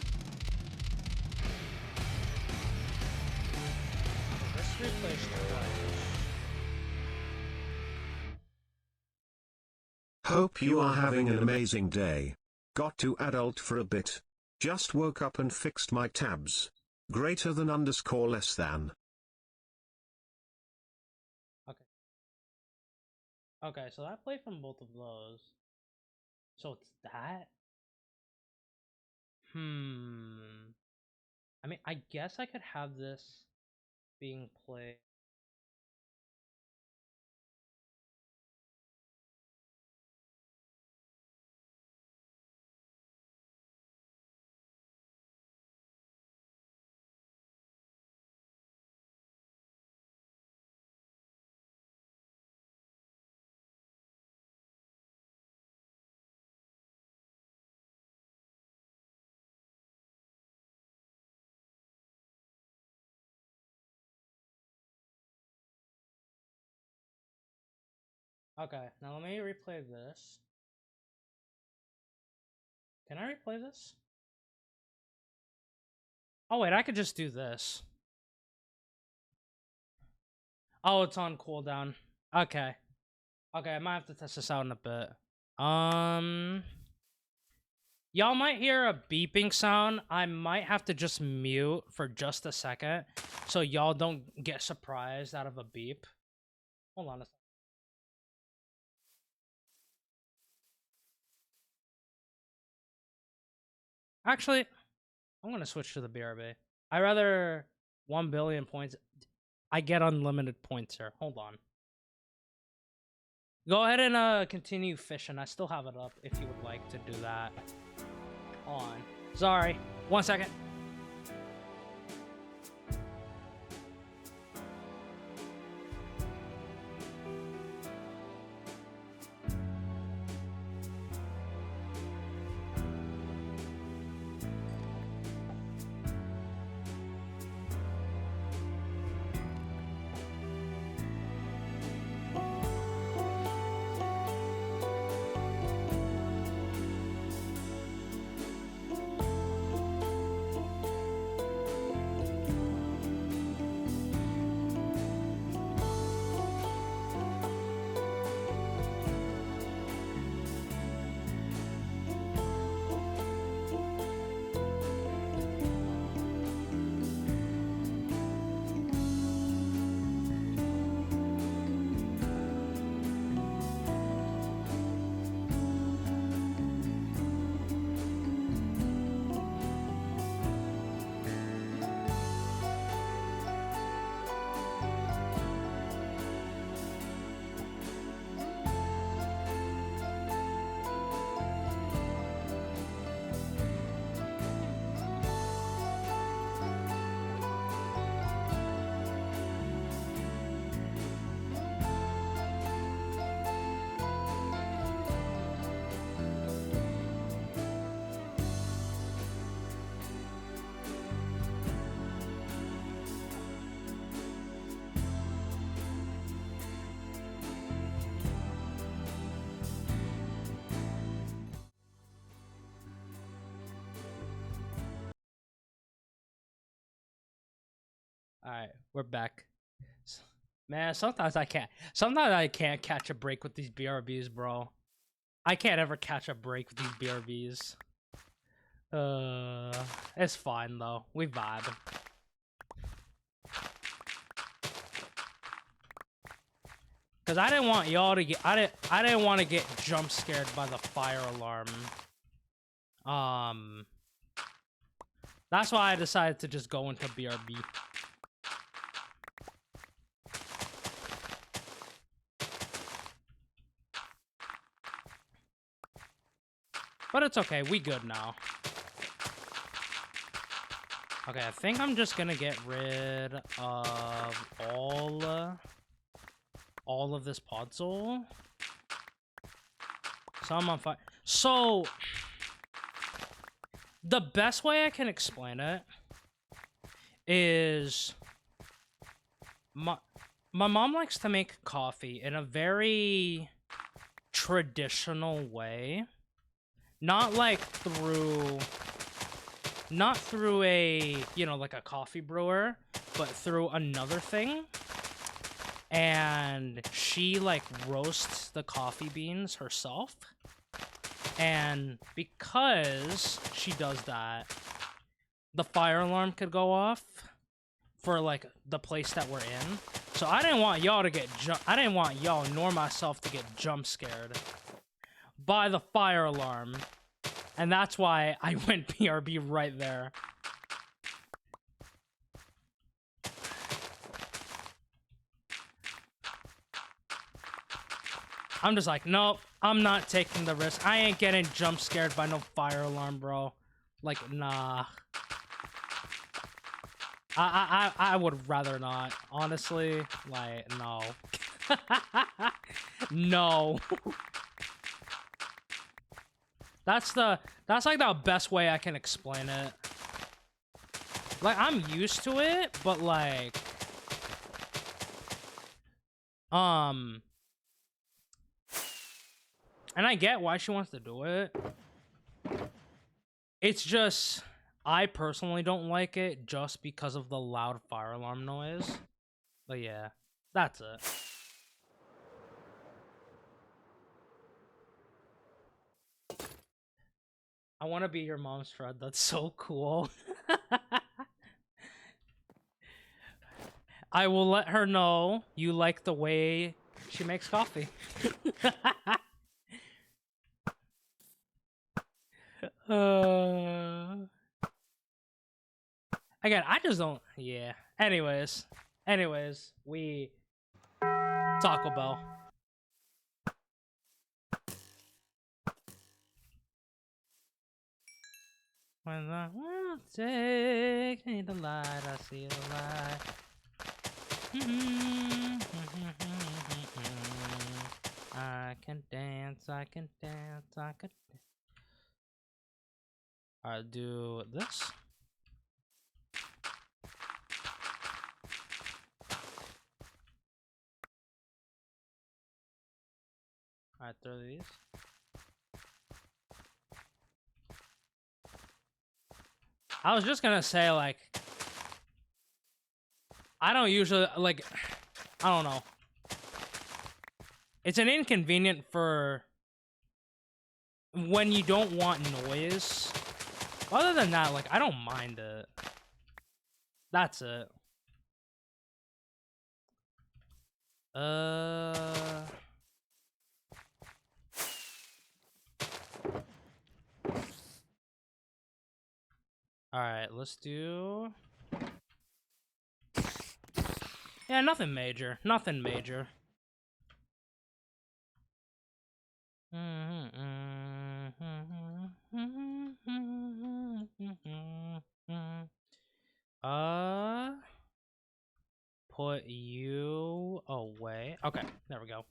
this replays twice. Hope you are having an amazing day. Got to adult for a bit. Just woke up and fixed my tabs. Greater than underscore less than. Okay. Okay, so I play from both of those. So it's that? I mean, I guess I could have this being played. Okay, now let me replay this. Can I replay this? Oh wait, I could just do this. Oh, it's on cooldown. Okay. Okay, I might have to test this out in a bit. Y'all might hear a beeping sound. I might have to just mute for just a second so y'all don't get surprised out of a beep. Hold on a second. Actually, I'm gonna switch to the BRB. I rather 1 billion points. I get unlimited points here. Hold on. Go ahead and continue fishing. I still have it up if you would like to do that. Hold on. Sorry. 1 second. Alright, we're back. Man, sometimes I can't. Sometimes I can't catch a break with these BRBs, bro. I can't ever catch a break with these BRBs. It's fine though. We vibe. Cause I didn't want y'all to get. I didn't want to get jump scared by the fire alarm. That's why I decided to just go into BRB. But it's okay, we good now. Okay, I think I'm just gonna get rid of all of this podzol. So I'm on fire. So the best way I can explain it is my mom likes to make coffee in a very traditional way. Not like through a, you know, like a coffee brewer, but through another thing. And she like roasts the coffee beans herself. And because she does that, the fire alarm could go off for like the place that we're in. So I didn't want y'all to get I didn't want y'all nor myself to get jump scared by the fire alarm. And that's why I went BRB right there. I'm just like, nope, I'm not taking the risk. I ain't getting jump scared by no fire alarm, bro. Like, nah. I would rather not. Honestly, like, no. No. That's like the best way I can explain it. Like, I'm used to it, but like, and I get why she wants to do it. It's just, I personally don't like it just because of the loud fire alarm noise. But yeah, that's it. I want to be your mom's friend. That's so cool. I will let her know you like the way she makes coffee. Again, I just don't. Yeah. Anyways, we Taco Bell. When I want to take me the light, I see the light. I can dance, I can dance, I can. I'll do this. Alright, throw these. I was just gonna say, like, I don't usually, like, I don't know. It's an inconvenient for when you don't want noise. Other than that, like, I don't mind it. That's it. Alright, let's do... Yeah, nothing major. Nothing major. Put you away. Okay, there we go.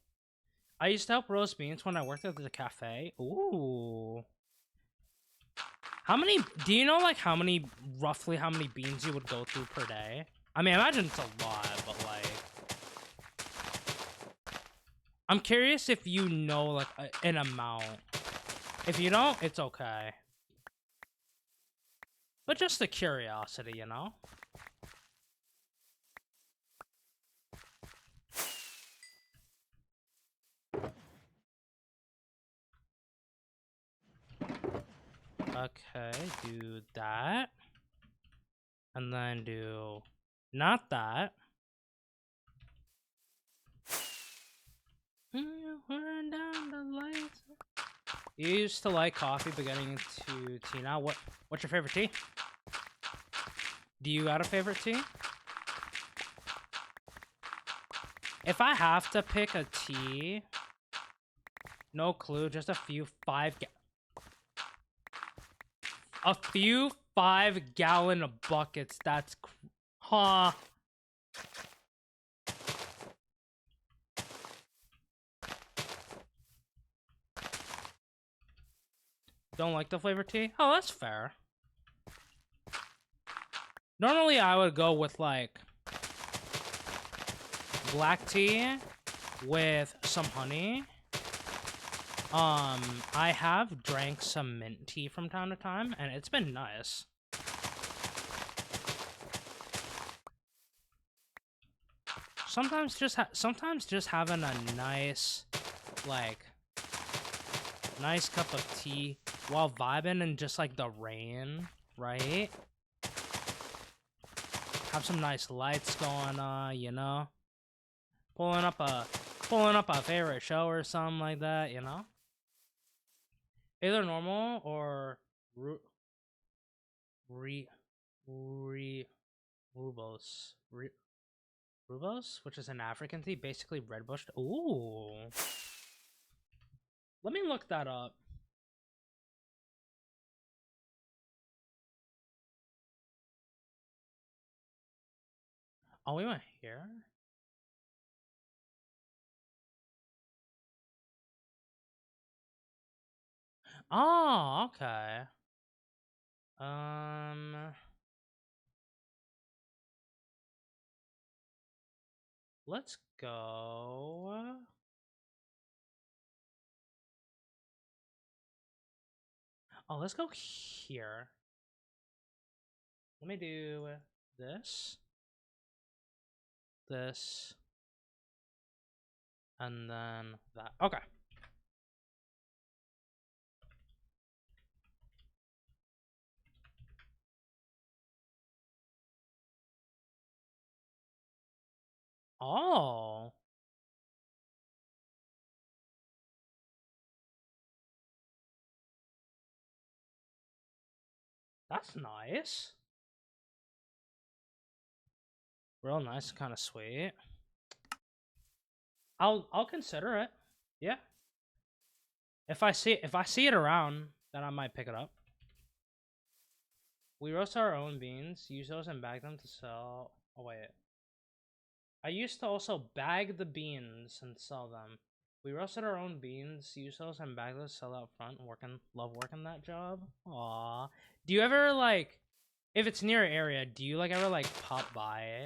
I used to help roast beans when I worked at the cafe. Ooh. How many, do you know, like, roughly how many beans you would go through per day? I mean, I imagine it's a lot, but, like... I'm curious if you know, like, an amount. If you don't, it's okay. But just a curiosity, you know? Okay, do that. And then do not that. Turn down the lights. You used to like coffee, but getting into tea now. What's your favorite tea? Do you got a favorite tea? If I have to pick a tea, no clue, just a few 5-gallon buckets. That's huh. Don't like the flavor tea? Oh, that's fair. Normally, I would go with like black tea with some honey. I have drank some mint tea from time to time, and it's been nice. Sometimes just having a nice, like, nice cup of tea while vibing in just like the rain, right? Have some nice lights going on, you know? Pulling up a favorite show or something like that, you know? Either normal or rubos. Rubos, which is an African tea, basically red bush. Ooh. Let me look that up. Oh, we went here? Oh, okay. Let's go. Oh, let's go here. Let me do this, this, and then that. Okay. Oh. That's nice. Real nice, kind of sweet. I'll consider it. Yeah. If I see it around, then I might pick it up. We roast our own beans, use those and bag them to sell. Oh wait. I used to also bag the beans and sell them. We roasted our own beans, use those and bag those, sell out front. Love working that job. Aw. Do you ever like, if it's near your area, do you like ever like pop by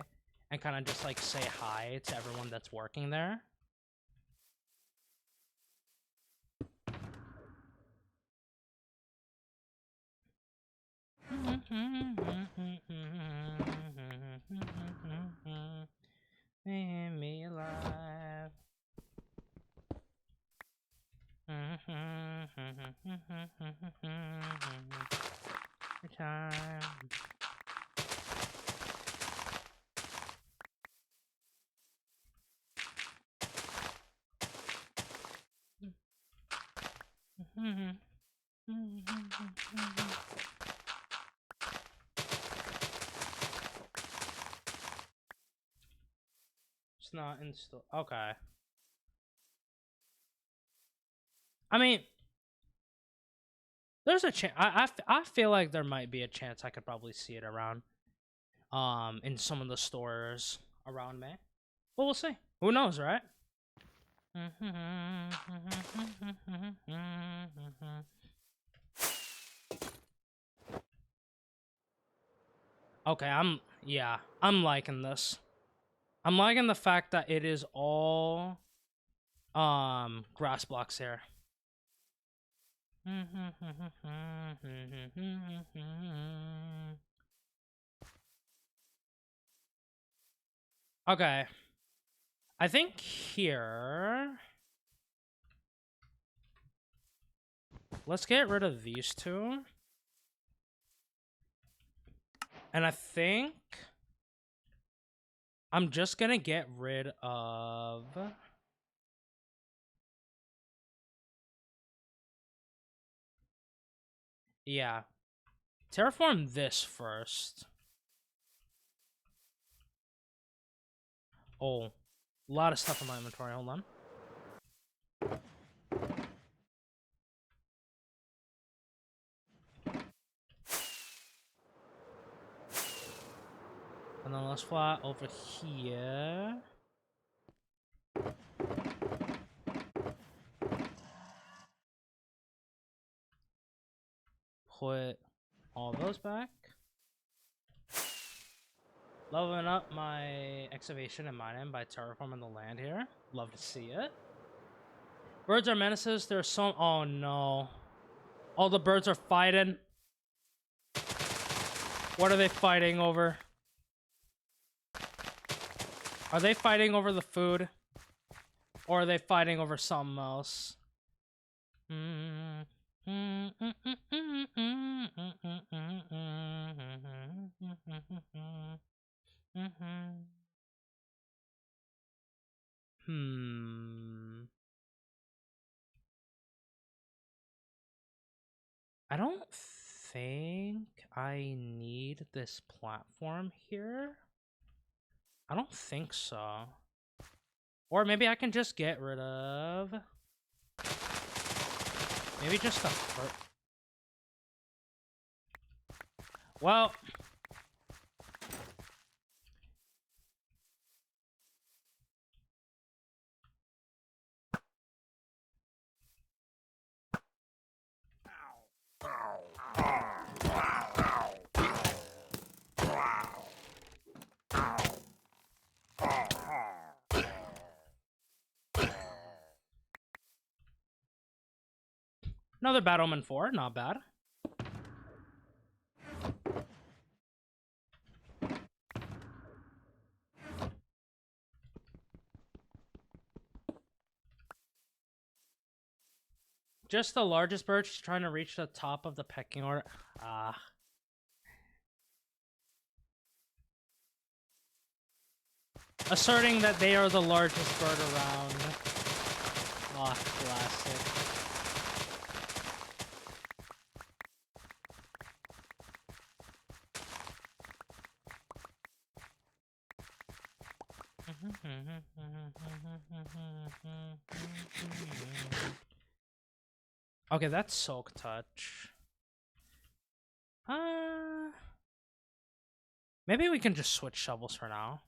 and kind of just like say hi to everyone that's working there? Making me alive. Time. It's not installed. Okay. I mean, there's a chance. I feel like there might be a chance I could probably see it around, in some of the stores around me. But we'll see. Who knows, right? Okay, I'm liking this. I'm liking the fact that it is all grass blocks here. Okay. I think here, let's get rid of these two. And I think I'm just gonna get rid of... Yeah. Terraform this first. Oh. A lot of stuff in my inventory. Hold on. And then let's fly over here. Put all those back. Leveling up my excavation and mining by terraforming the land here. Love to see it. Birds are menaces. There's some... Oh no. All the birds are fighting. What are they fighting over? Are they fighting over the food? Or are they fighting over something else? I don't think I need this platform here. I don't think so. Or maybe I can just get rid of... Maybe just the... Well... Another Bad Omen 4, not bad. Just the largest birch trying to reach the top of the pecking order. Asserting that they are the largest bird around. Classic. Okay, that's Soak Touch. Maybe we can just switch shovels for now.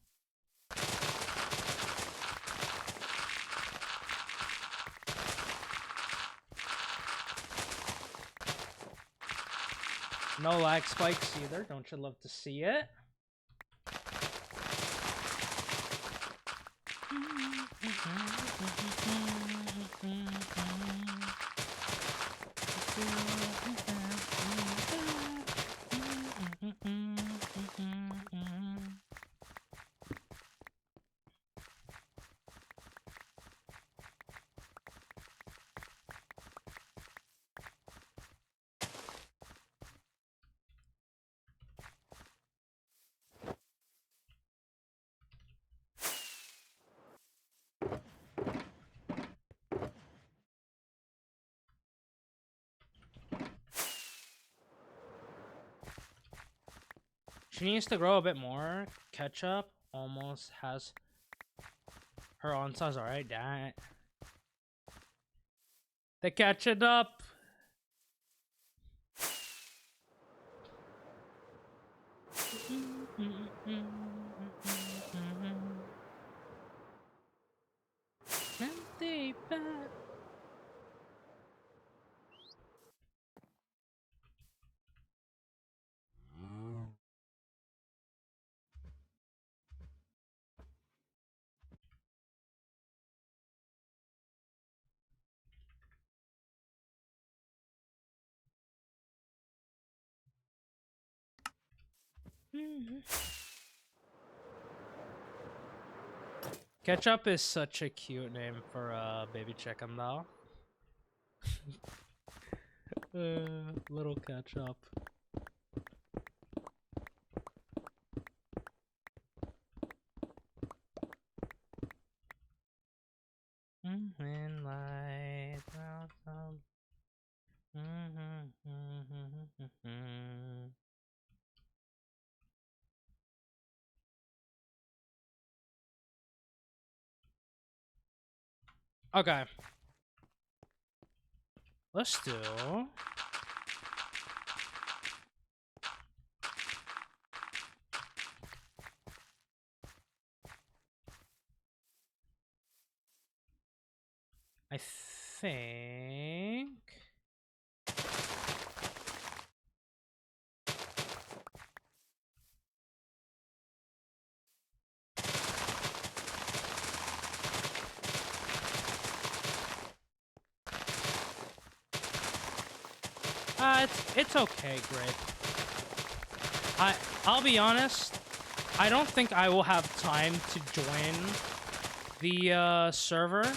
No lag spikes either. Don't you love to see it? She needs to grow a bit more. Ketchup almost has her own size. Alright, dang. They catch it up. Ketchup is such a cute name for a baby chicken, though. Little Ketchup. And light outside. Okay. Let's do. I think. It's okay, Grape. I'll be honest. I don't think I will have time to join the server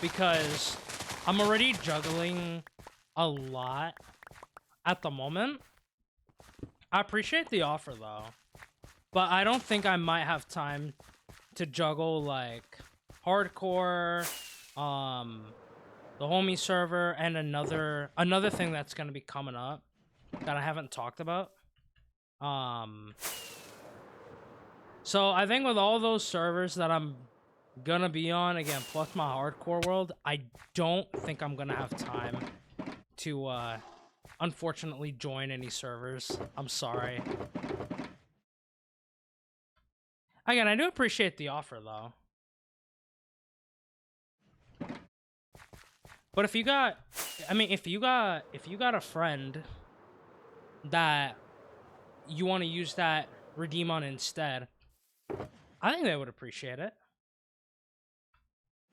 because I'm already juggling a lot at the moment. I appreciate the offer though, but I don't think I might have time to juggle like hardcore, the homie server, and another thing that's gonna be coming up that I haven't talked about. So I think with all those servers that I'm gonna be on again, plus my hardcore world, I don't think I'm gonna have time to unfortunately join any servers. I'm sorry. Again, I do appreciate the offer though. But if you got, I mean, if you got a friend that you want to use that redeem on instead, I think they would appreciate it.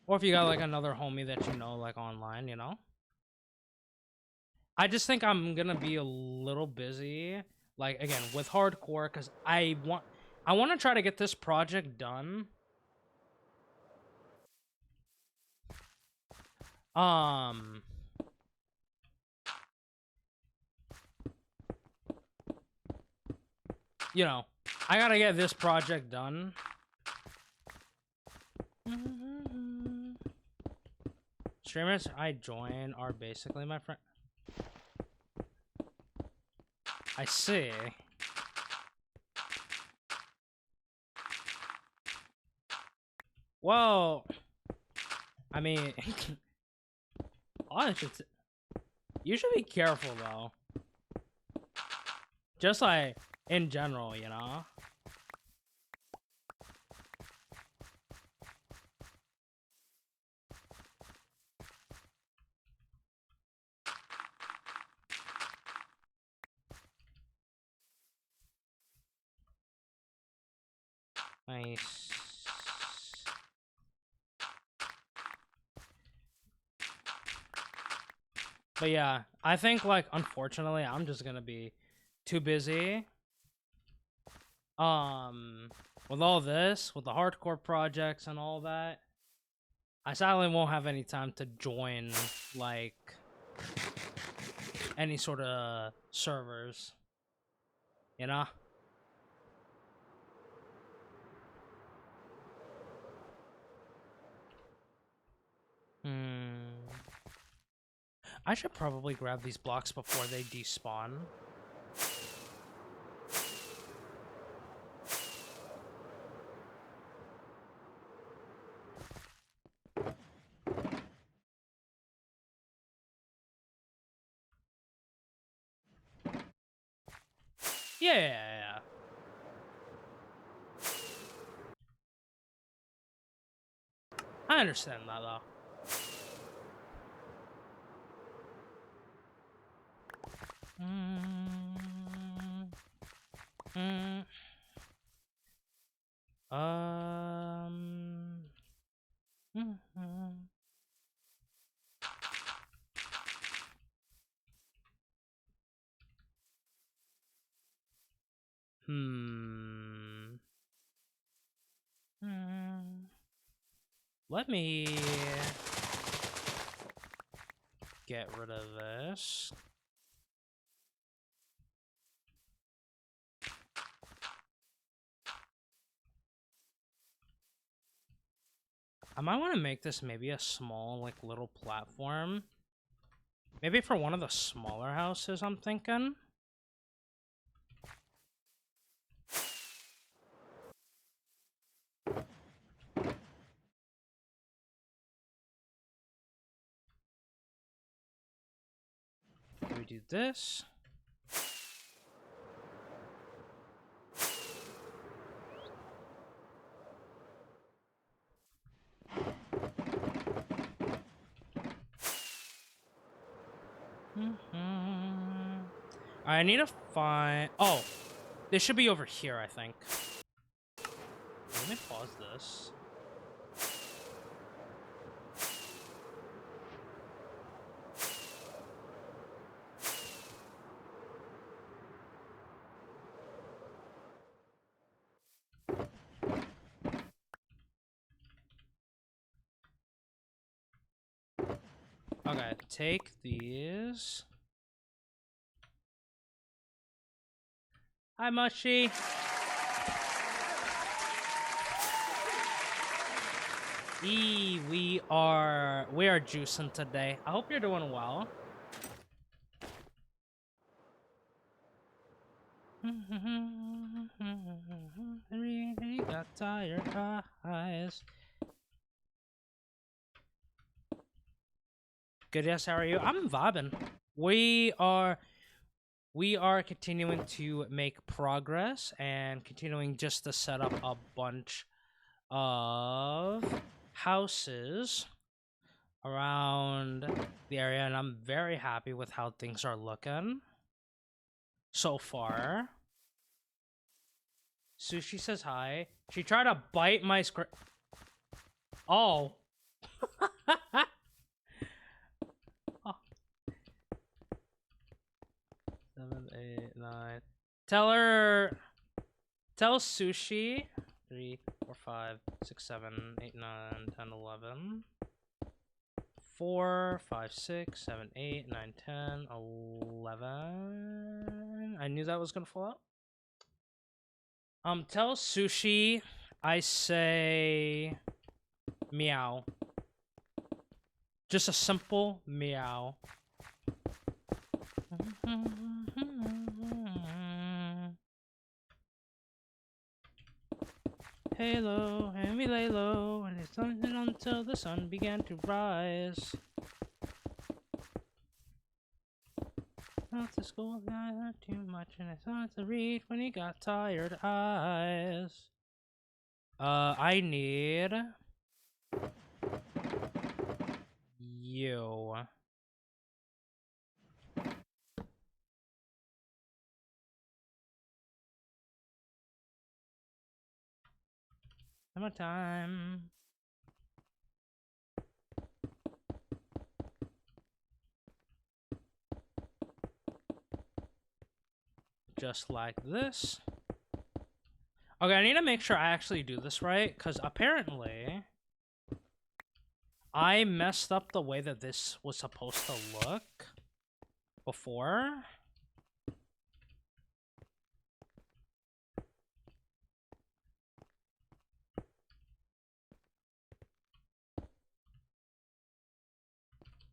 Or if you got like another homie that you know, like online, you know. I just think I'm gonna be a little busy, like again with hardcore, because I want to try to get this project done. Um, you know, I gotta get this project done. Streamers I join are basically my friend. I see. Well, I mean, honestly, you should be careful though. Just like in general, you know. Nice. But yeah, I think like unfortunately I'm just gonna be too busy. With all this, with the hardcore projects and all that, I sadly won't have any time to join like any sort of servers. You know? Hmm. I should probably grab these blocks before they despawn. Yeah. I understand that though. Um. Hmm. Let me get rid of this. I might want to make this maybe a small, like, little platform. Maybe for one of the smaller houses, I'm thinking. We do this. I need to find... Oh, they should be over here, I think. Let me pause this. Okay, take these. Hi, Mushy. We are juicing today. I hope you're doing well. Really got tired eyes. Good, yes, how are you? I'm vibing. We are continuing to make progress and continuing just to set up a bunch of houses around the area, and I'm very happy with how things are looking so far. Sushi says hi. She tried to bite my script. Oh. Oh. 7, 8, 9. Tell Sushi 3, 4, 5, 6, 7, 8, 9, 10, 11. 4, 5, 6, 7, 8, 9, 10, 11. I knew that was gonna fall out. Tell Sushi I say meow. Just a simple meow. Halo, and we lay low, and it's something until the sun began to rise. Not to school, not too much, and it's hard to read when you got tired eyes. I need you. Summertime. Just like this. Okay, I need to make sure I actually do this right, because apparently I messed up the way that this was supposed to look before.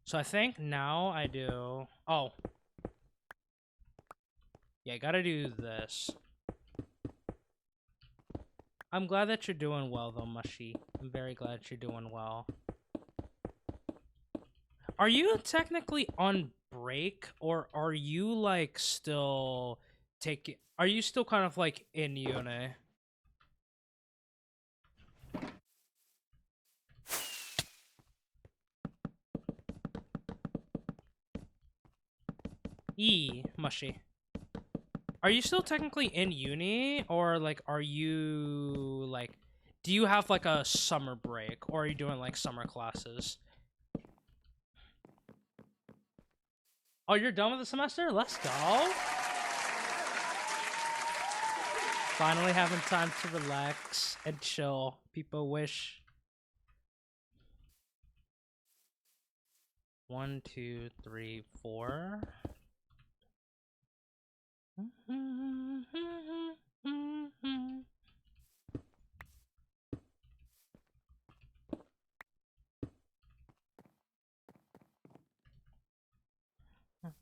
So I think now I do... Oh. Yeah, I gotta do this. I'm glad that you're doing well, though, Mushy. I'm very glad you're doing well. Are you technically on break, or are you, like, still taking... Are you still kind of, like, in uni? Mushy. Are you still technically in uni, or, like, are you, like... Do you have, like, a summer break, or are you doing, like, summer classes? Oh, you're done with the semester? Let's go! Finally having time to relax and chill. People wish. 1, 2, 3, 4.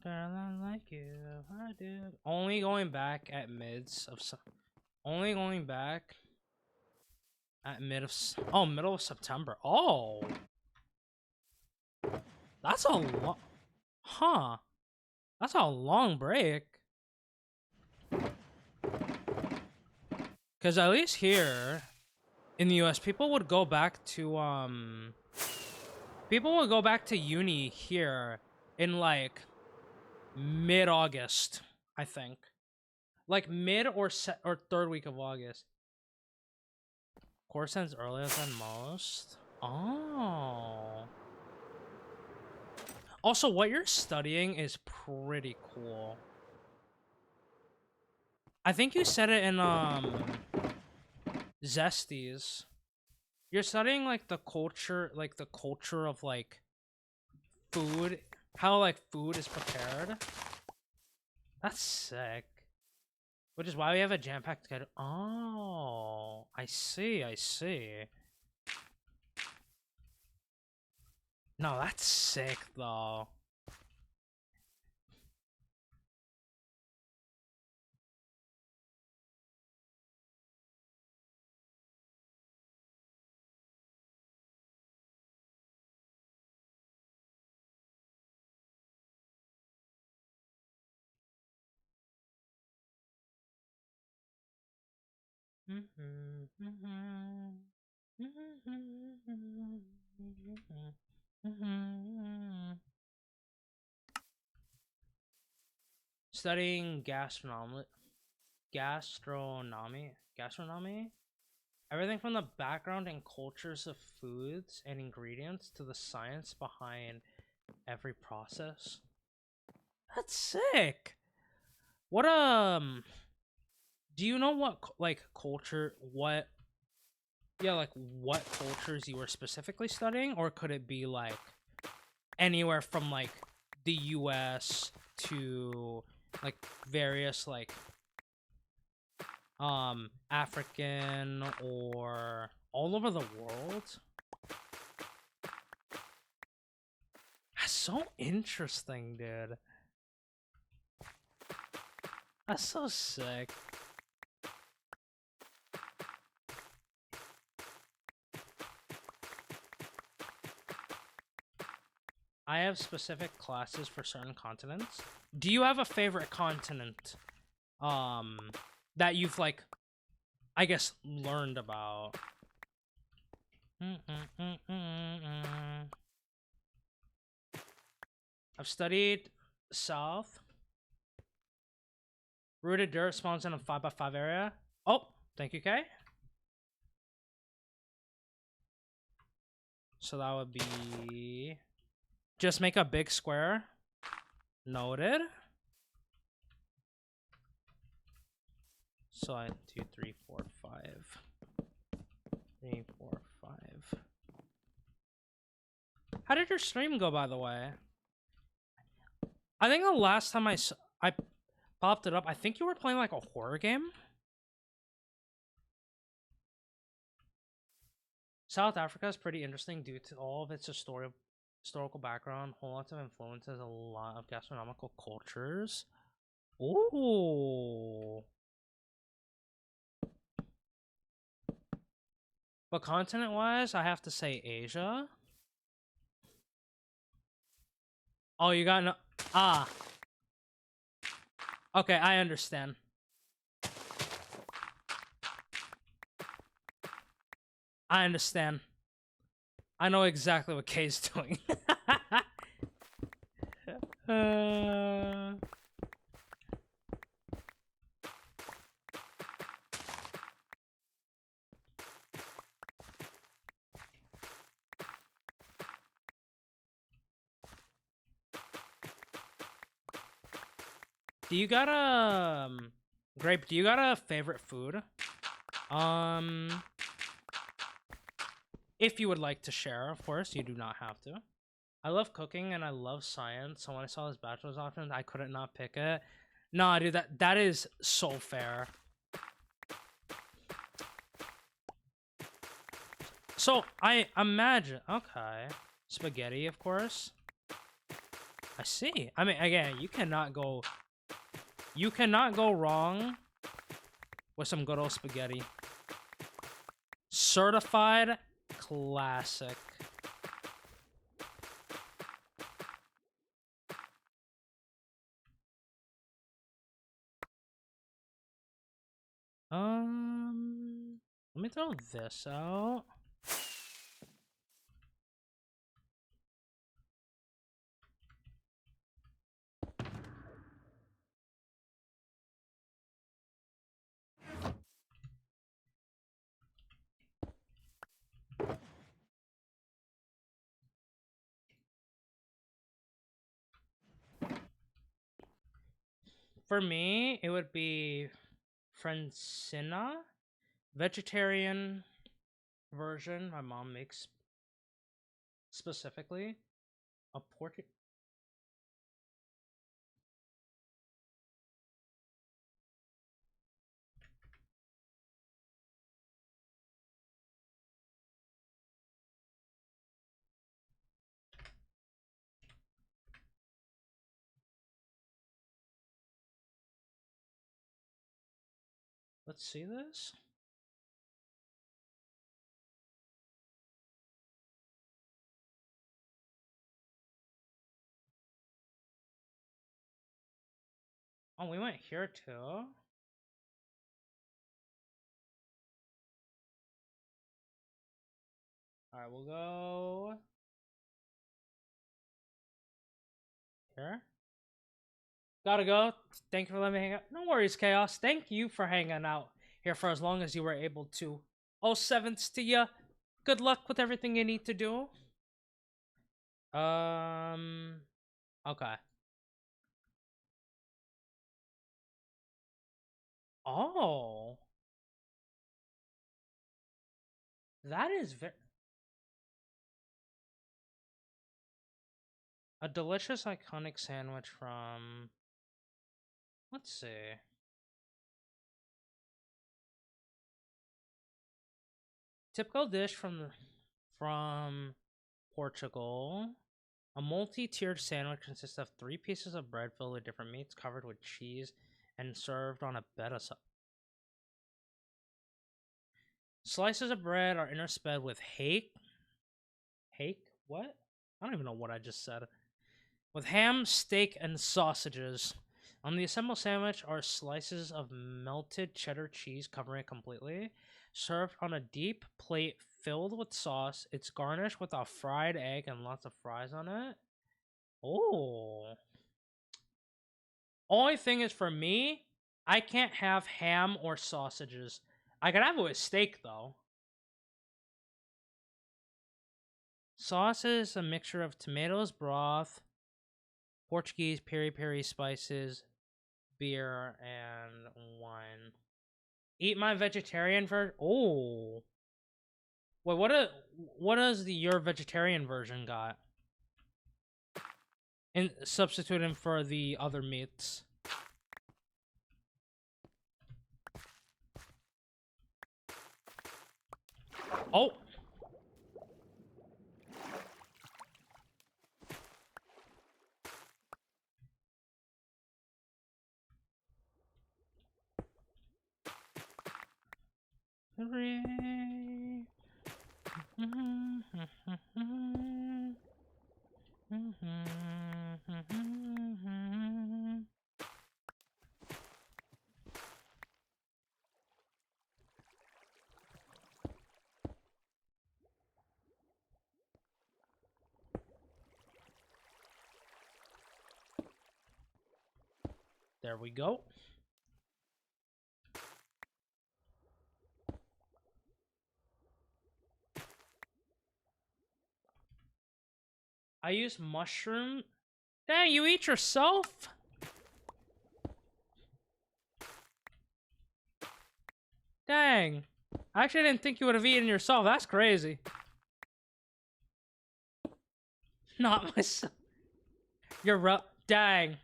Girl, I like you. I do. Only going back at only going back at middle of September. Oh, that's a long. Huh. That's a long break. Cause at least here in the US, people would go back to uni here in like mid-August, I think. Like mid or third week of August. Course ends earlier than most. Oh. Also, what you're studying is pretty cool. I think you said it in Zesties. You're studying like the culture of like food, how like food is prepared. That's sick. Which is why we have a jam-packed schedule. Oh, I see, I see. No, that's sick though. Studying gastronomy, everything from the background and cultures of foods and ingredients to the science behind every process. That's sick. What do you know what like culture what like what cultures you were specifically studying, or could it be like anywhere from like the US to like various like African or all over the world? That's so interesting, dude. That's so sick. I have specific classes for certain continents. Do you have a favorite continent that you've like I guess learned about? I've studied South. Rooted dirt spawns in a 5x5 area. Oh, thank you, Kay. So that would be just make a big square. Noted. So 2, 3, 4, 5. 3, 4, 5. How did your stream go, by the way? I think the last time I popped it up, I think you were playing like a horror game. South Africa is pretty interesting due to all of its historical background, whole lots of influences, a lot of gastronomical cultures. Ooh. But continent-wise, I have to say Asia. Oh, you got no... Ah. Okay, I understand. I understand. I know exactly what Kay's doing. Do you got a Grape? Do you got a favorite food? If you would like to share, of course, you do not have to. I love cooking and I love science, so when I saw this bachelor's option, I couldn't not pick it. Nah, dude, that is so fair. So I imagine, okay, spaghetti, of course. I see. I mean, again, you cannot go wrong with some good old spaghetti. Certified classic. Let me throw this out. For me, it would be Francina, vegetarian version my mom makes specifically. A pork. Let's see this. Oh, we went here too. Alright, we'll go here. Gotta go. Thank you for letting me hang out. No worries, Chaos. Thank you for hanging out here for as long as you were able to. Oh, sevenths to you. Good luck with everything you need to do. Okay. Oh. That is a delicious, iconic sandwich from... Let's see. Typical dish from Portugal. A multi-tiered sandwich consists of 3 pieces of bread filled with different meats covered with cheese and served on a bed of slices of bread are intersped with hake. Hake? What? I don't even know what I just said. With ham, steak, and sausages. On the assembled sandwich are slices of melted cheddar cheese covering it completely. Served on a deep plate filled with sauce. It's garnished with a fried egg and lots of fries on it. Oh. Only thing is for me, I can't have ham or sausages. I can have it with steak though. Sauce is a mixture of tomatoes, broth, Portuguese peri-peri spices, beer, and wine. Eat my vegetarian version. Oh. Wait, what does your vegetarian version got? And substituting for the other meats. Oh. Hooray. There we go. I use mushroom. Dang, you eat yourself? Dang. I actually didn't think you would have eaten yourself. That's crazy. Not myself. You're dang.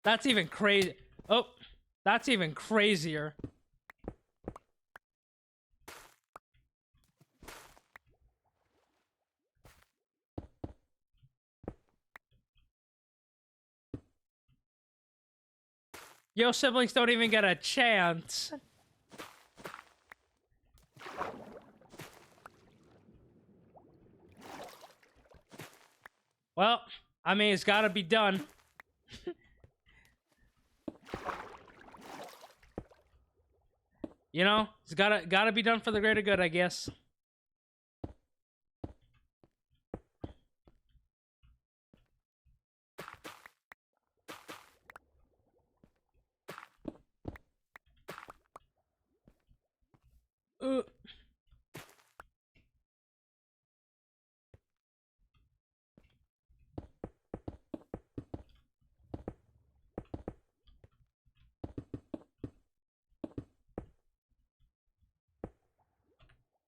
That's even crazy. Oh, that's even crazier. Yo, siblings don't even get a chance. Well, I mean, it's gotta be done. You know, it's gotta be done for the greater good, I guess.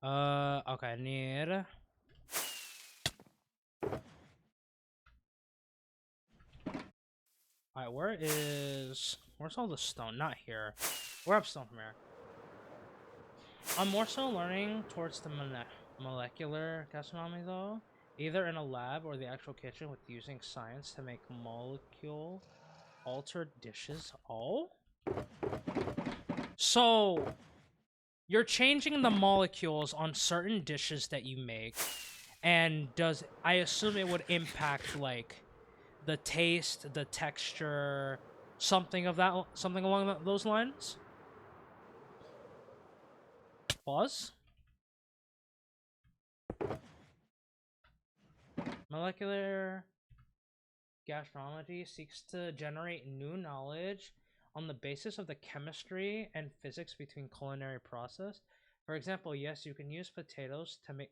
Uh. Okay, I need... Alright, where's all the stone? Not here. Where up stone from here? I'm more so learning towards the molecular gastronomy, though. Either in a lab or the actual kitchen with using science to make molecule altered dishes. Oh? So, you're changing the molecules on certain dishes that you make, and I assume it would impact, like, the taste, the texture, something along those lines? Pause. Molecular gastronomy seeks to generate new knowledge on the basis of the chemistry and physics between culinary process. For example, yes, you can use potatoes to make...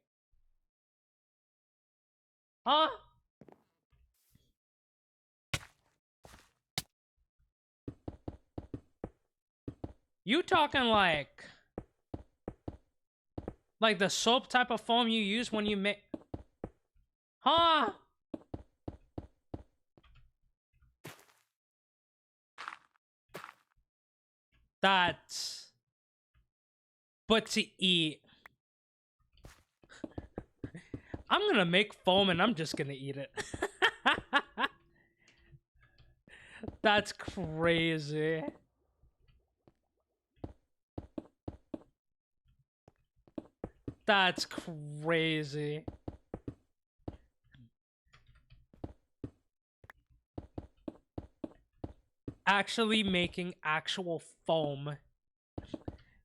Huh? You talking like the soap type of foam you use when you make... Huh? That's... But to eat... I'm gonna make foam and I'm just gonna eat it. That's crazy. That's crazy. Actually making actual foam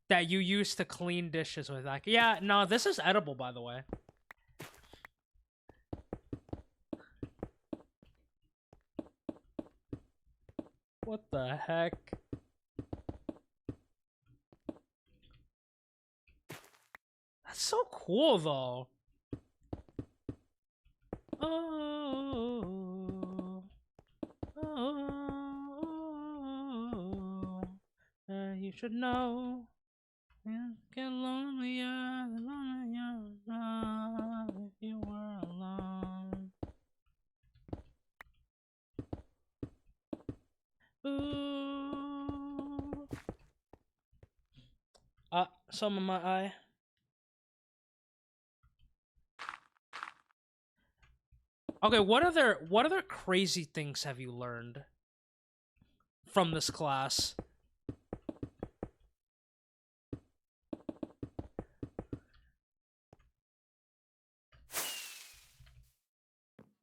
that you use to clean dishes with. Like, yeah, no, this is edible, by the way. What the heck? That's so cool, though. Oh, you should know. You get lonelier, the lonelier if you were alone. Ooh. Some of my eye. Okay, what other crazy things have you learned from this class?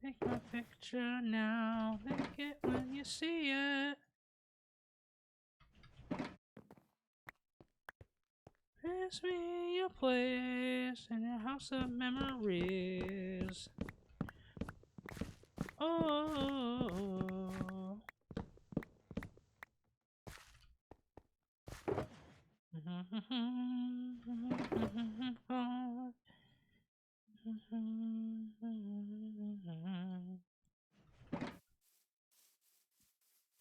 Take my picture now, take it when you see it. Pass me your place in your house of memories. Oh.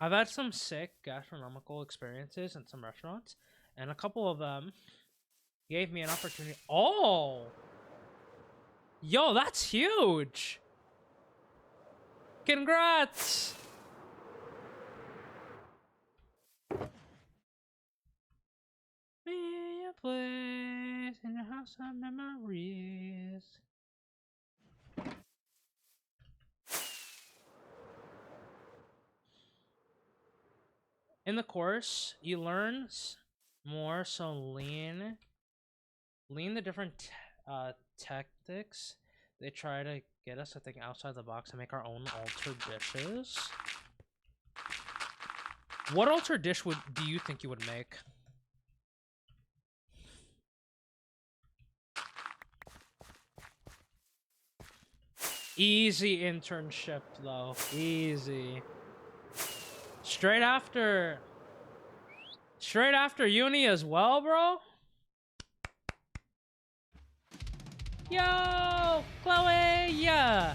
I've had some sick gastronomical experiences in some restaurants, and a couple of them gave me an opportunity. Oh! Yo, that's huge! Congrats! Be a place in your house of memories. in the course, you learn more, so lean the different tactics. They try to get us to think outside the box and make our own altered dishes. What altered dish do you think you would make? Easy internship, though. Easy. Straight after uni as well, bro? Yo, Chloe, yeah.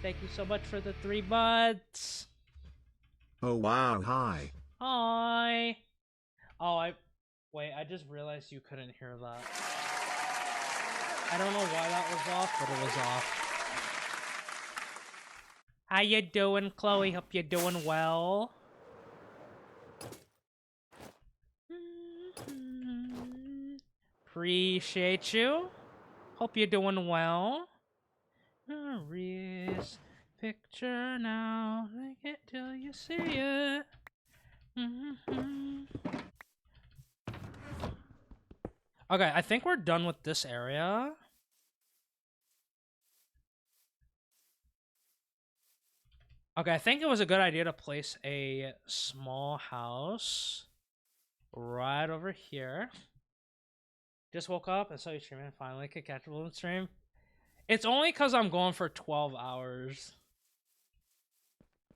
Thank you so much for the 3 months. Oh wow, hi. Hi. Oh, wait, I just realized you couldn't hear that. I don't know why that was off, but it was off. How you doing, Chloe? Hope you're doing well. Appreciate you. Hope you're doing well. Reese, picture now. Make it till you see it. Okay, I think we're done with this area. Okay, I think it was a good idea to place a small house right over here. Just woke up and saw you streaming. Finally could catch a little stream. It's only because I'm going for 12 hours.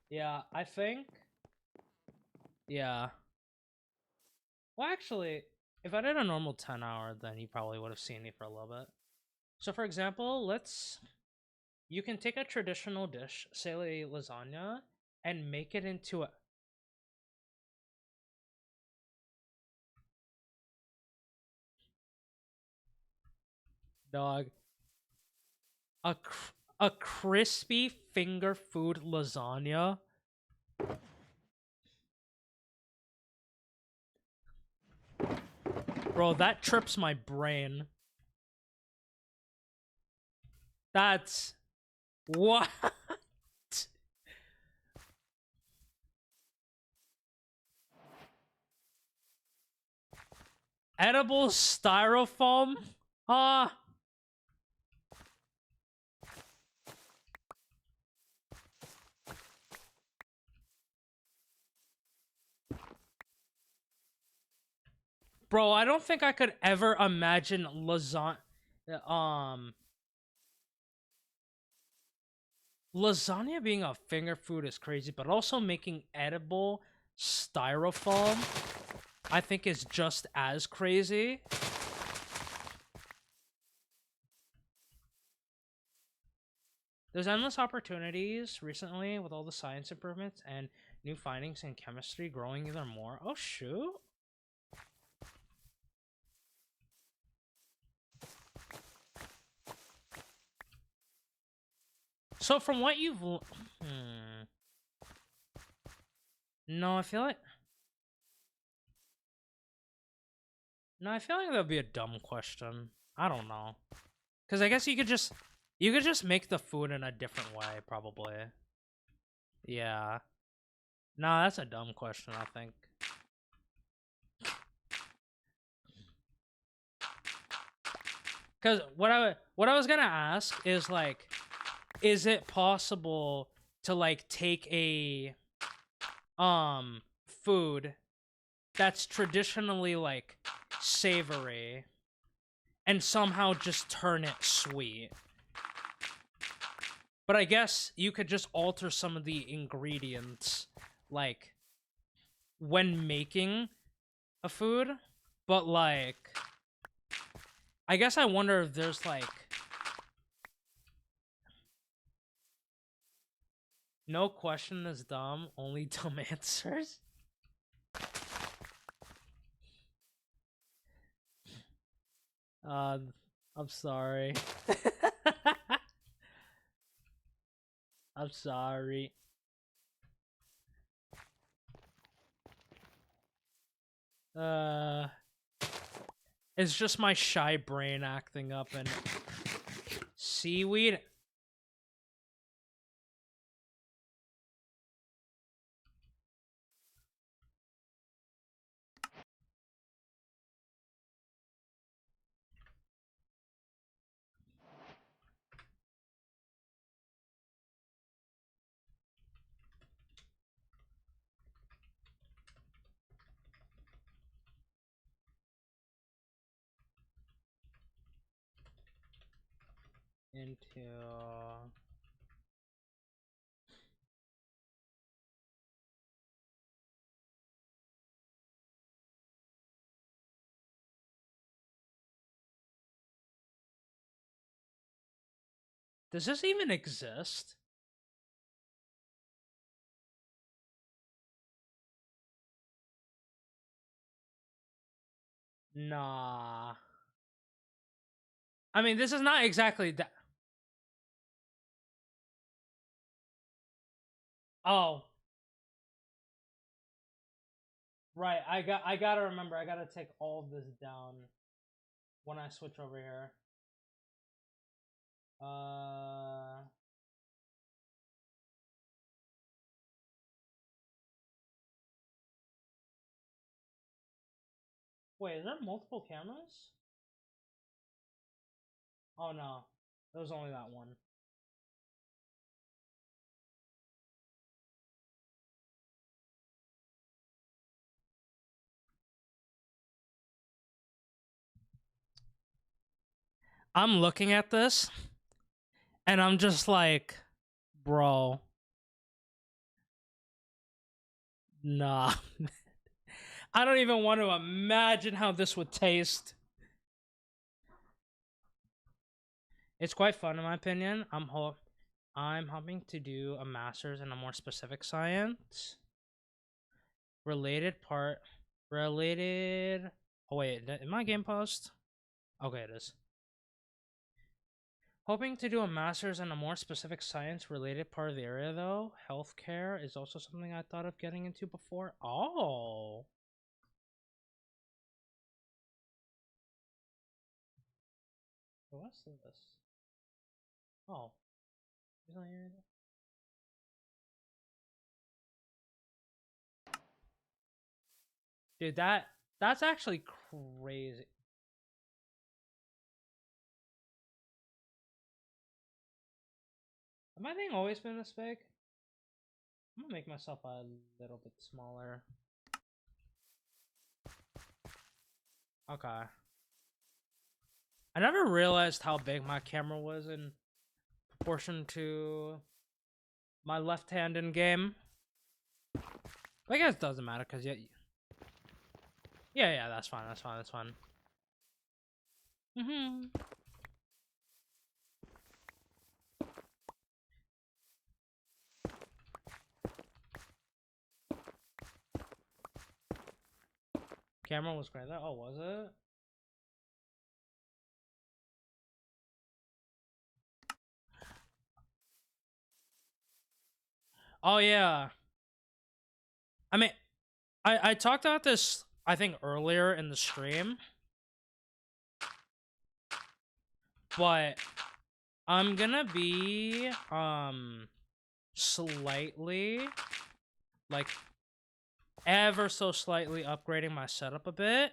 Yeah, I think. Yeah. Well, actually, if I did a normal 10 hour, then you probably would have seen me for a little bit. So, for example, you can take a traditional dish, say like lasagna, and make it into a... Dog. A crispy finger food lasagna. Bro, that trips my brain. That's... What? Edible styrofoam? Bro, I don't think I could ever imagine lasagna being a finger food is crazy, but also making edible styrofoam, I think is just as crazy. There's endless opportunities recently with all the science improvements and new findings in chemistry growing even more. Oh, shoot. So from what you've... No, I feel like... No, I feel like that would be a dumb question. I don't know. Because I guess you could just make the food in a different way, probably. Yeah. No, that's a dumb question, I think. Because what I was gonna ask is, like, is it possible to, like, take a food that's traditionally, like, savory and somehow just turn it sweet? But I guess you could just alter some of the ingredients, like, when making a food. But, like, I guess I wonder if there's, like... No question is dumb, only dumb answers. I'm sorry. I'm sorry. It's just my shy brain acting up, and seaweed into does this even exist? Nah. I mean, this is not exactly that. Oh, right. I gotta remember. I gotta take all of this down when I switch over here. Wait, is there multiple cameras? Oh no, there was only that one. I'm looking at this, and I'm just like, bro, nah. I don't even want to imagine how this would taste. It's quite fun in my opinion. I'm hoping to do a master's in a more specific science. Related. Oh wait, is my game paused? Okay, it is. Hoping to do a master's in a more specific science related part of the area though. Healthcare is also something I thought of getting into before. Oh. What's this? Oh. He's not here. Dude, that's actually crazy. Have my thing always been this big? I'm gonna make myself a little bit smaller. Okay. I never realized how big my camera was in proportion to my left hand in game. But I guess it doesn't matter because yeah, that's fine. That's fine. Camera was great. Oh, was it? Oh yeah. I mean, I talked about this I think earlier in the stream, but I'm gonna be slightly like ever so slightly upgrading my setup a bit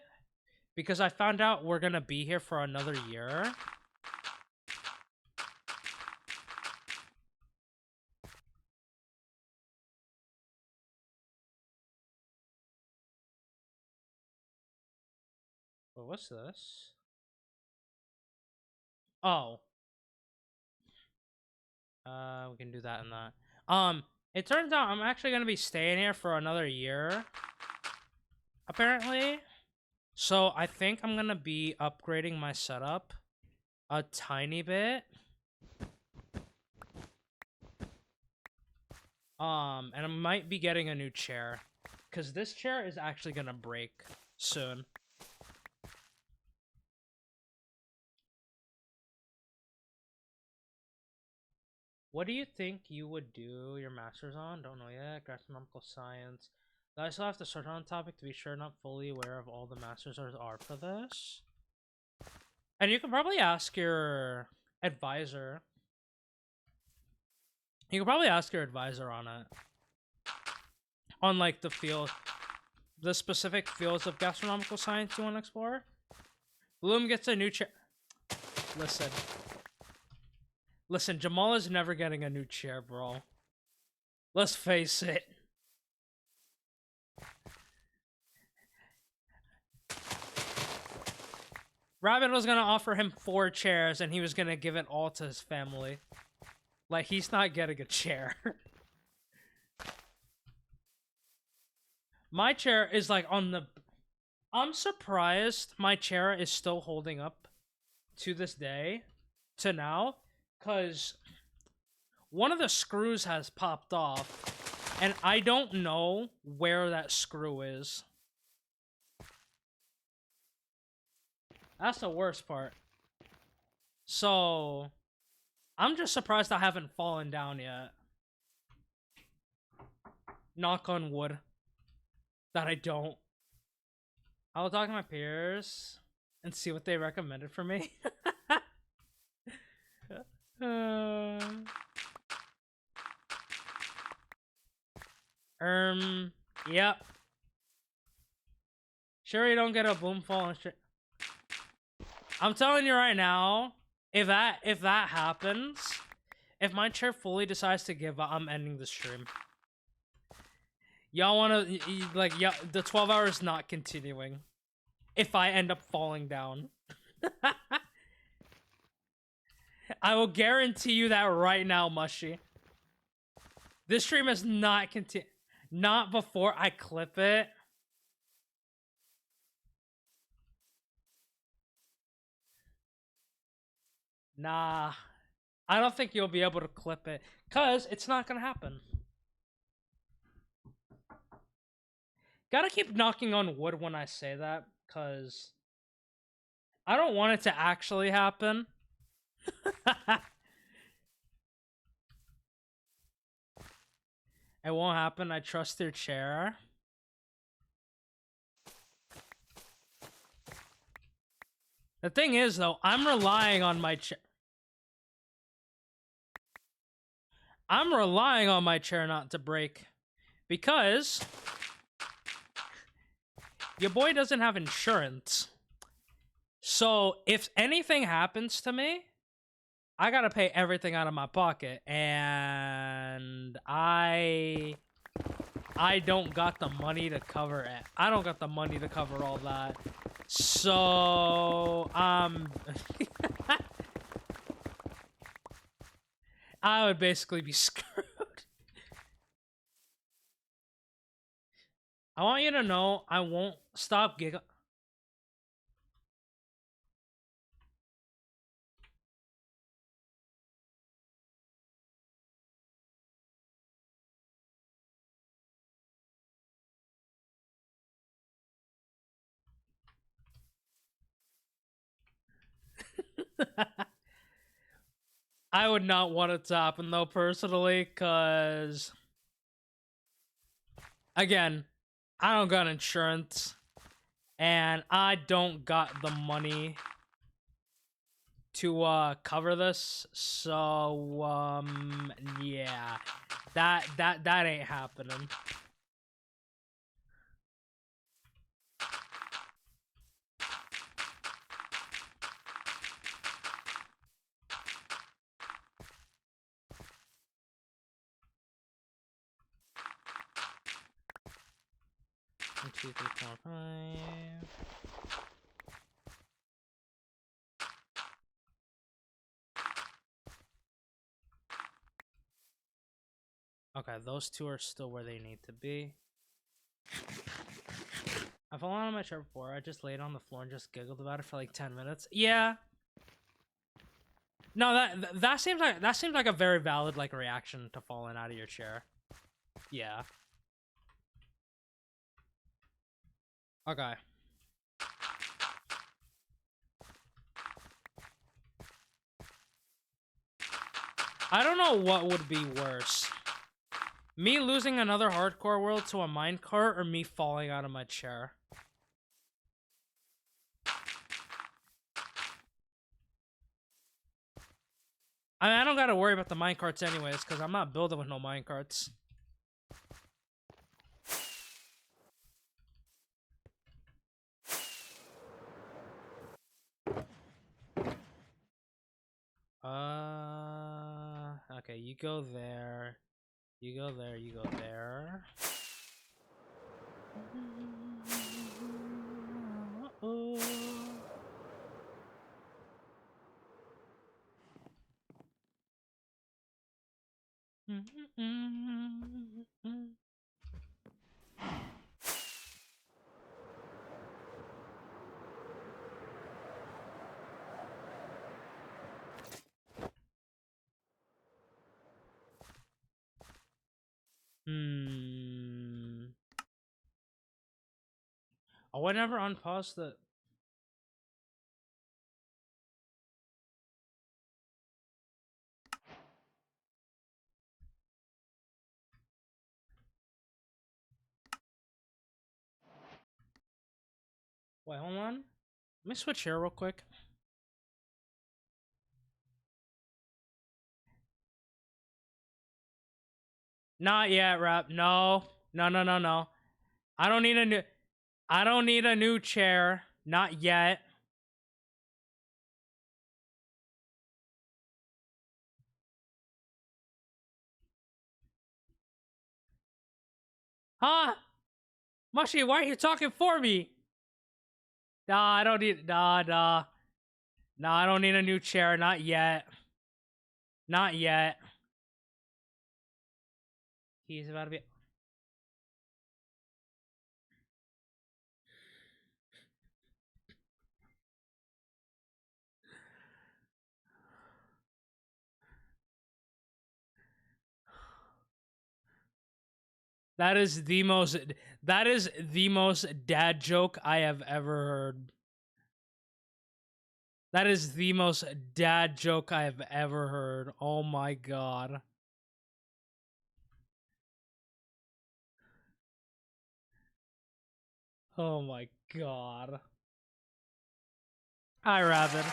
because I found out we're gonna be here for another year. But what's this? Oh. We can do that and that. It turns out I'm actually gonna be staying here for another year, apparently. So I think I'm gonna be upgrading my setup a tiny bit. And I might be getting a new chair, because this chair is actually gonna break soon. What do you think you would do your master's on? Don't know yet. Gastronomical science. I still have to search on the topic to be sure, not fully aware of all the masters are for this. And you can probably ask your advisor. You can probably ask your advisor on it. On like the specific fields of gastronomical science you want to explore. Bloom gets a new chair. Listen, Jamal is never getting a new chair, bro. Let's face it. Rabbit was gonna offer him 4 chairs, and he was gonna give it all to his family. Like, he's not getting a chair. My chair is, like, on the... I'm surprised my chair is still holding up to this day, to now, because one of the screws has popped off, and I don't know where that screw is. That's the worst part. So, I'm just surprised I haven't fallen down yet. Knock on wood. That I don't. I'll talk to my peers and see what they recommended for me. Yep. Sure you don't get a boom fall and shit. I'm telling you right now, if that happens, if my chair fully decides to give up, I'm ending the stream. Y'all wanna, like, yeah, the 12 hours not continuing. If I end up falling down. I will guarantee you that right now, Mushy. This stream is not not before I clip it. Nah. I don't think you'll be able to clip it. Cause it's not gonna happen. Gotta keep knocking on wood when I say that, cause I don't want it to actually happen. It won't happen. I trust their chair. The thing is, though, I'm relying on my chair. I'm relying on my chair not to break. Because your boy doesn't have insurance. So if anything happens to me, I gotta pay everything out of my pocket. And I don't got the money to cover it. I don't got the money to cover all that. So, I would basically be screwed. I want you to know I won't stop giggling. I would not want it to happen, though, personally, because... Again, I don't got insurance, and I don't got the money to cover this, so yeah, that ain't happening. One, two, three, four, five. Okay, those two are still where they need to be. I've fallen on my chair before. I just laid on the floor and just giggled about it for like 10 minutes. Yeah. No, that seems like a very valid like reaction to falling out of your chair. Yeah. Okay. I don't know what would be worse. Me losing another hardcore world to a minecart, or me falling out of my chair? I mean, I don't gotta worry about the minecarts anyways, because I'm not building with no minecarts. Okay, you go there. You go there, you go there. Uh-oh. Oh, I never unpaused the. Wait, hold on. Let me switch here real quick. Not yet, rap. No. No, no, no, no. I don't need a new chair. Not yet. Huh? Mushy, why are you talking for me? Nah, I don't need nah. Nah, I don't need a new chair. Not yet. Not yet. He's about to be. That is the most dad joke I have ever heard. That is the most dad joke I have ever heard. Oh my god. Oh my god. Hi, Rabbit.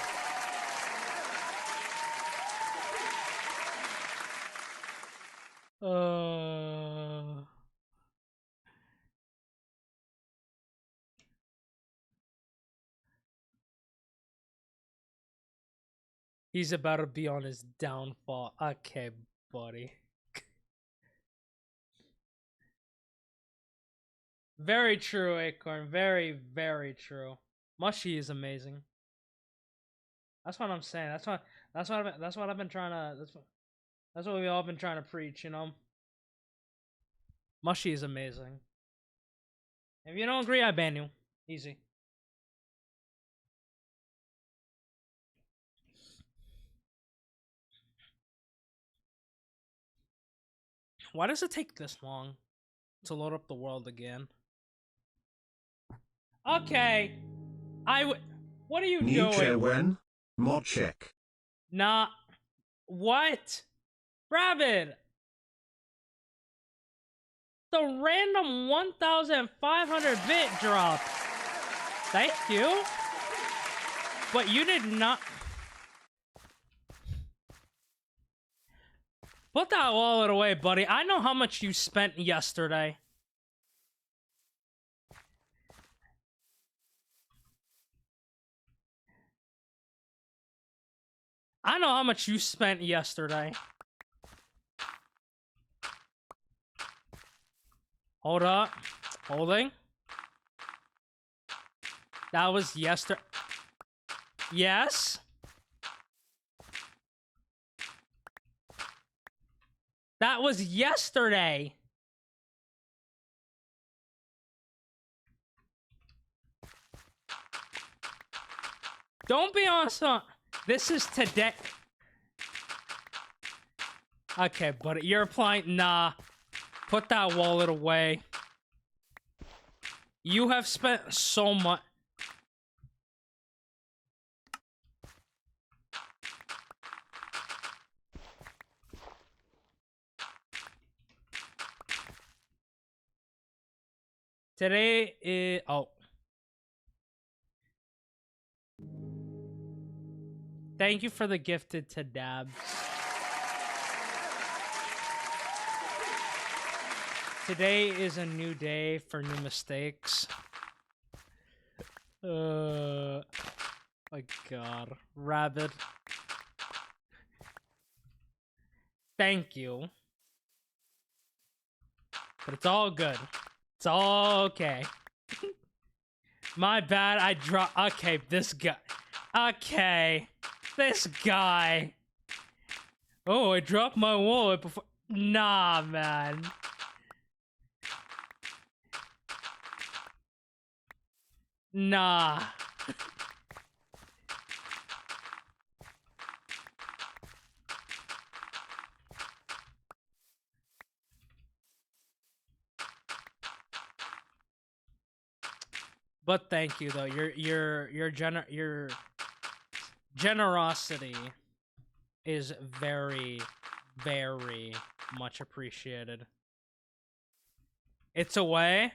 He's about to be on his downfall. Okay, buddy. Very true, Acorn. Very, very true. Mushy is amazing. That's what I'm saying. That's what I've been trying to. That's what we've all been trying to preach. You know. Mushy is amazing. If you don't agree, I ban you. Easy. Why does it take this long to load up the world again? Okay. What are you New doing? chair when? Mod check. Nah. What? Rabbit! The random 1,500 bit drop. Thank you. But you did not. Put that wallet away, buddy. I know how much you spent yesterday. I know how much you spent yesterday. Hold up. Holding. That was yesterday. Yes. That was yesterday. Don't be on some. This is today. Okay, buddy. You're applying. Nah. Put that wallet away. You have spent so much. Today is. Oh. Thank you for the gifted to Dabs. Today is a new day for new mistakes. My god. Rabbit. Thank you. But it's all good. It's all okay. My bad, I dropped. Okay, this guy. Okay. This guy. Oh, I dropped my wallet before. Nah, man. Nah. But thank you though. Your generosity is very, very much appreciated. It's a way.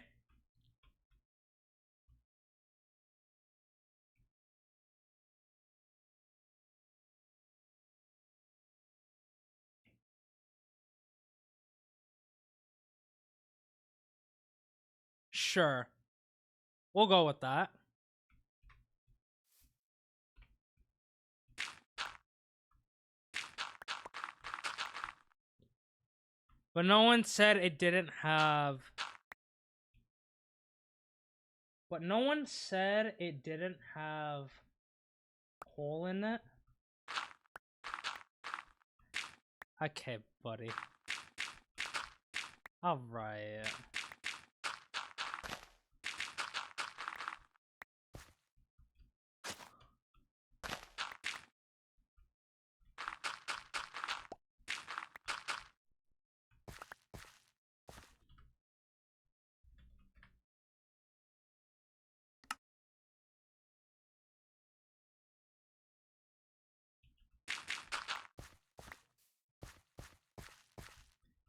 Sure. We'll go with that. But no one said it didn't have. But no one said it didn't have hole in it. Okay, buddy. Alright.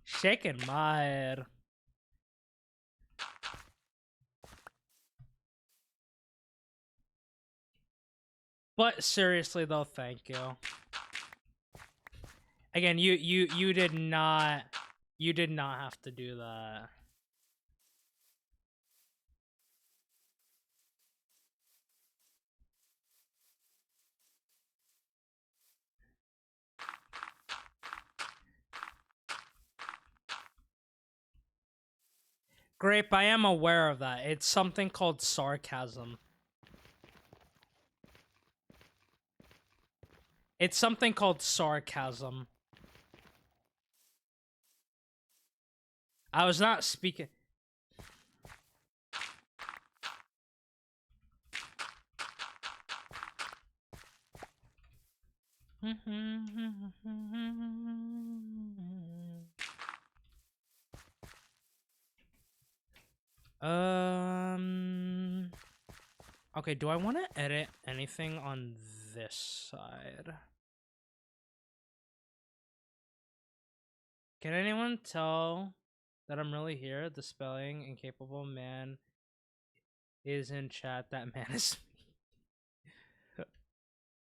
Shaking my head. But seriously though, thank you. Again, you did not have to do that. Grape, I am aware of that. It's something called sarcasm. It's something called sarcasm. I was not speaking. Okay, do I want to edit anything on this side? Can anyone tell that I'm really here? The spelling incapable man is in chat. That man is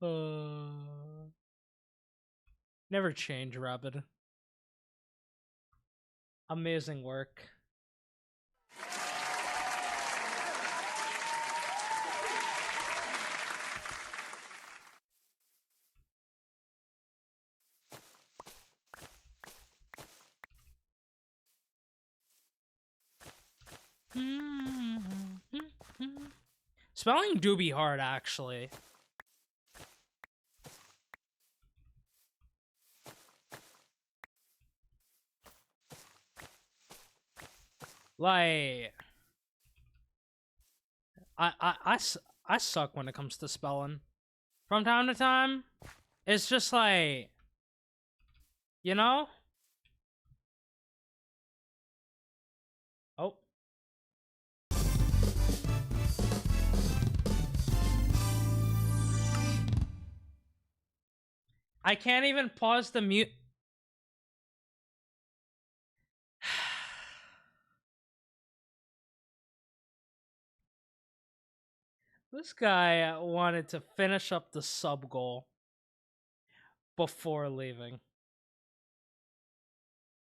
me. Never change, Rabbit. Amazing work. Spelling do be hard, actually. Like, I suck when it comes to spelling. From time to time, it's just like, you know? Oh. I can't even pause the mute. This guy wanted to finish up the sub goal before leaving.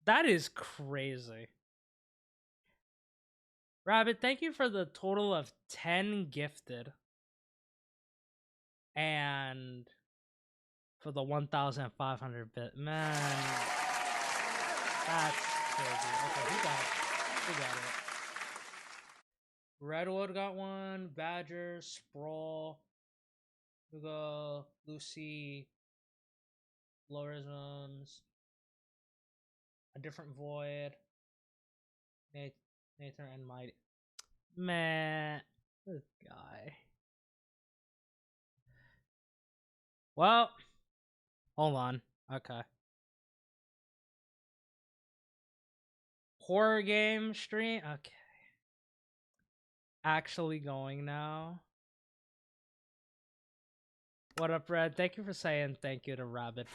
That is crazy. Rabbit, thank you for the total of 10 gifted. And for the 1,500 bit. Man, that's crazy. Okay, who got it? Who got it? Redwood got one. Badger, Sprawl, Hugo, Lucy, Florisms. A different void. Nathan and Mighty. Man, this guy. Well, hold on. Okay. Horror game stream. Okay. Actually going now. What up, Red? Thank you for saying thank you to Rabbit.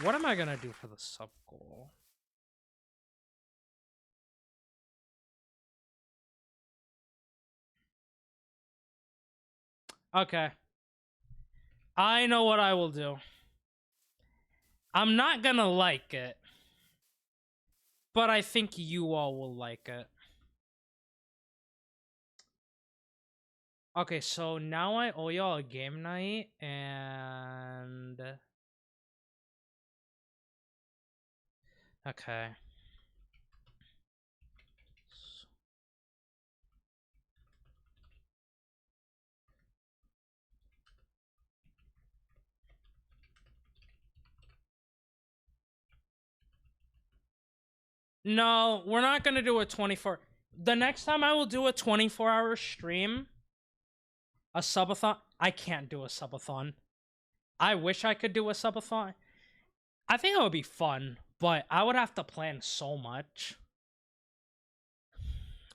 What am I gonna do for the sub goal? Okay. I know what I will do. I'm not gonna like it, but I think you all will like it. Okay, so now I owe y'all a game night, and... Okay. No, we're not gonna do a 24... The next time I will do a 24-hour stream, a subathon... I can't do a subathon. I wish I could do a subathon. I think it would be fun, but I would have to plan so much.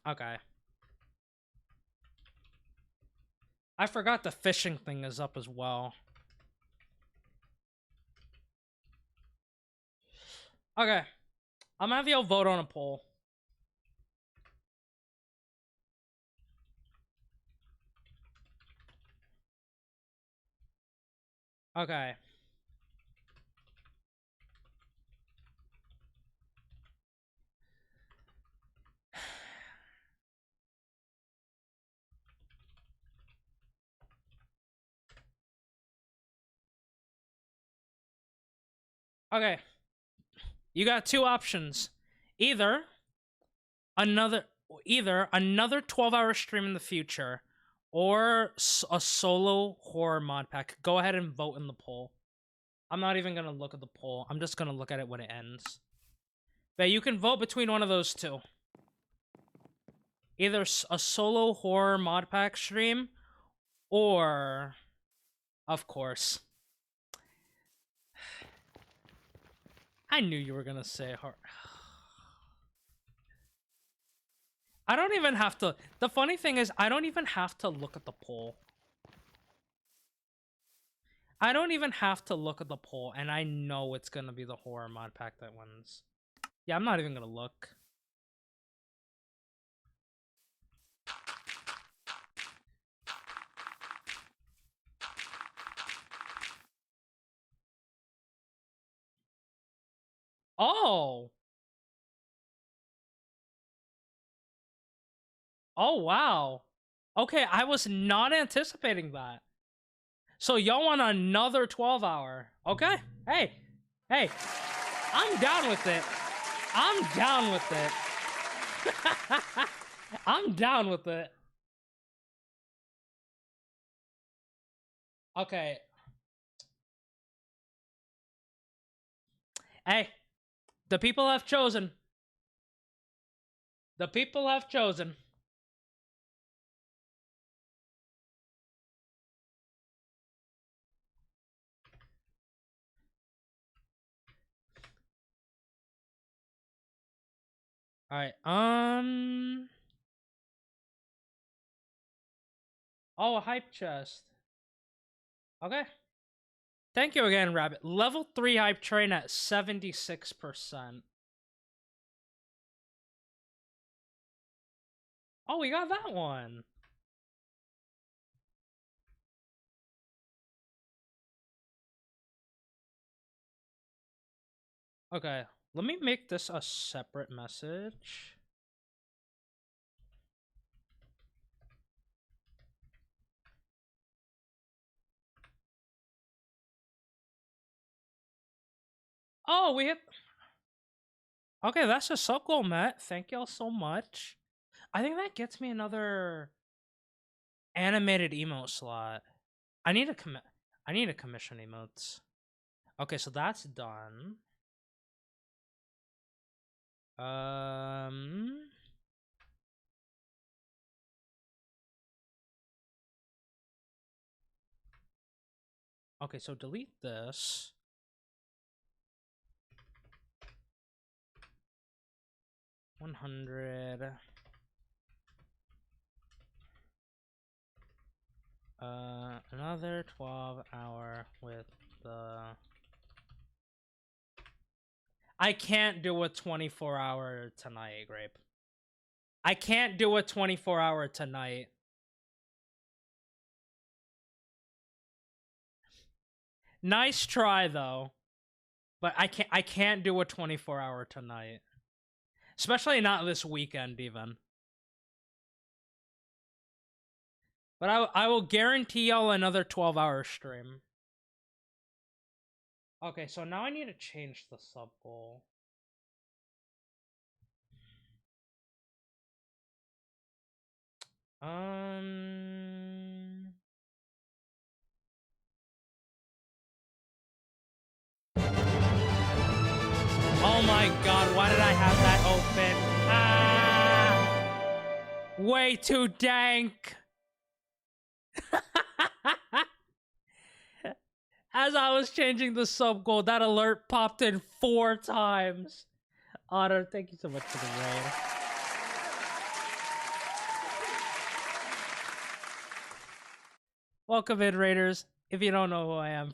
Okay. I forgot the fishing thing is up as well. Okay. I'm gonna have y'all vote on a poll. Okay. Okay. You got two options. Either another 12-hour stream in the future or a solo horror mod pack. Go ahead and vote in the poll. I'm not even going to look at the poll. I'm just going to look at it when it ends. But you can vote between one of those two. Either a solo horror mod pack stream or, of course, I knew you were going to say horror. I don't even have to... The funny thing is, I don't even have to look at the poll. I don't even have to look at the poll, and I know it's gonna be the horror mod pack that wins. Yeah, I'm not even gonna look. Oh! Oh, wow. Okay, I was not anticipating that. So y'all want another 12-hour. Okay. Hey. Hey. I'm down with it. I'm down with it. I'm down with it. Okay. Hey. The people have chosen. The people have chosen. Alright, Oh, a hype chest. Okay. Thank you again, Rabbit. Level 3 hype train at 76%. Oh, we got that one. Okay, let me make this a separate message. Oh, we hit... Okay, that's a sub goal, Matt. Thank y'all so much. I think that gets me another animated emote slot. I need to I need a commission emotes. Okay, so that's done. Okay, so delete this. $100. Another 12-hour with the... I can't do a 24-hour tonight, Grape. I can't do a 24-hour tonight. Nice try though. But I can't do a 24-hour tonight. Especially not this weekend even. But I will guarantee y'all another 12-hour stream. Okay, so now I need to change the sub goal. Oh my god, why did I have that open? Ah! Way too dank! As I was changing the sub goal, that alert popped in 4 times. Otter, thank you so much for the raid. Welcome in, Raiders. If you don't know who I am,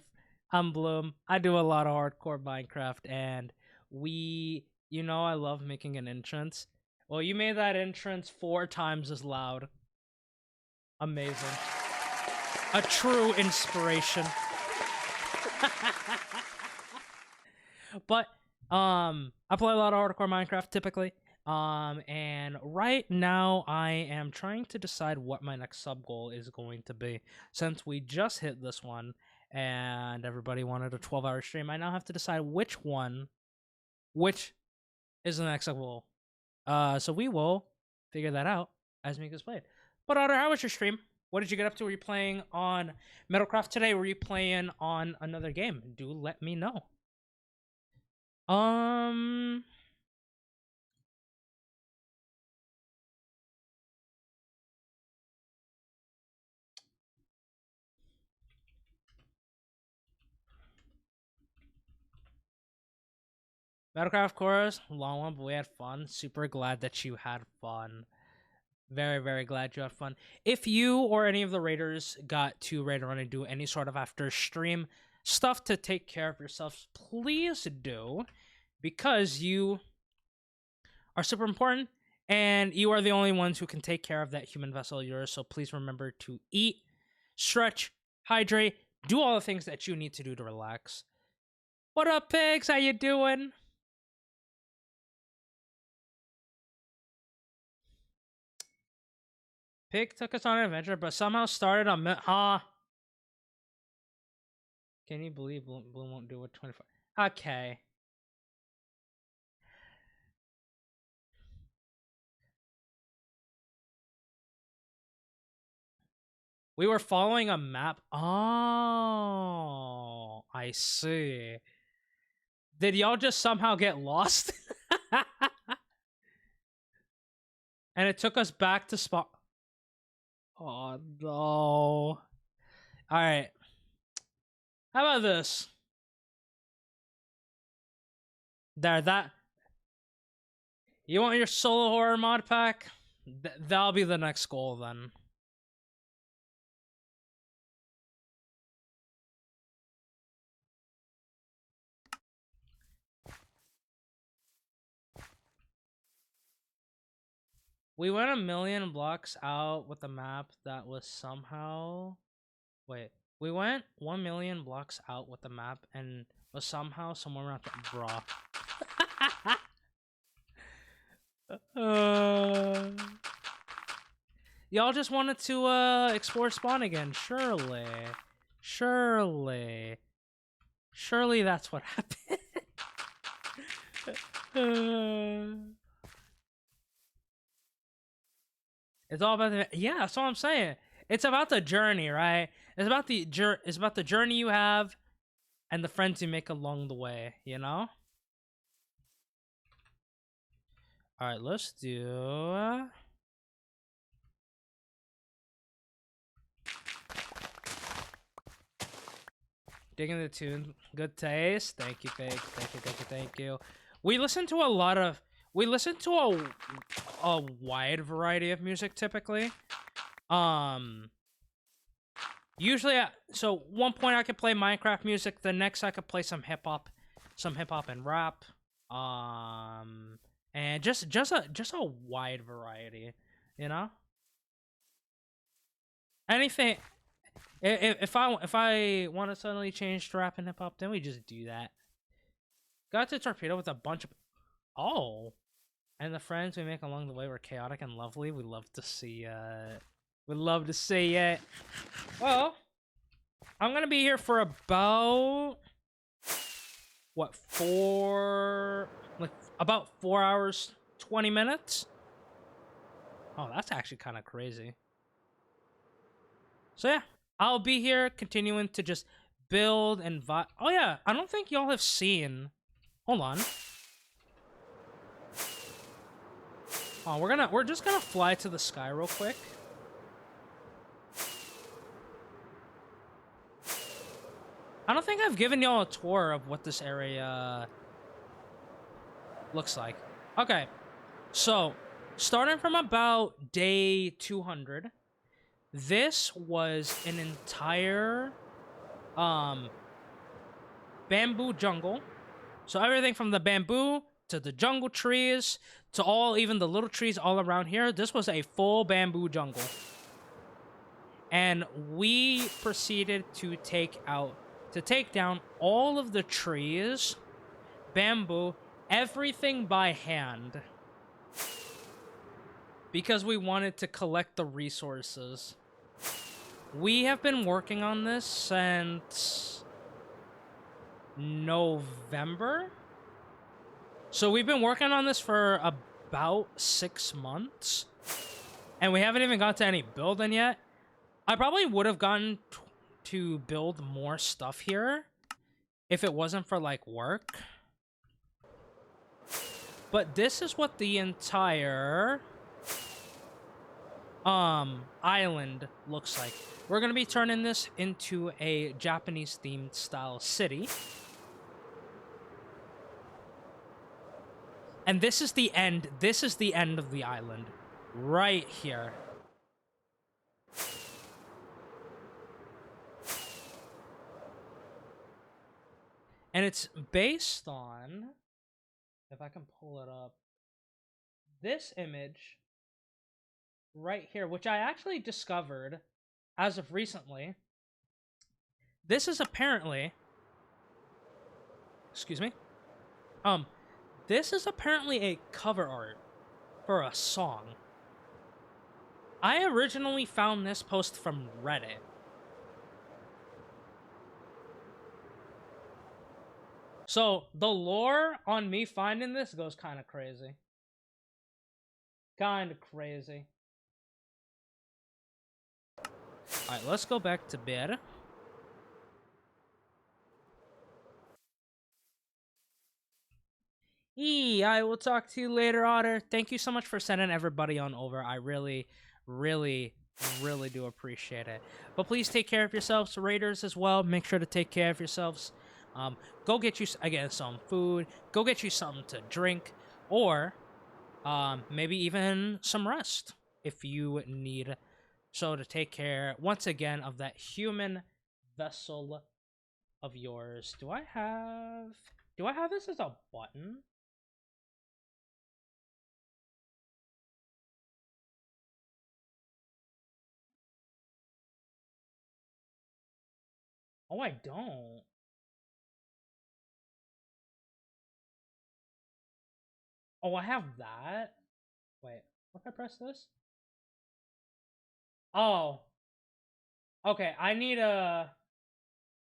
I'm Bloom. I do a lot of hardcore Minecraft, and you know I love making an entrance. Well, you made that entrance 4 times as loud. Amazing. A true inspiration. But, I play a lot of hardcore Minecraft, typically. And right now I am trying to decide what my next sub goal is going to be. Since we just hit this one, and everybody wanted a 12-hour stream, I now have to decide which is the next sub goal. So we will figure that out as Mika's played. But Otter, how was your stream? What did you get up to? Were you playing on Metalcraft today? Were you playing on another game? Do let me know. Metalcraft chorus, long one, but we had fun. Super glad that you had fun. Very, very glad you had fun. If you or any of the raiders got to raid around and do any sort of after stream stuff to take care of yourselves, please do, because you are super important and you are the only ones who can take care of that human vessel of yours. So please remember to eat, stretch, hydrate, do all the things that you need to do to relax. What up, pigs? How you doing? Pig took us on an adventure, but somehow started on Can you believe Bloom won't do a 24? Okay. We were following a map. Oh, I see. Did y'all just somehow get lost? And it took us back to spot. Oh, no. Alright. How about this? That. You want your solo horror mod pack? That'll be the next goal then. We went a million blocks out with a map that was somehow... Wait. We went 1 million blocks out with the map and was somehow somewhere around the... Bruh. Y'all just wanted to explore spawn again. Surely. Surely that's what happened. It's all about the... Yeah, that's all I'm saying. it's about the journey, right? It's about the journey you have and the friends you make along the way, you know? All right, let's do Digging the Tune. Good taste. Thank you, Fake. Thank you. We listen to a wide variety of music typically. Usually, so one point I could play Minecraft music. The next I could play some hip hop and rap. And just a wide variety, you know. Anything. If I want to suddenly change to rap and hip hop, then we just do that. Got to Torpedo with a bunch of and the friends we make along the way were chaotic and lovely. We love to see it. We love to see it. Well, I'm gonna be here for about what about 4 hours 20 minutes. Oh, that's actually kind of crazy. So yeah, I'll be here continuing to just build and oh yeah, I don't think y'all have seen. Hold on. Oh, we're just gonna fly to the sky real quick. I don't think I've given y'all a tour of what this area looks like. Okay, so starting from about day 200, this was an entire bamboo jungle. So everything from the bamboo to the jungle trees to even the little trees all around here, this was a full bamboo jungle. And we proceeded to take down all of the trees, bamboo, everything by hand. Because we wanted to collect the resources. We have been working on this since November. So we've been working on this for about 6 months. And we haven't even got to any building yet. I probably would have gotten to build more stuff here if it wasn't for like work. But this is what the entire island looks like. We're gonna be turning this into a Japanese themed style city. And this is the end. This is the end of the island. Right here. And it's based on, if I can pull it up, this image right here, which I actually discovered as of recently. This is apparently, excuse me, this is apparently a cover art for a song. I originally found this post from Reddit. So the lore on me finding this goes kind of crazy. Kind of crazy. Alright, let's go back to bed. I will talk to you later, Otter. Thank you so much for sending everybody on over. I really, really, really do appreciate it. But please take care of yourselves, Raiders, as well. Make sure to take care of yourselves. Go get you, again, some food. Go get you something to drink. Or maybe even some rest if you need. So to take care, once again, of that human vessel of yours. Do I have this as a button? Oh, I don't. Oh, I have that. Wait, what if I press this? Oh. Okay, I need to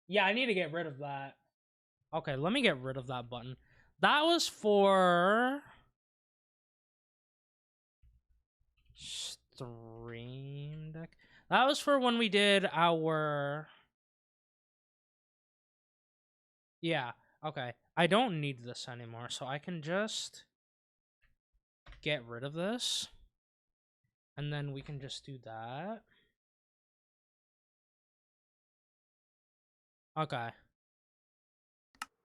get rid of that. Okay, let me get rid of that button. That was for Stream Deck. That was for when we did our... Yeah, okay. I don't need this anymore, so I can just get rid of this. And then we can just do that. Okay.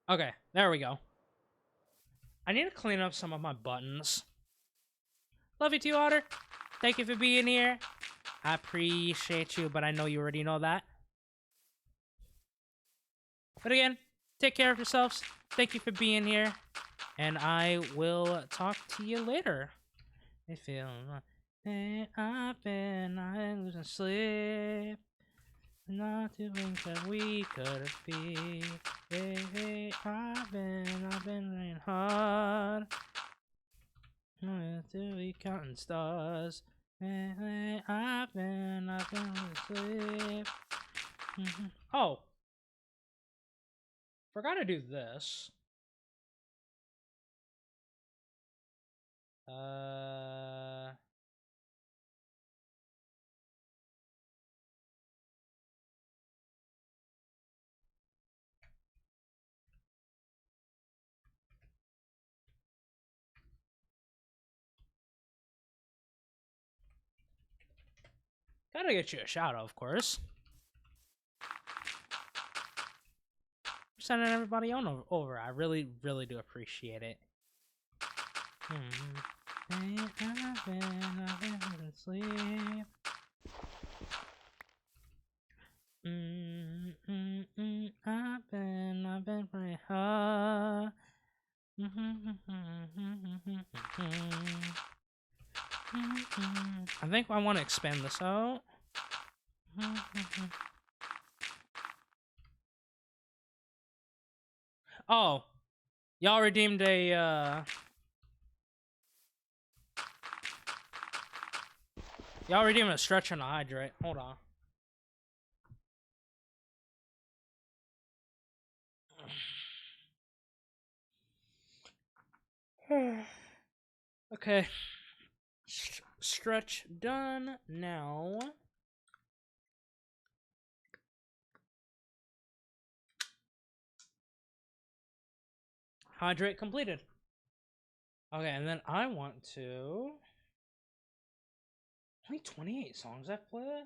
Okay, there we go. I need to clean up some of my buttons. Love you too, Otter. Thank you for being here. I appreciate you, but I know you already know that. But again, take care of yourselves. Thank you for being here. And I will talk to you later. I feel like I've been losing sleep. Not to think that we could be. Hey, I've been laying hard. To be counting stars. Hey, I've been asleep. Oh, forgot to do this. Gotta get you a shout out, of course. Sending everybody on over. I really, really do appreciate it. I've been asleep. I've been pretty hard. I think I want to expand this out. Oh, y'all redeemed a, y'all redeemed a stretch and a hydrate. Hold on. Okay. Stretch done. Now. Hydrate completed. Okay, and then I want to... Only 28 songs I've played? I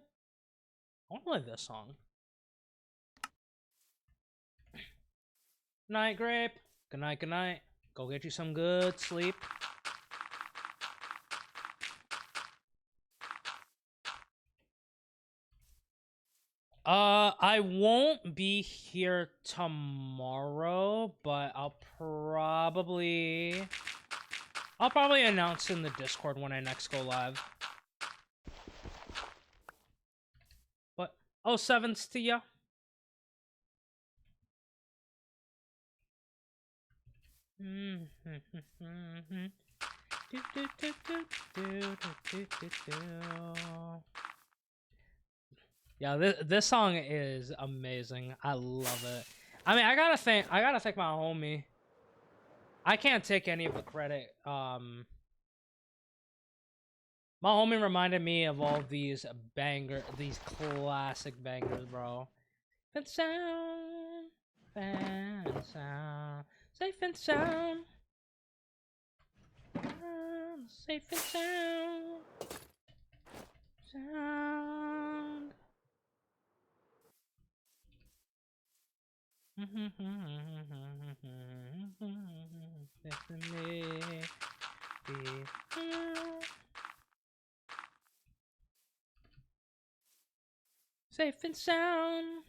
want to play this song. Night, Grape. Good night, good night. Go get you some good sleep. I won't be here tomorrow, but I'll probably announce in the Discord when I next go live. But, oh, sevens to ya. Yeah, this song is amazing. I love it. I mean, I gotta thank my homie. I can't take any of the credit. My homie reminded me of all these classic bangers, bro. Fan sound, safe and sound, safe and sound, sound. Safe and sound.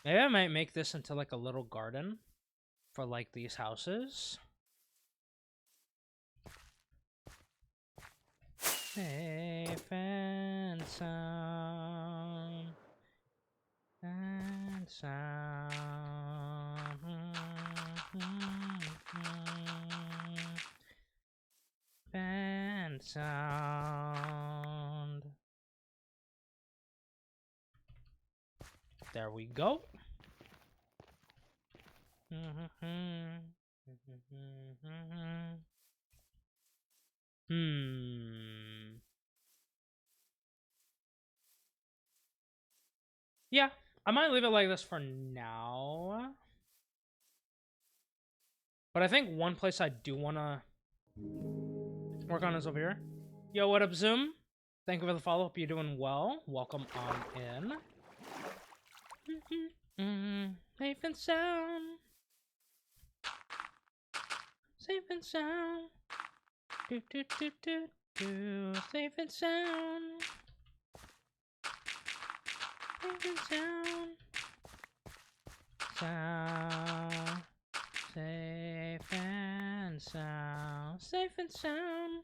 Maybe I might make this into like a little garden for like these houses. Safe and sound. And sound. And sound. There we go. Yeah, I might leave it like this for now. But I think one place I do want to work on is over here. Yo, what up, Zoom? Thank you for the follow. Hope you're doing well. Welcome on in. Safe and sound. Safe and sound. Do do do do do. Safe and sound. Safe and sound. Sound. Safe and sound. Safe and sound.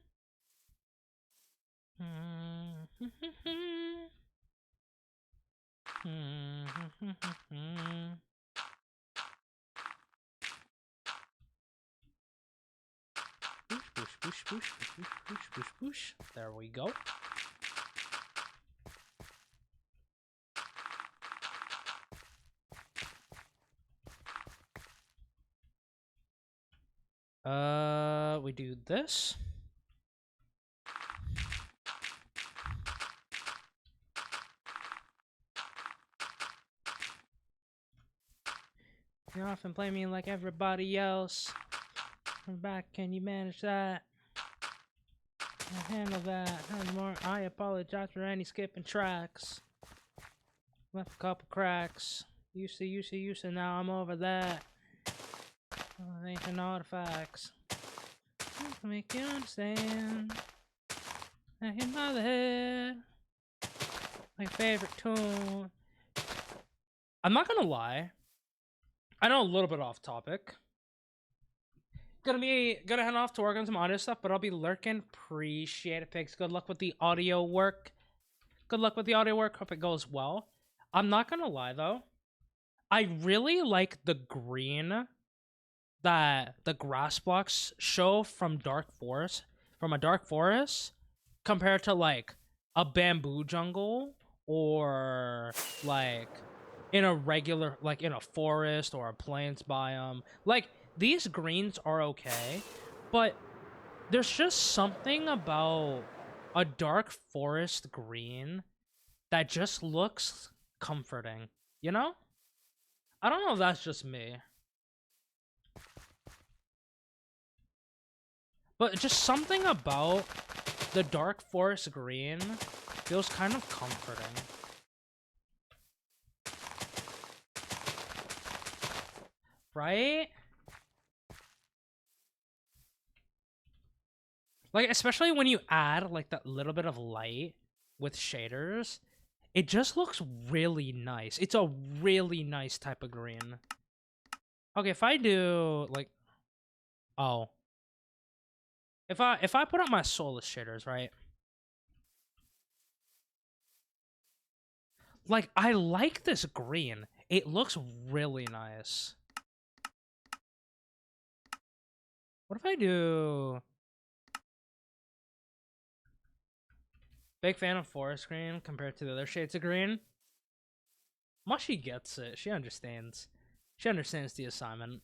Boosh, boosh, boosh, boosh, boosh, boosh, boosh. There we go. We do this. You often play me like everybody else. Come back, can you manage that? I handle that. More. I apologize for any skipping tracks. Left a couple cracks. Used to. Now I'm over that. Ancient artifacts. To make you understand. I hit my head. My favorite tune. I'm not gonna lie. I know a little bit off topic. Gonna head off to work on some audio stuff, but I'll be lurking. Appreciate it, pigs. Good luck with the audio work. Good luck with the audio work. Hope it goes well. I'm not gonna lie though. I really like the green that the grass blocks show from a dark forest, compared to like a bamboo jungle or like in a regular, like in a forest or a plains biome. Like, these greens are okay, but there's just something about a dark forest green that just looks comforting, you know? I don't know if that's just me, but just something about the dark forest green feels kind of comforting. Right? Like, especially when you add like that little bit of light with shaders, it just looks really nice. It's a really nice type of green. Okay, if I do like, oh, if I put up my soulless shaders, right? Like, I like this green. It looks really nice. What if I do? Big fan of forest green compared to the other shades of green. Mushy gets it. She understands. She understands the assignment.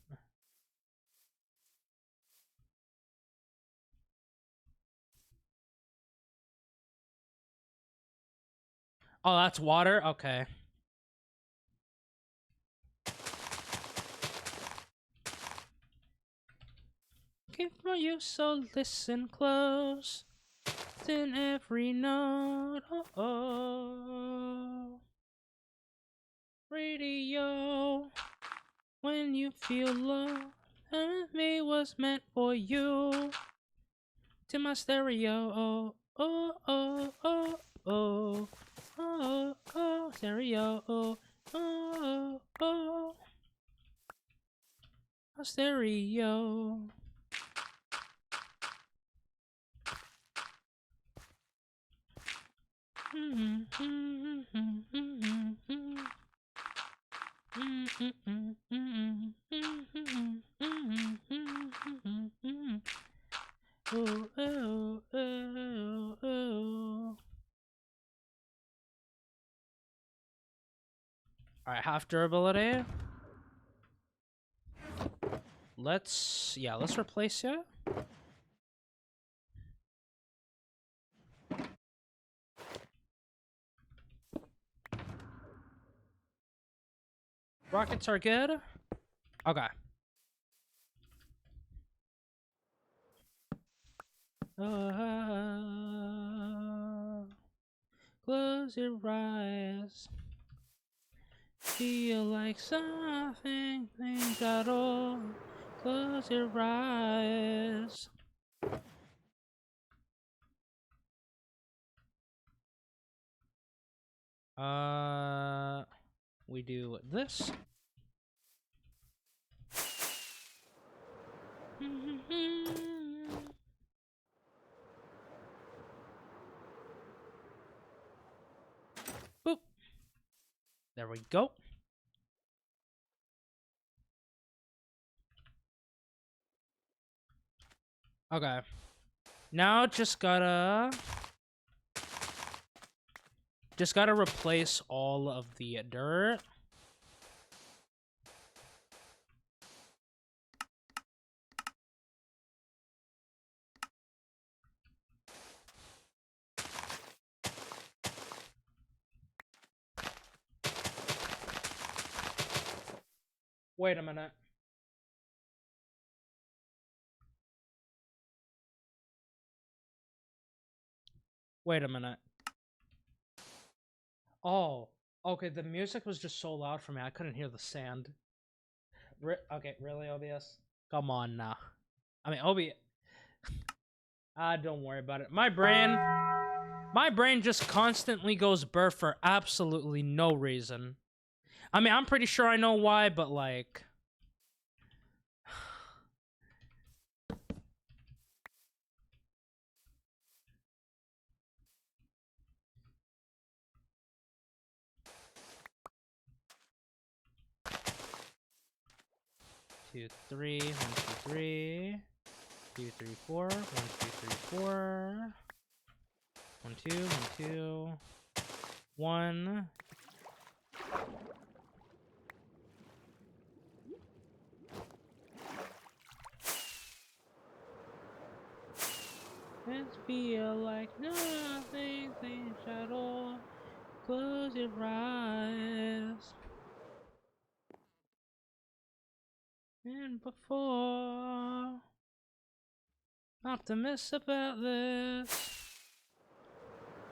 Oh, that's water? Okay. Keep for you, so listen close. In every note. Oh. Radio. When you feel low, me was meant for you. To my stereo. Oh, oh, oh, oh, oh. Oh, oh, stereo. Oh, oh, oh. Stereo. Oh, oh, oh, oh. Alright, half durability. Let's replace you. Rockets are good. Okay. Close your eyes. Feel like something ain't at all. Close your eyes. We do this. Boop. There we go. Okay. Now just gotta replace all of the dirt. Wait a minute. Wait a minute. Oh, okay, the music was just so loud for me, I couldn't hear the sand. Okay, really, OBS? Come on now. I mean, OBS... don't worry about it. My brain just constantly goes burr for absolutely no reason. I mean, I'm pretty sure I know why, but like... 2, 3, 1, 2, 3. 2, 3, 4. 1, 2, 3, 4. 1, 2, 1, 2. 1. It feel like nothing at all. Close your eyes. And before, optimist about this.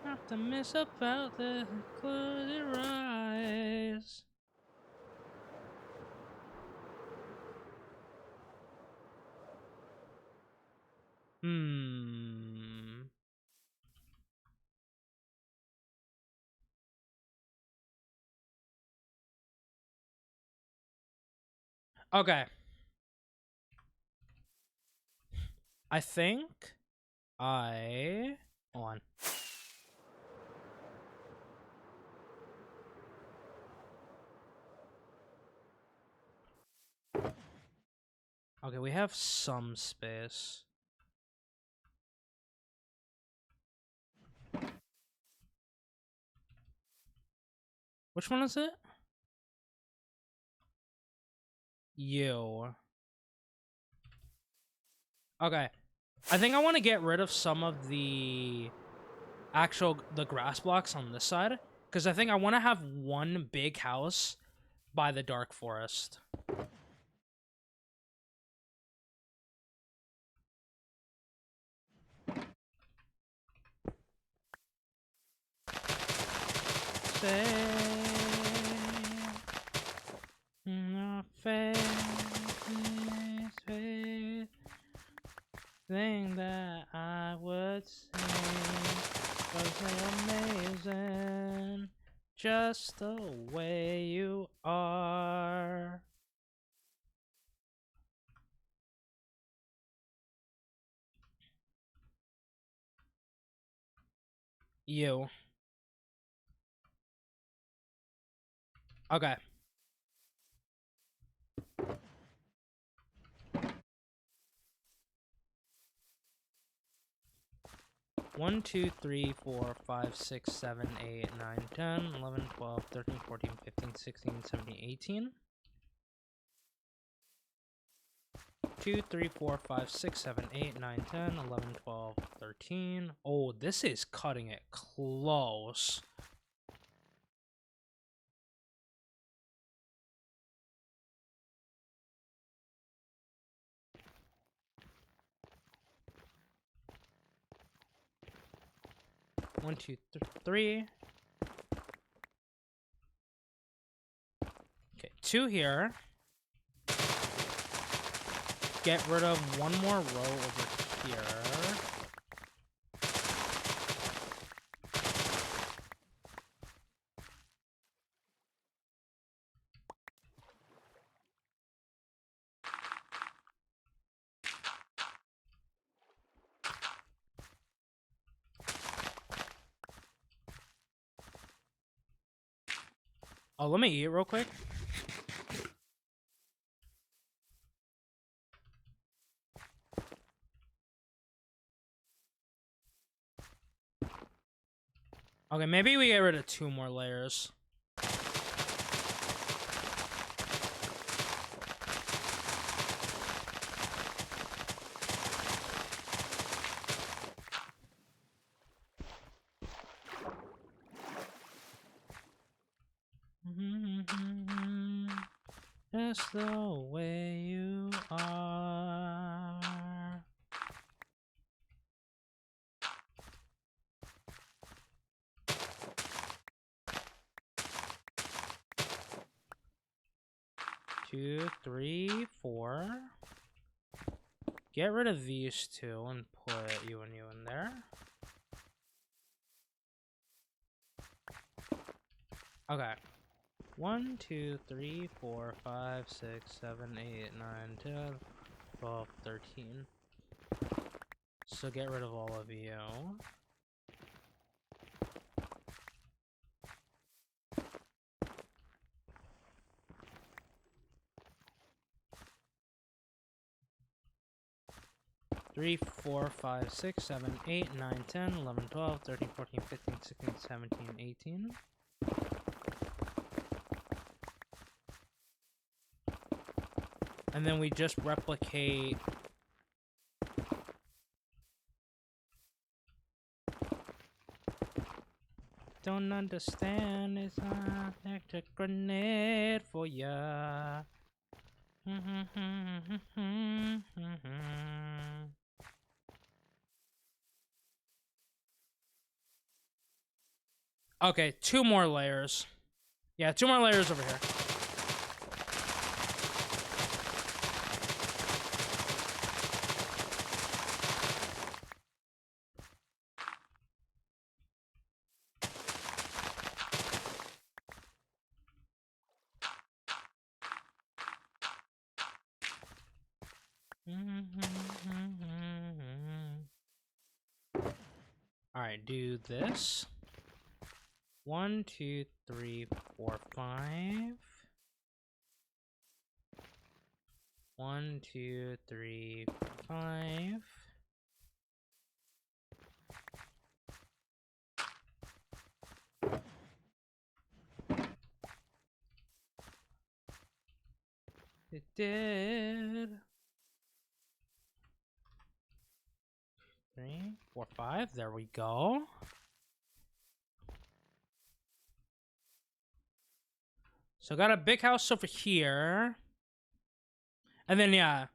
Optimist about this. Close your eyes. Okay. I think hold on. Okay, we have some space. Which one is it? You. Okay. I think I want to get rid of some of the grass blocks on this side, because I think I want to have one big house by the dark forest. Thing that I would say was amazing, just the way you are. You. Okay. One, 2, 3, 4, 5, 6, 7, 8, 9, 10, 11, 12, 13, 14, 15, 16, 17, 18. 2, 3, 4, 5, 6, 7, 8, 9, 10, 11, 12, 13. Oh, this is cutting it close. 1, 2, 3. Okay, 2 here. Get rid of one more row over here. Oh, let me eat real quick. Okay, maybe we get rid of 2 more layers. Just the way you are. Two, 3, 4. Get rid of these 2 and put you and you in there. Okay. 1, 2, 3, 4, 5, 6, 7, 8, 9, 10, 12, 13. So get rid of all of you. Three, 4, 5, 6, 7, 8, 9, 10, 11, 12, 13, 14, 15, 16, 17, 18. And then we just replicate don't understand, it's an electric grenade for ya. Okay, 2 more layers. Yeah, 2 more layers over here. Alright, do this. 1, 2, 3, 4, 5. 1, 2, 3, 5. It did. 3, 4, 5. There we go. So got a big house over here. And then, yeah,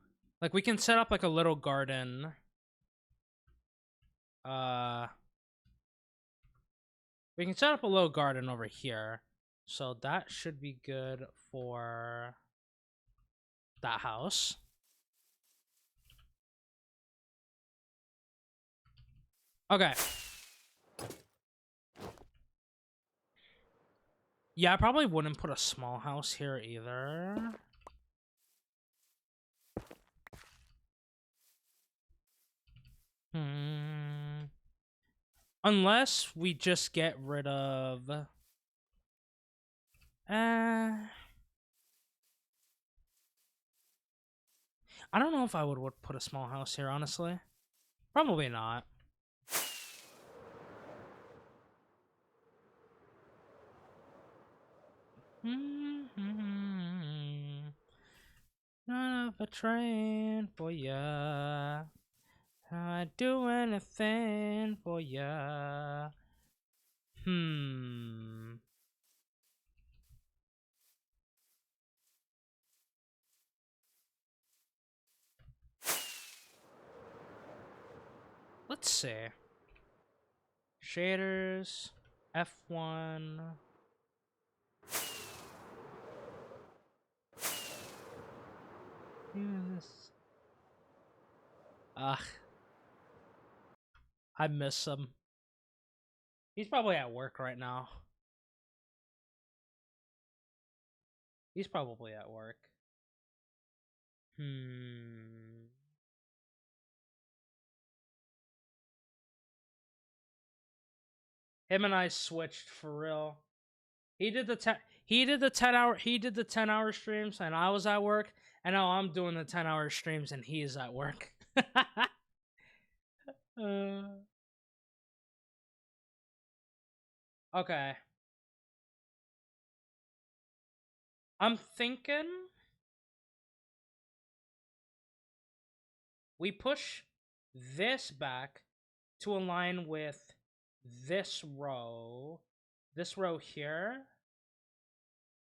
like we can set up like a little garden. We can set up a little garden over here. So that should be good for that house. Okay. Yeah, I probably wouldn't put a small house here either. Unless we just get rid of... I don't know if I would put a small house here, honestly. Probably not. Not of a train for ya. I'd do anything for ya. Let's see. Shaders, F1. Yes. Ugh. I miss him. He's probably at work right now. He's probably at work. Him and I switched for real. He did the 10-hour streams and I was at work, and now I'm doing the 10-hour streams and he is at work. Okay. I'm thinking we push this back to align with this row here,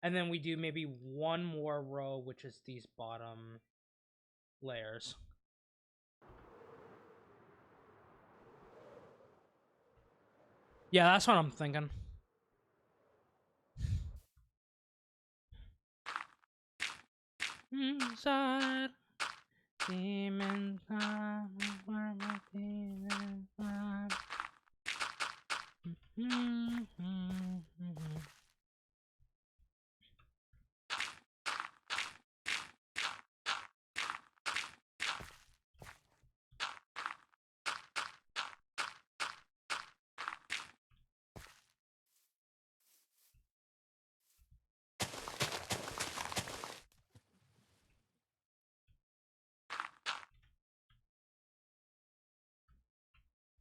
and then we do maybe one more row, which is these bottom layers. Yeah, that's what I'm thinking. Inside demons, where my demons are.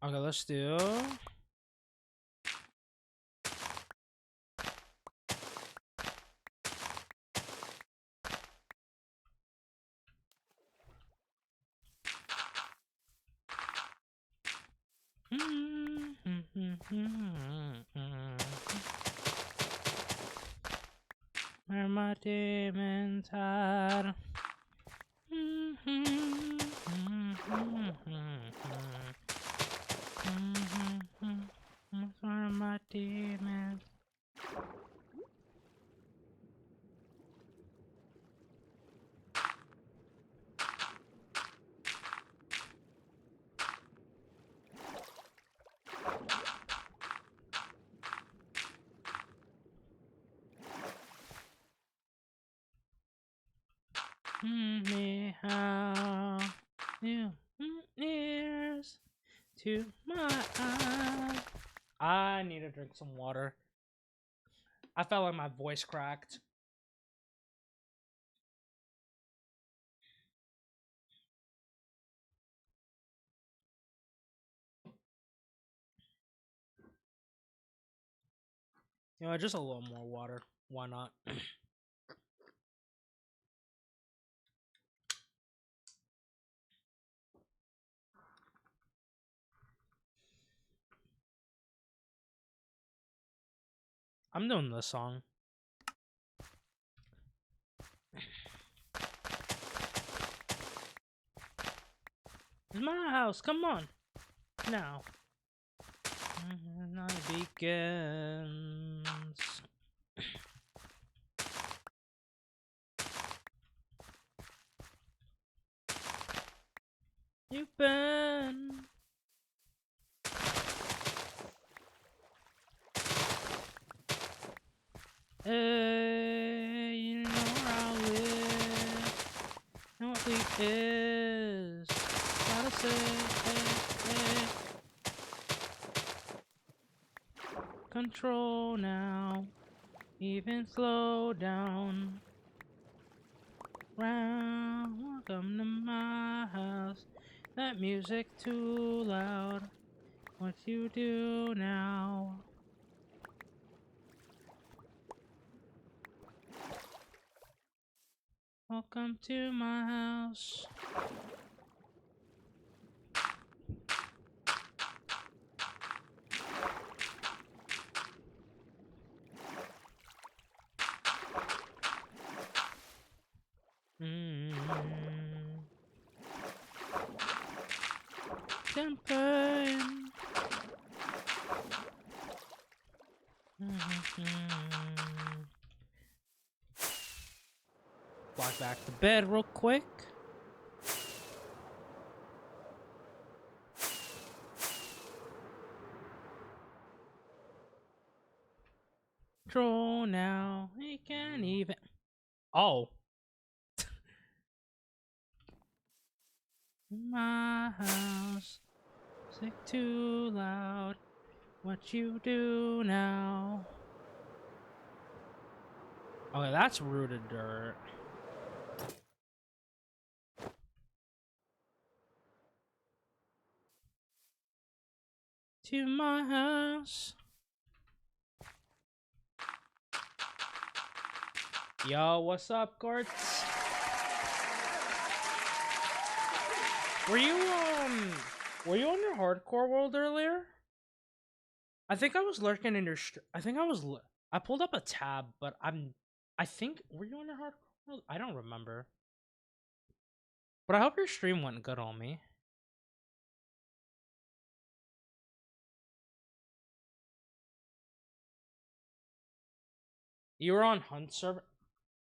Okay, let's do. Where my demons hide. Where my demons. Me how you ears to my eyes. I need to drink some water. I felt like my voice cracked. You know, just a little more water. Why not? I'm doing this song. It's my house. Come on. Now. Night begins. You've been. Hey, you know where I live. Know what we is. Gotta say, hey. Control now. Even slow down. Round, welcome to my house. That music too loud. What you do now? Welcome to my house. Champagne. Walk back to bed real quick. Control now. We can even. Oh. My house. Sick too loud. What you do now? Okay, that's rooted dirt. To my house. Yo, what's up, Gortz? Were you on your hardcore world earlier? I think I was lurking in your I pulled up a tab, but I think, were you on your hardcore world? I don't remember. But I hope your stream went good on me. You were on Hunt server?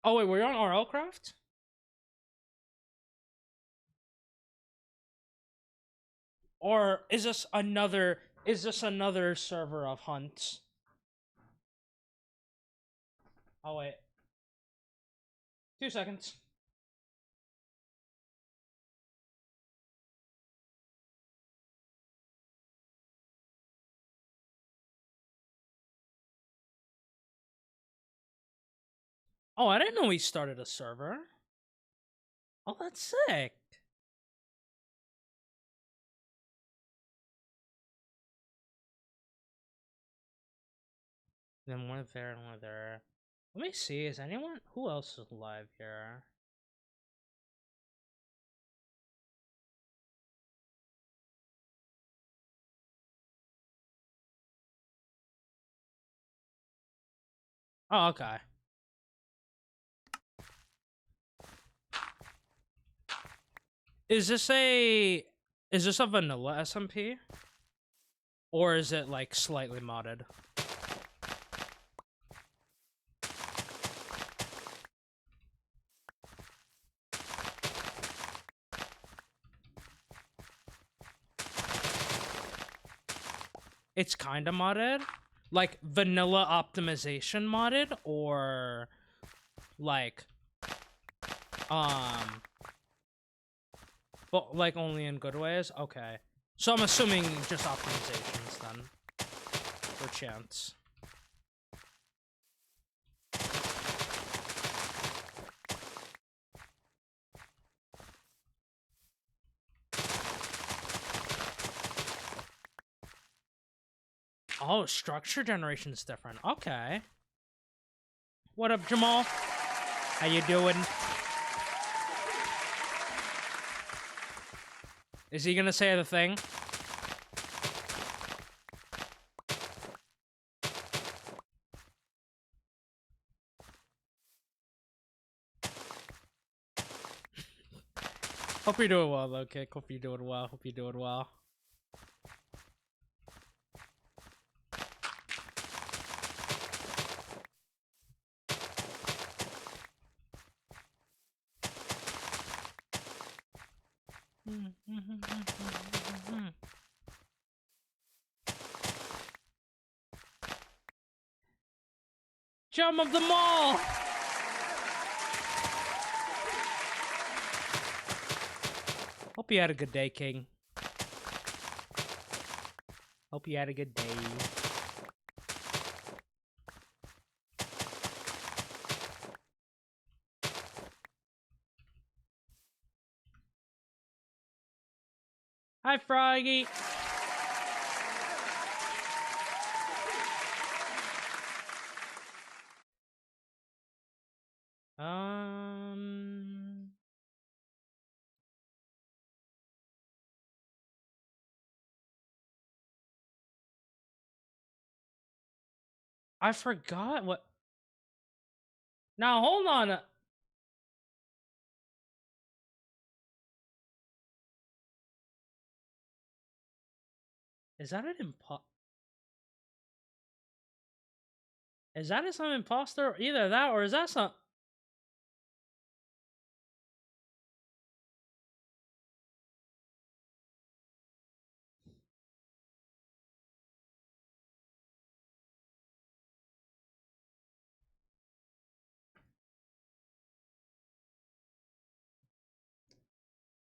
Oh wait, were you on RLcraft? Or is this another server of Hunt? Oh wait. 2 seconds. Oh, I didn't know he started a server. Oh, that's sick. Then one there and one there. Let me see, is anyone, who else is live here? Oh, okay. Is this a vanilla SMP? Or is it like slightly modded? It's kind of modded? Like vanilla optimization modded, or like but like only in good ways? Okay. So I'm assuming just optimizations then. For chance. Oh, structure generation is different. Okay. What up, Jamal? How you doing? Is he gonna say the thing? Hope you're doing well, though, Kick. Hope you're doing well. Hope you're doing well. Jump of the mall! Hope you had a good day, King. Hope you had a good day. Hi, Froggy. I forgot what. Now, hold on. Is that an Is that some imposter? Either that or is that some...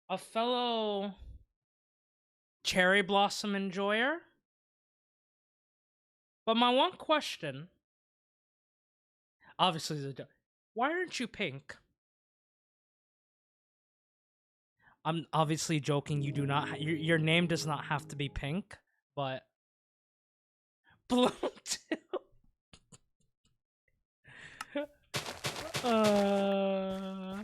a fellow cherry blossom enjoyer? But my one question, obviously, is why aren't you pink? I'm obviously joking. You do not. Your name does not have to be pink, but blue too. uh.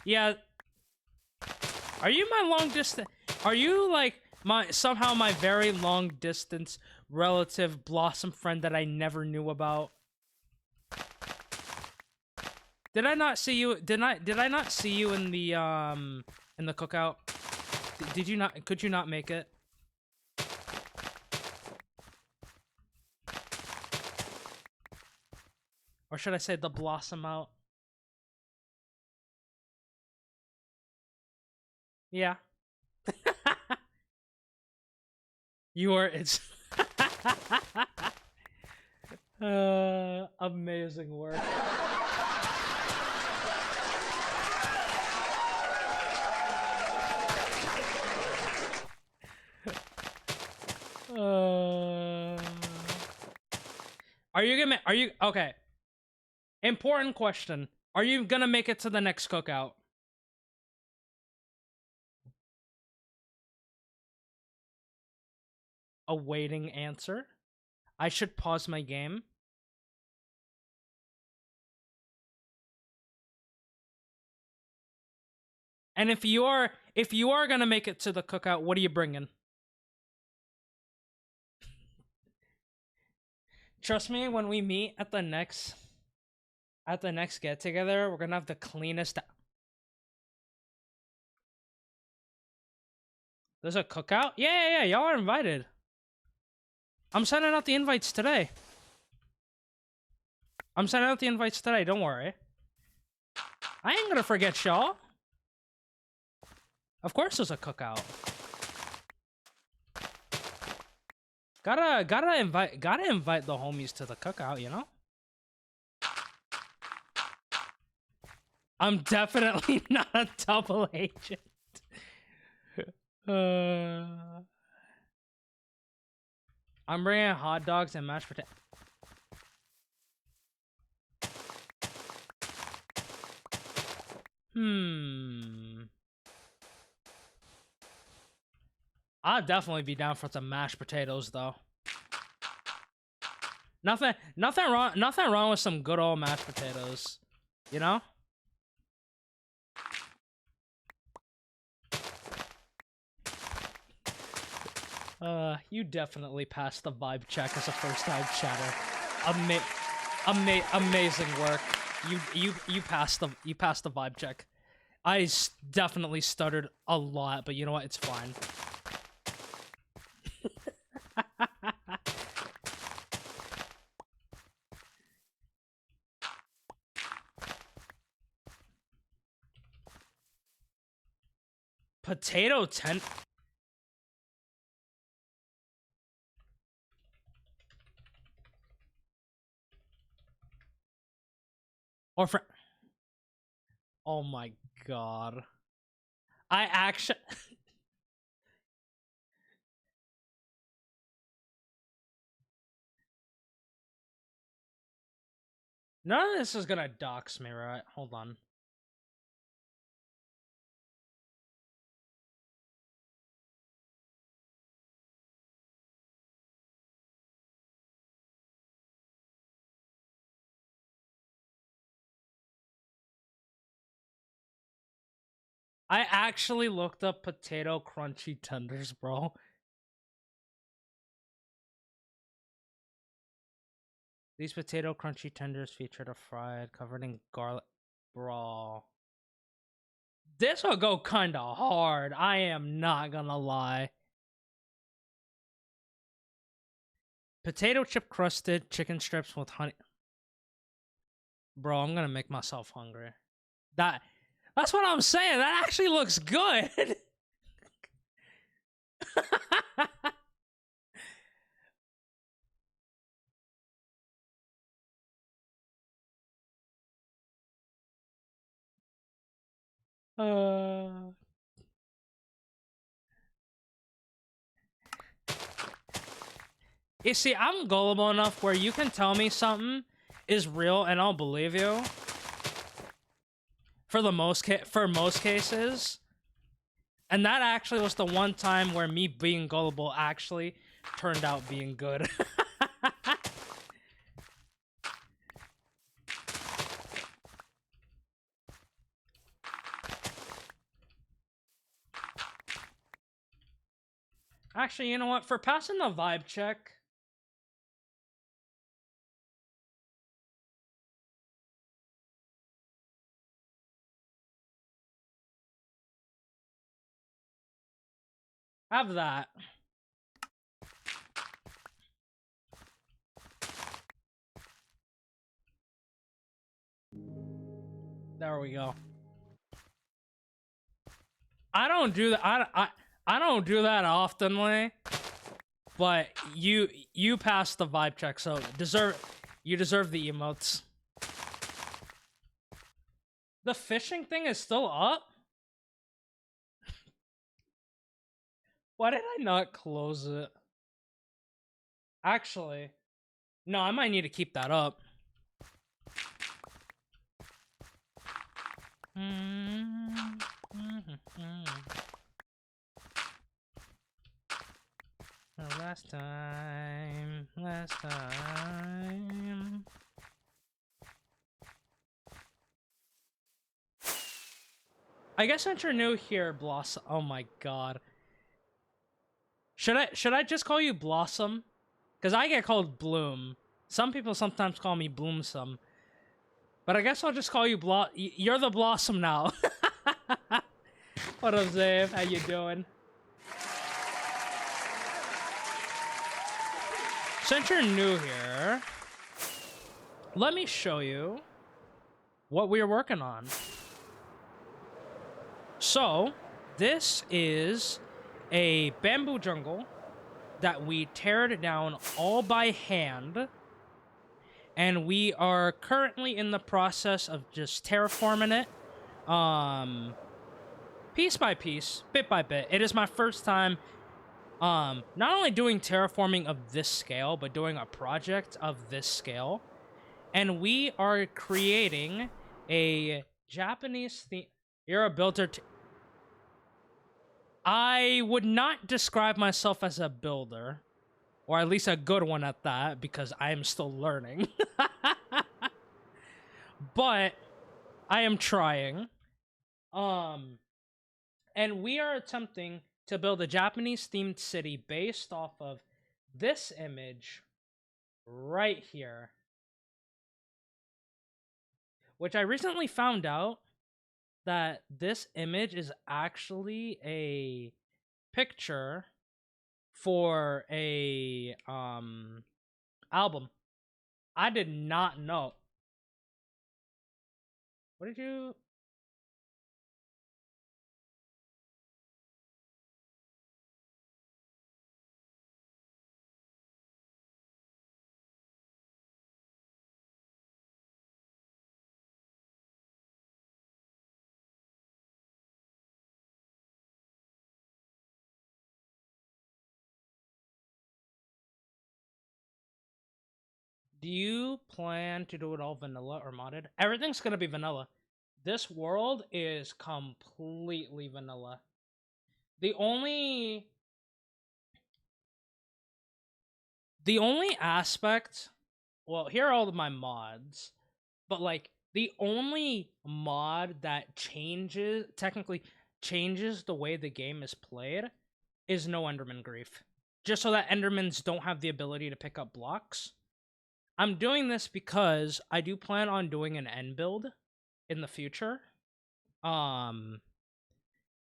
Yeah. Are you my long distance? Are you like somehow my very long distance relative blossom friend that I never knew about? Did I not see you? Did I not see you in the cookout? Did you not? Could you not make it? Or should I say the blossom out? Yeah. You are. It's amazing work. Are you gonna? Are you okay? Important question. Are you gonna make it to the next cookout? Awaiting answer. I should pause my game. And if you are gonna make it to the cookout, what are you bringing? Trust me, when we meet at the next get together, we're gonna have the cleanest. There's a cookout? Yeah. Y'all are invited. I'm sending out the invites today. Don't worry. I ain't gonna forget y'all. Of course there's a cookout. Gotta invite the homies to the cookout, you know? I'm definitely not a double agent. I'm bringing hot dogs and mashed potatoes. I'll definitely be down for some mashed potatoes, though. Nothing wrong with some good old mashed potatoes, you know? You definitely passed the vibe check as a first-time chatter. Amazing work. You passed the vibe check. I definitely stuttered a lot, but you know what? It's fine. Potato tent. Or for. Oh my god. I actually. None of this is gonna dox me, right? Hold on. I actually looked up potato crunchy tenders, bro. These potato crunchy tenders featured a fried, covered in garlic. Bro. This will go kinda hard. I am not gonna lie. Potato chip crusted chicken strips with honey. Bro, I'm gonna make myself hungry. That's what I'm saying. That actually looks good. uh You see, I'm gullible enough where you can tell me something is real and I'll believe you. For most cases. And that actually was the one time where me being gullible actually turned out being good. Actually, you know what? For passing the vibe check, have that. There we go. I don't do that. I don't do that oftenly, but you passed the vibe check, so you deserve the emotes. The fishing thing is still up? Why did I not close it? Actually, no, I might need to keep that up. Last time. I guess since you're new here, Blossom. Oh my god. Should I just call you Blossom? Because I get called Bloom. Some people sometimes call me Bloomsome. But I guess I'll just call you You're the Blossom now. What up, Zave? How you doing? Since you're new here, let me show you what we're working on. So, this is a bamboo jungle that we teared down all by hand, and we are currently in the process of just terraforming it, piece by piece, bit by bit. It is my first time not only doing terraforming of this scale, but doing a project of this scale. And we are creating a Japanese theme. You're a builder. I would not describe myself as a builder, or at least a good one at that, because I am still learning. But I am trying. And we are attempting to build a Japanese themed city based off of this image right here, which I recently found out that this image is actually a picture for a album. I did not know. What did you... Do you plan to do it all vanilla or modded? Everything's gonna be vanilla. This world is completely vanilla. The only aspect, well, here are all of my mods, but like the only mod that technically changes the way the game is played is no Enderman grief. Just so that Endermans don't have the ability to pick up blocks. I'm doing this because I do plan on doing an end build in the future.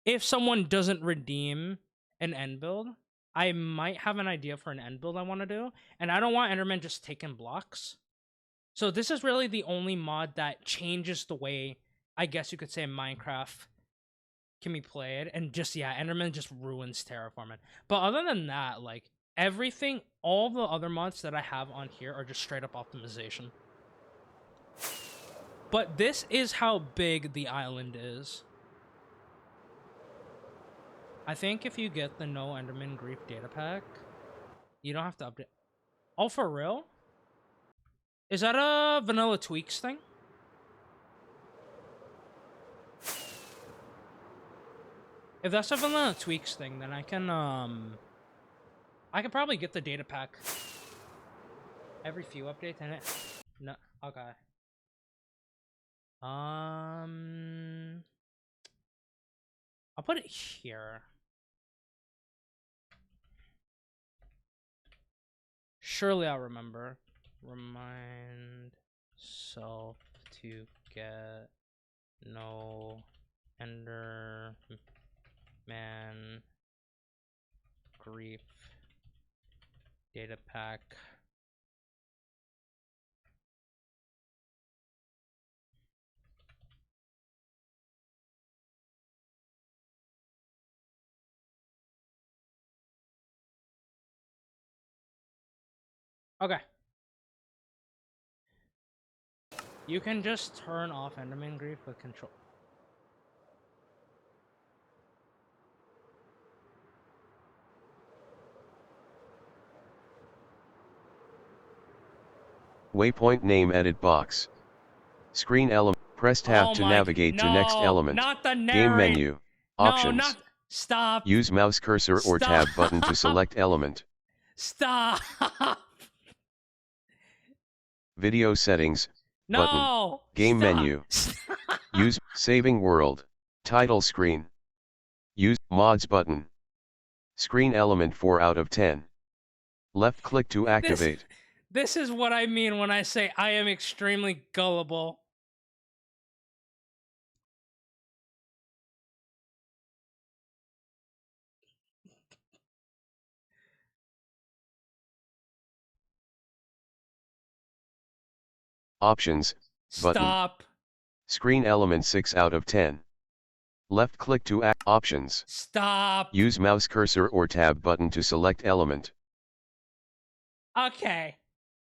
If someone doesn't redeem an end build, I might have an idea for an end build I want to do, and I don't want Enderman just taking blocks. So this is really the only mod that changes the way, I guess you could say, Minecraft can be played, and just, yeah, Enderman just ruins terraforming. But other than that, like, everything, all the other mods that I have on here are just straight up optimization. But this is how big the island is. I think if you get the No Enderman Grief data pack, you don't have to update. Oh, for real? Is that a vanilla tweaks thing? If that's a vanilla tweaks thing, then I can probably get the data pack every few updates in it. No, okay. I'll put it here. Surely I'll remember. Remind self to get no Enderman grief data pack. Okay. You can just turn off Enderman grief with control. Waypoint name edit box. Screen element. Press tab Oh to my, navigate to next no, element. not the Game narrate. menu. No, Options. not, stop. Use mouse cursor or Stop. tab button to select element. Stop. Video settings. Button. No. Game Stop. menu. Stop. Use saving world. Title screen. Use mods button. Screen element 4 out of 10. Left click to activate. This is what I mean when I say I am extremely gullible. Options. Button. Stop. Screen element 6 out of 10. Left click to options. Stop. Use mouse cursor or tab button to select element. Okay.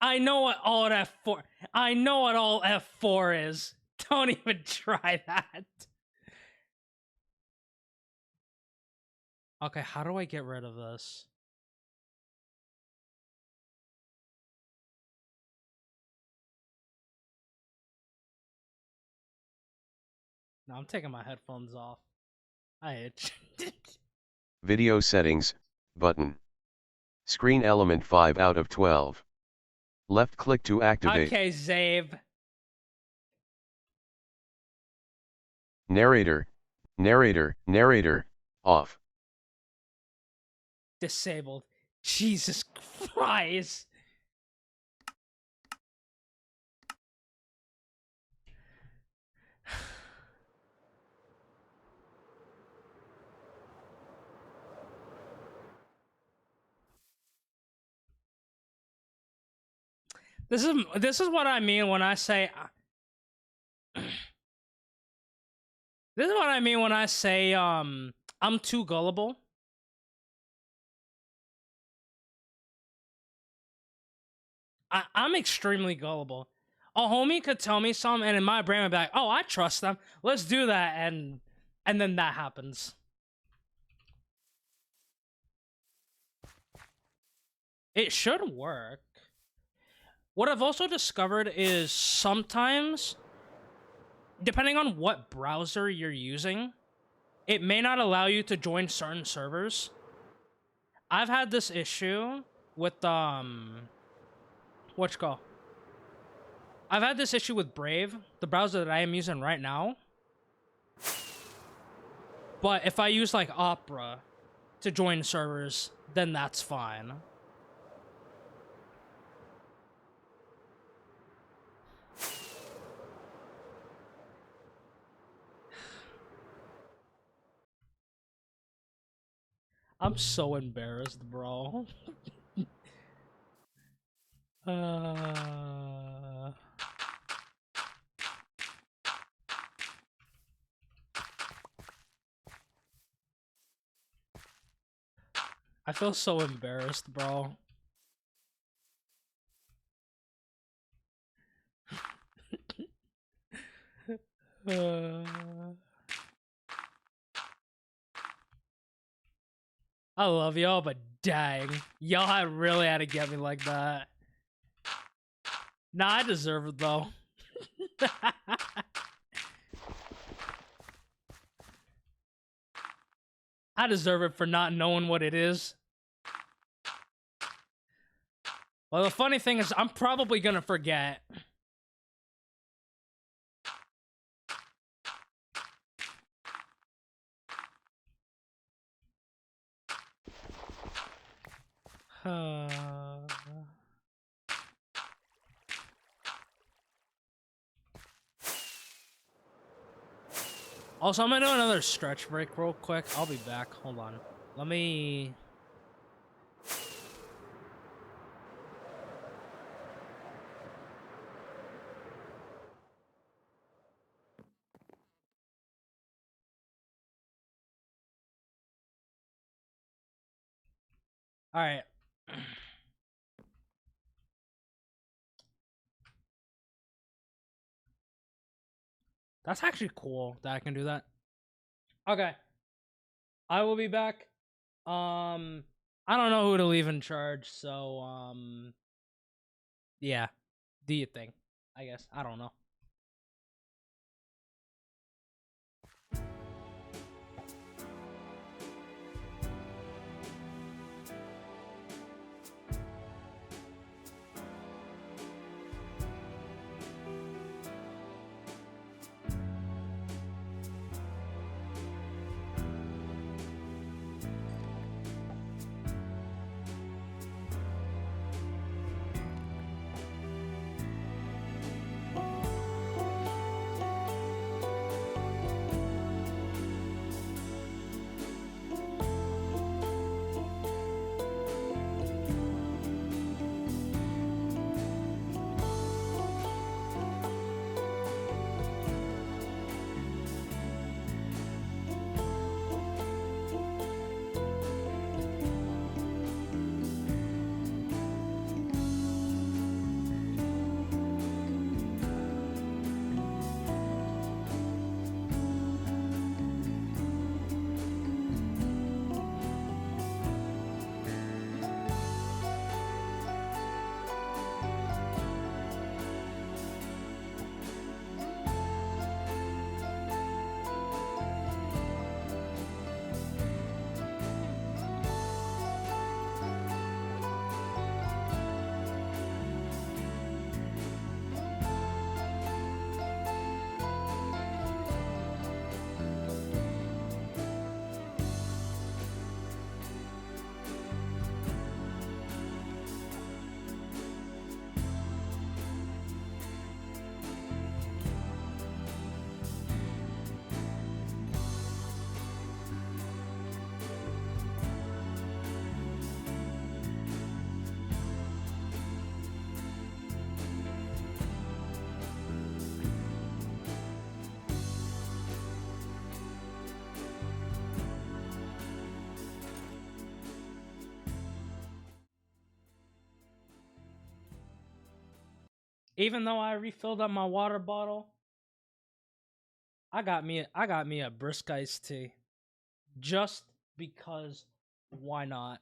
I know what all F4. I know what all F4 is. Don't even try that. Okay, how do I get rid of this? No, I'm taking my headphones off. I itch. Video settings, button. Screen element 5 out of 12. Left click to activate. Okay, Zabe. Narrator, narrator, off. Disabled. Jesus Christ. This is what I mean when I say this is what I mean when I say I'm too gullible. I'm extremely gullible. A homie could tell me something and in my brain I'd be like, "Oh, I trust them. Let's do that." And then that happens. It should work. What I've also discovered is sometimes, depending on what browser you're using, it may not allow you to join certain servers. I've had this issue with what's I've had this issue with Brave, the browser that I am using right now. But if I use like Opera to join servers, then that's fine. I'm so embarrassed, bro. uh... I feel so embarrassed, bro. Uh... I love y'all, but dang. Y'all really had to get me like that. Nah, I deserve it, though. I deserve it for not knowing what it is. Well, the funny thing is, I'm probably gonna forget. Also, I'm gonna do another stretch break real quick. I'll be back. Hold on. Let me... Alright. That's actually cool that I can do that. Okay. I will be back. I don't know who to leave in charge, so, yeah. Do your thing, I guess. I don't know. Even though I refilled up my water bottle, I got me a brisk iced tea. Just because why not?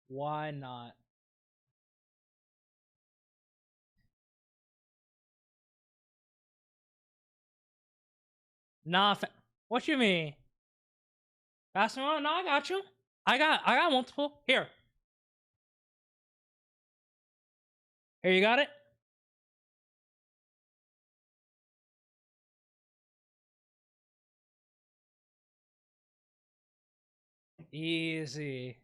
Why not? Nah, what you mean? Pass me on? No, I got you. I got multiple. Here. Here, you got it? Easy.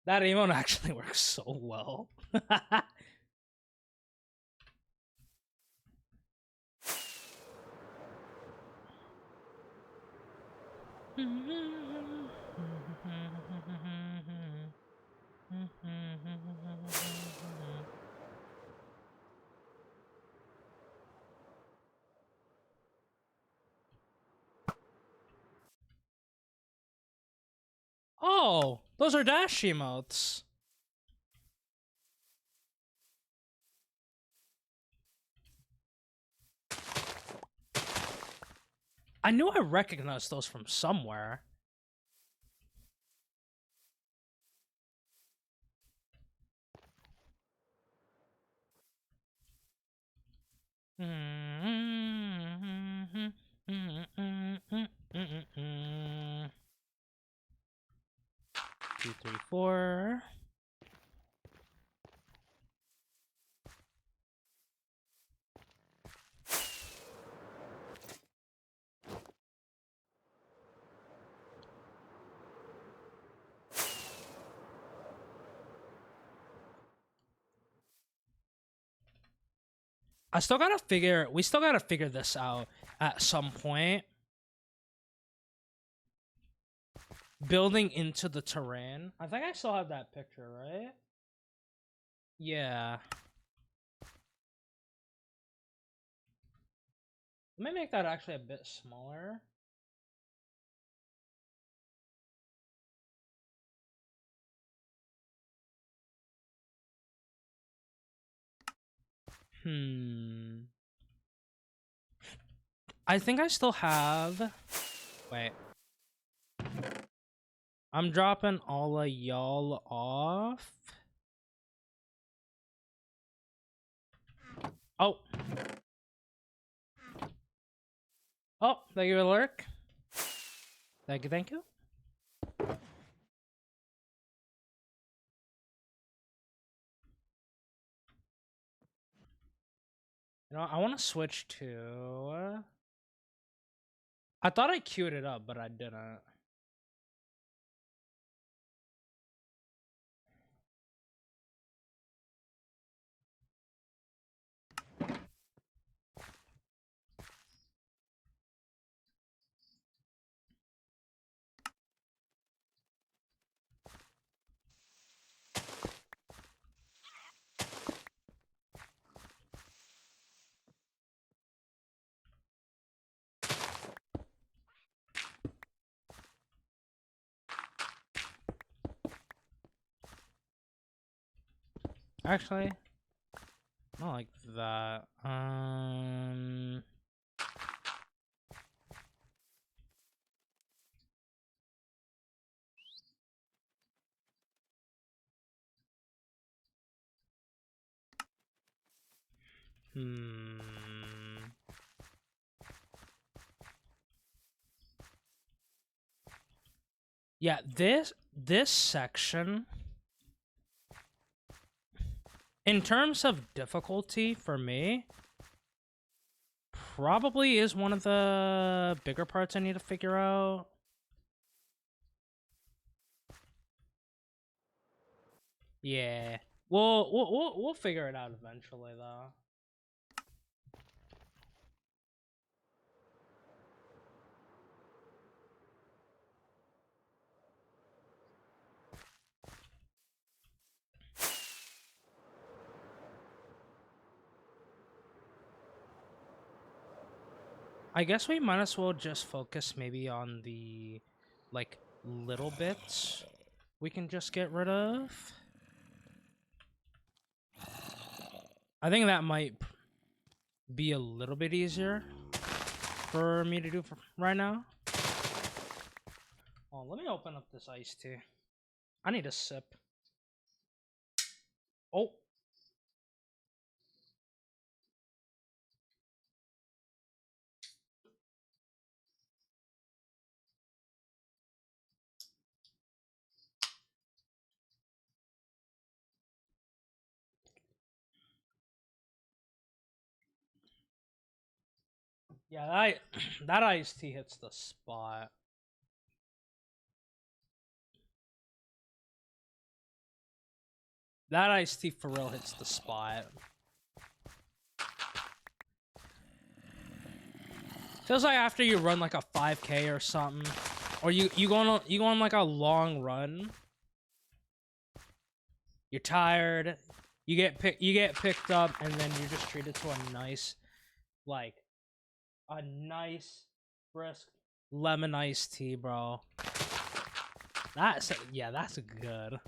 That emote actually works so well. Oh, those are dash emotes. I knew I recognized those from somewhere. Two, three, four. We still gotta figure this out at some point. Building into the terrain. I think I still have that picture, right? Yeah. Let me make that actually a bit smaller. I think I still have... Wait. I'm dropping all of y'all off. Oh. Oh, thank you, Lurk. Thank you, thank you. You know, I want to switch to... I thought I queued it up, but I didn't. Actually, not like that. Yeah, this section, in terms of difficulty for me, probably is one of the bigger parts I need to figure out. Yeah, we'll figure it out eventually, though. I guess we might as well just focus maybe on the, like, little bits we can just get rid of. I think that might be a little bit easier for me to do right now. Oh, let me open up this iced tea. I need a sip. Oh. Yeah, that iced tea hits the spot. That iced tea for real hits the spot. Feels like after you run like a 5K or something, Or you go on like a long run. You're tired. You get picked up, and then you're just treated to a nice, like, a nice brisk lemon iced tea, bro. That's good.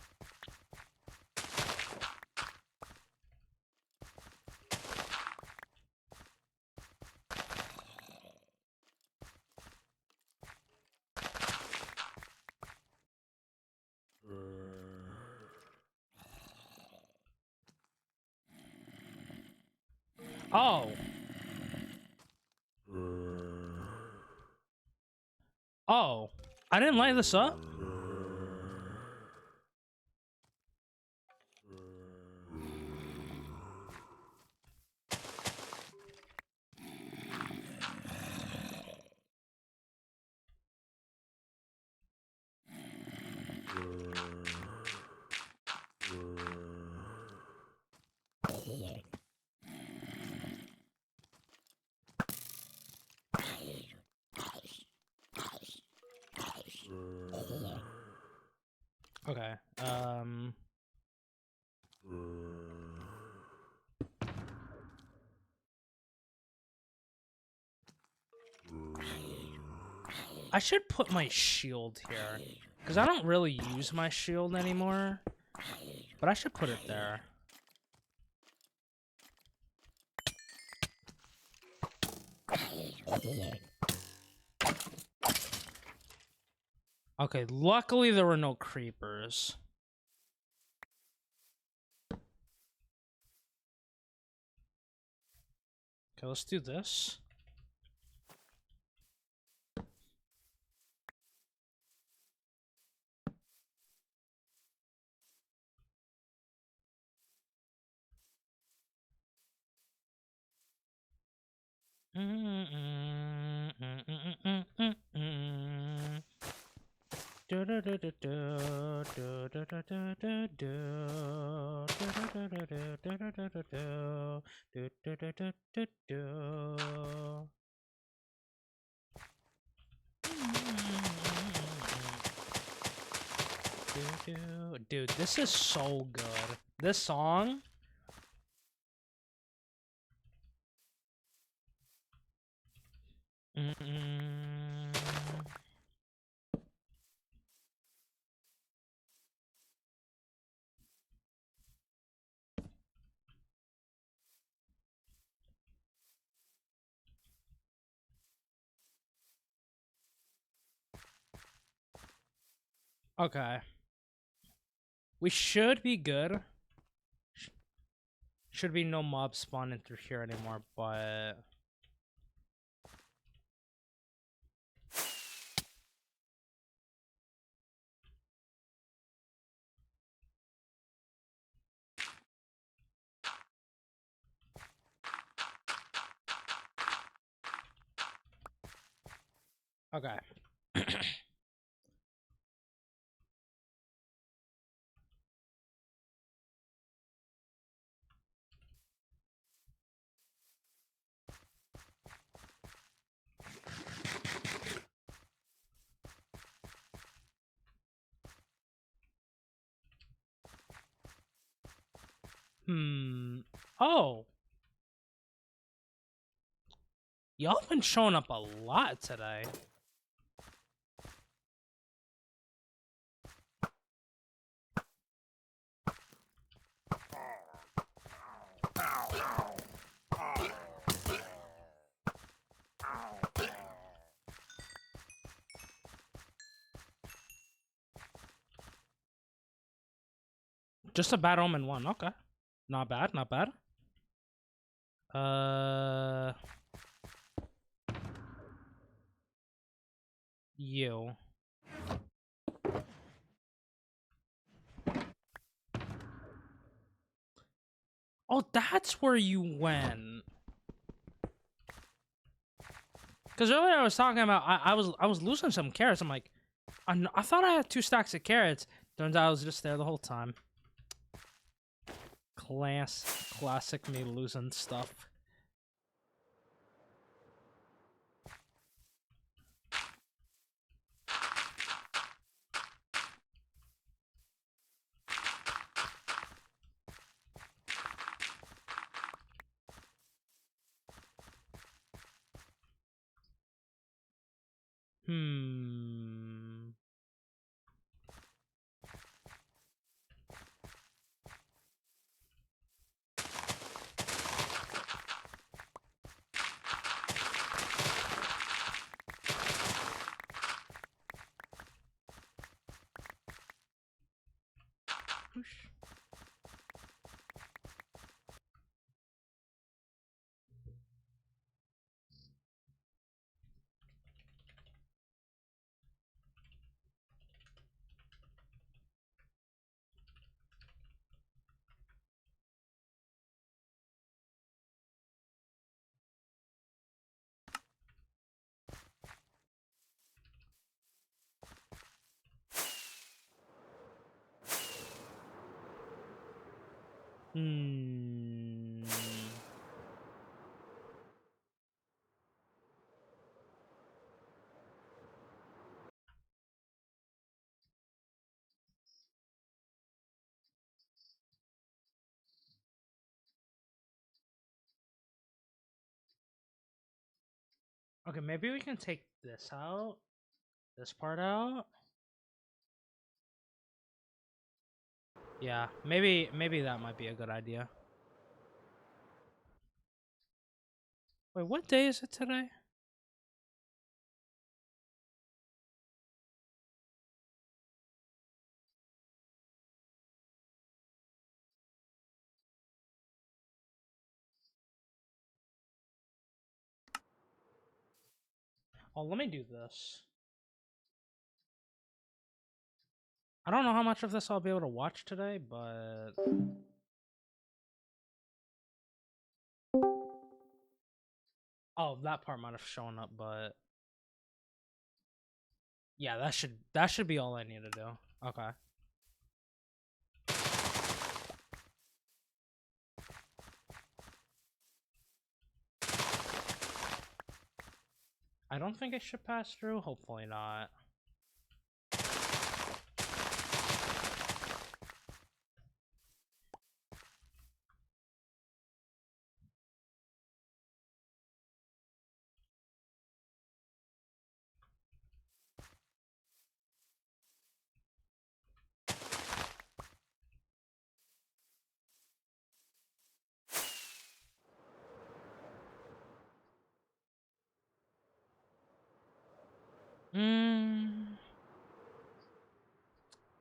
Oh. Oh. I didn't light this up? Okay. I should put my shield here, because I don't really use my shield anymore, but I should put it there. Okay, luckily there were no creepers. Okay, let's do this. Dude, this is so good. This song. Okay. We should be good. Should be no mobs spawning through here anymore, but... Okay. Oh. Y'all been showing up a lot today. Just a bad omen one. Okay. Not bad, not bad. You. Oh, that's where you went. Because earlier I was talking about I was losing some carrots. I'm like, I thought I had 2 stacks of carrots. Turns out I was just there the whole time. Classic me losing stuff. Hmm. Whoosh. Hmm. Okay, maybe we can take this out. This part out. Yeah, maybe that might be a good idea. Wait, what day is it today? Oh, let me do this. I don't know how much of this I'll be able to watch today, but oh, that part might have shown up, but yeah, that should be all I need to do. Okay. I don't think it should pass through. Hopefully not. Mm.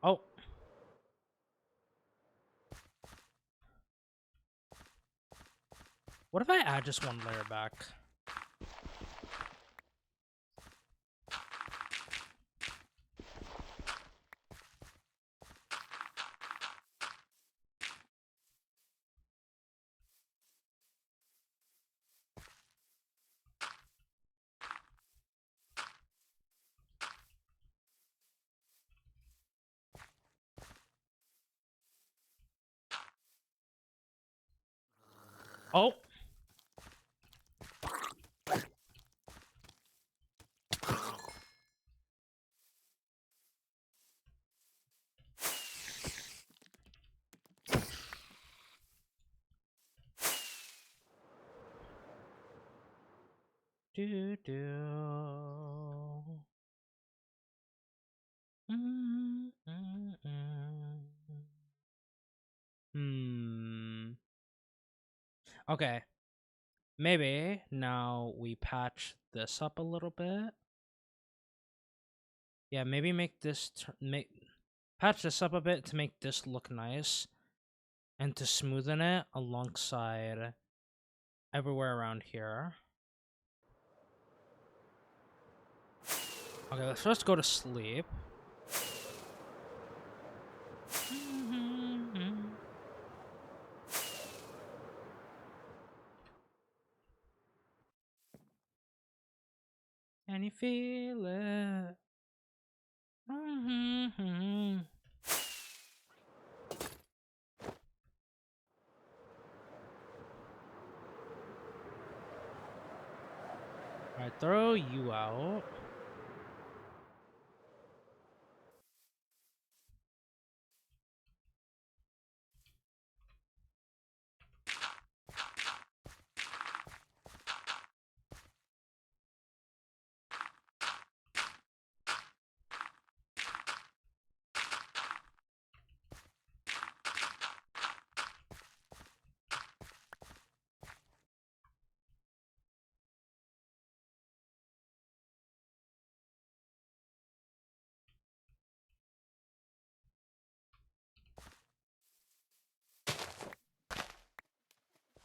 Oh. What if I add just one layer back? Oh. Do do. Hmm. Okay. Maybe now we patch this up a little bit. Yeah, maybe make this make patch this up a bit to make this look nice and to smoothen it alongside everywhere around here. Okay, let's first go to sleep. Can you feel it? Alright, throw you out.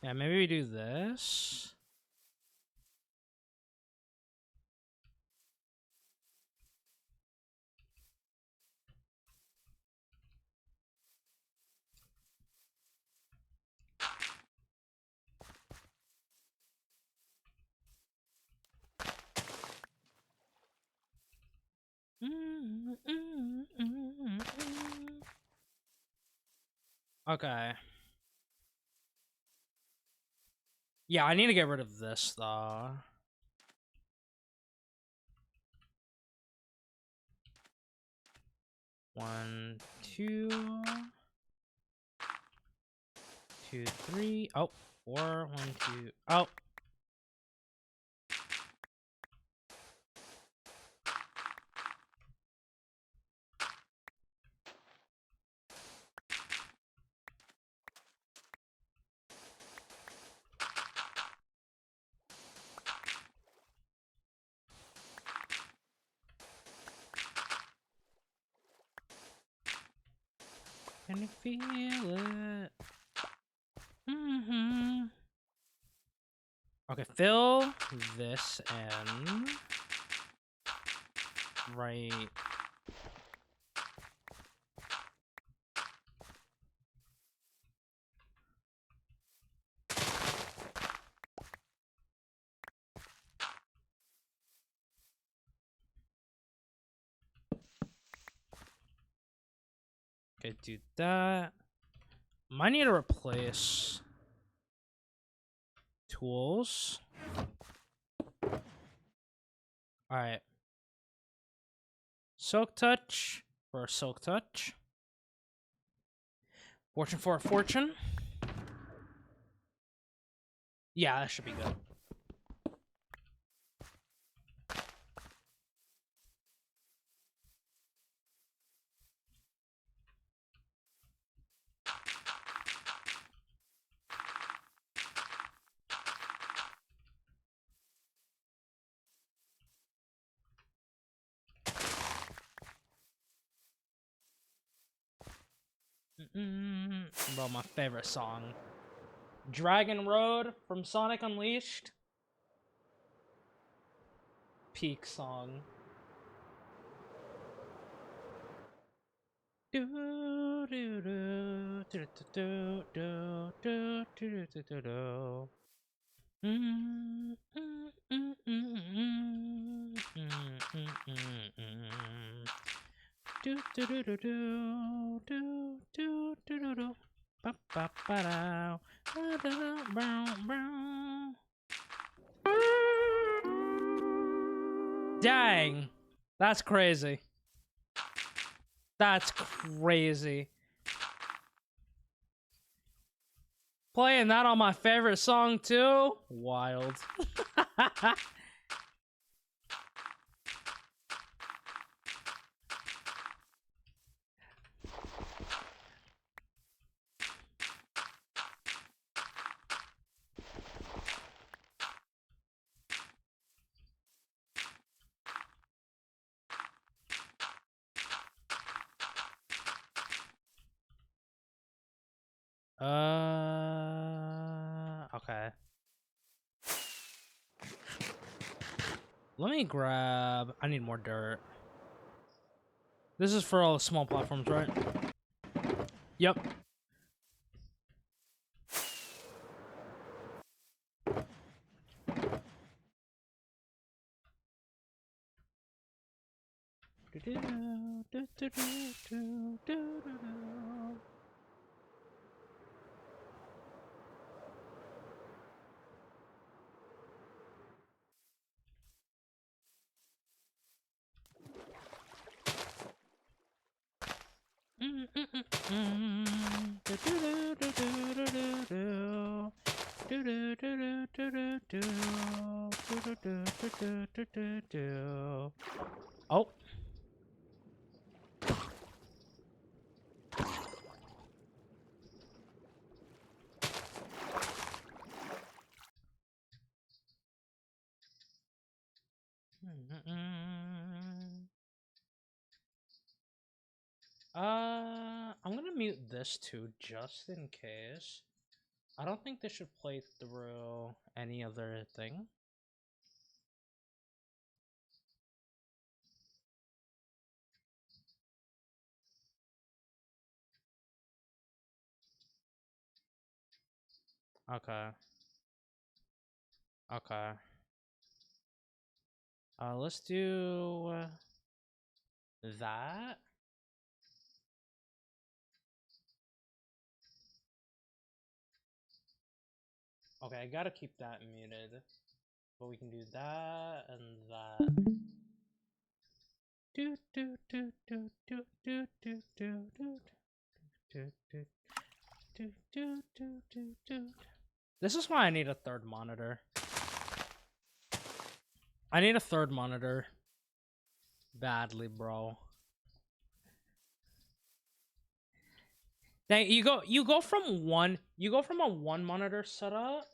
Yeah, maybe we do this. Okay. Yeah, I need to get rid of this though. One, two, two, three. Oh, four. One, two. Oh. Can you feel it? Okay, fill this in. Right. Okay, do that. Might need to replace tools. Alright. Silk touch for a silk touch. Fortune for a fortune. Yeah, that should be good. Bro, my favorite song. Dragon Road from Sonic Unleashed. Peak song. Do do do do do do do do do do do. Do do do do do do do do do do. Ba ba ba da. Da da da. Bow bow. Dang, that's crazy. That's crazy. Playing that on my favorite song too? Wild. Okay. Let me grab. I need more dirt. This is for all the small platforms, right? Yep. Oh. I'm gonna mute this too, just in case. I don't think this should play through any other thing. Okay. Okay. Let's do that. Okay, I gotta keep that muted. But we can do that and that. Do do do do do do do do do do do do do do do do. This is why I need a third monitor. I need a third monitor badly, bro. Dang, you go from a one monitor setup.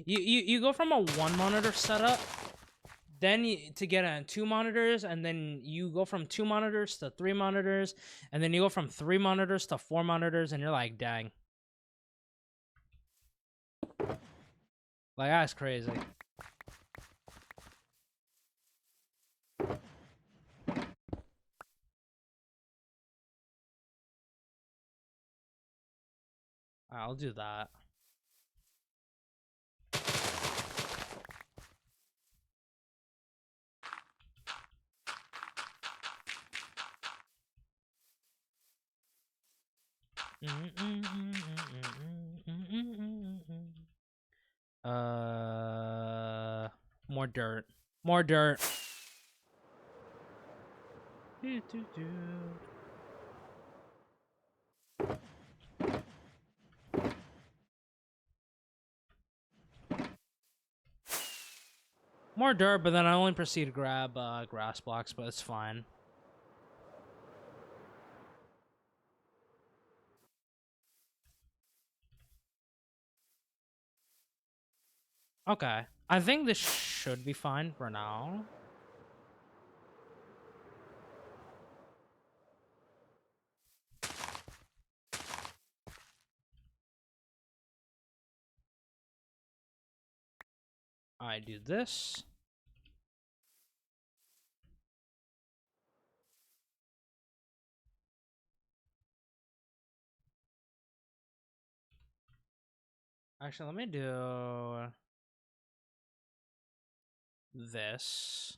You go from a one monitor setup, then to get a two monitors, and then you go from two monitors to three monitors, and then you go from three monitors to four monitors, and you're like, dang. Like, that's crazy. I'll do that. More dirt. More dirt. More dirt, but then I only proceed to grab grass blocks, but it's fine. Okay. I think this should be fine for now. I do this. Actually, let me do this.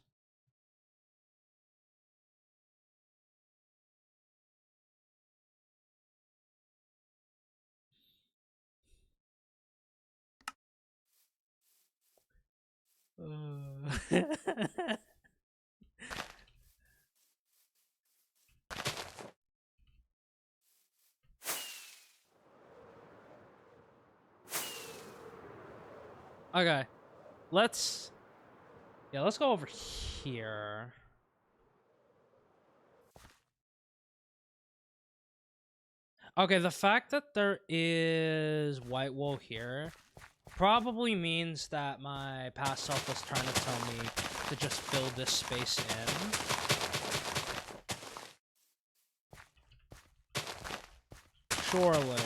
Okay. Let's go over here. Okay, the fact that there is white wool here probably means that my past self was trying to tell me to just fill this space in. Surely.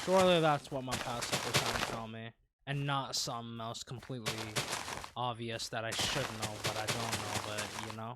Surely that's what my past self was trying to tell me. And not something else completely obvious that I should know, but I don't know, but you know.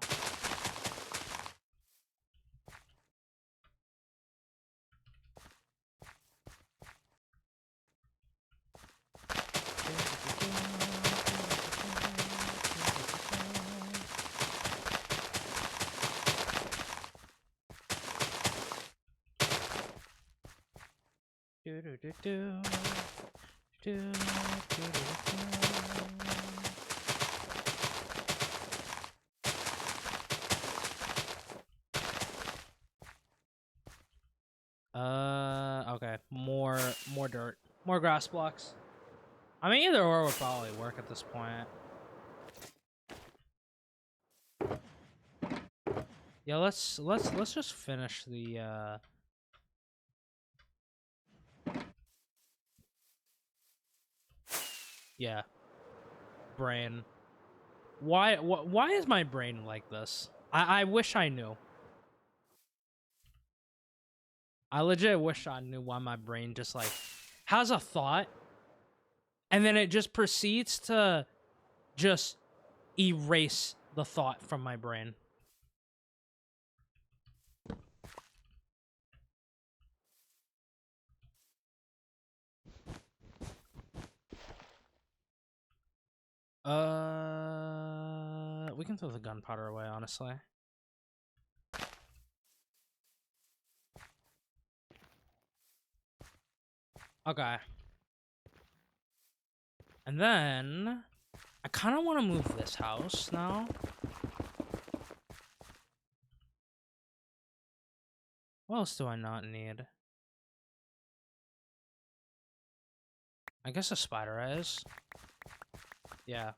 Okay. More dirt. More grass blocks. I mean, either or would probably work at this point. Yeah, let's just finish the Yeah. Brain. Why is my brain like this? I wish I knew. I legit wish I knew why my brain just like has a thought and then it just proceeds to just erase the thought from my brain. We can throw the gunpowder away, honestly. Okay. And then I kind of want to move this house now. What else do I not need? I guess a spider eyes. Yeah.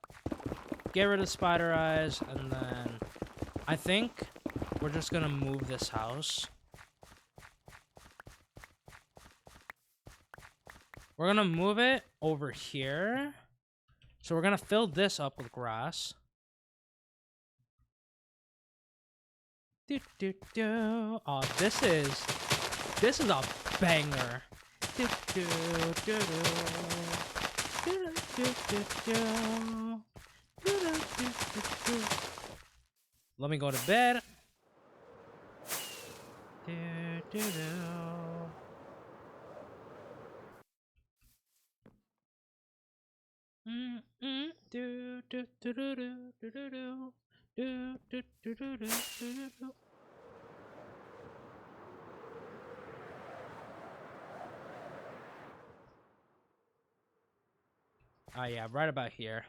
Get rid of spider eyes, and then I think we're just gonna move this house. We're gonna move it over here. So we're gonna fill this up with grass. Oh, this is a banger. Let me go to bed. Oh yeah, right about here.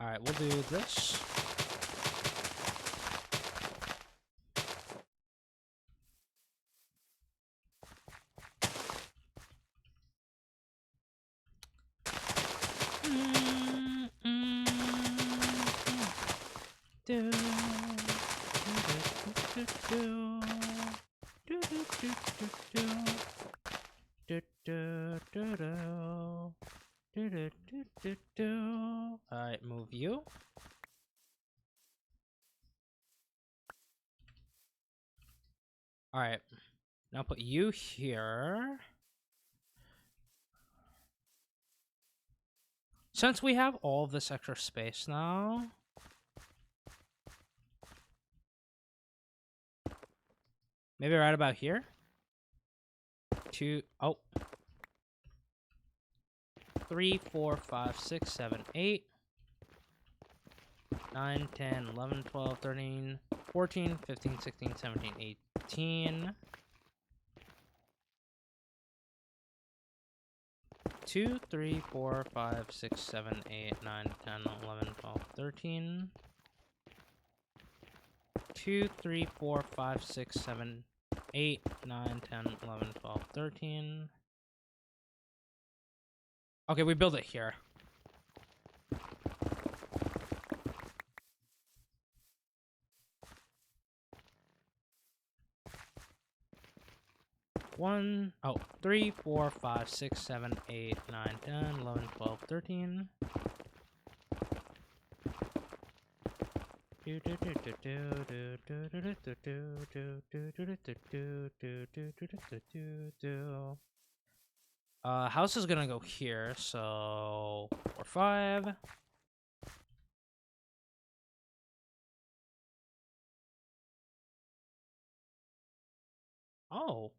Alright, we'll do this. Alright, move you. Alright, now put you here. Since we have all this extra space now, maybe right about here. Oh. 3, 4, 5, 6, 7, 8, 9, 10, 11, 12, 13, 14, 15, 16, 17, 18. 2, 3, 4, 5, 6, 7, 8, 9, 10, 11, 12, 13. 2, 3, 4, 5, 6, 7, 8, 9, 10, 11, 12, 13. Okay, we build it here. One, oh, 3, 4, 5, 6, 7, 8, 9, 10, 11, 12, 13. House is gonna go here, so 4, 5. Oh.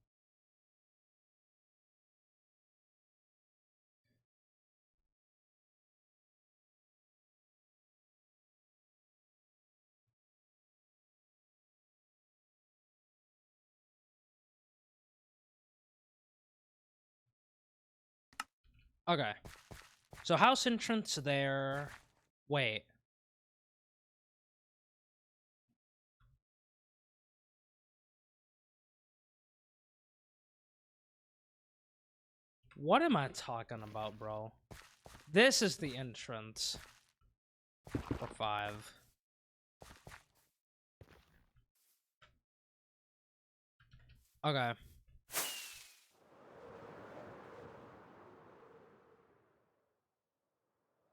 Okay. So house entrance there. Wait. What am I talking about, bro? This is the entrance for 5. Okay.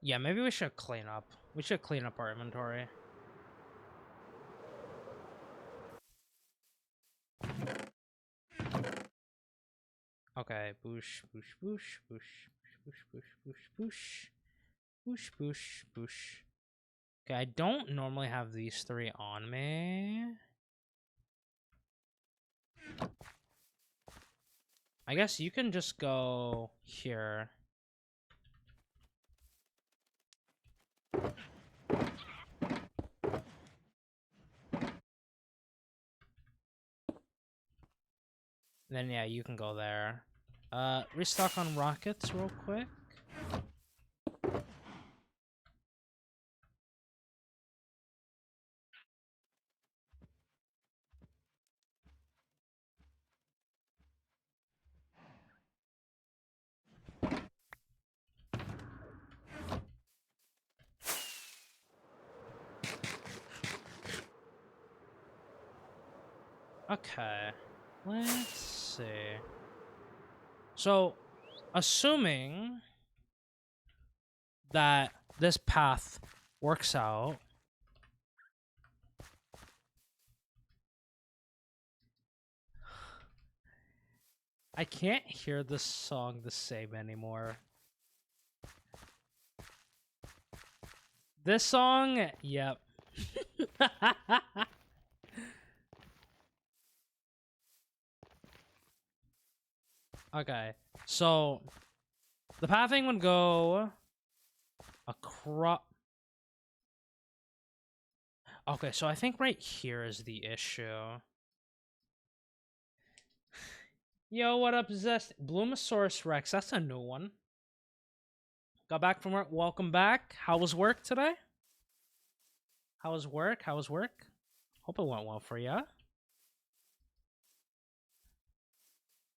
Yeah, maybe we should clean up. We should clean up our inventory. Okay, boosh, boosh, boosh, boosh, boosh, boosh, boosh, boosh, boosh, boosh, boosh. Okay, I don't normally have these 3 on me. I guess you can just go here. Then yeah, you can go there. Restock on rockets real quick. Okay, let's see. So, assuming that this path works out, I can't hear this song the same anymore. This song, yep. Okay, so the pathing would go across. Okay, so I think right here is the issue. Yo, what up, Zest? Bloomosaurus Rex, that's a new one. Got back from work. Welcome back. How was work today? How was work? How was work? Hope it went well for ya.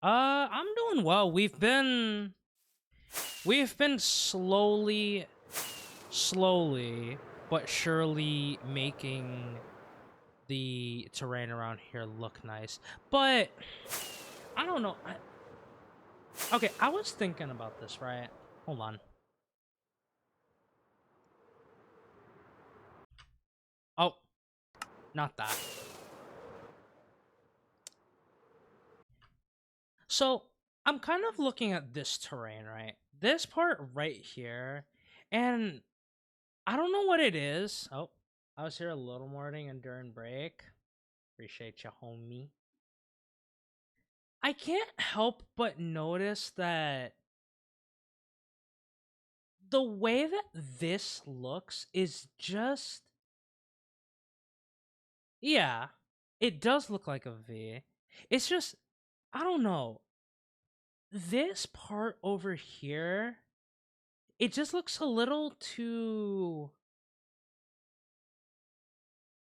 I'm doing well. We've been slowly but surely making the terrain around here look nice. But I don't know. Okay, I was thinking about this, right? Hold on. Oh, not that. So, I'm kind of looking at this terrain, right? This part right here, and I don't know what it is. Oh, I was here a little morning and during break. Appreciate you, homie. I can't help but notice that the way that this looks is just... Yeah, it does look like a V. It's just, I don't know. This part over here, it just looks a little too...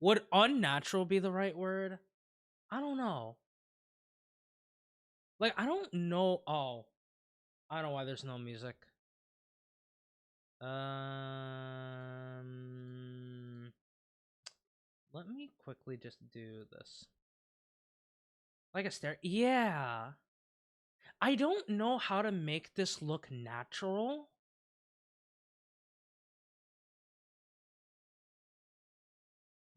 Would unnatural be the right word? I don't know. Like, I don't know. Oh, I don't know why there's no music. Let me quickly just do this. Like a stair. Yeah. I don't know how to make this look natural.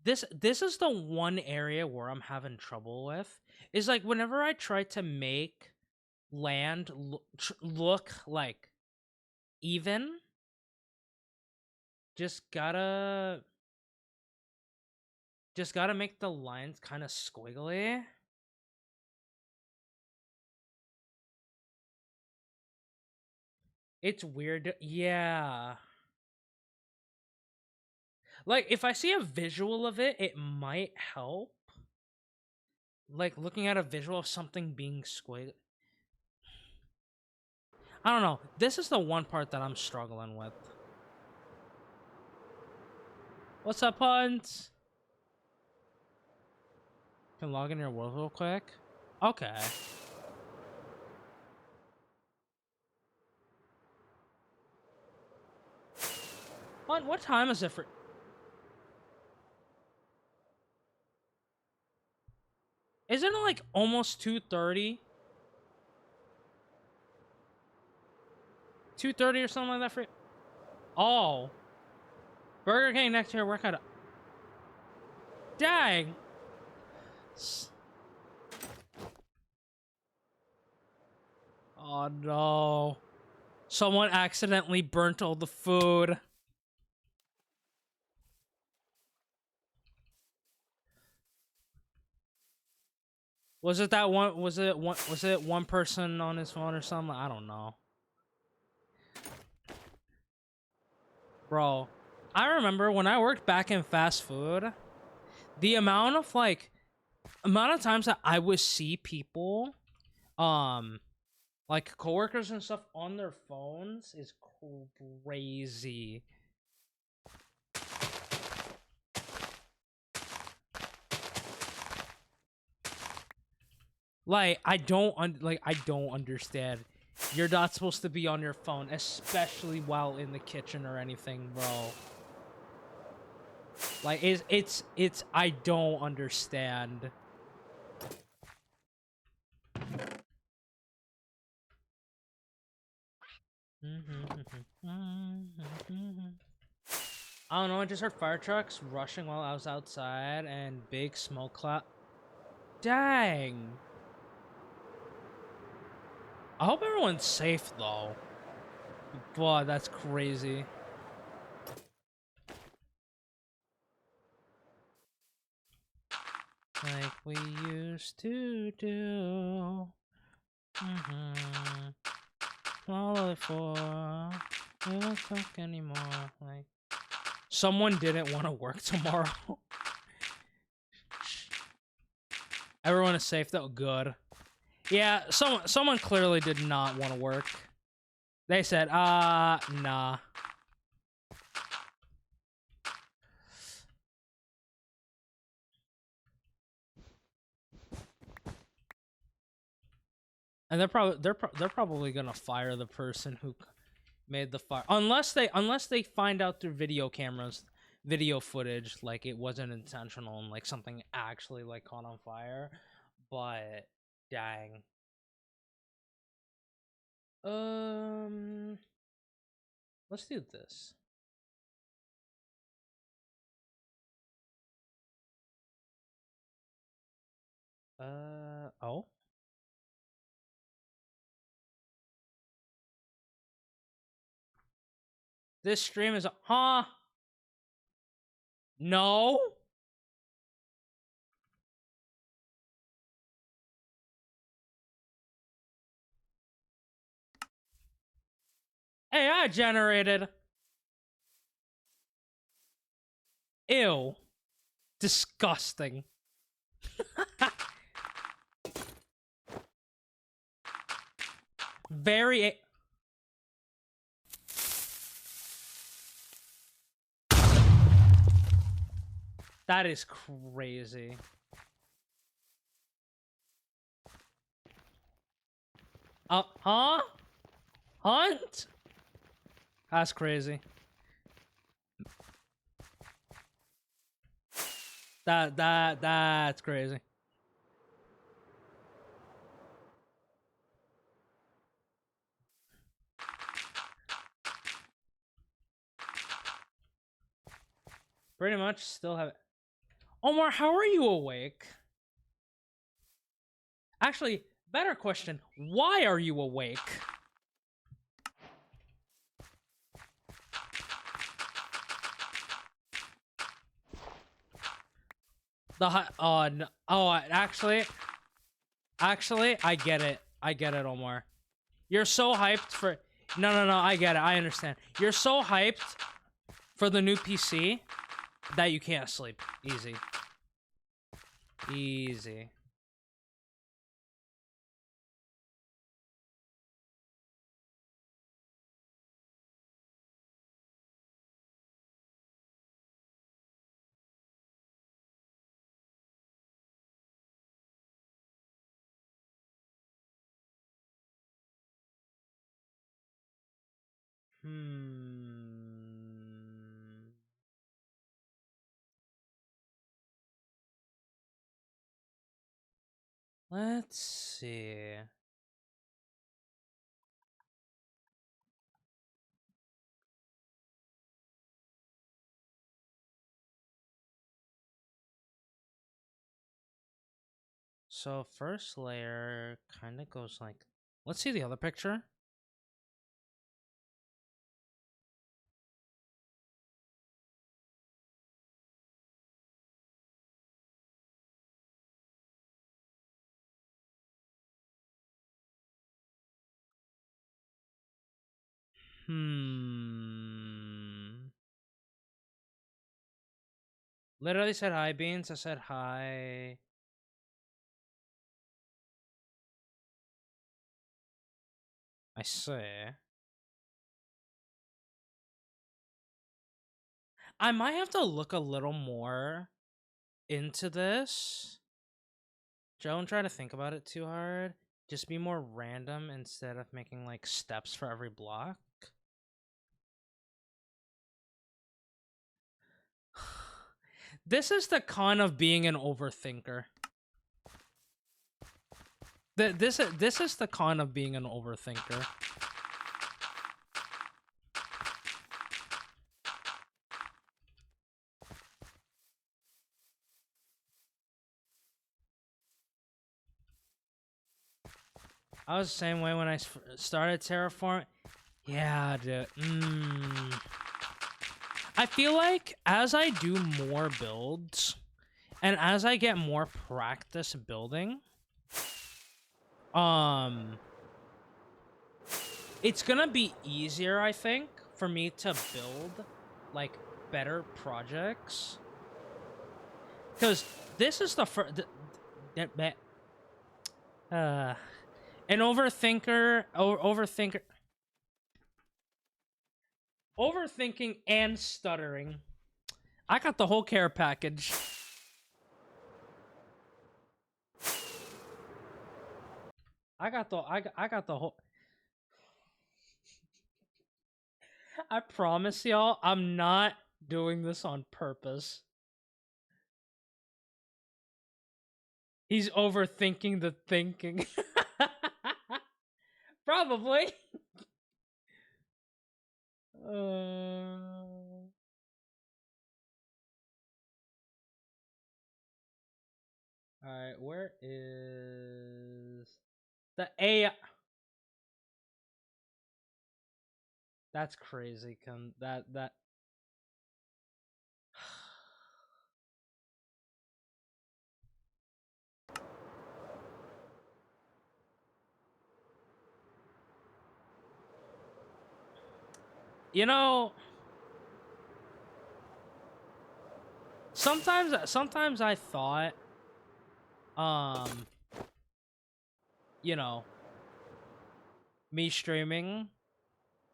This is the one area where I'm having trouble with. Is like whenever I try to make land look like even, just gotta make the lines kind of squiggly. It's weird. Yeah. Like, if I see a visual of it, it might help. Like, looking at a visual of something being squig... I don't know. This is the one part that I'm struggling with. What's up, Hunt? Can log in your world real quick? Okay. What time is it for... Isn't it like almost 2:30? 2:30 or something like that for... Oh. Burger King next to your workout. Dang. Oh no. Someone accidentally burnt all the food. Was it that one? Was it one person on his phone or something? I don't know. Bro, I remember when I worked back in fast food, the amount of times that I would see people, like coworkers and stuff on their phones is crazy. Like I don't understand. You're not supposed to be on your phone, especially while in the kitchen or anything, bro. Like it's I don't understand. I don't know, I just heard fire trucks rushing while I was outside and big smoke cloud. Dang. I hope everyone's safe though. Boy, that's crazy. Like we used to do. All before. We don't talk anymore. Like someone didn't want to work tomorrow. Everyone is safe though. Good. Yeah, someone clearly did not want to work. They said, nah. And they're probably gonna fire the person who made the fire unless they find out through video footage like it wasn't intentional and like something actually like caught on fire. But dang. Let's do this. Oh. This stream is huh? No. AI generated. Ew. Disgusting. Very. That is crazy. Huh? Hunt? That's crazy. That's crazy. Pretty much still have it. Omar, how are you awake? Actually, better question. Why are you awake? No, actually, I get it. I get it, Omar. You're so hyped for... No, I get it. I understand. You're so hyped for the new PC that you can't sleep. Easy. Easy. Let's see. So first layer kind of goes like, let's see the other picture. Literally said hi, Beans. I said hi. I say. I might have to look a little more into this. Don't try to think about it too hard. Just be more random instead of making like steps for every block. This is the con of being an overthinker. This is the con of being an overthinker. I was the same way when I started Terraform. Yeah, dude. I feel like as I do more builds and as I get more practice building, it's gonna be easier, I think, for me to build like better projects. Because this is the first. An overthinker, overthinking and stuttering. I got the whole care package. I got the whole. I promise y'all, I'm not doing this on purpose. He's overthinking the thinking. Probably. Alright, where is the AI? That's crazy. That. You know, sometimes I thought, you know, me streaming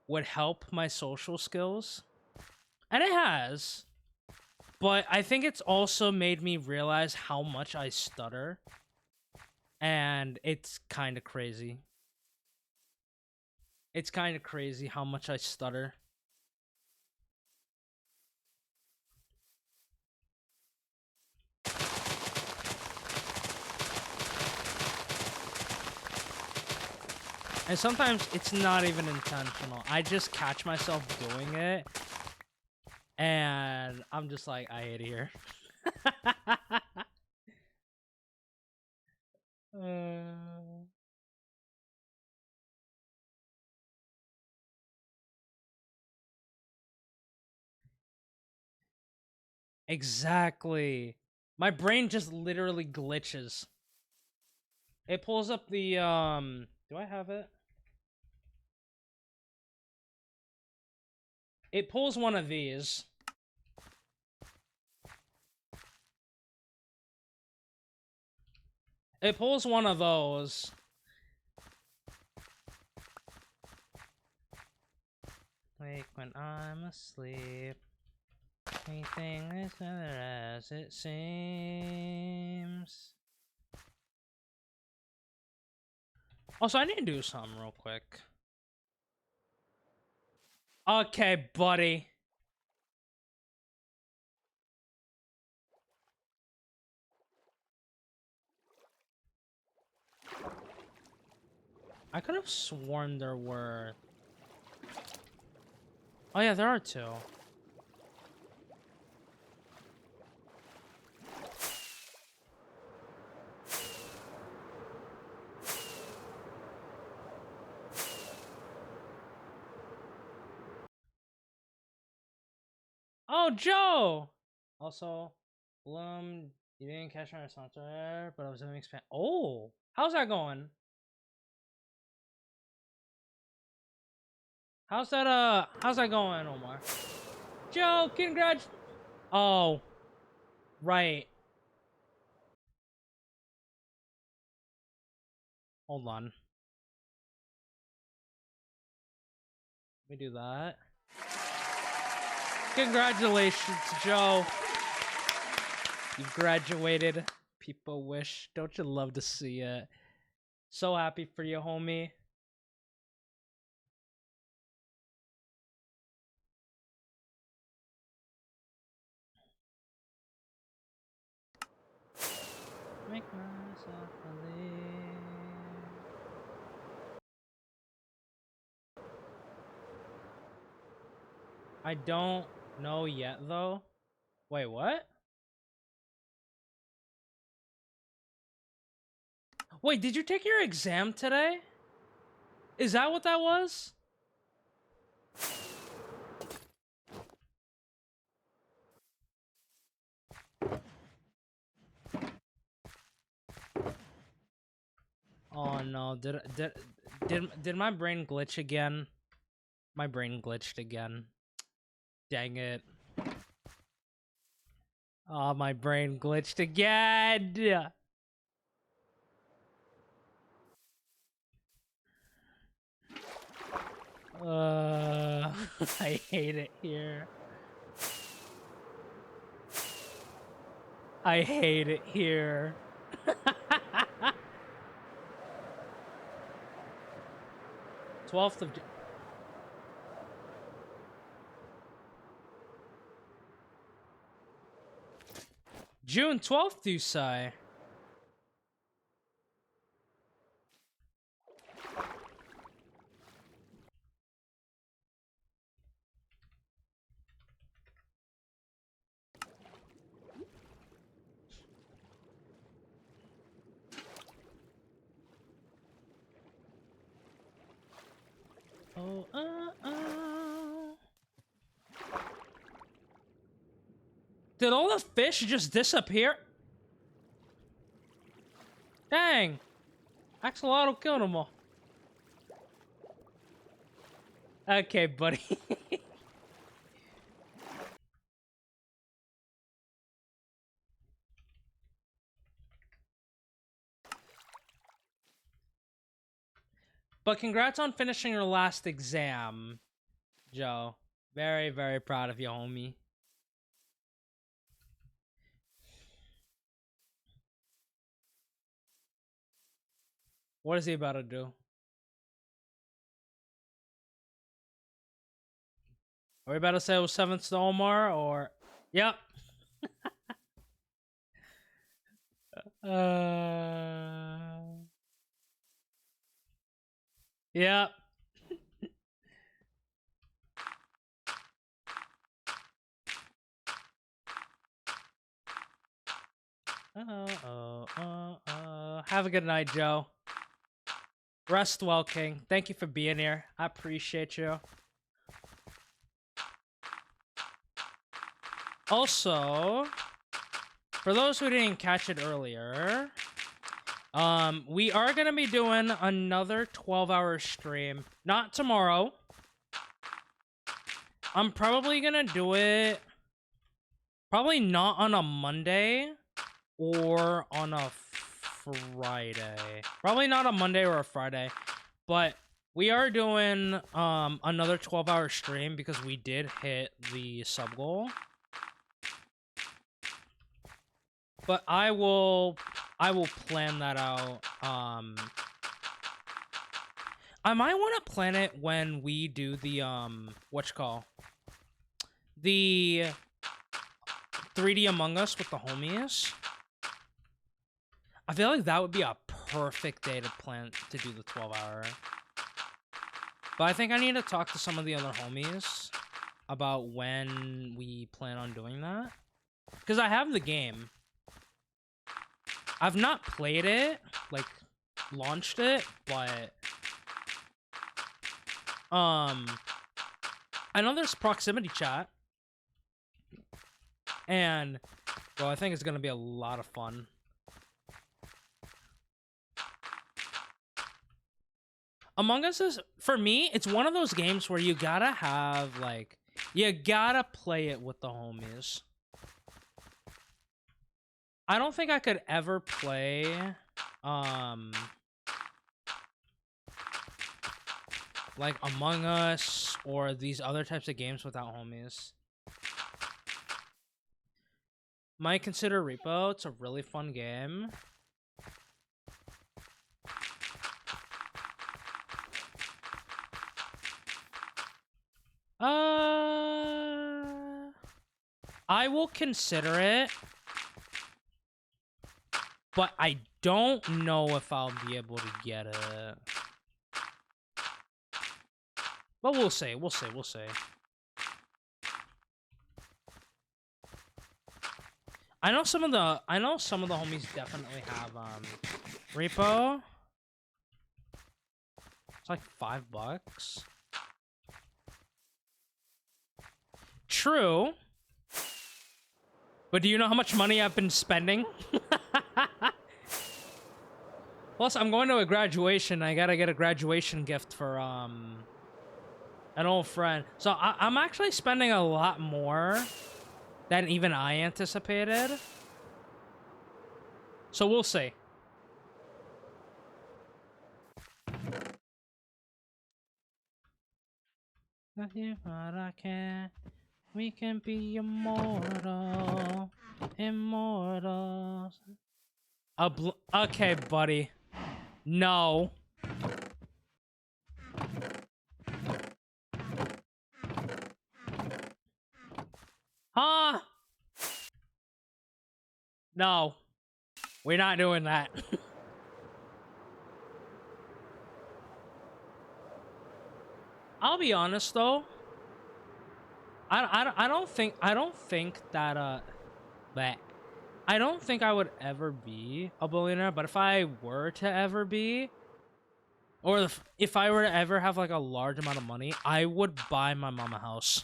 would help my social skills, and it has. But I think it's also made me realize how much I stutter, and it's kind of crazy. It's kind of crazy how much I stutter. And sometimes it's not even intentional. I just catch myself doing it, and I'm just like, I hate it here. Exactly. My brain just literally glitches. It pulls up the do I have it? It pulls one of these. It pulls one of those. Wake when I'm asleep. Anything is better as it seems. Also, I need to do something real quick. Okay, buddy. I could have sworn there were... Oh yeah, there are two. Oh, Joe! Also, Bloom, you didn't catch my response there, but I was doing expand. Oh! How's that going? How's that going, Omar? Joe, congrats! Oh, right. Hold on. Let me do that. Congratulations, Joe. You graduated. People wish. Don't you love to see it? So happy for you, homie. Make myself believe. I don't know yet, though. Wait, what? Wait, did you take your exam today? Is that what that was? Oh no, did my brain glitch again? My brain glitched again. Dang it. Oh, my brain glitched again. I hate it here. I hate it here. 12th of June 12th, you say? Oh. Did all the fish just disappear? Dang. Axolotl killed them all. Okay, buddy. But congrats on finishing your last exam, Joe. Very, very proud of you, homie. What is he about to do? Are we about to say it was 7th to Omar, or... Yep. Yep. Have a good night, Joe. Rest well, King. Thank you for being here. I appreciate you. Also, for those who didn't catch it earlier, we are gonna be doing another 12-hour stream. Not tomorrow. I'm probably gonna do it probably not on a Monday or on a Friday. Probably not a Monday or a Friday. But we are doing another 12-hour stream because we did hit the sub goal. But I will plan that out. I might want to plan it when we do the the 3D Among Us with the homies. I feel like that would be a perfect day to plan to do the 12-hour. But I think I need to talk to some of the other homies about when we plan on doing that. Because I have the game. I've not played it, like, launched it, but... I know there's proximity chat. And, well, I think it's going to be a lot of fun. Among Us is, for me, it's one of those games where you gotta have, like, you gotta play it with the homies. I don't think I could ever play, like, Among Us or these other types of games without homies. Might consider Repo. It's a really fun game. I will consider it, but I don't know if I'll be able to get it. But we'll see. We'll see. We'll see. I know some of the homies definitely have Repo. It's like $5. True. But do you know how much money I've been spending? Plus, I'm going to a graduation. I gotta get a graduation gift for an old friend. So I'm actually spending a lot more than even I anticipated. So we'll see. Nothing but I can. We can be immortal. Immortals. Okay, buddy. No. Huh? No. We're not doing that. I'll be honest though. I don't think that that I don't think I would ever be a billionaire, but if I were to ever be, or if I were to ever have like a large amount of money, I would buy my mom a house.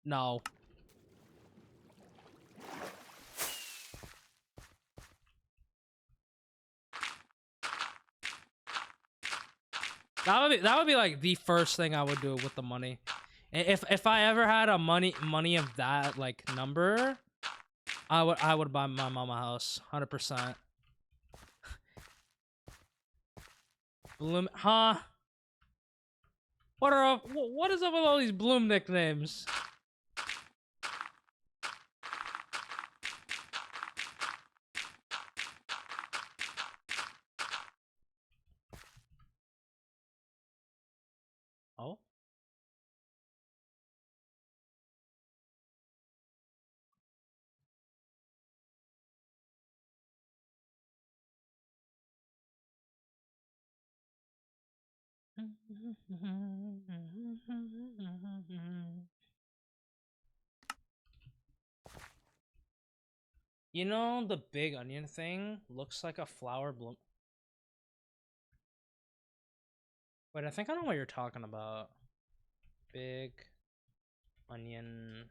No. That would be like the first thing I would do with the money. If I ever had a money of that like number, I would buy my mom a house, 100%. Bloom, huh? What is up with all these Bloom nicknames? Oh. You know, the big onion thing looks like a flower bloom. Wait, I think I know what you're talking about. Big onion.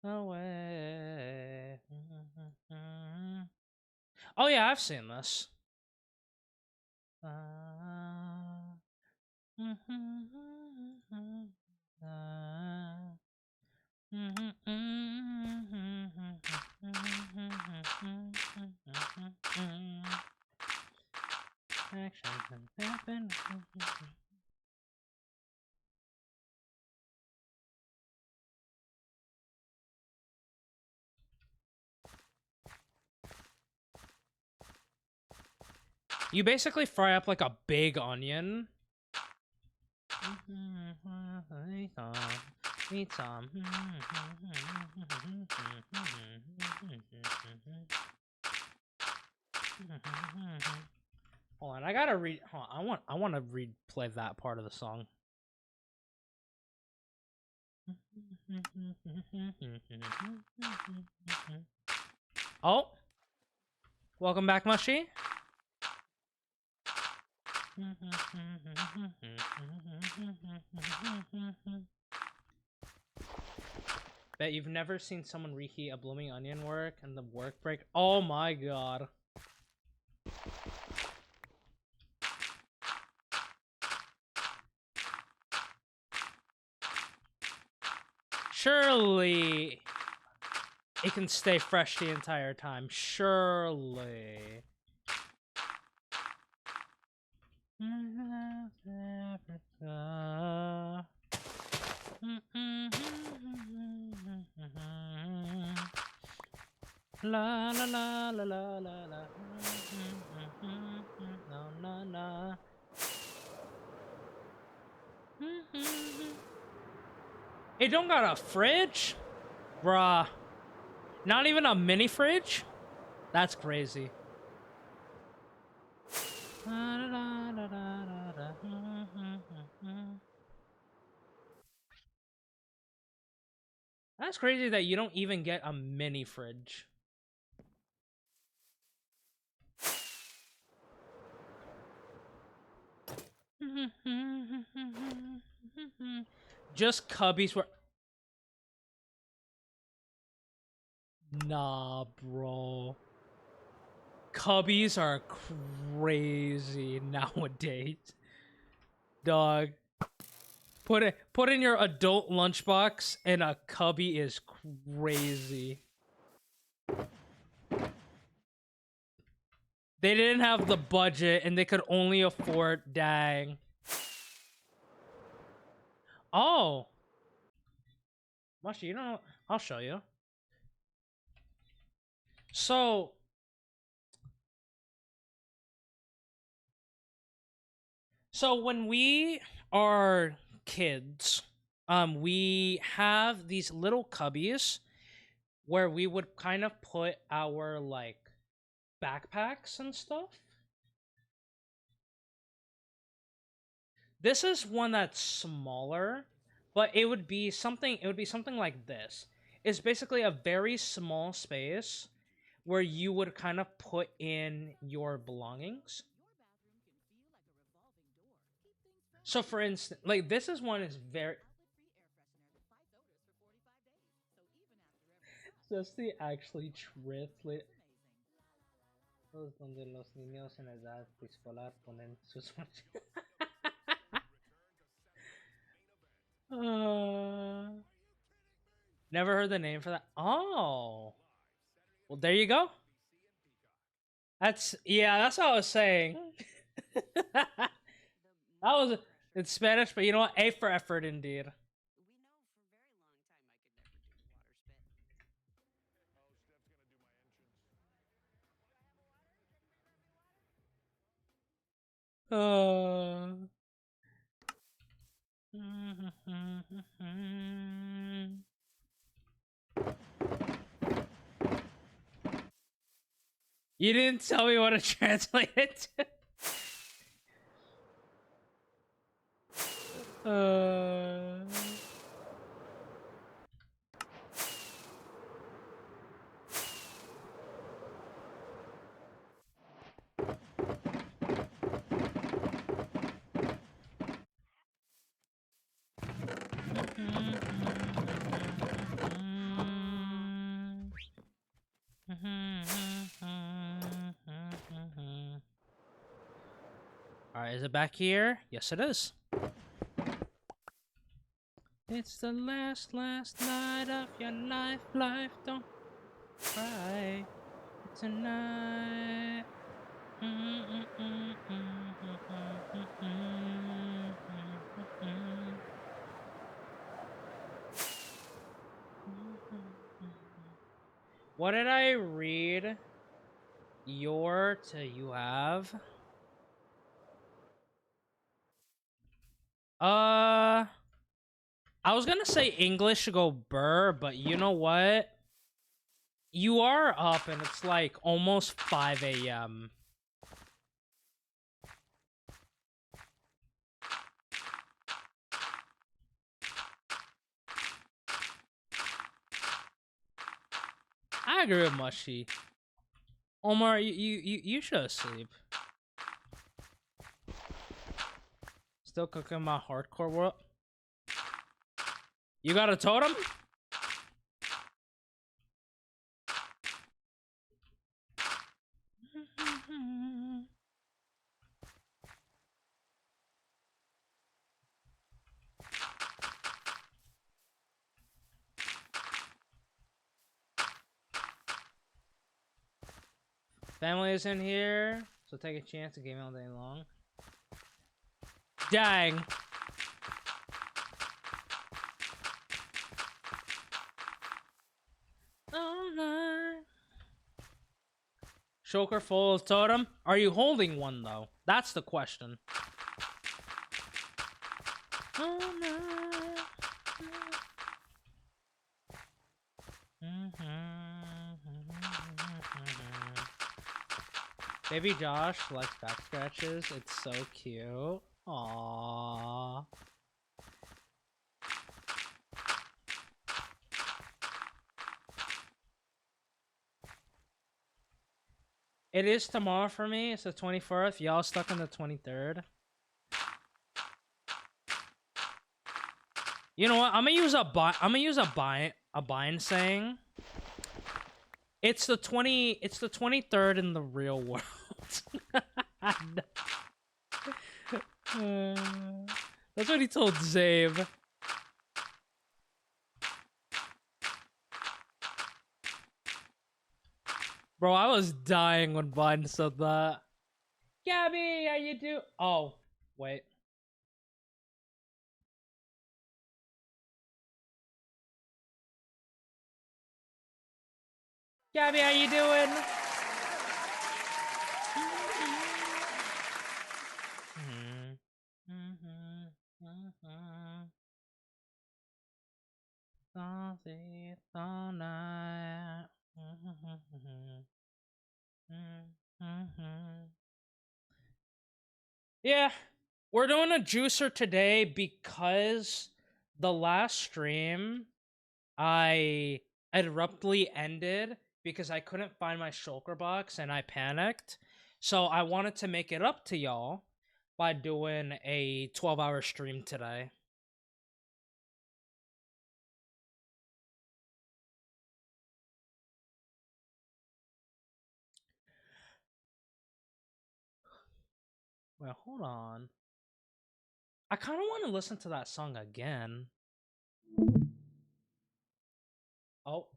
Away. Oh yeah, I've seen this. You basically fry up like a big onion. Hold on, I gotta read. Hold on, I want to replay that part of the song. Oh, welcome back, Mushy. Bet you've never seen someone reheat a blooming onion work and the work break. Oh my god. Surely it can stay fresh the entire time. Surely. La la la la la la la. No no no. It don't got a fridge? Bruh. Not even a mini fridge? That's crazy. That's crazy that you don't even get a mini fridge. Just cubbies were... Nah, bro. Cubbies are crazy nowadays. Dog. Put in your adult lunchbox and a cubby is crazy. They didn't have the budget and they could only afford, dang. Oh. Mushy, you know, I'll show you. So when we are kids, we have these little cubbies where we would kind of put our like backpacks and stuff. This is one that's smaller, but it would be something like this. It's basically a very small space where you would kind of put in your belongings. So for instance, like this is one is very just the actually triplet. Donde los niños en edad preescolar ponen sus Never heard the name for that. Oh. Well, there you go. That's that's what I was saying. That was in Spanish, but you know what? A for effort indeed. You didn't tell me what to translate it to. Alright, is it back here? Yes, it is. It's the last night of your life, don't cry tonight. What did I read? You have? I was gonna say English to go burr, but you know what? You are up and it's like almost 5 a.m. I agree with Mushy. Omar, you should sleep. Still cooking my hardcore world. You got a totem? Family is in here, so take a chance to game all day long. Dang. All night. Shulker full of totem? Are you holding one though? That's the question. All night. Baby Josh likes back scratches. It's so cute. Aww. It is tomorrow for me. It's the 24th. Y'all stuck on the 23rd. You know what? I'm gonna use a bind saying. It's the 23rd in the real world. That's what he told Zabe. Bro, I was dying when Bind said that. Gabby, how you do? Oh, wait. Gabby, how you doing? All night. Yeah, we're doing a juicer today because the last stream I abruptly ended because I couldn't find my shulker box and I panicked. So I wanted to make it up to y'all by doing a 12-hour stream today. Well, hold on. I kind of want to listen to that song again. Oh.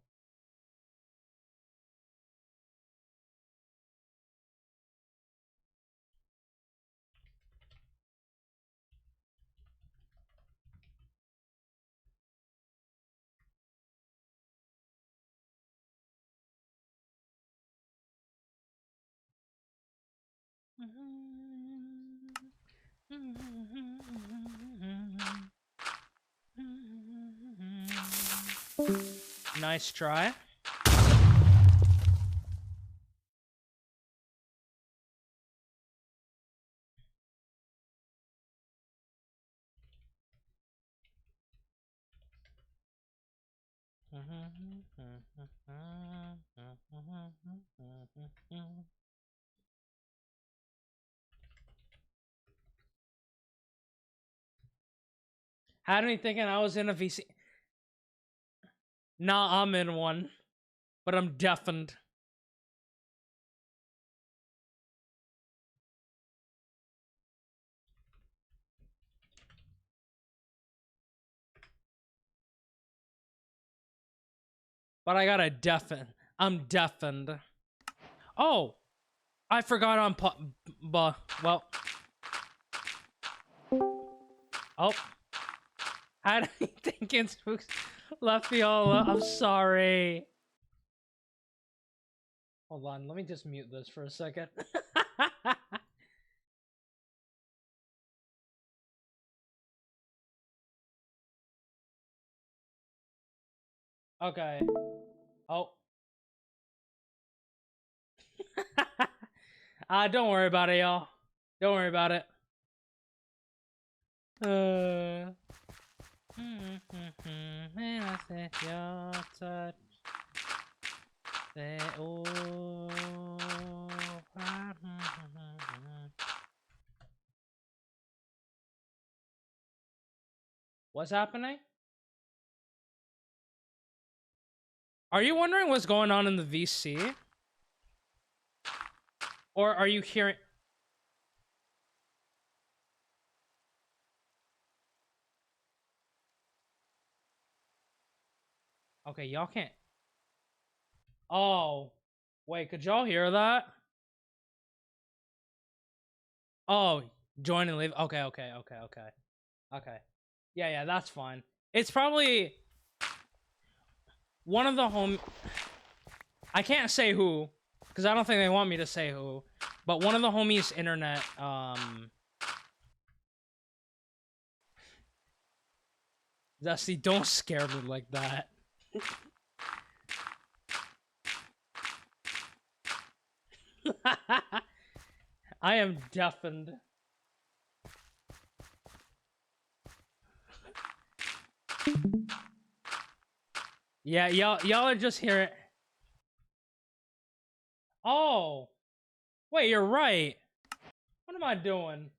Nice try. Had me thinking I was in a VC. Nah, I'm in one, but I'm deafened. But I gotta deafen. I'm deafened. Oh, I forgot on well. Oh, I didn't think it's left me all up. I'm sorry. Hold on, let me just mute this for a second. Okay. Oh. Don't worry about it, y'all. Don't worry about it. Your touch. What's happening? Are you wondering what's going on in the VC? Or are you hearing... Okay, y'all can't... Oh. Wait, could y'all hear that? Oh, join and leave. Okay. Okay. Yeah, that's fine. It's probably one of the home... I can't say who, because I don't think they want me to say who, but one of the homies' internet, Dusty, don't scare me like that. I am deafened. Yeah, y'all are just hearing... Oh! Wait, you're right. What am I doing?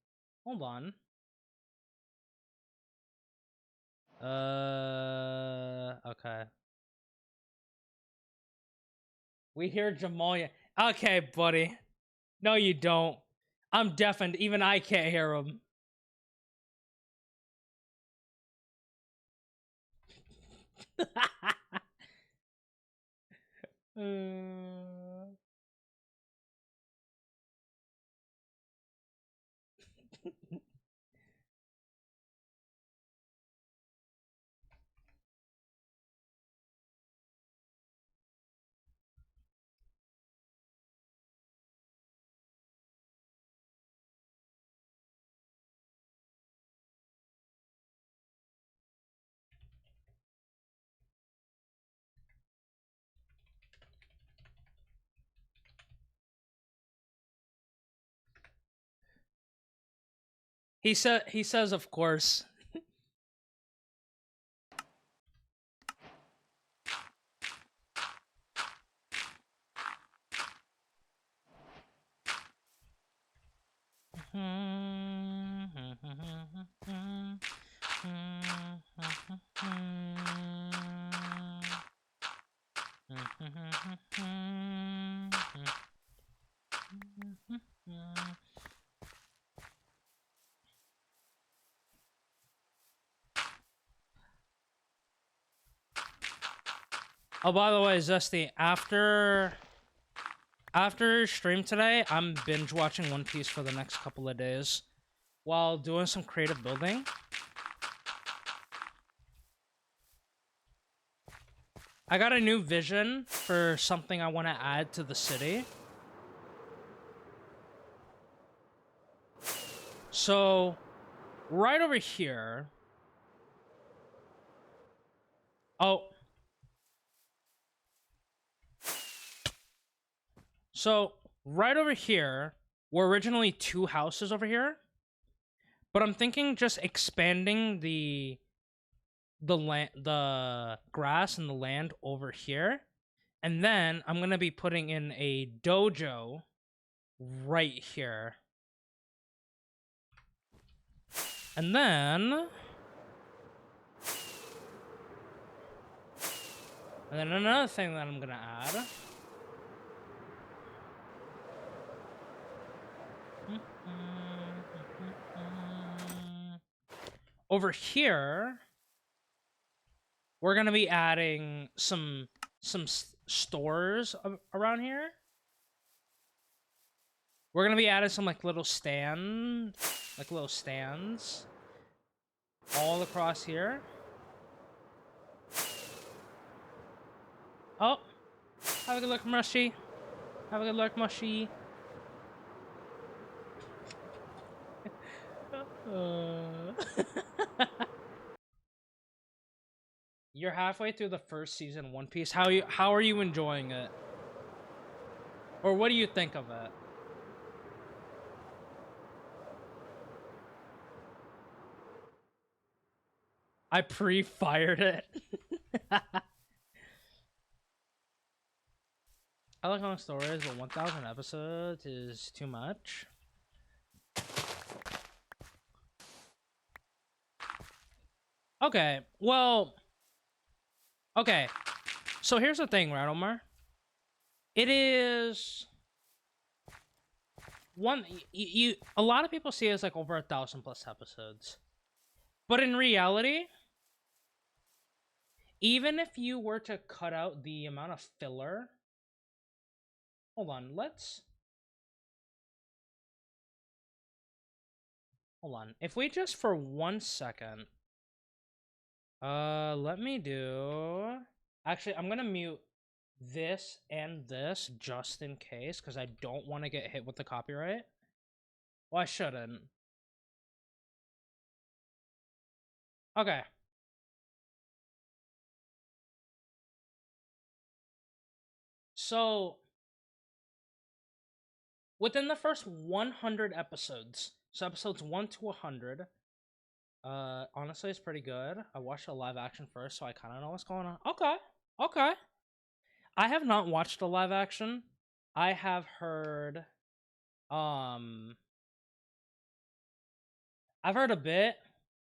Hold on. Okay. We hear Jamal. Okay, buddy. No, you don't. I'm deafened. Even I can't hear him. uh... He says, of course. Oh, by the way, Zesty, after stream today, I'm binge watching One Piece for the next couple of days while doing some creative building. I got a new vision for something I want to add to the city. So, right over here... Oh. So, right over here were originally 2 houses over here. But I'm thinking just expanding the grass and the land over here. And then I'm going to be putting in a dojo right here. And then another thing that I'm going to add. Over here, we're going to be adding some stores around here. We're going to be adding some little stands all across here. Oh, have a good look, Mushy. Have a good look, Mushy. You're halfway through the first season of One Piece. How are you enjoying it? Or what do you think of it? I pre-fired it. I like long stories, but 1,000 episodes is too much. Okay, well, okay. So here's the thing, right, Omar? It is one you a lot of people see it as like over 1,000 plus episodes, but in reality, even if you were to cut out the amount of filler, hold on, hold on. If we just for 1 second, let me do. Actually, I'm gonna mute this and this just in case, because I don't want to get hit with the copyright. Well, I shouldn't. Okay. So, within the first 100 episodes, so episodes 1 to 100, honestly, it's pretty good. I watched the live action first, so I kind of know what's going on. Okay. Okay. I have not watched the live action. I have heard, um, I've heard a bit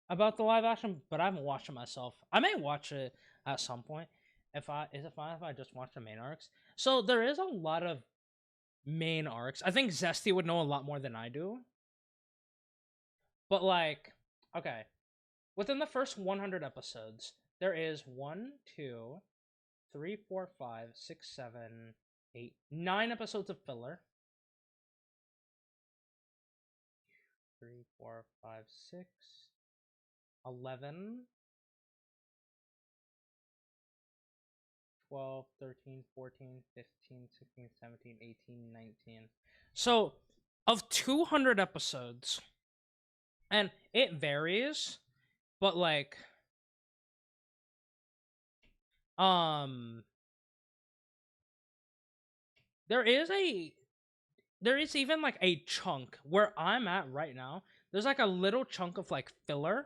about the live action, but I haven't watched it myself. I may watch it at some point. Is it fine if I just watch the main arcs? So there is a lot of main arcs. I think Zesty would know a lot more than I do. But like, okay, within the first 100 episodes, there is 1, 2, 3, 4, 5, 6, 7, 8, 9 episodes of filler. 3, 4, 5, 6, 11, 12, 13, 14, 15, 16, 17, 18, 19. So, of 200 episodes, and it varies, but like, um, there is even like a chunk where I'm at right now. There's like a little chunk of like filler,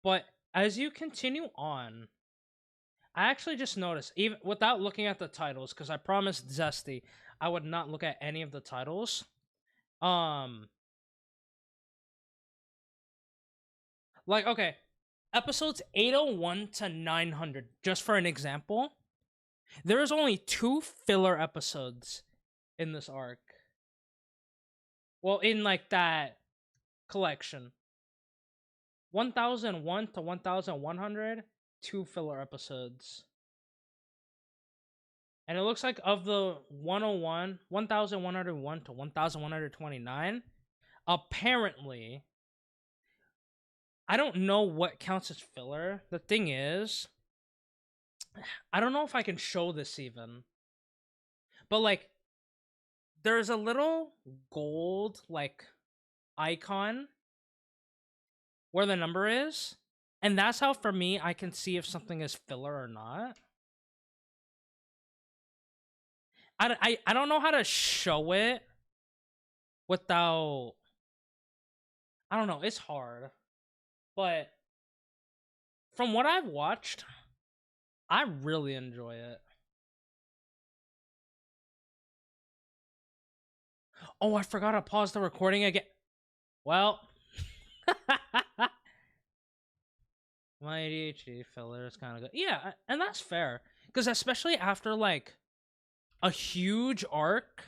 but as you continue on, I actually just noticed, even without looking at the titles, because I promised Zesty I would not look at any of the titles. Like, okay, episodes 801 to 900, just for an example, there is only 2 filler episodes in this arc. Well, in like that collection. 1001 to 1100, 2 filler episodes. And it looks like of the 101, 1101 to 1129, apparently, I don't know what counts as filler. The thing is, I don't know if I can show this even. But like, there's a little gold like icon where the number is, and that's how for me I can see if something is filler or not. I don't know how to show it without, I don't know, it's hard. But from what I've watched, I really enjoy it. Oh, I forgot to pause the recording again. Well, my ADHD filler is kind of good. Yeah, and that's fair. Because especially after like a huge arc,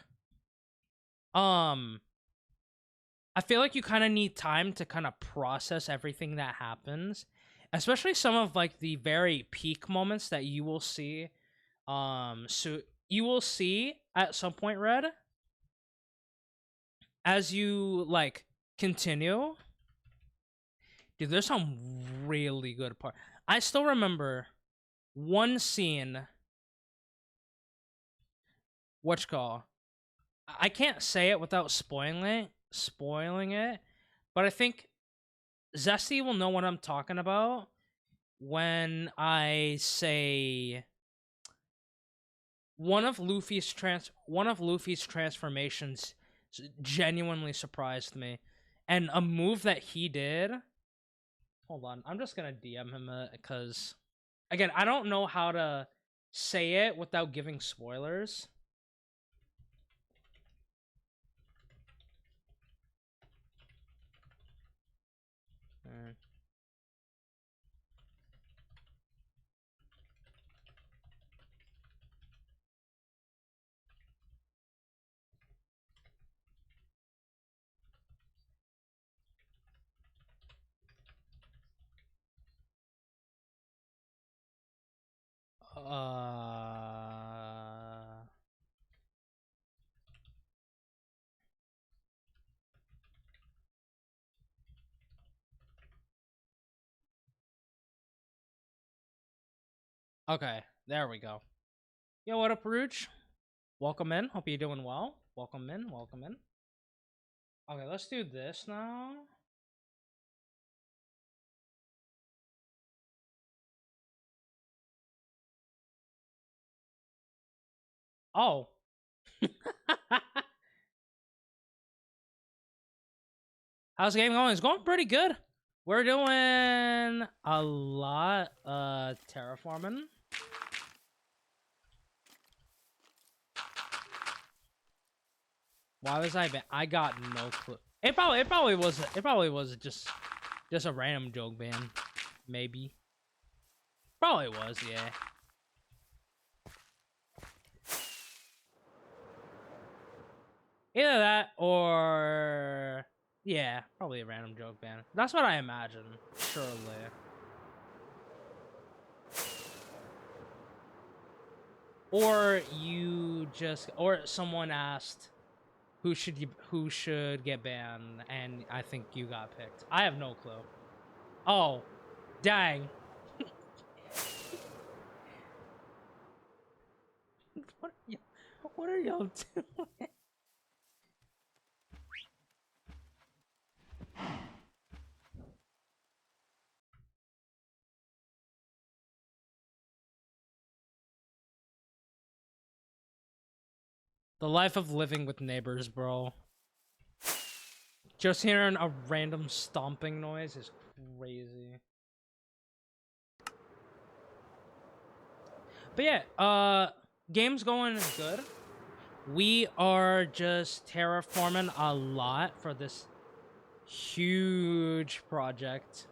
um, I feel like you kind of need time to kind of process everything that happens, especially some of like the very peak moments that you will see. So you will see at some point, Red, as you like continue. Dude, there's some really good part. I still remember one scene. What's called? I can't say it without spoiling it. But I think Zesty will know what I'm talking about when I say one of Luffy's transformations genuinely surprised me, and a move that he did. Hold on, I'm just gonna DM him because, again, I don't know how to say it without giving spoilers. Mm. Uh. Okay, there we go. Yo, what up, Rouge? Welcome in. Hope you're doing well. Welcome in. Welcome in. Okay, let's do this now. Oh. How's the game going? It's going pretty good. We're doing a lot terraforming. Why was I got no clue. It probably was just a random joke ban. Maybe. Probably was, yeah. Either that or yeah, probably a random joke ban. That's what I imagine, surely. Or you just or someone asked who should get banned, and I think you got picked. I have no clue. Oh, dang. What are y'all doing? The life of living with neighbors, bro. Just hearing a random stomping noise is crazy. But yeah, game's going good. We are just terraforming a lot for this huge project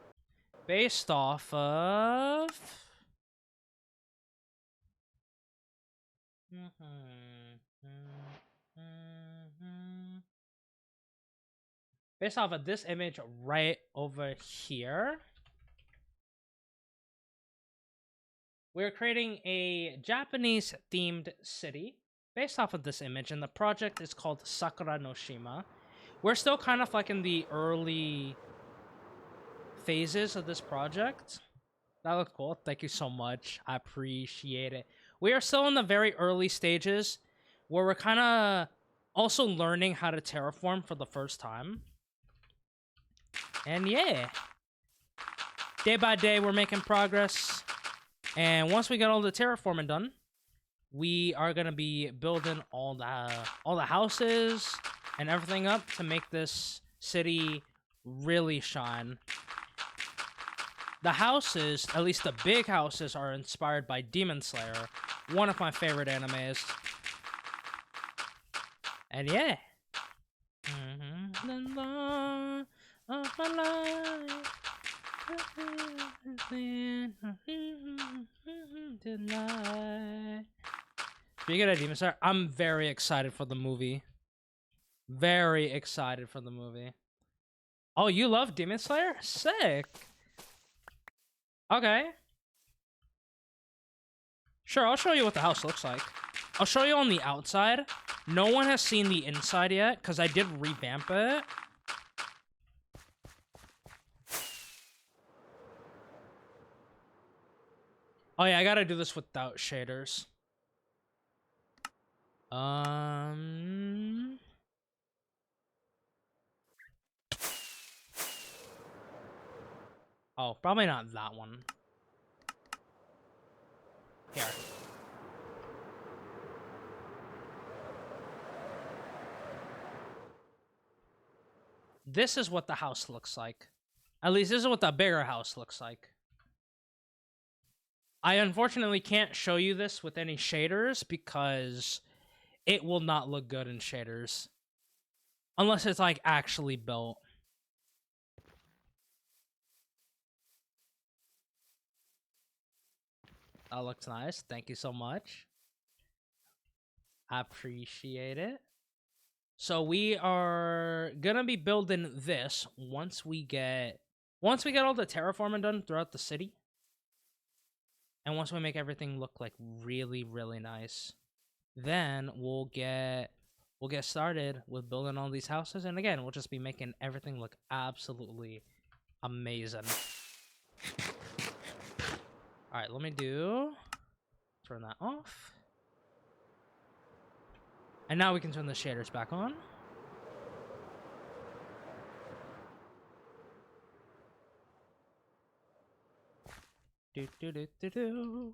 based off of based off of this image right over here. We're creating a Japanese themed city based off of this image, and the project is called Sakura no Shima. We're still kind of like in the early phases of this project. That looked cool. Thank you so much. I appreciate it. We are still in the very early stages where we're kind of also learning how to terraform for the first time. And yeah, day by day, we're making progress. And once we get all the terraforming done, we are gonna be building all the houses and everything up to make this city really shine. The houses, at least the big houses, are inspired by Demon Slayer, one of my favorite animes. And yeah. The law of my life. Speaking of Demon Slayer, I'm very excited for the movie. Very excited for the movie. Oh, you love Demon Slayer? Sick. Okay. Sure, I'll show you what the house looks like. I'll show you on the outside. No one has seen the inside yet, because I did revamp it. Oh yeah, I gotta do this without shaders. Um... Oh, probably not that one. Here. This is what the house looks like. At least this is what the bigger house looks like. I unfortunately can't show you this with any shaders because it will not look good in shaders. Unless it's like actually built. That looks nice. Thank you so much. I appreciate it. So we are gonna be building this once we get all the terraforming done throughout the city. And once we make everything look like really, really nice, then we'll get started with building all these houses. And again, we'll just be making everything look absolutely amazing. All right, let me turn that off. And now we can turn the shaders back on. Do do do do do.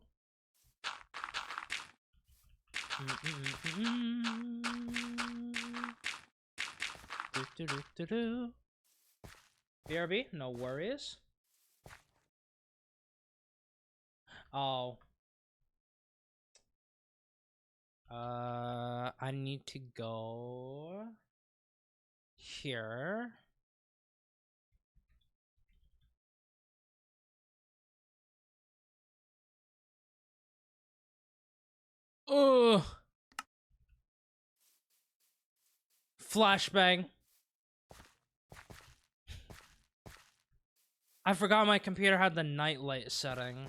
Do do do do do. BRB, no worries. Oh. I need to go here. Ugh. Flashbang. I forgot my computer had the night light setting.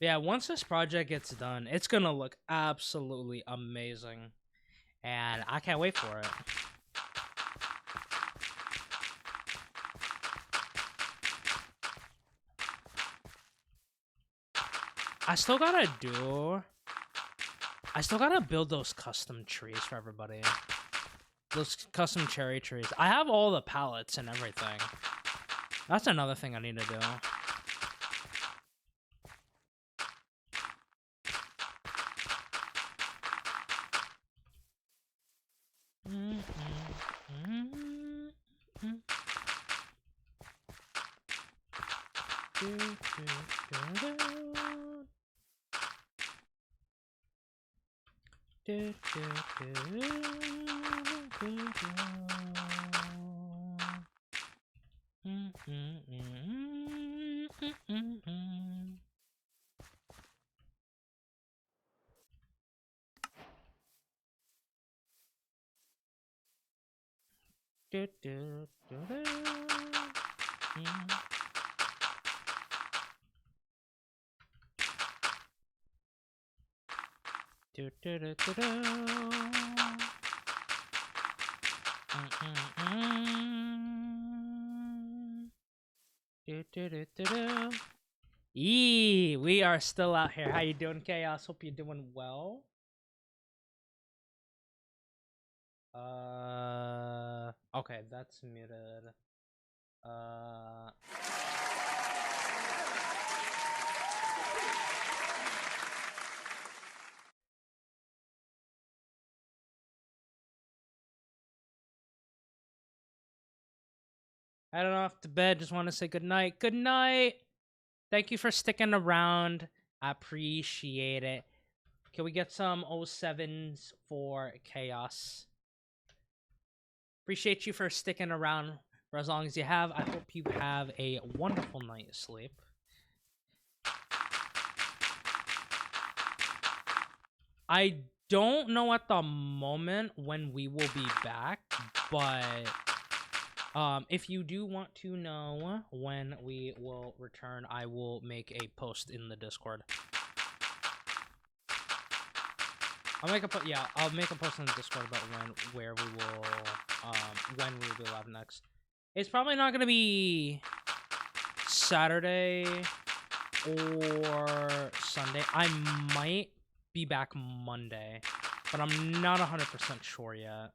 Yeah, once this project gets done, it's gonna look absolutely amazing. And I can't wait for it. I still gotta build those custom trees for everybody. Those custom cherry trees. I have all the pallets and everything. That's another thing I need to do. Yee, we are still out here. How you doing, Chaos? Hope you're doing well. Okay, that's muted. Heading off to bed. Just want to say good night. Good night. Thank you for sticking around. I appreciate it. Can we get some 07s for Chaos? Appreciate you for sticking around for as long as you have. I hope you have a wonderful night's sleep. I don't know at the moment when we will be back, but if you do want to know when we will return, I will make a post in the Discord. I'll make a post on the Discord about where we will, when we will be live next. It's probably not gonna be Saturday or Sunday. I might be back Monday, but I'm not 100% sure yet.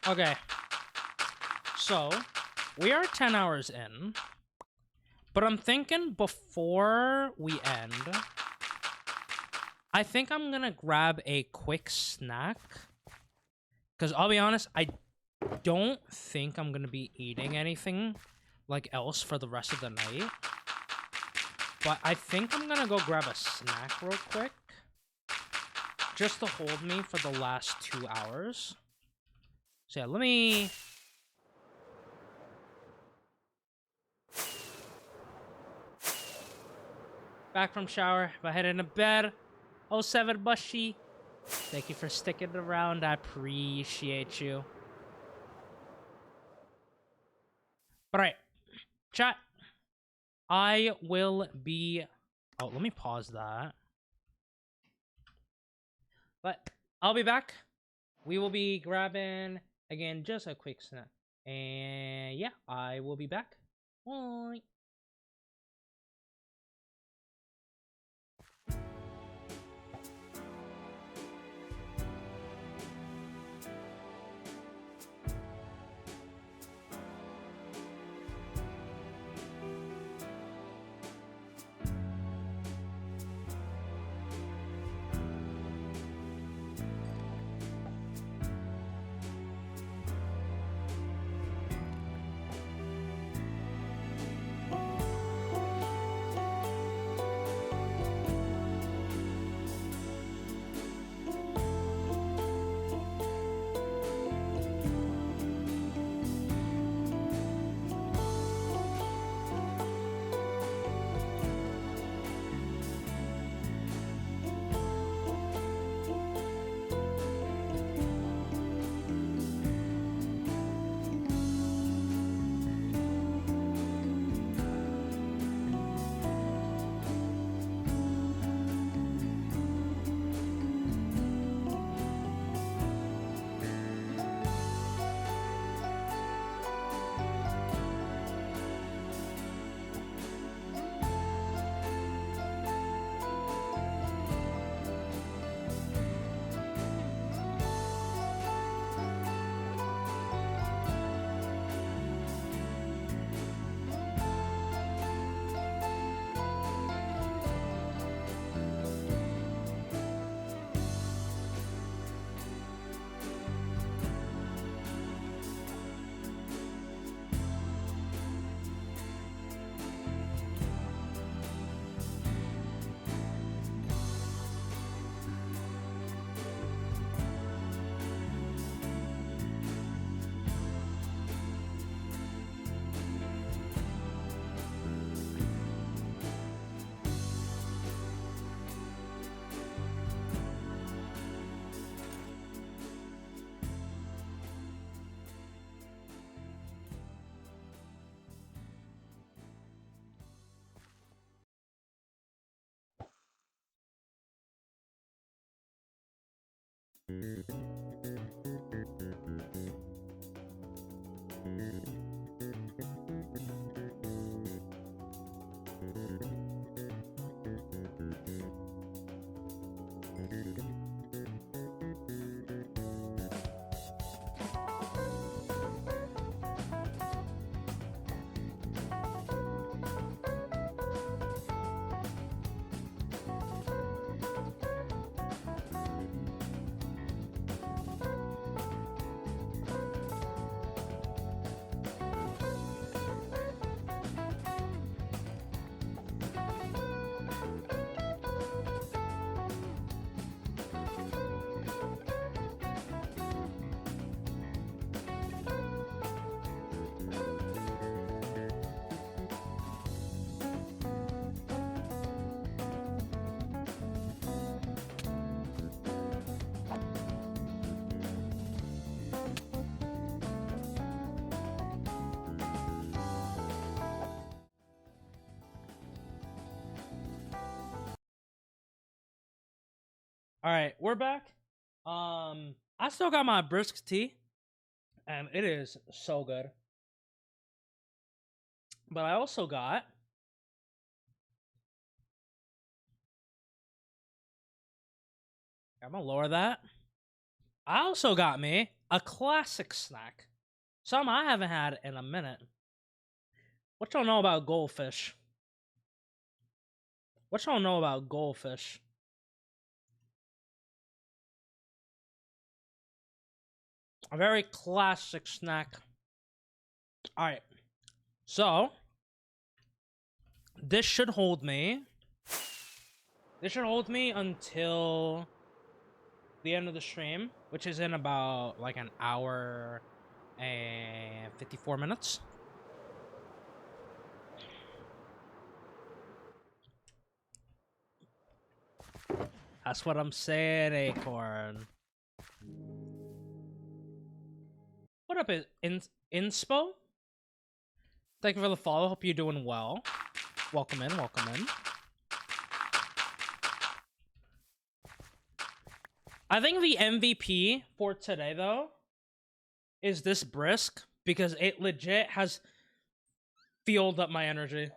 Okay, so we are 10 hours in, but I'm thinking before we end, I think I'm gonna grab a quick snack, because I'll be honest, I don't think I'm gonna be eating anything like else for the rest of the night, but I think I'm gonna go grab a snack real quick, just to hold me for the last 2 hours. So yeah, let me... Back from shower, if I head into bed. 07 Bushy, thank you for sticking around, I appreciate you. Alright, chat. I will be... Oh, let me pause that. But I'll be back. We will be grabbing, again, just a quick snack. And yeah, I will be back. Bye. All right, we're back. I still got my brisk tea, and it is so good. But I also got I'm gonna lower that. I also got me a classic snack, some I haven't had in a minute. What y'all know about goldfish? What y'all know about goldfish? A very classic snack. All right, so this should hold me. This should hold me until the end of the stream, which is in about like an hour and 54 minutes. That's what I'm saying, Acorn. What up, Inspo? Thank you for the follow. Hope you're doing well. Welcome in, welcome in. I think the MVP for today, though, is this brisk, because it legit has fueled up my energy.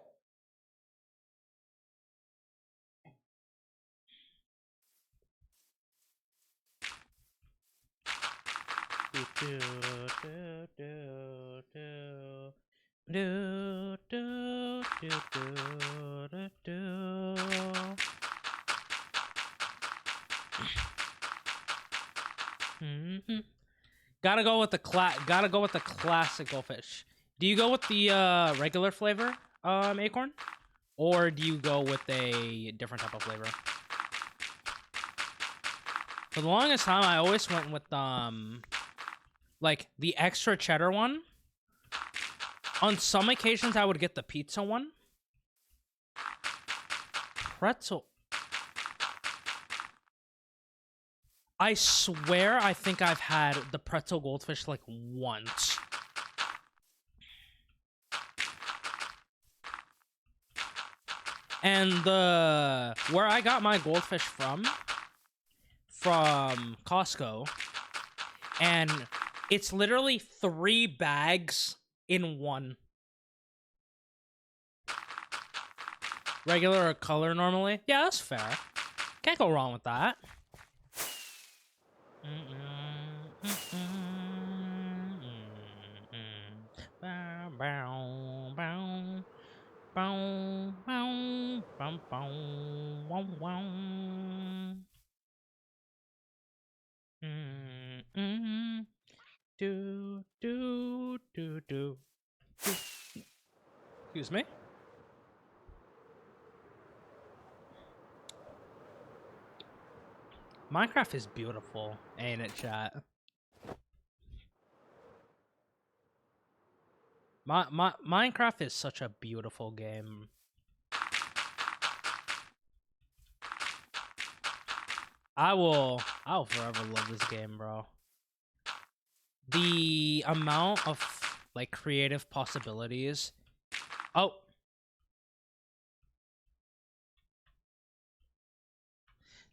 Gotta go with the classic goldfish. Do you go with the regular flavor, Acorn? Or do you go with a different type of flavor? For the longest time, I always went with like the extra cheddar one. On some occasions, I would get the pizza one. Pretzel. I swear I think I've had the pretzel goldfish like once. And where I got my goldfish from Costco, and it's literally 3 bags in one. Regular or color normally? Yeah, that's fair. Can't go wrong with that. Excuse me. Minecraft is beautiful, ain't it, chat? Minecraft is such a beautiful game. I'll forever love this game, bro. The amount of like creative possibilities. Oh.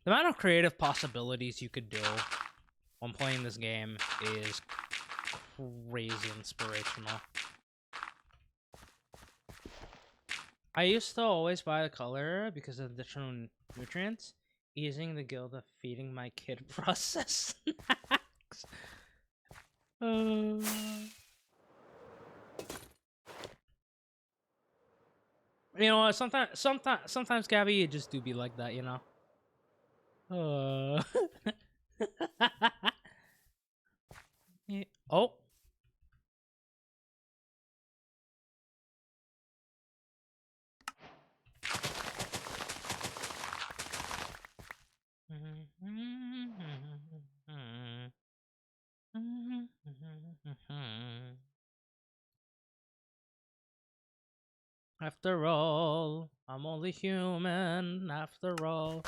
The amount of creative possibilities you could do when playing this game is crazy inspirational. I used to always buy the color because of additional nutrients, easing the guilt of feeding my kid processed snacks. You know, sometimes, Gabby, you just do be like that, you know. Yeah. Oh. After all, I'm only human. After all,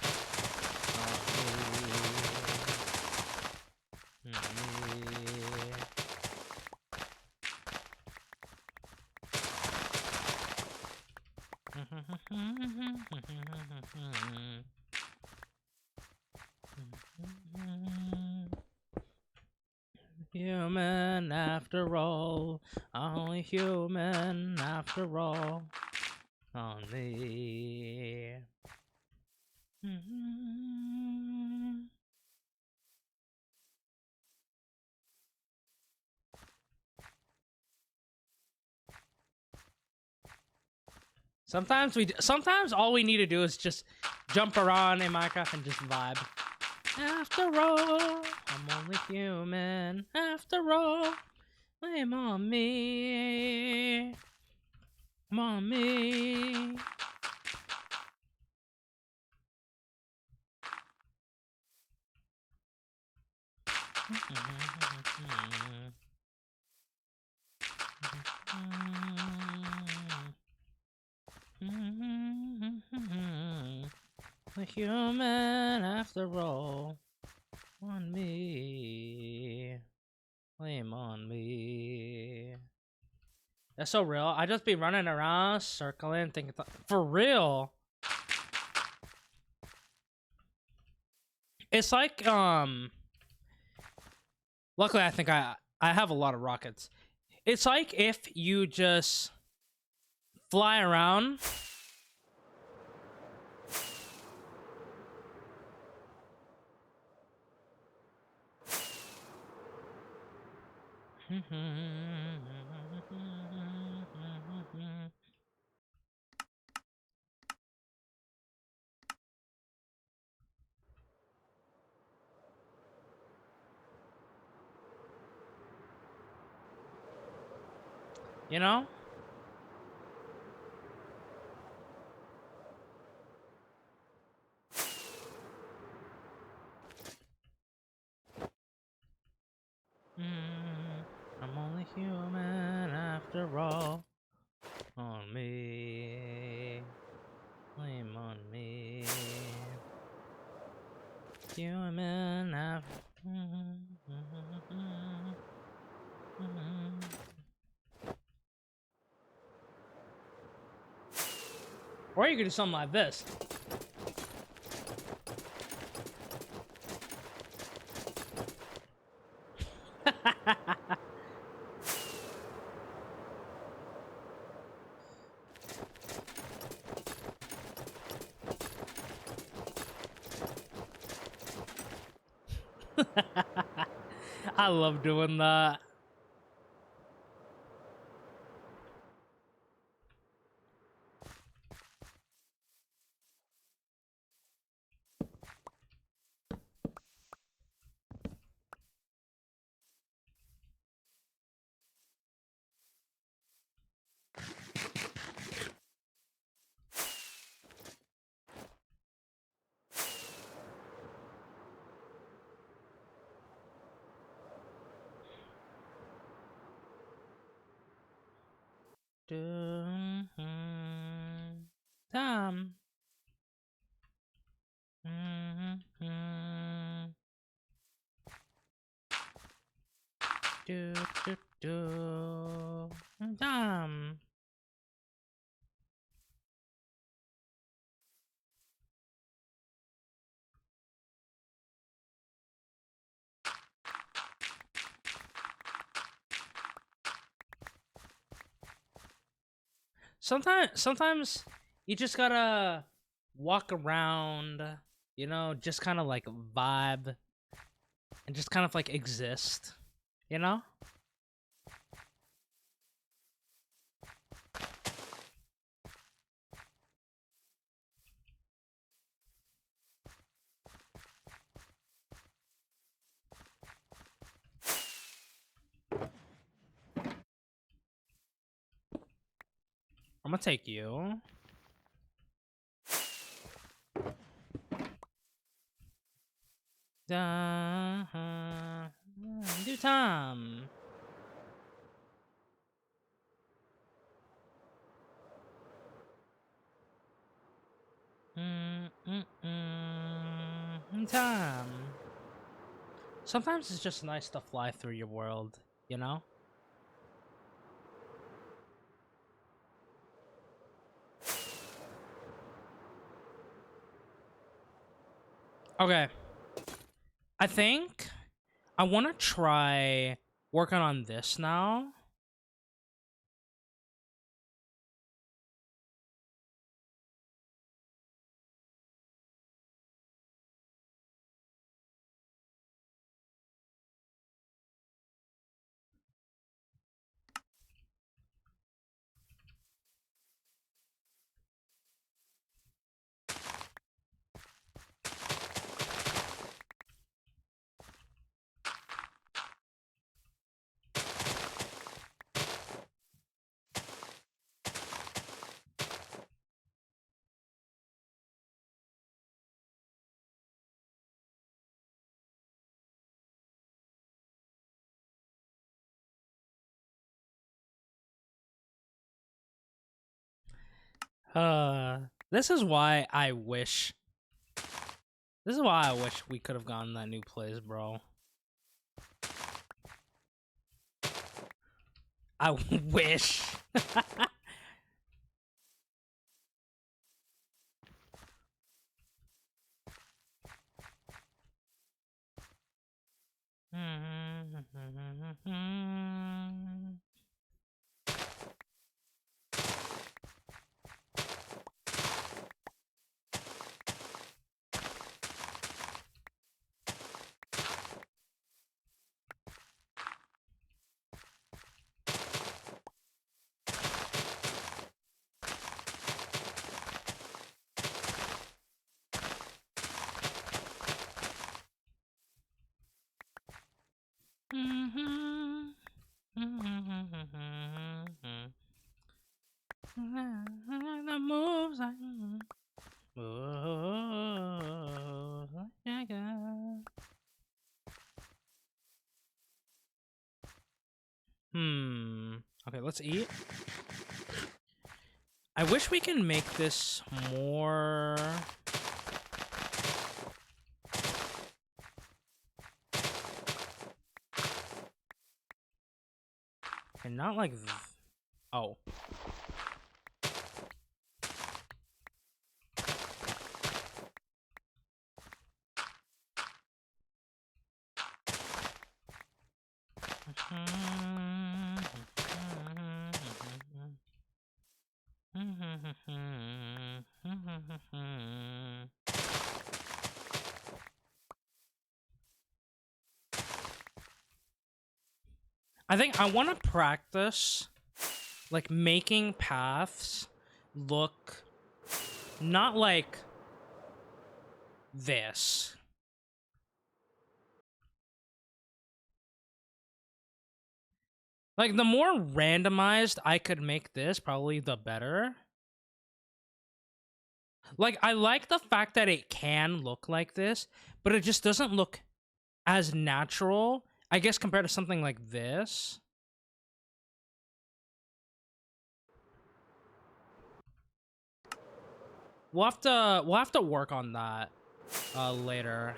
human after all. Only human after all. Only. Sometimes all we need to do is just jump around in Minecraft and just vibe. After all, I'm only human. After all, blame on me. Mommy. A human after all. On me. Blame on me. That's so real. I just be running around, circling, thinking, for real. It's like, luckily I think I have a lot of rockets. It's like if you just fly around. You know? I'm only human after all. On me. Blame on me. Human after. Or you could do something like this. I love doing that. Tom. Tom. Sometimes you just gotta walk around, you know, just kind of like vibe and just kind of like exist, you know? I'm gonna take you. Do time. Time. Sometimes it's just nice to fly through your world, you know? Okay. I think I want to try working on this now. This is why I wish. This is why I wish we could have gotten that new place, bro. I wish. The moves I Okay, let's eat. I wish we can make this more. And not like. Oh. I think I want to practice, like, making paths look not like this. Like, the more randomized I could make this, probably the better. Like, I like the fact that it can look like this, but it just doesn't look as natural, I guess, compared to something like this. We'll have to work on that later.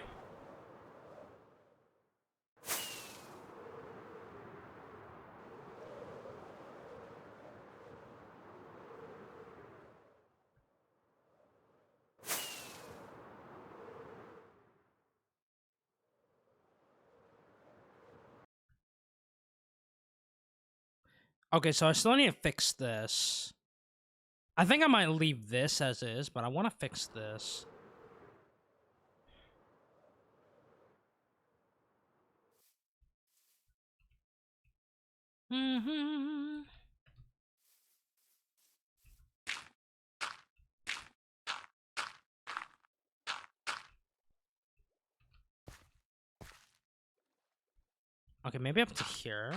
Okay, so I still need to fix this. I think I might leave this as is, but I want to fix this. Okay, maybe up to here.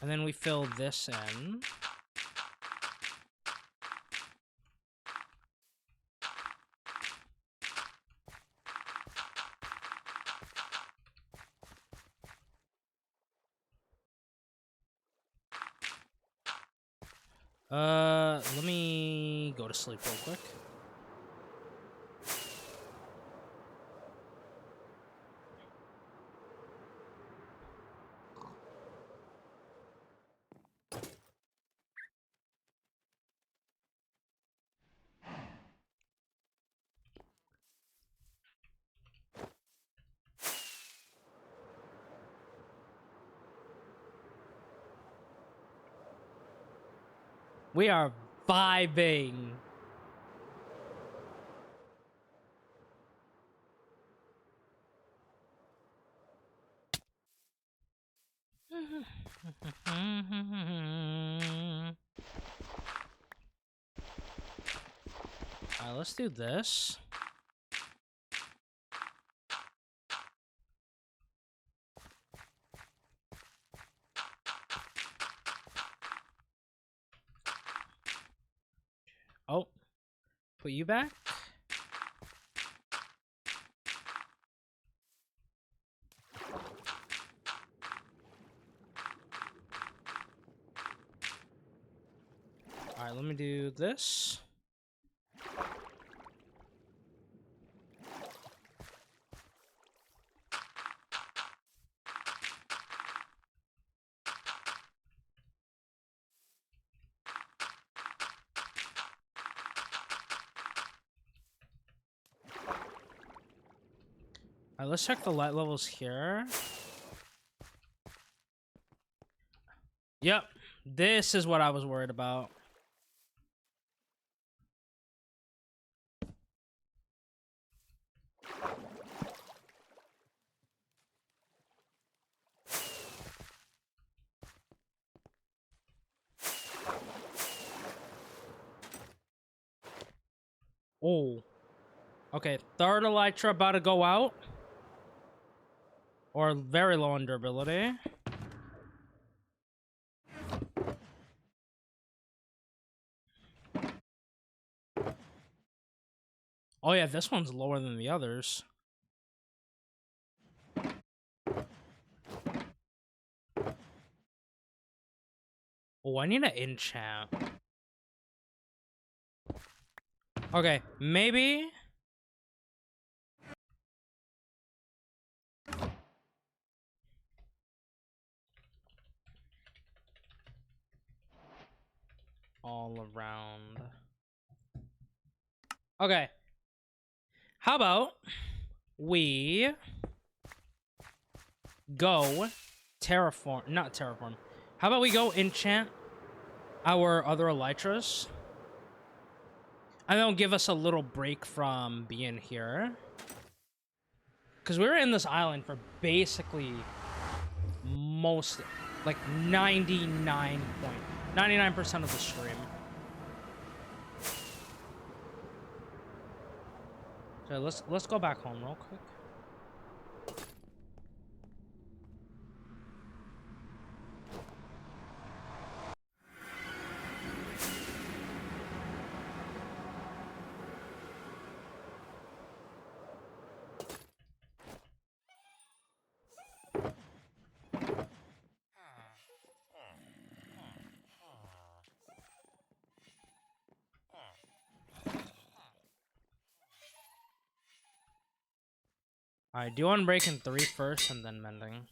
And then we fill this in. Let me go to sleep real quick. We are vibing. Alright, let's do this. Oh, put you back. Alright, let me do this. Alright, let's check the light levels here. Yep, this is what I was worried about. Oh. Okay, third Elytra about to go out. Or very low on durability. Oh yeah, this one's lower than the others. Oh, I need an enchant. Okay, maybe... all around. Okay. How about we go terraform, not terraform. How about we go enchant our other elytras? And that'll give us a little break from being here. Because we were in this island for basically most, like 99% of the stream. So let's go back home real quick. Alright, do Unbreaking 3 first and then Mending.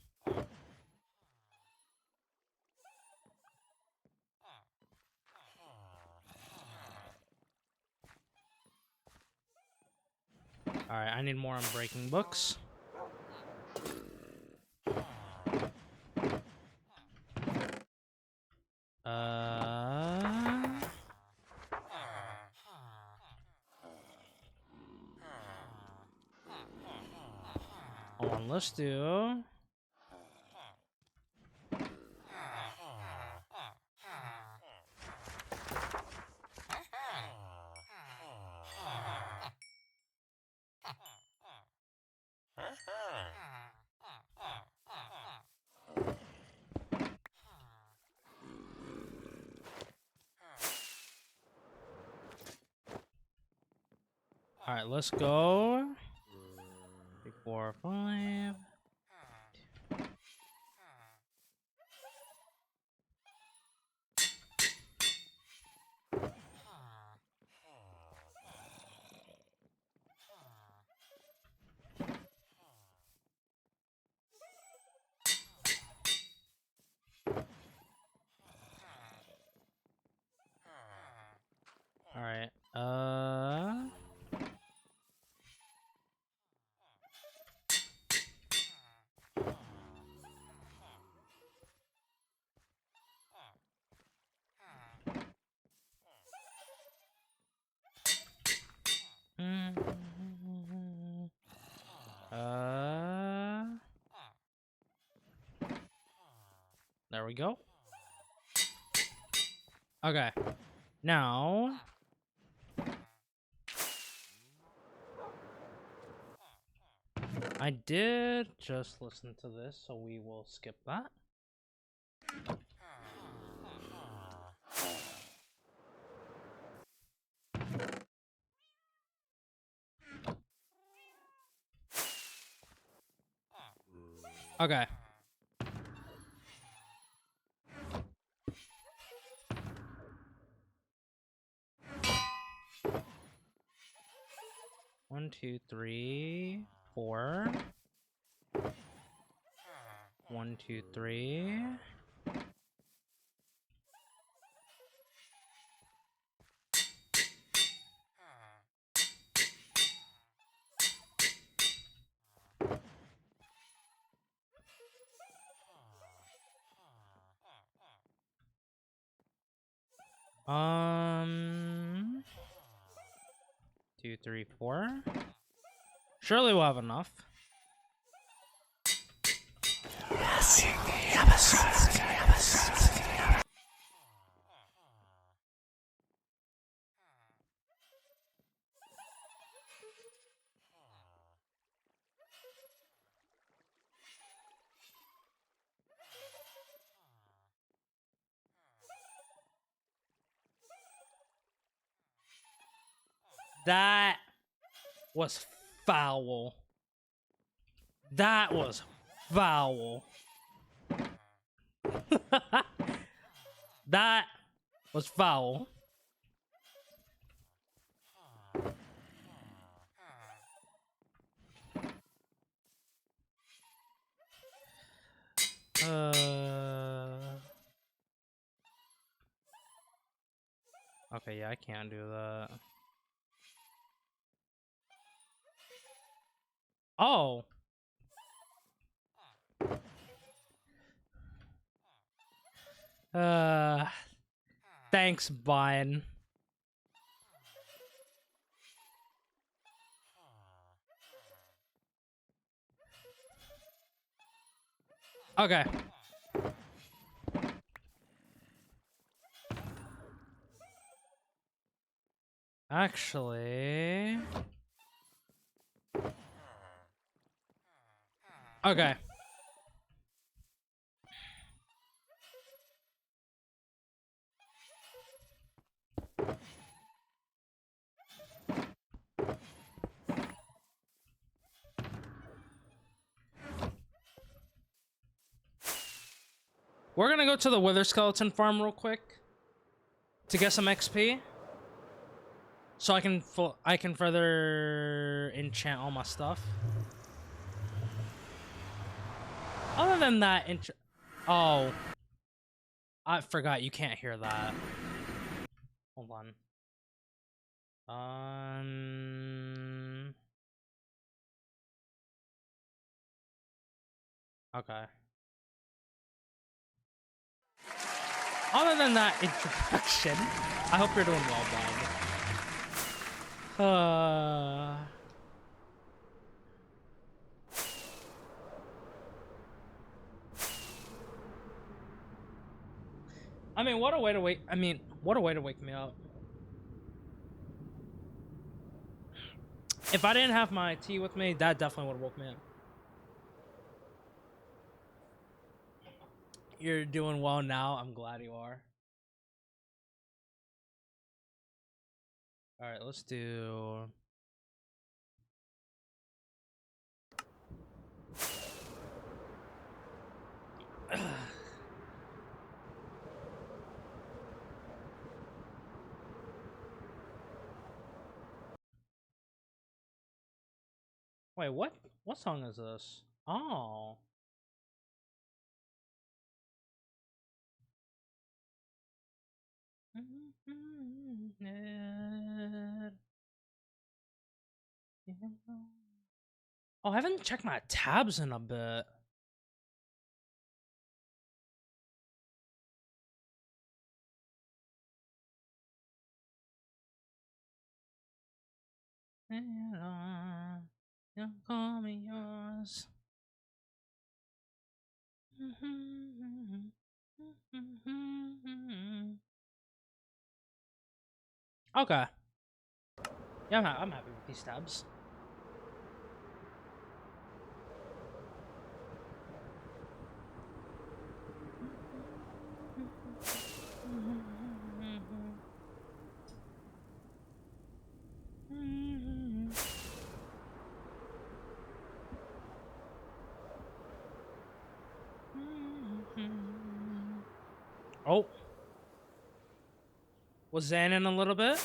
Alright, I need more Unbreaking books. Hold on, let's do... Alright, let's go. 3, 4, 5. Alright, There we go. Okay. Now... I did just listen to this, so we will skip that. Okay. One, two, three, four. 1, 2, 3. Um, 2, 3, 4. Surely we'll have enough. That was foul. That was foul. That was foul. Okay, yeah, I can't do that. Oh. Thanks, Brian. Okay. Actually... Okay. We're gonna go to the Wither Skeleton farm real quick to get some XP, so I can further enchant all my stuff. Other than that, oh, I forgot you can't hear that. Hold on. Okay. Other than that introduction, I hope you're doing well, bud. I mean, what a way to wake. I mean, what a way to wake me up. If I didn't have my tea with me, that definitely would have woke me up. You're doing well now. I'm glad you are. All right, let's do. Wait, what? What song is this? Oh. Oh, I haven't checked my tabs in a bit. You call me yours. Okay. Yeah, I'm happy with these tabs. Oh. Was Zan in a little bit?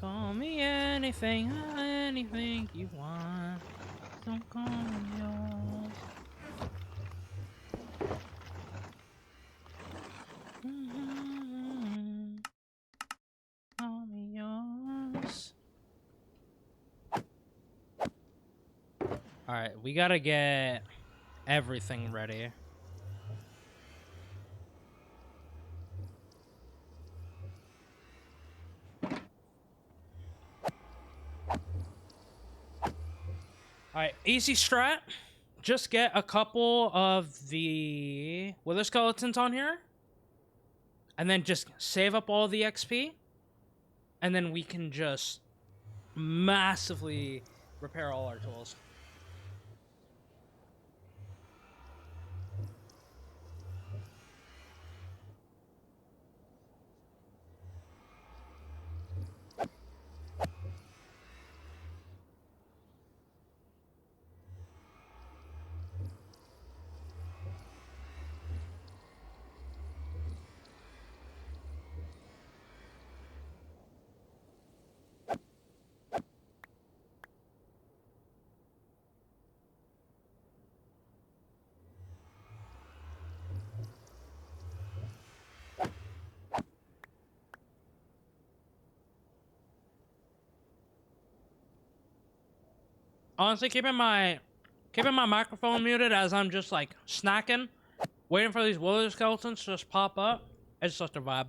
Call me anything, anything you want. Don't call me yours. Call me yours. Alright, we gotta get everything ready. Alright, easy strat. Just get a couple of the wither skeletons on here. And then just save up all the XP. And then we can just massively repair all our tools. Honestly, keeping my microphone muted as I'm just like snacking, waiting for these wither skeletons to just pop up. It's such a vibe.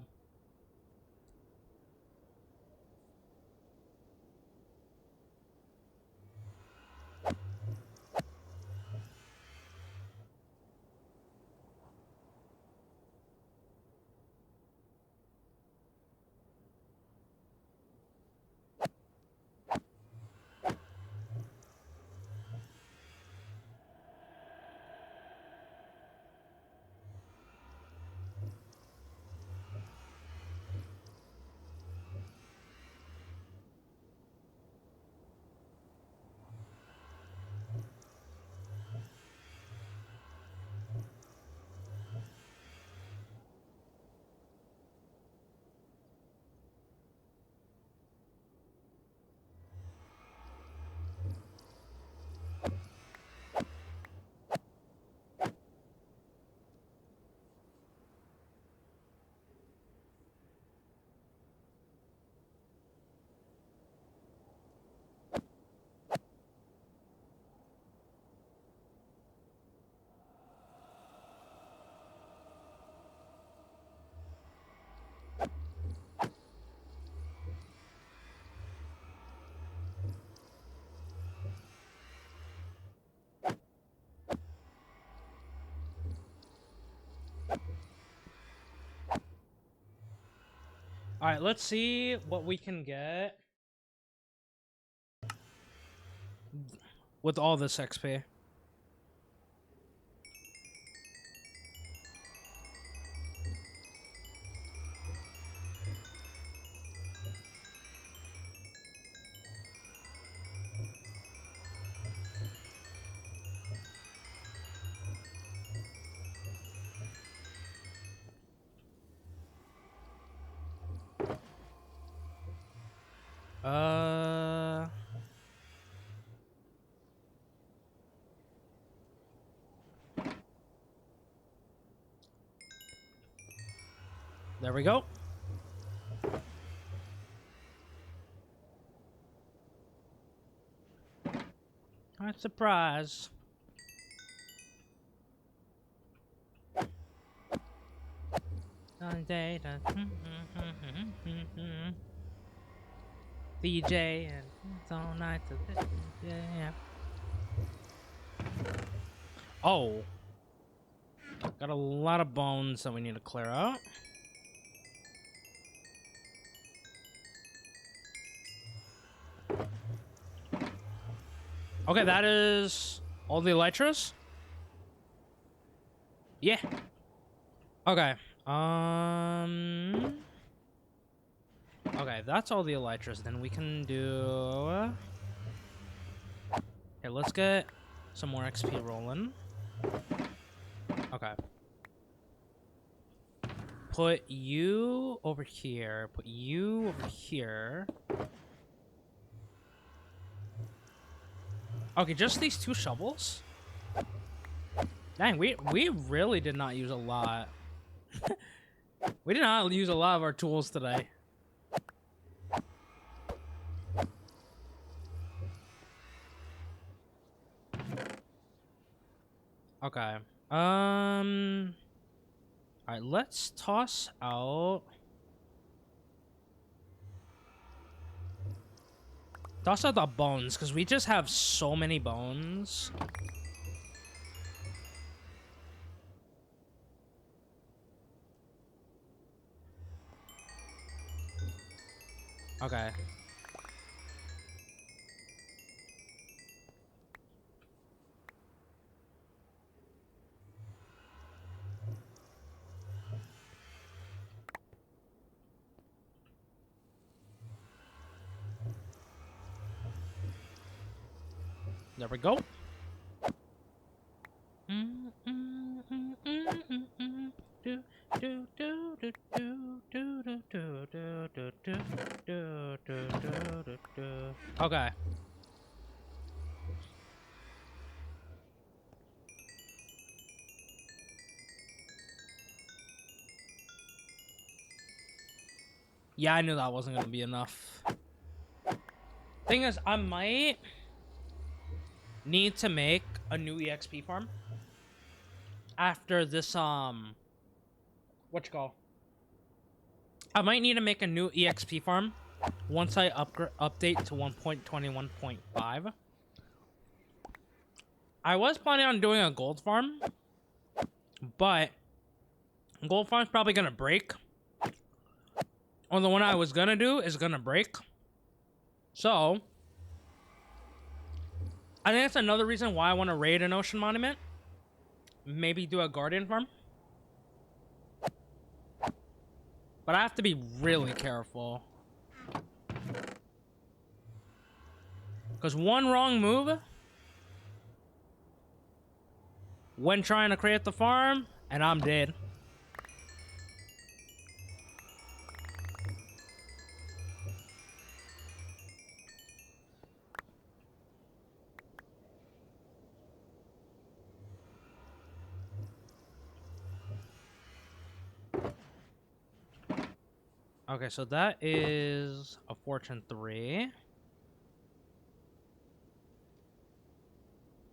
All right, let's see what we can get with all this XP. Uh, there we go. What surprise. DJ and it's all night to yeah. Oh. Got a lot of bones that we need to clear out. Okay, that is all the elytras? Yeah. Okay. Okay, that's all the elytras. Then we can do... Here, let's get some more XP rolling. Okay. Put you over here. Put you over here. Okay, just these 2 shovels? Dang, we really did not use a lot. We did not use a lot of our tools today. Okay. Alright, let's toss out... Toss out the bones, because we just have so many bones. Okay. There we go. Okay. Yeah, I knew that wasn't gonna be enough. Thing is, I might need to make a new EXP farm after this, what you call? I might need to make a new EXP farm once I update to 1.21.5. I was planning on doing a gold farm, but gold farm's probably gonna break. Or the one I was gonna do is gonna break. So, I think that's another reason why I want to raid an ocean monument. Maybe do a guardian farm. But I have to be really careful. Because one wrong move when trying to create the farm, and I'm dead. Okay, so that is a fortune 3.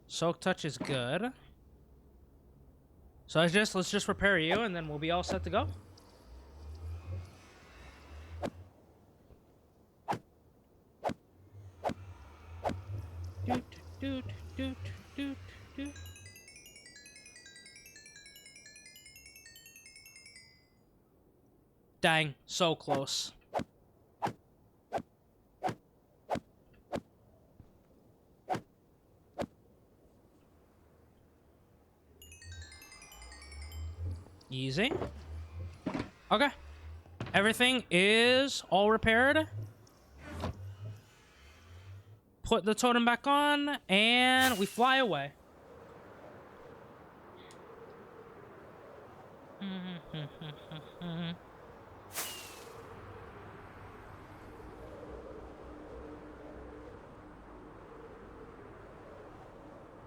Soak touch is good. So let's just repair you and then we'll be all set to go. Doot, doot, doot, doot, doot. Dang, so close. Easy. Okay. Everything is all repaired. Put the totem back on, and we fly away.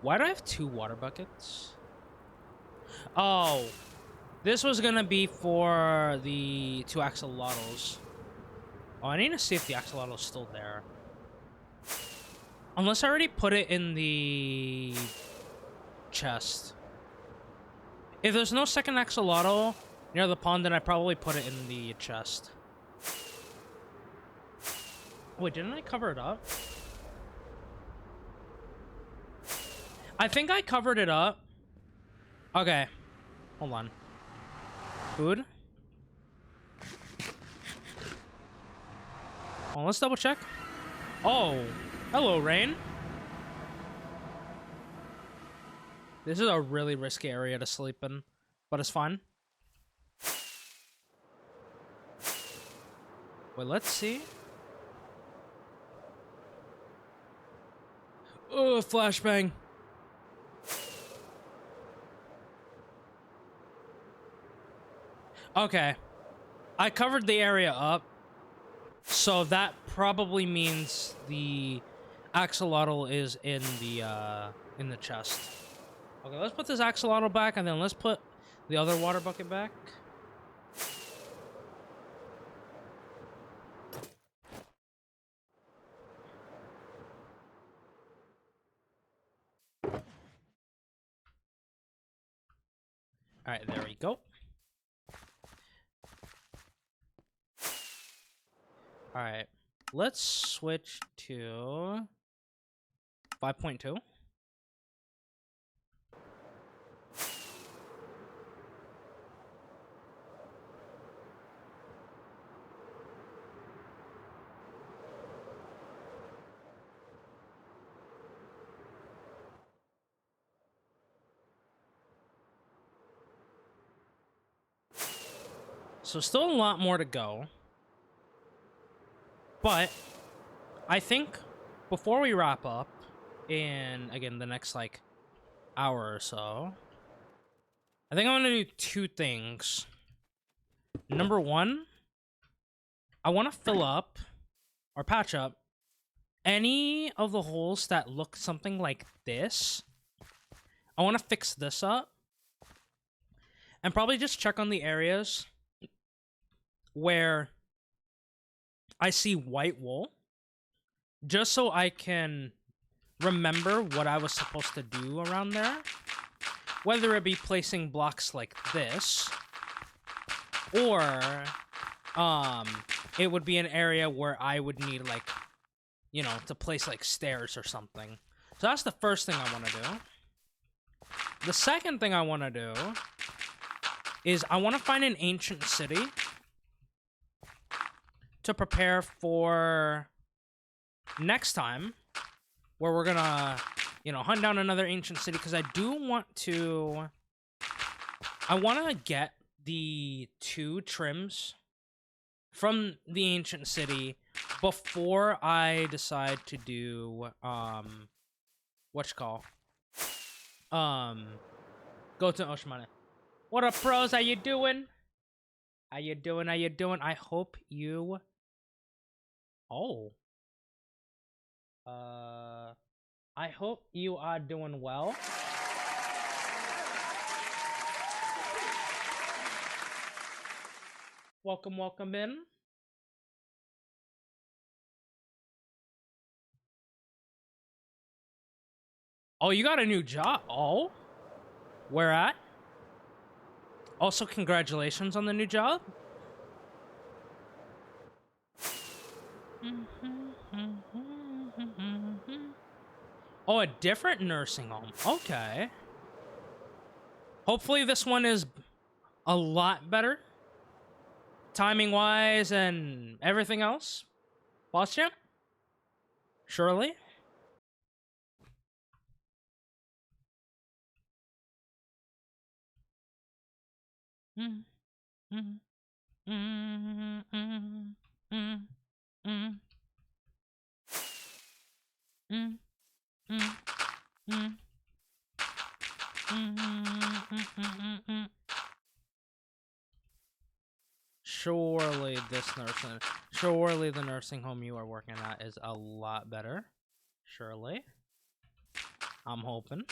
Why do I have 2 water buckets? Oh. This was gonna be for the 2 axolotls. Oh, I need to see if the axolotl's still there. Unless I already put it in the chest. If there's no second axolotl near the pond, then I probably put it in the chest. Wait, didn't I cover it up? I think I covered it up. Okay. Hold on. Food? Oh, let's double check. Oh. Hello, Rain. This is a really risky area to sleep in, but it's fine. Wait, let's see. Oh, flashbang. Okay. I covered the area up, so that probably means the axolotl is in the chest. Okay, let's put this axolotl back, and then let's put the other water bucket back. Alright, there we go. Alright, let's switch to 5.2. So still a lot more to go. But I think before we wrap up in, again, the next, like, hour or so, I think I'm going to do two things. Number one, I want to fill up or patch up any of the holes that look something like this. I want to fix this up. And probably just check on the areas where I see white wool, just so I can remember what I was supposed to do around there. Whether it be placing blocks like this, or it would be an area where I would need, like, you know, to place like stairs or something. So that's the first thing I want to do. The second thing I want to do is I want to find an ancient city to prepare for next time, where we're gonna, you know, hunt down another ancient city, because I want to get the 2 trims from the ancient city before I decide to do go to Oshimane. What up, pros? How you doing? How you doing? How you doing? I hope you... Oh. I hope you are doing well. Welcome, welcome in. Oh, you got a new job? Oh? Where at? Also, congratulations on the new job. Oh, a different nursing home. Okay. Hopefully this one is a lot better, timing-wise and everything else. Boss champ? Surely? Surely the nursing home you are working at is a lot better. Surely. I'm hoping.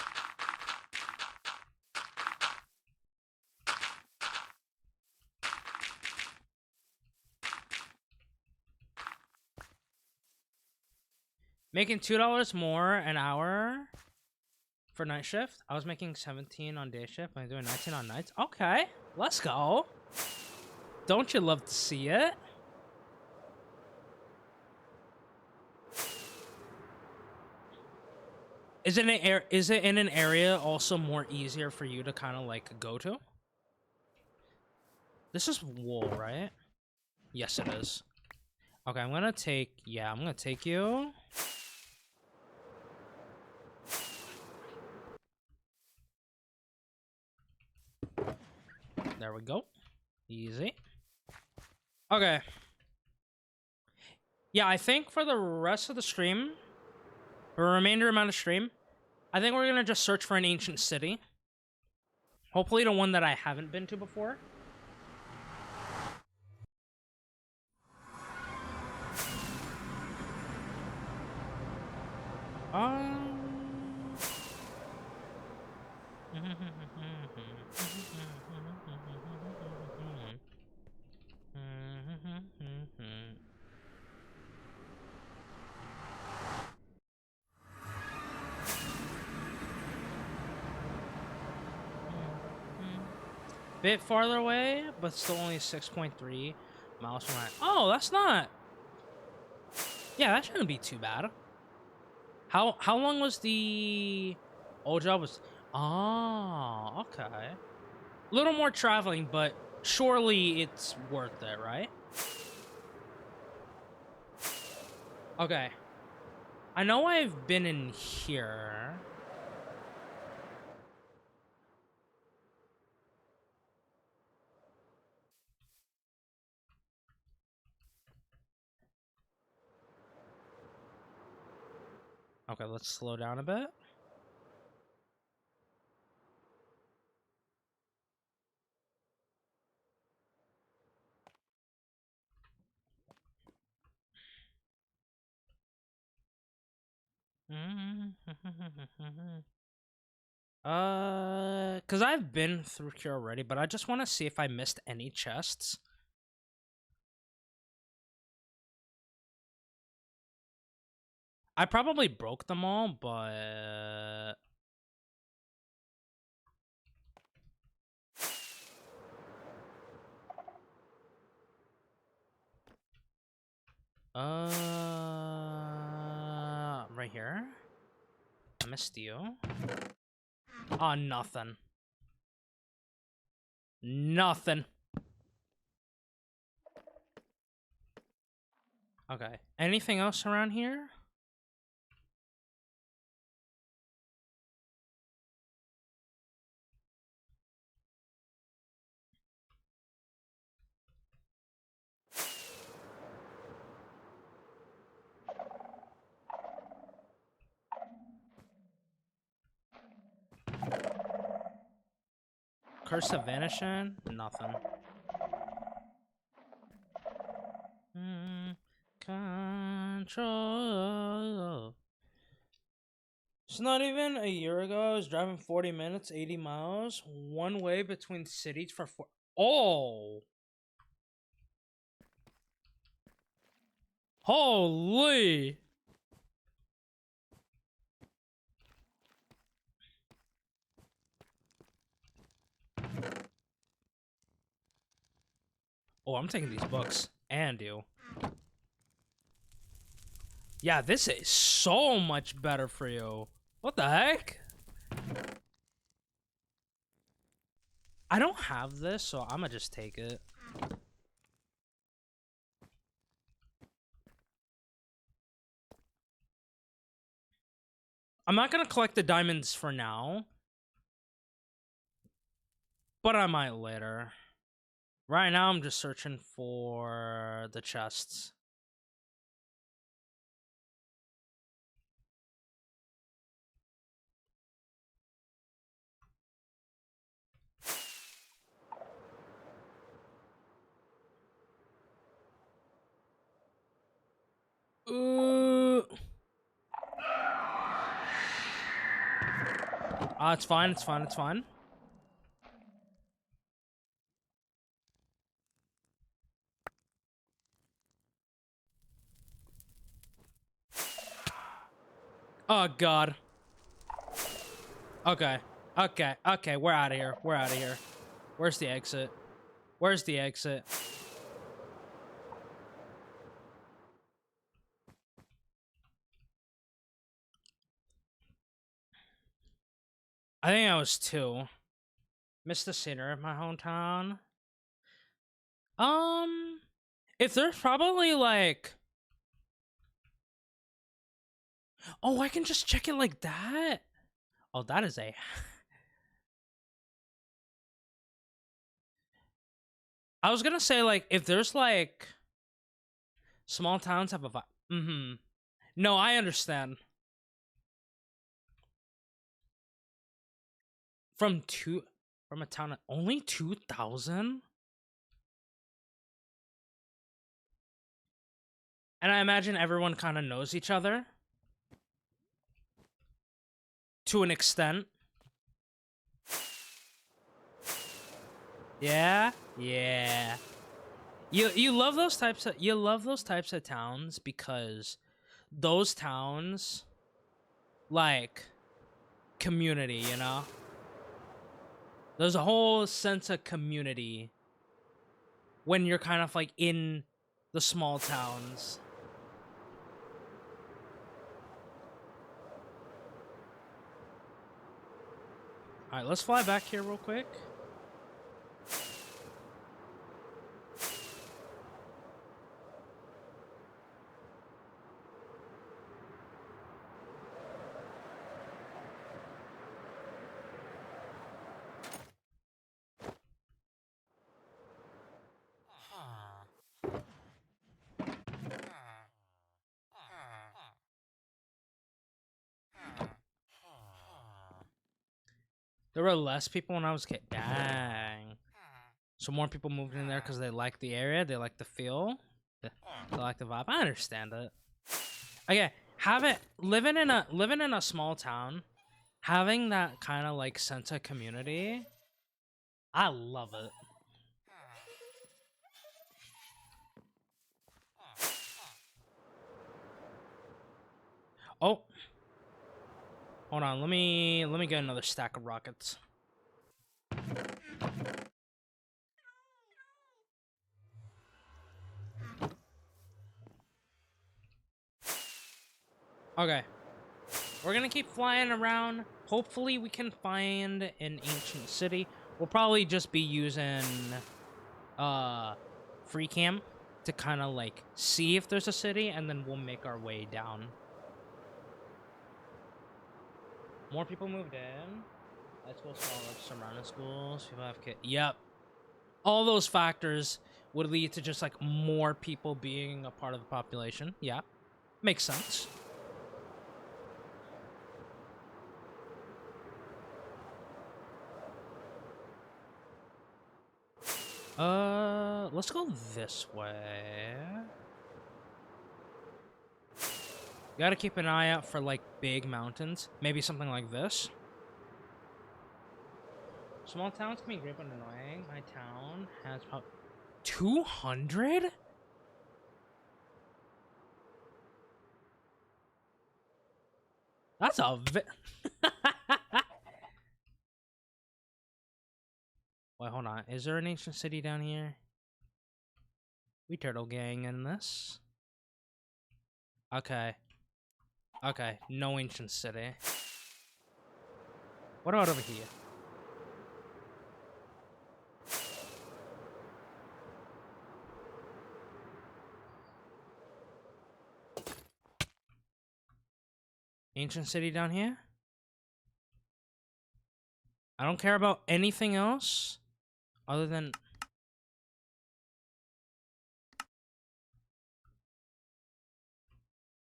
Making $2 more an hour for night shift. I was making 17 on day shift. I'm doing 19 on nights. Okay, let's go. Don't you love to see it? Is it in an area also more easier for you to kind of like go to? This is wool, right? Yes, it is. Okay, I'm gonna take you. There we go. Easy. Okay. Yeah, I think for the rest of the stream, the remainder amount of stream, I think we're gonna just search for an ancient city. Hopefully the one that I haven't been to before. Bit farther away, but still only 6.3 miles from that. Oh, that's not. Yeah, that shouldn't be too bad. How long was the old job? Was oh, okay. A little more traveling, but surely it's worth it, right? Okay. I know I've been in here. Okay, let's slow down a bit. Cause I've been through here already, but I just want to see if I missed any chests. I probably broke them all, but right here. I missed you. Oh, nothing. Nothing. Okay. Anything else around here? Curse of Vanishing? Nothing. Control. It's not even a year ago. I was driving 40 minutes, 80 miles, one way between cities for four. Oh! Holy! Oh, I'm taking these books. And you. Yeah, this is so much better for you. What the heck? I don't have this, so I'm gonna just take it. I'm not gonna collect the diamonds for now, but I might later. Right now, I'm just searching for the chests. It's fine, it's fine, it's fine. Oh, God. Okay. Okay, we're out of here. We're out of here. Where's the exit? Where's the exit? I think I was 2. Miss the scenery of my hometown. If there's probably like, oh, I can just check it like that. Oh, that is a. I was gonna say like if there's like small towns have a vibe. Mm-hmm. No, I understand. From a town of only 2,000, and I imagine everyone kind of knows each other to an extent. Yeah, yeah. You love those types of towns because those towns like community, you know? There's a whole sense of community when you're kind of like in the small towns. All right, let's fly back here real quick. There were less people when I was a kid. Dang. So more people moved in there because they like the area, they like the feel, they like the vibe. I understand it. Okay, living in a small town, having that kind of like sense of community. I love it. Oh, hold on. Let me get another stack of rockets. Okay. We're gonna keep flying around. Hopefully we can find an ancient city. We'll probably just be using free cam to kind of like see if there's a city, and then we'll make our way down. More people moved in. High school, smaller surrounding schools. People have kids. Yep. All those factors would lead to just like more people being a part of the population. Yeah. Makes sense. Let's go this way. Gotta keep an eye out for like big mountains. Maybe something like this. Small towns can be great but annoying. My town has 200? That's a Wait, hold on. Is there an ancient city down here? We turtle gang in this. Okay. Okay, no ancient city. What about over here? Ancient city down here? I don't care about anything else other than...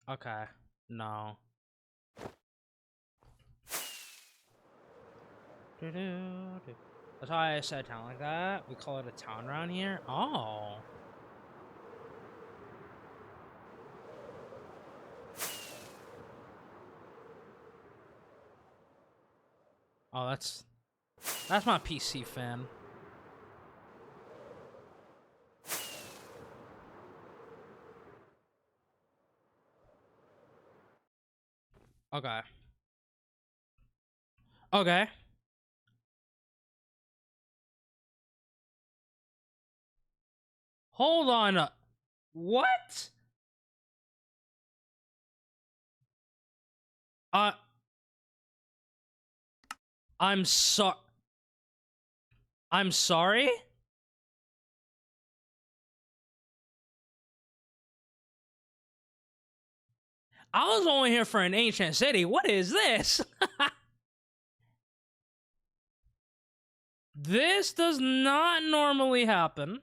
Okay, no. That's why I said town like that. We call it a town around here. Oh. Oh, that's my PC fan. Okay. Okay. Hold on. What? Uh, I'm sorry? I was only here for an ancient city. What is this? This does not normally happen.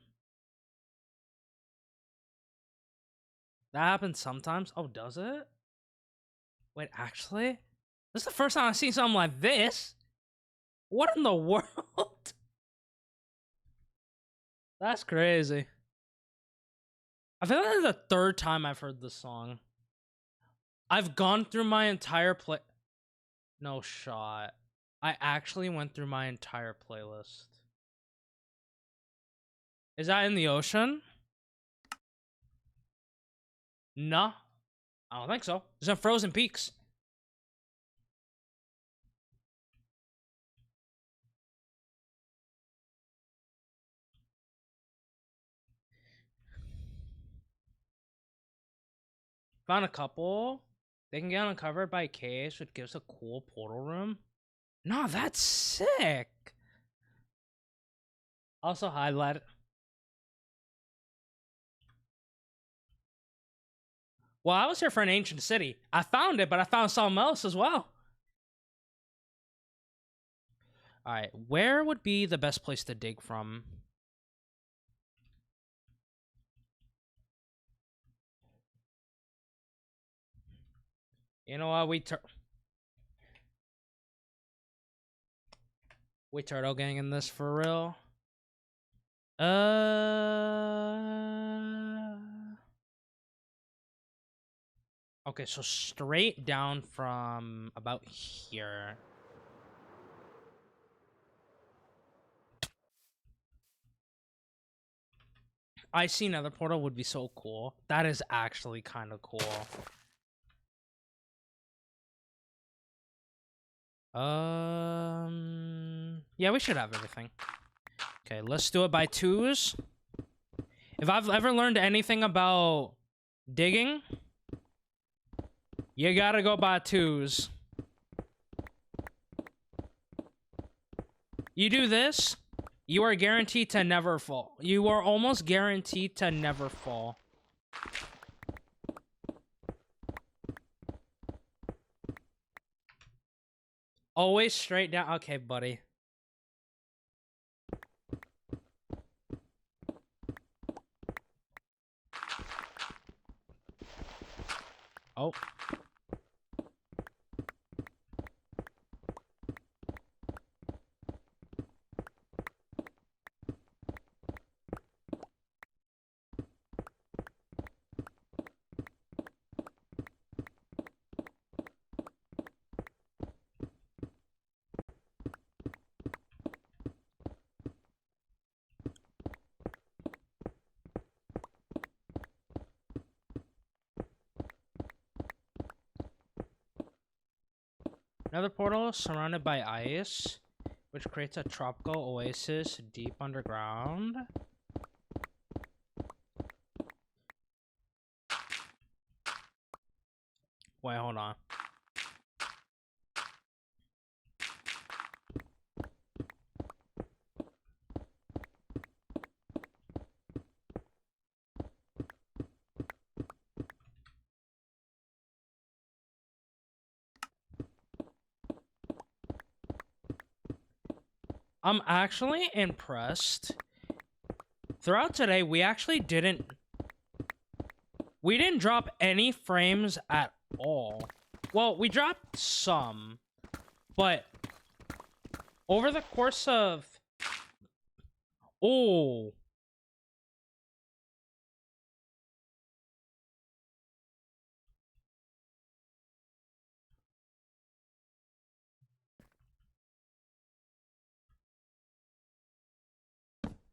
That happens sometimes. Oh, does it? Wait, actually? This is the first time I've seen something like this. What in the world? That's crazy. I feel like this is the third time I've heard this song. I've gone through my entire play. No shot. I actually went through my entire playlist. Is that in the ocean? No. I don't think so. It's in Frozen Peaks. Found a couple. They can get uncovered by caves, which gives a cool portal room. No, that's sick. Also highlight. Well, I was here for an ancient city. I found it, but I found something else as well. Alright, where would be the best place to dig from? You know what, we turtle gang in this for real. Okay, so straight down from about here. I see Nether portal would be so cool. That is actually kind of cool. Yeah, we should have everything. Okay, let's do it by twos. If I've ever learned anything about digging, you gotta go by twos. You do this, you are guaranteed to never fall. You are almost guaranteed to never fall. Always straight down. Okay, buddy. Oh. Another portal surrounded by ice, which creates a tropical oasis deep underground. Wait, hold on. I'm actually impressed. Throughout today, we didn't drop any frames at all. Well, we dropped some, but over the course of... Oh.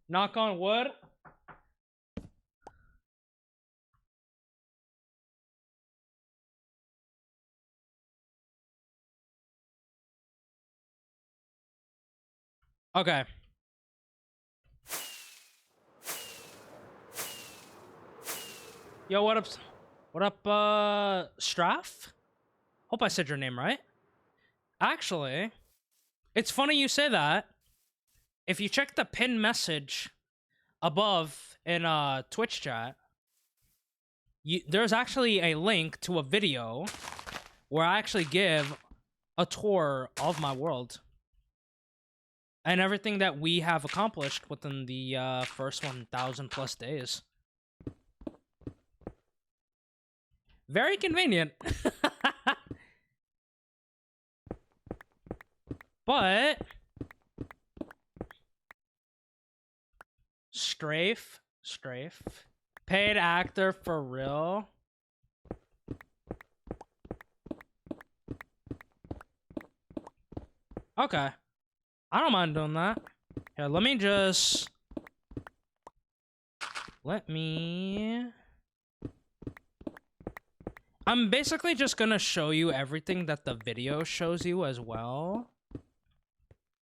Knock on wood. Okay. Yo, what up? What up, Straff? Hope I said your name right. Actually, It's funny you say that. If you check the pinned message above in Twitch chat, there's actually a link to a video where I actually give a tour of my world and everything that we have accomplished within the first 1,000 plus days. Very convenient. But Strafe, paid actor for real. Okay, I don't mind doing that. Here, let me. I'm basically just gonna show you everything that the video shows you as well.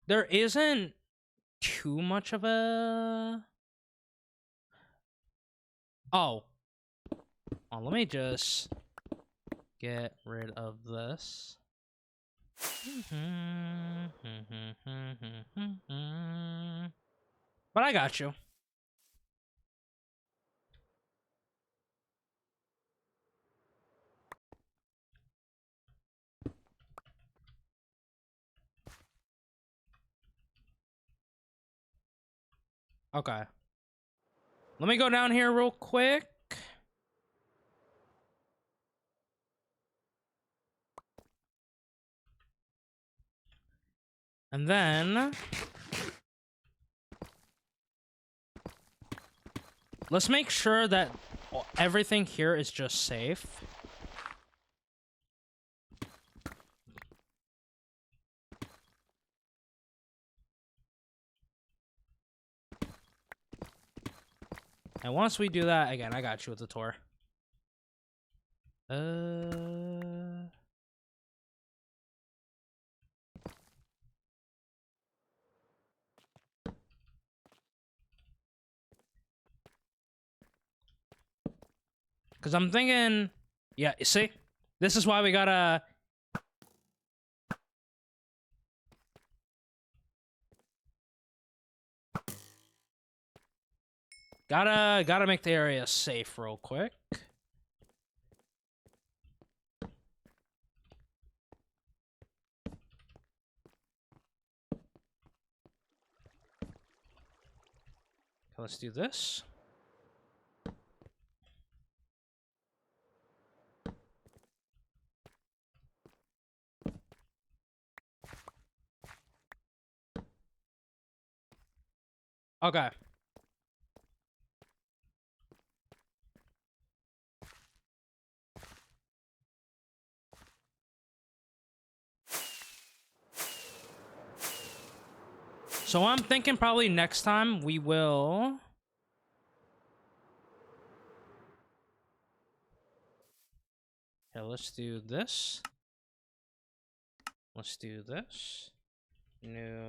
There isn't too much of a... Oh, let me just get rid of this. But I got you. Okay. Let me go down here real quick. And then let's make sure that everything here is just safe. And once we do that, again, I got you with the tour. Because I'm thinking, yeah, you see? This is why we gotta... Gotta make the area safe real quick. Let's do this. Okay. So I'm thinking probably next time we will... Okay, let's do this. Let's do this. New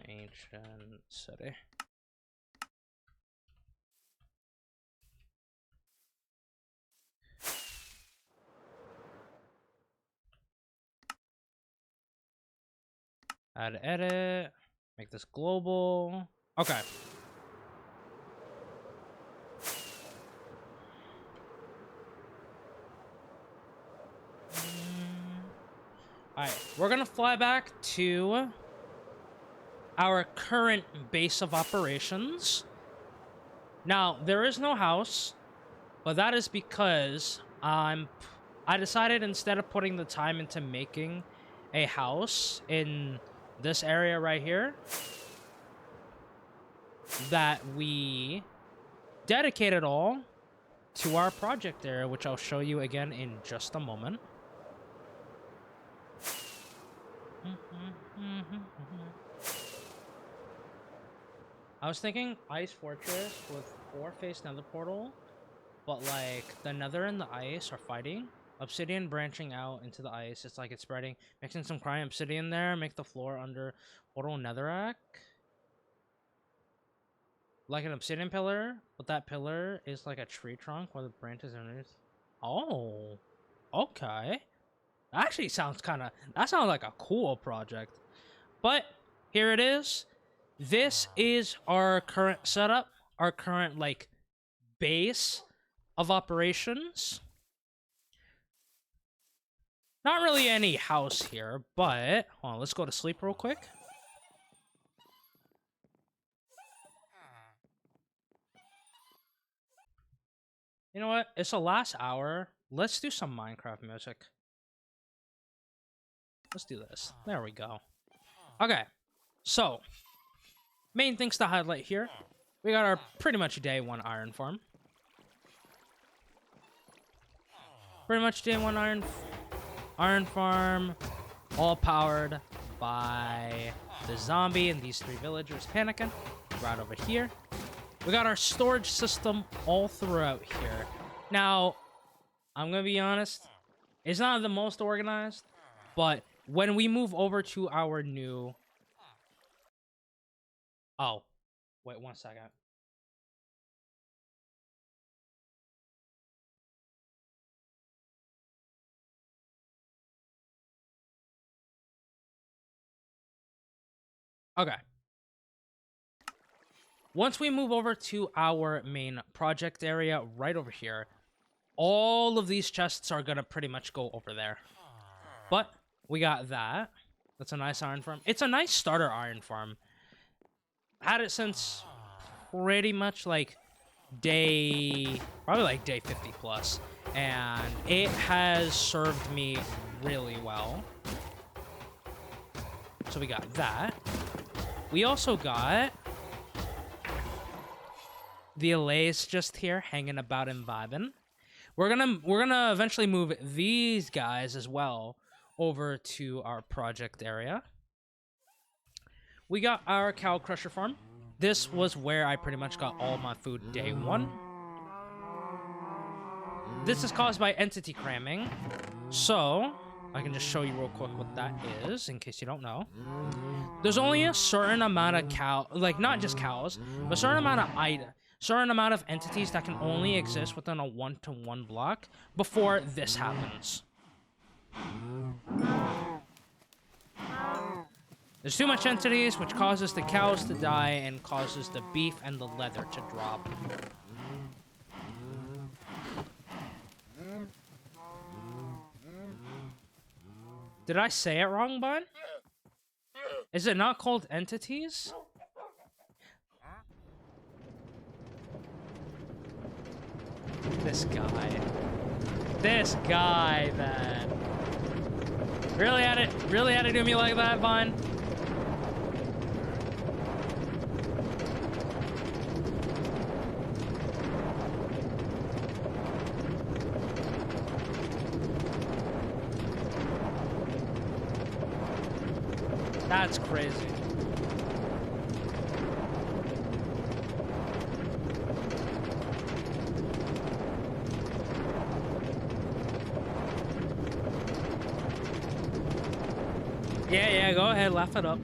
ancient city. Add edit. Make this global. Okay. Alright, we're gonna fly back to our current base of operations. Now, there is no house, but that is because I decided instead of putting the time into making a house in this area right here, that we dedicate it all to our project area, which I'll show you again in just a moment. I was thinking Ice Fortress with 4-face Nether Portal, but like the Nether and the Ice are fighting. Obsidian branching out into the ice. It's like it's spreading. Mixing some crying obsidian there. Make the floor under Portal Netherrack. Like an obsidian pillar, but that pillar is like a tree trunk where the branches are underneath. Oh, okay. That actually sounds kind of... That sounds like a cool project. But here it is. This is our current setup, our current like base of operations. Not really any house here, but hold on, let's go to sleep real quick. You know what? It's the last hour. Let's do some Minecraft music. Let's do this. There we go. Okay. So, main things to highlight here. We got our pretty much day one iron farm. Pretty much day one iron farm. All powered by the zombie and these 3 villagers panicking. Right over here. We got our storage system all throughout here. Now, I'm going to be honest. It's not the most organized. But when we move over to our new... Oh. Wait 1 second. Okay. Once we move over to our main project area right over here, all of these chests are going to pretty much go over there. But we got that. That's a nice iron farm. It's a nice starter iron farm. Had it since pretty much like probably like day 50 plus. And it has served me really well. So we got that. We also got the Allays just here hanging about and vibing. We're gonna eventually move these guys as well over to our project area. We got our cow crusher farm. This was where I pretty much got all my food day one. This is caused by entity cramming. So, I can just show you real quick what that is, in case you don't know. There's only a certain amount of like not just cows, but a certain amount of entities that can only exist within a 1-to-1 block before this happens. There's too much entities, which causes the cows to die and causes the beef and the leather to drop. Did I say it wrong, bud? Is it not called entities? This guy, man. Really had to do me like that, Vine? That's crazy. Yeah, go ahead, laugh it up.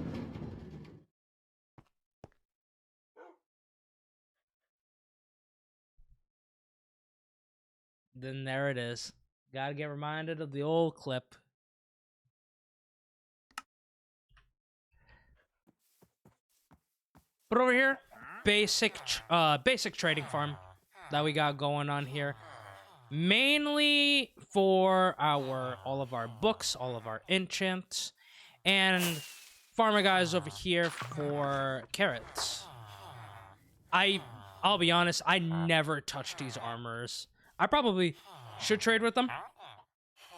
Then there it is. Gotta get reminded of the old clip. But over here, basic trading farm that we got going on here. Mainly for all of our books, all of our enchants, and farmer guys over here for carrots. I'll be honest, I never touch these armors. I probably should trade with them,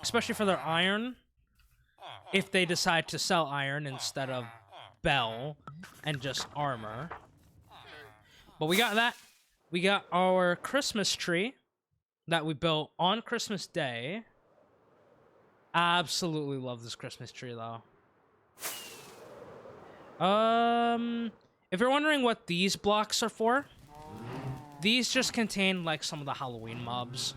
especially for their iron, if they decide to sell iron instead of bell and just armor. But we got that. We got our Christmas tree that we built on Christmas Day. Absolutely love this Christmas tree, though. If you're wondering what these blocks are for, these just contain, like, some of the Halloween mobs.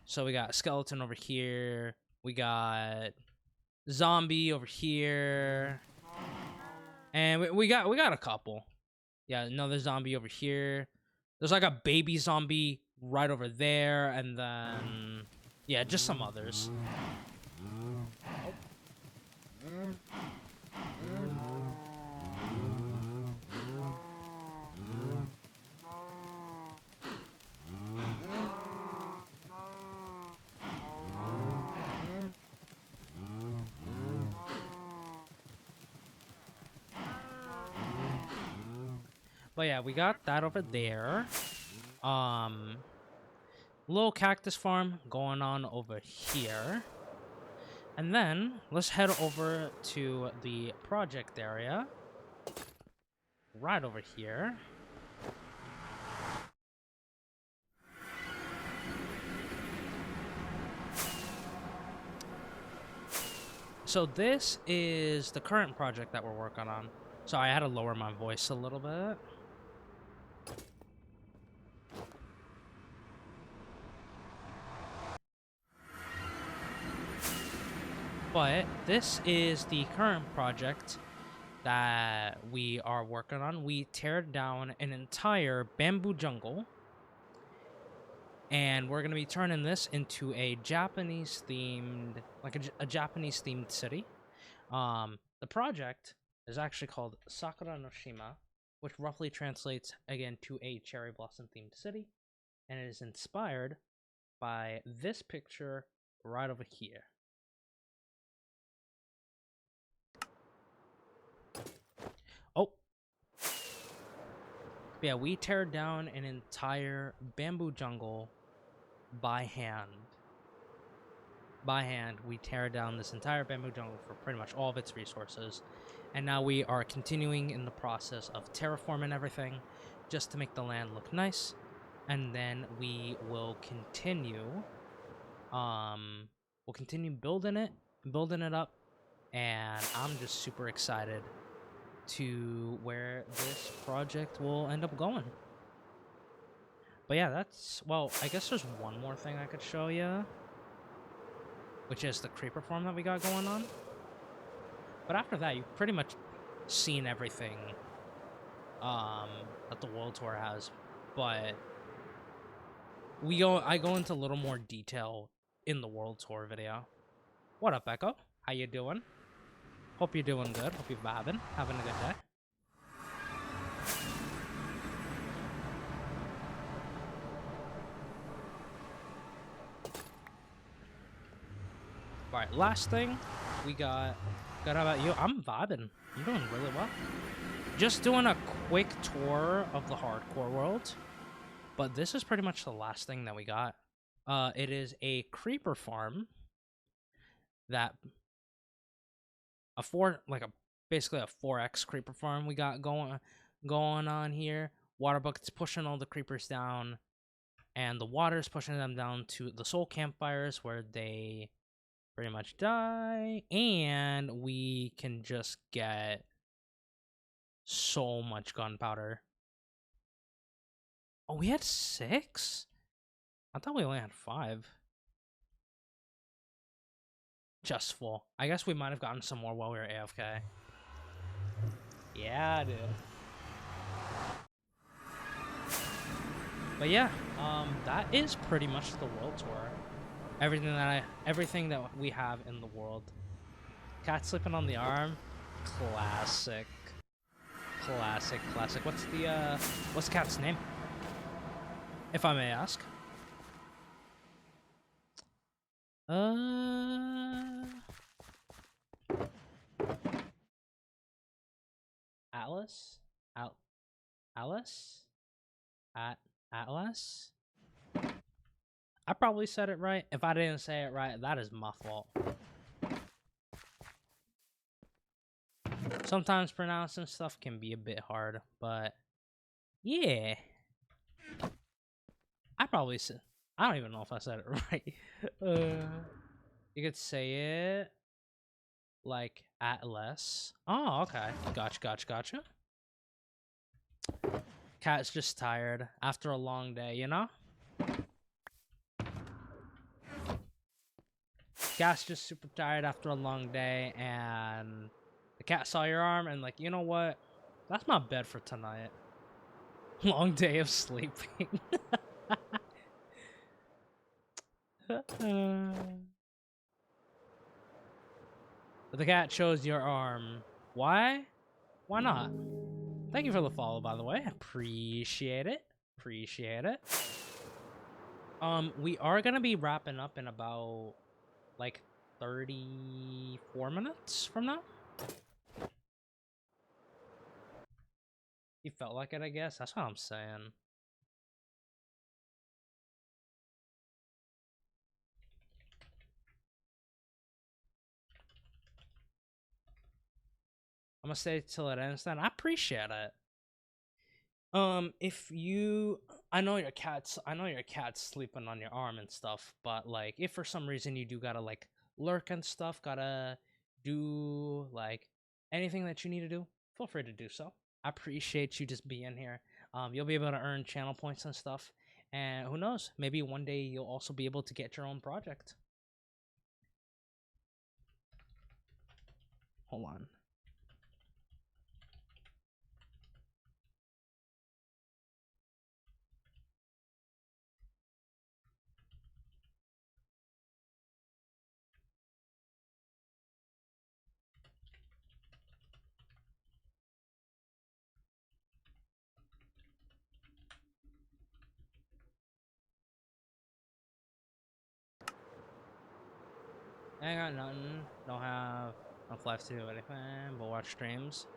So we got skeleton over here. We got zombie over here. And we got a couple. Yeah, another zombie over here. There's like a baby zombie right over there, and then yeah, just some others. But yeah, we got that over there. Little cactus farm going on over here. And then let's head over to the project area. Right over here. So this is the current project that we're working on. So I had to lower my voice a little bit. But this is the current project that we are working on. We tear down an entire bamboo jungle. And we're going to be turning this into a Japanese themed, like a Japanese themed city. The project is actually called Sakura no Shima, which roughly translates again to a cherry blossom themed city. And it is inspired by this picture right over here. Oh. Yeah, we tear down an entire bamboo jungle by hand. By hand, we tear down this entire bamboo jungle for pretty much all of its resources. And now we are continuing in the process of terraforming everything just to make the land look nice. And then we will continue building it up, and I'm just super excited to where this project will end up going. But yeah, well, I guess there's one more thing I could show you, which is the creeper farm that we got going on. But after that, you've pretty much seen everything that the World Tour has. But I go into a little more detail in the World Tour video. What up, Echo? How you doing? Hope you're doing good. Hope you're vibing, having a good day. Alright, last thing we got how about you? I'm vibing. I'm doing really well. Just doing a quick tour of the hardcore world. But this is pretty much the last thing that we got. It is a creeper farm that basically a 4x creeper farm we got going on here. Water buckets pushing all the creepers down, and the water's pushing them down to the soul campfires where they pretty much die, and we can just get so much gunpowder. Oh, we had 6? I thought we only had 5. Just full. I guess we might have gotten some more while we were AFK. Yeah, dude. But yeah, that is pretty much the world tour. Everything that we have in the world. Cat sleeping on the arm. Classic. What's the cat's name? If I may ask. Atlas? Alice? Atlas? I probably said it right. If I didn't say it right, that is my fault. Sometimes pronouncing stuff can be a bit hard, but yeah. I don't even know if I said it right. You could say it like Atlas. Oh, okay. Gotcha. Cat's just tired after a long day, you know? Cat's just super tired after a long day, and the cat saw your arm and like, you know what? That's my bed for tonight. Long day of sleeping. But the cat chose your arm. Why? Why not? Thank you for the follow, by the way. Appreciate it. We are gonna be wrapping up in about like 34 minutes from now. He felt like it, I guess. That's what I'm saying. I'm gonna stay till it ends then. I appreciate it. If you, I know your cat's sleeping on your arm and stuff, but like, if for some reason you do gotta like lurk and stuff, gotta do like anything that you need to do, feel free to do so. I appreciate you just being here. You'll be able to earn channel points and stuff, and who knows, maybe one day you'll also be able to get your own project. Hold on. I ain't got nothing. Don't have enough life to do anything but watch streams.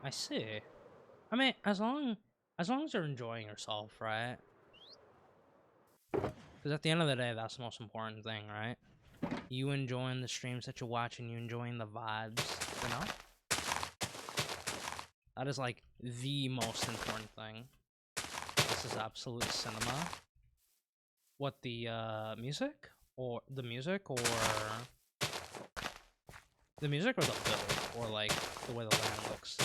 I see. I mean, as long as you're enjoying yourself, right? Because at the end of the day, that's the most important thing, right? You enjoying the streams that you're watching, you enjoying the vibes, you know? That is like the most important thing. This is absolute cinema. What, the music? Or the music, or the music, or the build, or like the way the land looks?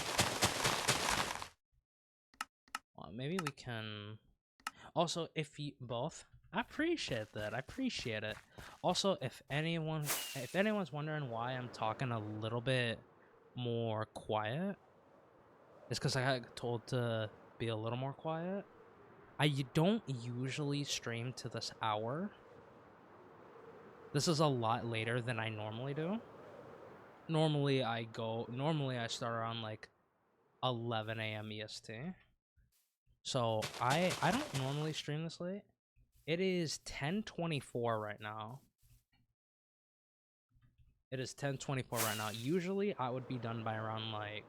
Well, maybe we can also, if you both, I appreciate that. I appreciate it. Also, if anyone's wondering why I'm talking a little bit more quiet, it's because I got told to be a little more quiet. I don't usually stream to this hour. This is a lot later than I normally do. Normally I start around like 11 a.m. EST. So I don't normally stream this late. It is 10:24 right now. It is 10:24 right now. Usually I would be done by around like,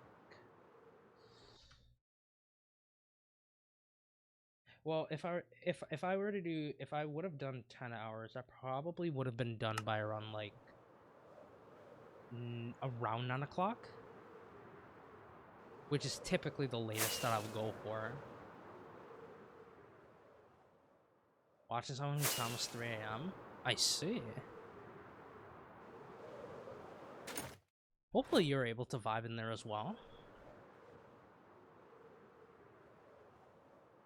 well, if I were to do, if I would have done 10 hours, I probably would have been done by around like around 9 o'clock, which is typically the latest that I would go for. Watching someone whose time was 3 a.m. I see. Hopefully you're able to vibe in there as well.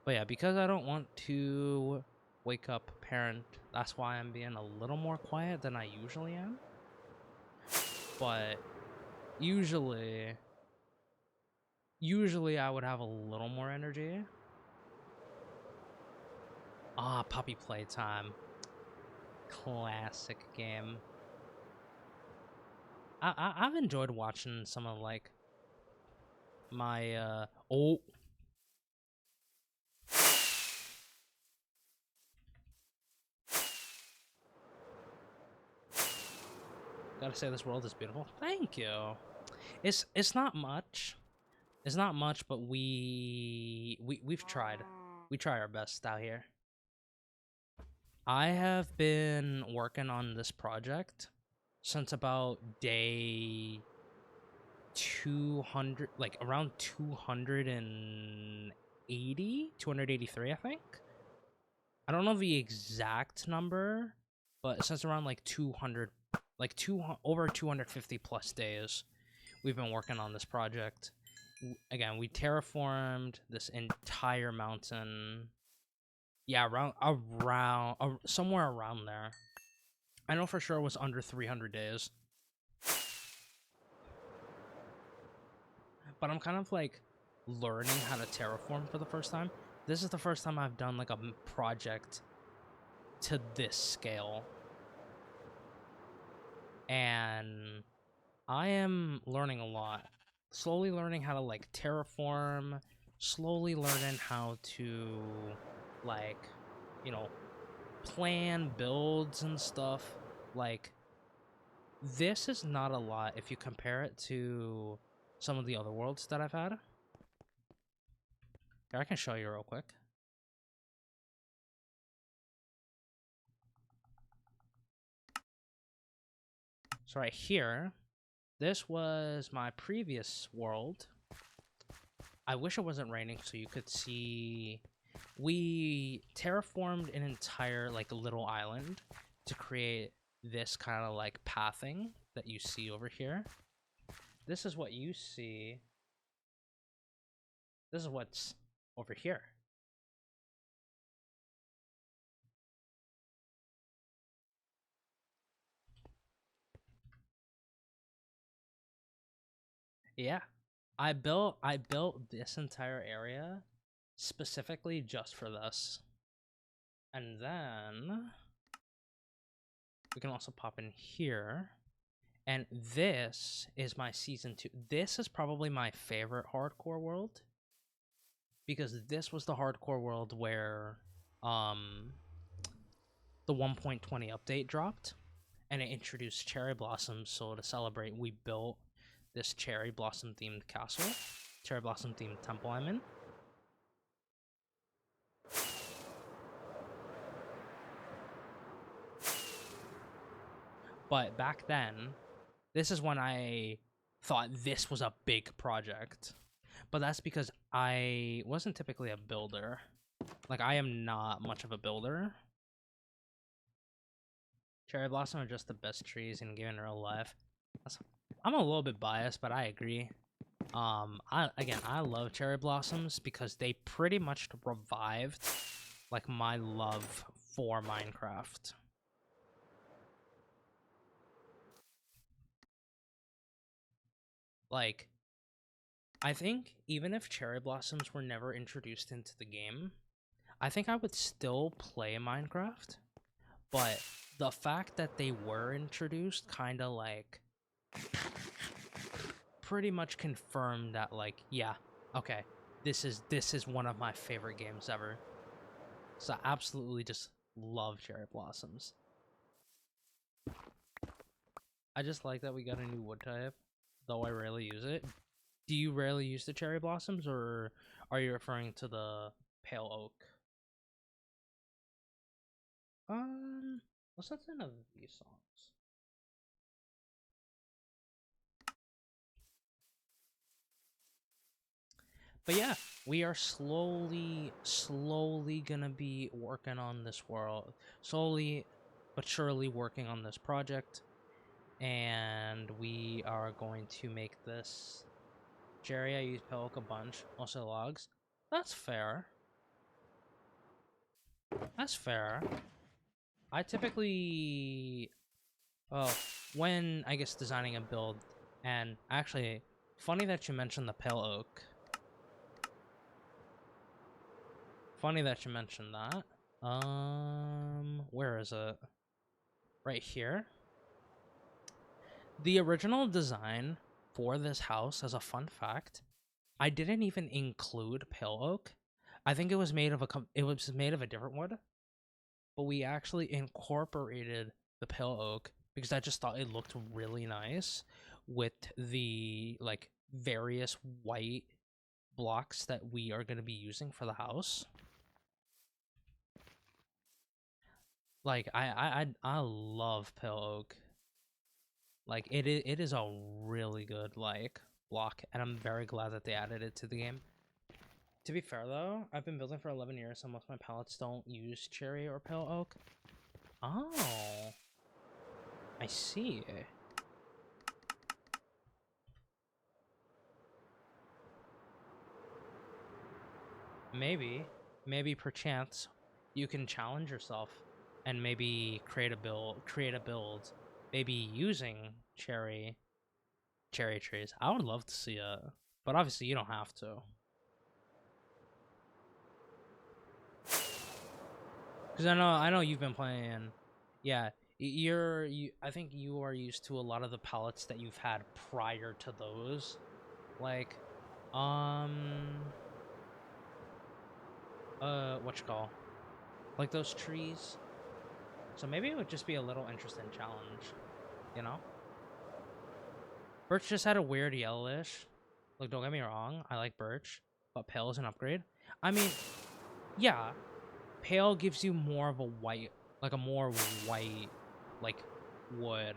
But yeah, because I don't want to wake up parent, that's why I'm being a little more quiet than I usually am. But usually I would have a little more energy. Ah, Puppy Playtime. Classic game. I've enjoyed watching some of like my oh, gotta say this world is beautiful. Thank you. It's not much. It's not much, but we've tried. We try our best out here. I have been working on this project since about day 200, like around 283, I think. I don't know the exact number, but since around like 200, like over 250 plus days, we've been working on this project. Again, we terraformed this entire mountain. Yeah, somewhere around there. I know for sure it was under 300 days. But I'm kind of like learning how to terraform for the first time. This is the first time I've done like a project to this scale. And I am learning a lot. Slowly learning how to like terraform, slowly learning how to like, you know, plan builds and stuff. Like, this is not a lot if you compare it to some of the other worlds that I've had. Here, I can show you real quick. So right here, this was my previous world. I wish it wasn't raining so you could see. We terraformed an entire like little island to create this kind of like pathing that you see over here. This is what you see. This is what's over here. Yeah. I built this entire area specifically just for this. And then we can also pop in here. And this is my season 2. This is probably my favorite hardcore world, because this was the hardcore world where the 1.20 update dropped and it introduced cherry blossoms. So to celebrate, we built this cherry blossom themed castle, cherry blossom themed temple I'm in. But back then, this is when I thought this was a big project. But that's because I wasn't typically a builder. Like, I am not much of a builder. Cherry blossom are just the best trees in game in real life. I'm a little bit biased, but I agree. I love cherry blossoms because they pretty much revived like my love for Minecraft. Like, I think even if cherry blossoms were never introduced into the game, I think I would still play Minecraft. But the fact that they were introduced kind of like pretty much confirmed that, like, yeah, okay, this is one of my favorite games ever. So I absolutely just love cherry blossoms. I just like that we got a new wood type, though I rarely use it. Do you rarely use the cherry blossoms, or are you referring to the pale oak? What's that in of these songs? But yeah, we are slowly gonna be working on this world. Slowly but surely working on this project. And we are going to make this. Jerry, I use pale oak a bunch. Also logs. That's fair. That's fair. I typically... Well, when, I guess, designing a build, and actually, funny that you mentioned the pale oak. Funny that you mentioned that. Where is it? Right here. The original design for this house, as a fun fact, I didn't even include pale oak. I think it was made of a different wood, but we actually incorporated the pale oak because I just thought it looked really nice with the like various white blocks that we are going to be using for the house. Like I love pale oak. Like it is a really good like block, and I'm very glad that they added it to the game. To be fair though, I've been building for 11 years, so most of my palettes don't use cherry or pale oak. Oh, I see. Maybe perchance, you can challenge yourself and maybe create a build, maybe using cherry trees. I would love to see it, but obviously you don't have to. Because I know you've been playing. Yeah, I think you are used to a lot of the palettes that you've had prior to those. Like, what you call? Like those trees. So maybe it would just be a little interesting challenge, you know? Birch just had a weird yellowish. Look, don't get me wrong, I like birch, but pale is an upgrade. I mean, yeah, pale gives you more of a white, like a more white, like wood.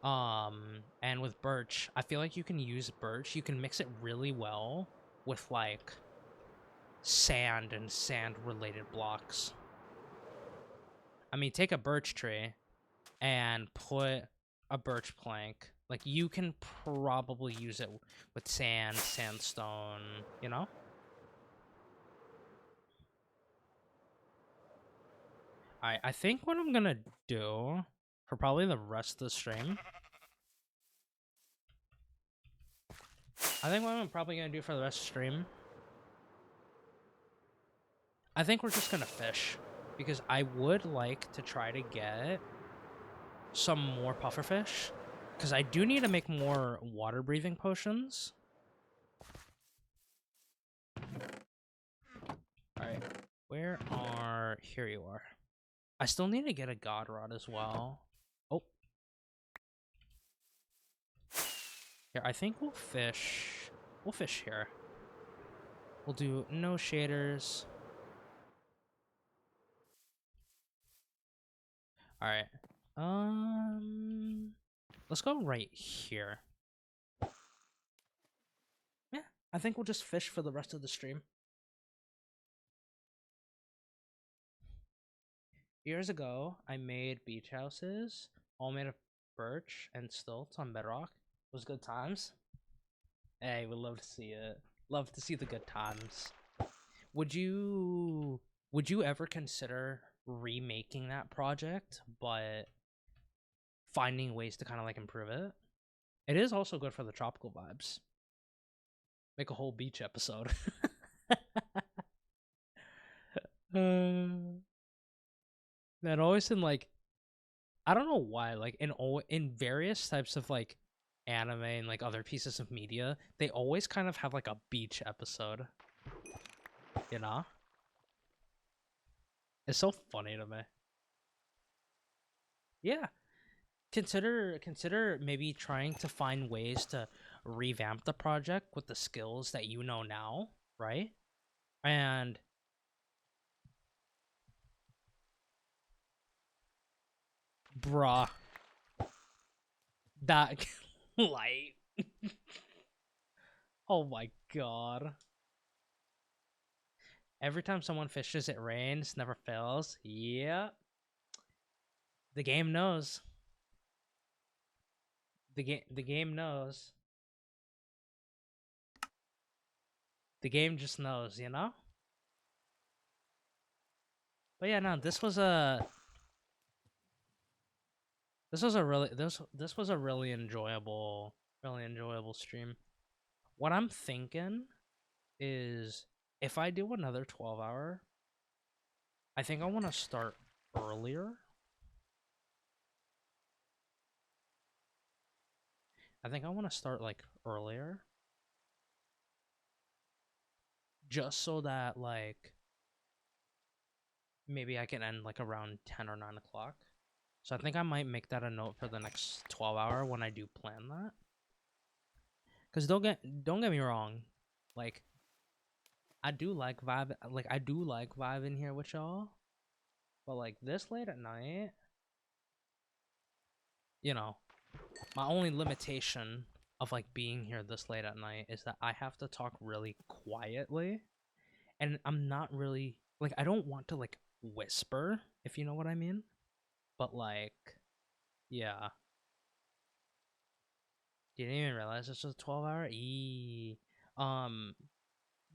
And with birch, I feel like you can use birch. You can mix it really well with like sand and sand-related blocks. I mean, take a birch tree and put a birch plank. Like, you can probably use it with sand, sandstone, you know? Alright, I think what I'm gonna do for probably the rest of the stream, I think what I'm probably gonna do for the rest of the stream, I think we're just gonna fish. Because I would like to try to get some more pufferfish. Because I do need to make more water-breathing potions. Alright, where are... Here you are. I still need to get a god rod as well. Oh. Here, I think we'll fish... We'll fish here. We'll do no shaders. Alright. Let's go right here. Yeah, I think we'll just fish for the rest of the stream. Years ago, I made beach houses, all made of birch and stilts on bedrock. It was good times. Hey, would love to see it. Love to see the good times. Would you ever consider remaking that project, but finding ways to kind of like improve it? It is also good for the tropical vibes. Make a whole beach episode. That always in like, I don't know why, like in various types of like anime and like other pieces of media, they always kind of have like a beach episode. You know? It's so funny to me. Yeah. Consider maybe trying to find ways to revamp the project with the skills that you know now, right? And bruh, that light. Oh my god. Every time someone fishes, it rains, never fails. Yeah. The game knows. The game knows. The game just knows, you know? But yeah, no, this was a this was a really enjoyable stream. What I'm thinking is if I do another 12-hour, I think I want to start earlier. I think I want to start like earlier. Just so that like maybe I can end like around 10 or 9 o'clock. So I think I might make that a note for the next 12-hour when I do plan that. Cause don't get me wrong, like I do like vibing here with y'all, but like this late at night, you know, my only limitation of like being here this late at night is that I have to talk really quietly, and I'm not really like I don't want to like whisper, if you know what I mean, but like yeah. Didn't even realize this was a 12-hour. Um,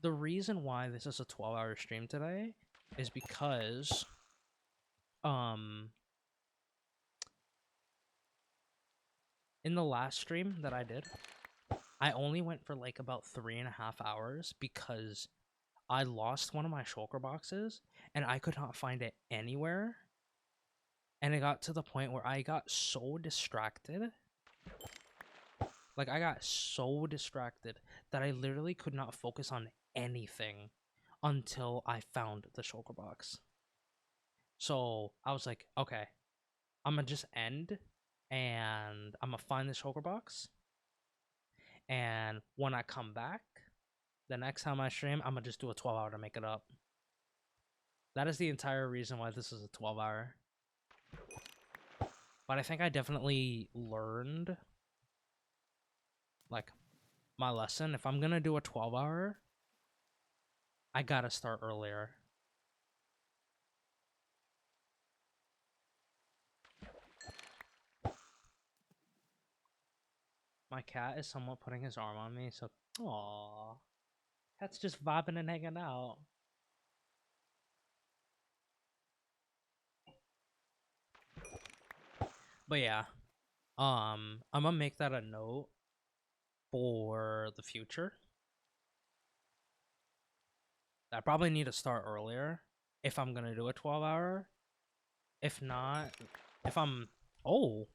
the reason why this is a 12-hour stream today is because um in the last stream that I did, I only went for like about 3.5 hours because I lost one of my shulker boxes and I could not find it anywhere. And it got to the point where I got so distracted. Like, I got so distracted that I literally could not focus on anything until I found the shulker box. So I was like, okay, I'm gonna just end and I'm gonna find the shulker box. And when I come back, The next time I stream, I'm gonna just do a 12-hour to make it up. That is the entire reason why this is a 12-hour. But I think I definitely learned, like, my lesson. If I'm gonna do a 12-hour, I gotta start earlier. My cat is somewhat putting his arm on me, so aww. Cat's just vibing and hanging out. But yeah, I'm gonna make that a note for the future. I probably need to start earlier if I'm gonna do a 12-hour. If not, if I'm oh,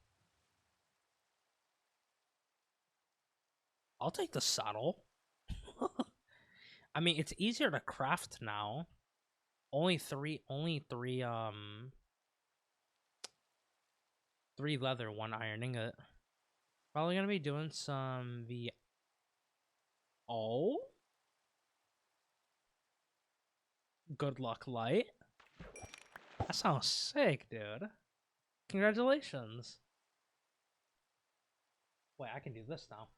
I'll take the saddle. I mean, it's easier to craft now. Only three three leather, one iron ingot. Probably gonna be doing some oh, good luck light. That sounds sick, dude. Congratulations. Wait, I can do this now.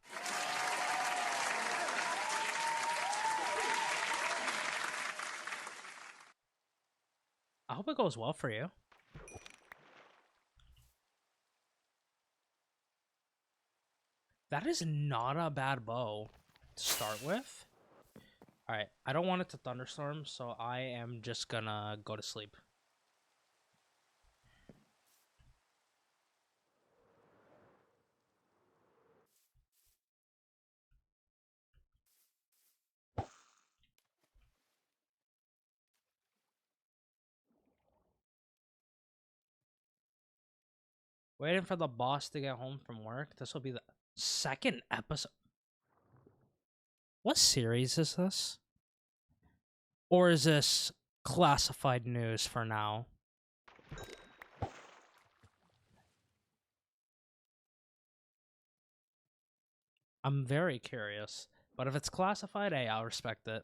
I hope it goes well for you. That is not a bad bow to start with. Alright, I don't want it to thunderstorm, so I am just gonna go to sleep. Waiting for the boss to get home from work. This will be the second episode. What series is this? Or is this classified news for now? I'm very curious. But if it's classified, hey, I'll respect it.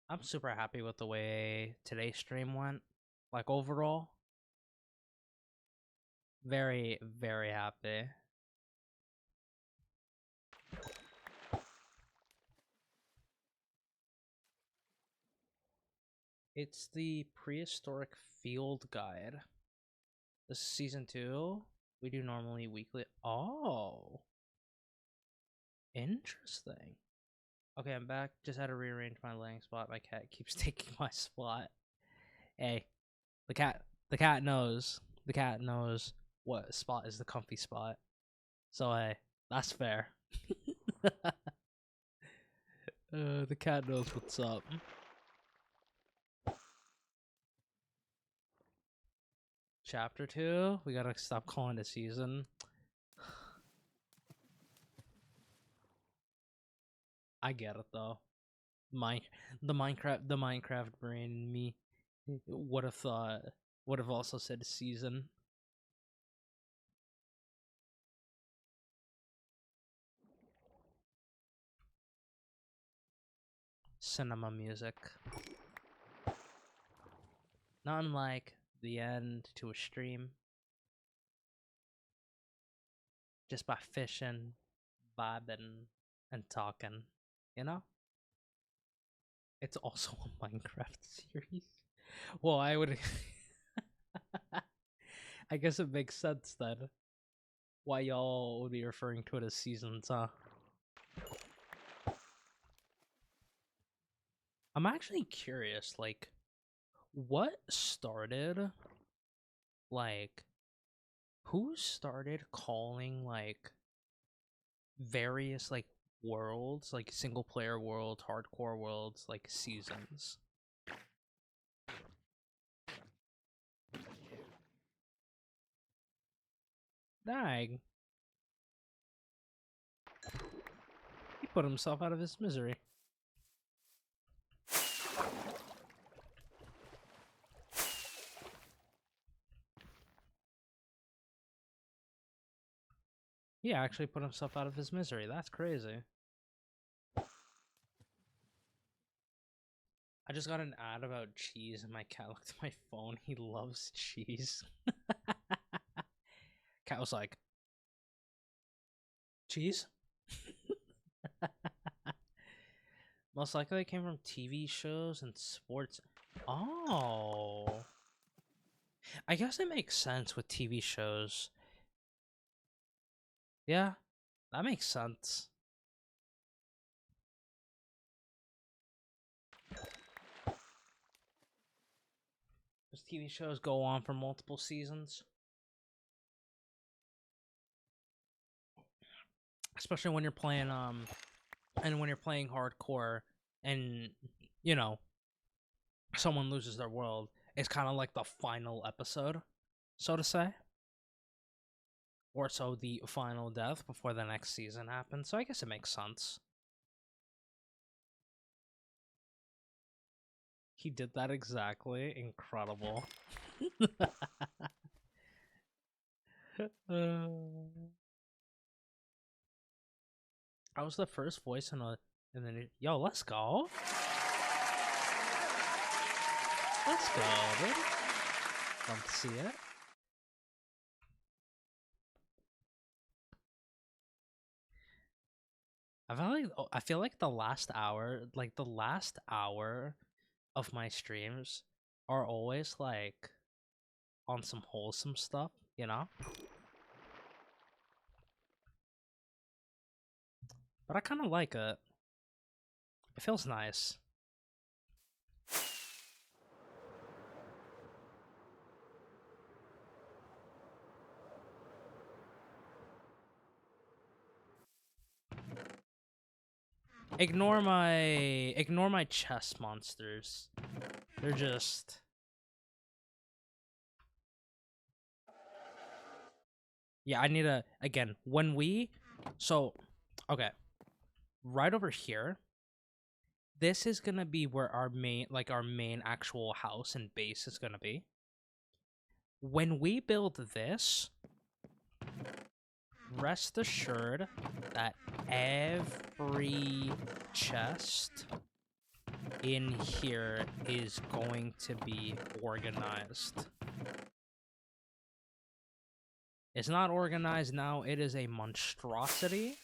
I'm super happy with the way today's stream went. Like, overall. Very, very happy. It's the prehistoric field guide. This is season 2. We do normally weekly. Oh. Interesting. Okay, I'm back. Just had to rearrange my laying spot. My cat keeps taking my spot. Hey, the cat knows. The cat knows what spot is the comfy spot. So hey, that's fair. The cat knows what's up. Chapter 2. We gotta stop calling it season. I get it though. The Minecraft brain in me would have thought, would have also said season. Cinema music. Not unlike the end to a stream. Just by fishing, vibing, and talking, you know? It's also a Minecraft series. Well, I would. I guess it makes sense then. Why y'all would be referring to it as seasons, huh? I'm actually curious, like, what started, like, who started calling, like, various, like, worlds, like, single player worlds, hardcore worlds, like, seasons? Dang. Put himself out of his misery. He actually put himself out of his misery. That's crazy. I just got an ad about cheese and my cat looked at my phone. He loves cheese. Cat was like, cheese? Most likely it came from TV shows and sports. Oh. I guess it makes sense with TV shows. Yeah, that makes sense. Those TV shows go on for multiple seasons. Especially when you're playing and when you're playing hardcore and you know, someone loses their world, it's kind of like the final episode, so to say. Or so the final death before the next season happens. So I guess it makes sense. He did that exactly. Incredible. I was the first voice in a, and then yo, let's go. Let's go, dude. Love to see it. I feel like the last hour of my streams are always like on some wholesome stuff, you know? But I kind of like it. It feels nice. Ignore my chest monsters. They're just yeah, I need a again, when we so okay, right over here. This is going to be where our main actual house and base is going to be. When we build this, rest assured that every chest in here is going to be organized. It's not organized now, it is a monstrosity,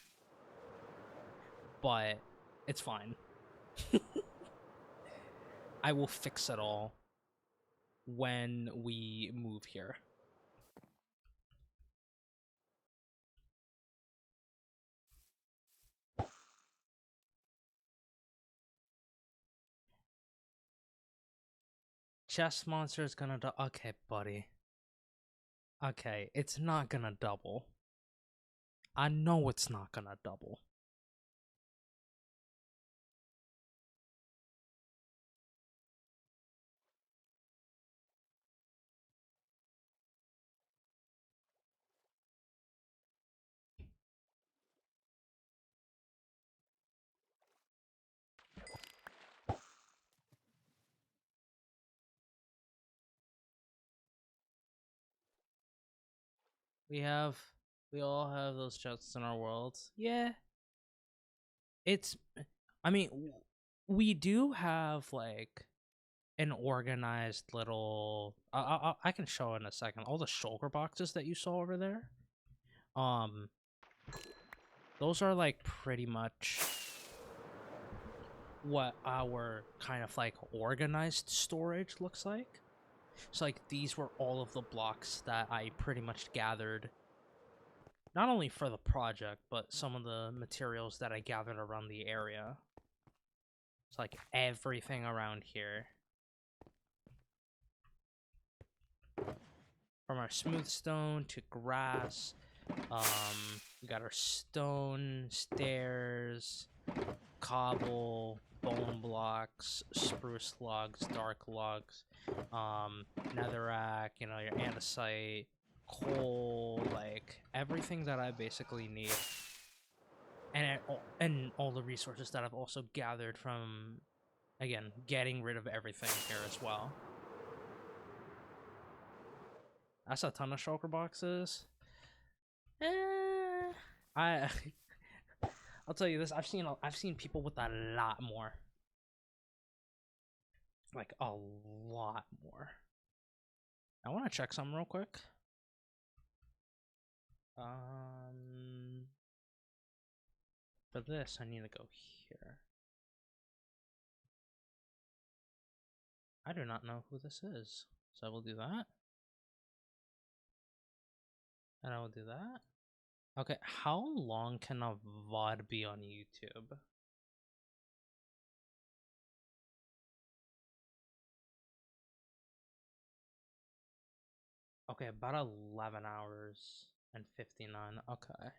but it's fine. I will fix it all when we move here. Chest monster is gonna okay, buddy. Okay, it's not gonna double. I know it's not gonna double. We all have those chests in our worlds. Yeah. It's, I mean, we do have like an organized little, I can show in a second, all the shulker boxes that you saw over there. Those are like pretty much what our kind of like organized storage looks like. So like these were all of the blocks that I pretty much gathered, not only for the project, but some of the materials that I gathered around the area. It's like everything around here. From our smooth stone to grass. We got our stone, stairs, cobble, bone blocks, spruce logs, dark logs, netherrack, you know, your andesite, coal, like everything that I basically need. and all the resources that I've also gathered from, again, getting rid of everything here as well. That's a ton of shulker boxes. I I'll tell you this. I've seen people with a lot more. Like a lot more. I want to check something real quick. For this, I need to go here. I do not know who this is, so I will do that. And I will do that. Okay, how long can a VOD be on YouTube? Okay, about 11 hours and 59. Okay.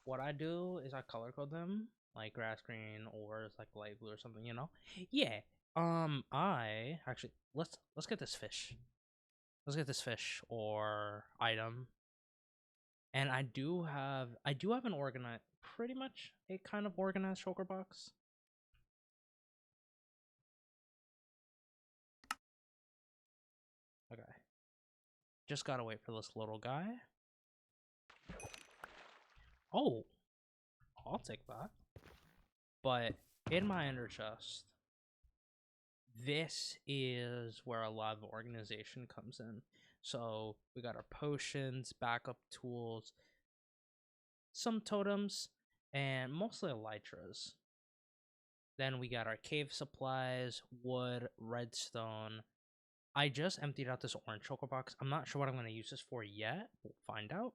What I do is I color code them, like grass green or it's like light blue or something, you know? Yeah. I actually let's get this fish. Let's get this fish or item. And I do have an organized, pretty much a kind of organized shulker box. Okay. Just gotta wait for this little guy. Oh, I'll take that. But in my ender chest, this is where a lot of organization comes in. So we got our potions, backup tools, some totems, and mostly elytras. Then we got our cave supplies, wood, redstone. I just emptied out this orange shulker box. I'm not sure what I'm going to use this for yet. We'll find out.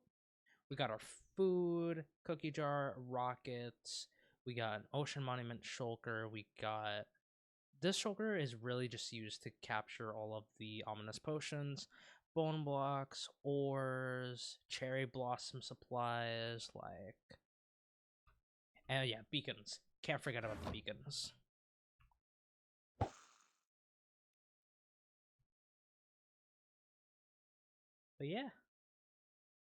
We got our food, cookie jar, rockets. We got an ocean monument shulker. We got... This shulker is really just used to capture all of the ominous potions, bone blocks, ores, cherry blossom supplies, like... yeah, beacons. Can't forget about the beacons. But yeah.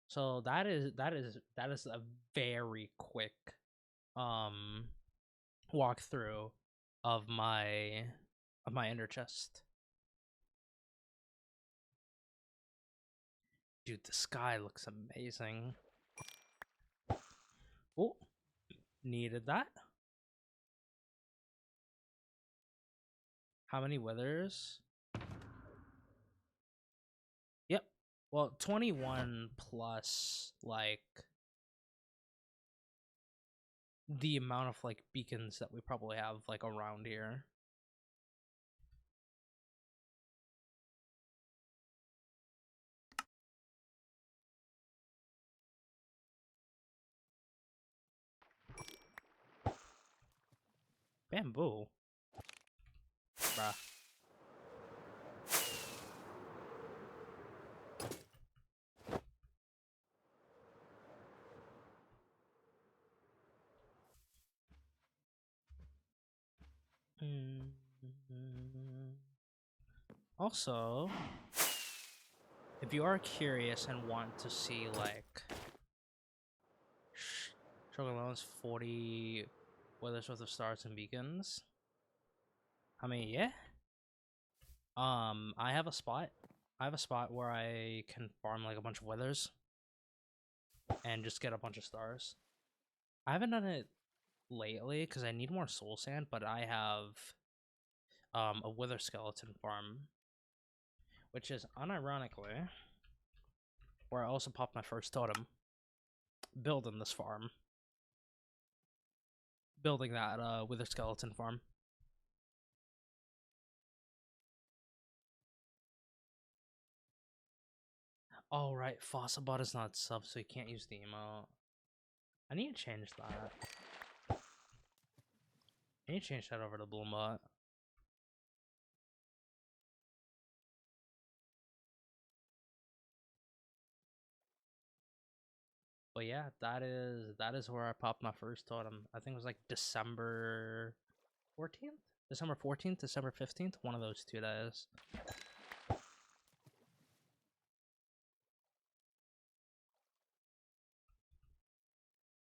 So that is a very quick walkthrough of my ender chest. Dude, the sky looks amazing. Oh, needed that. How many withers? Yep. Well, 21 plus like the amount of like beacons that we probably have like around here. Bamboo. Bruh. Also, if you are curious and want to see like Sugar Loans 40 withers worth of stars and beacons. I mean, yeah. I have a spot. I have a spot where I can farm like a bunch of withers and just get a bunch of stars. I haven't done it lately because I need more soul sand, but I have a wither skeleton farm, which is unironically where I also popped my first totem. Building this farm. Building that wither skeleton farm. Oh, right. Fossilbot is not sub, so you can't use the emote. I need to change that. I need to change that over to Bloombot. But yeah, that is where I popped my first totem. I think it was like December 14th? December 14th, December 15th, one of those 2 days.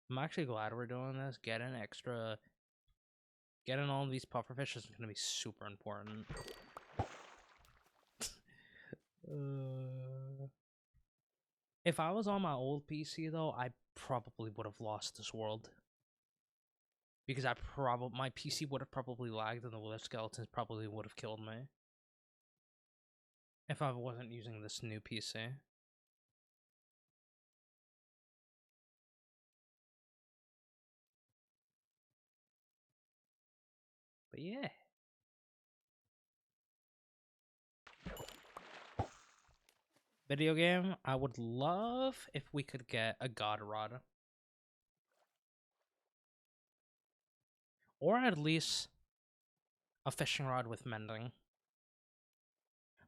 I'm actually glad we're doing this. Getting all these pufferfish is gonna be super important. If I was on my old PC though, I probably would have lost this world. Because my PC would have probably lagged and the wither skeletons probably would have killed me. If I wasn't using this new PC. But yeah. Video game, I would love if we could get a god rod. Or at least a fishing rod with mending.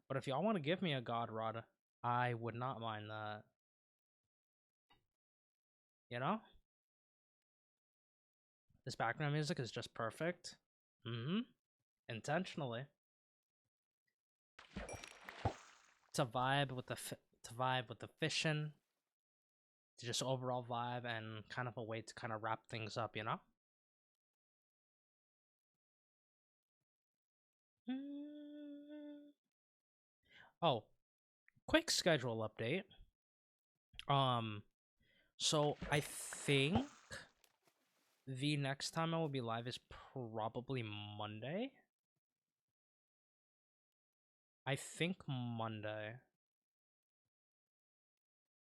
But if y'all want to give me a god rod, I would not mind that. You know? This background music is just perfect. Intentionally. To vibe with the fishing. To just overall vibe and kind of a way to kind of wrap things up, you know? Oh, quick schedule update. So I think the next time I will be live is probably Monday. I think Monday.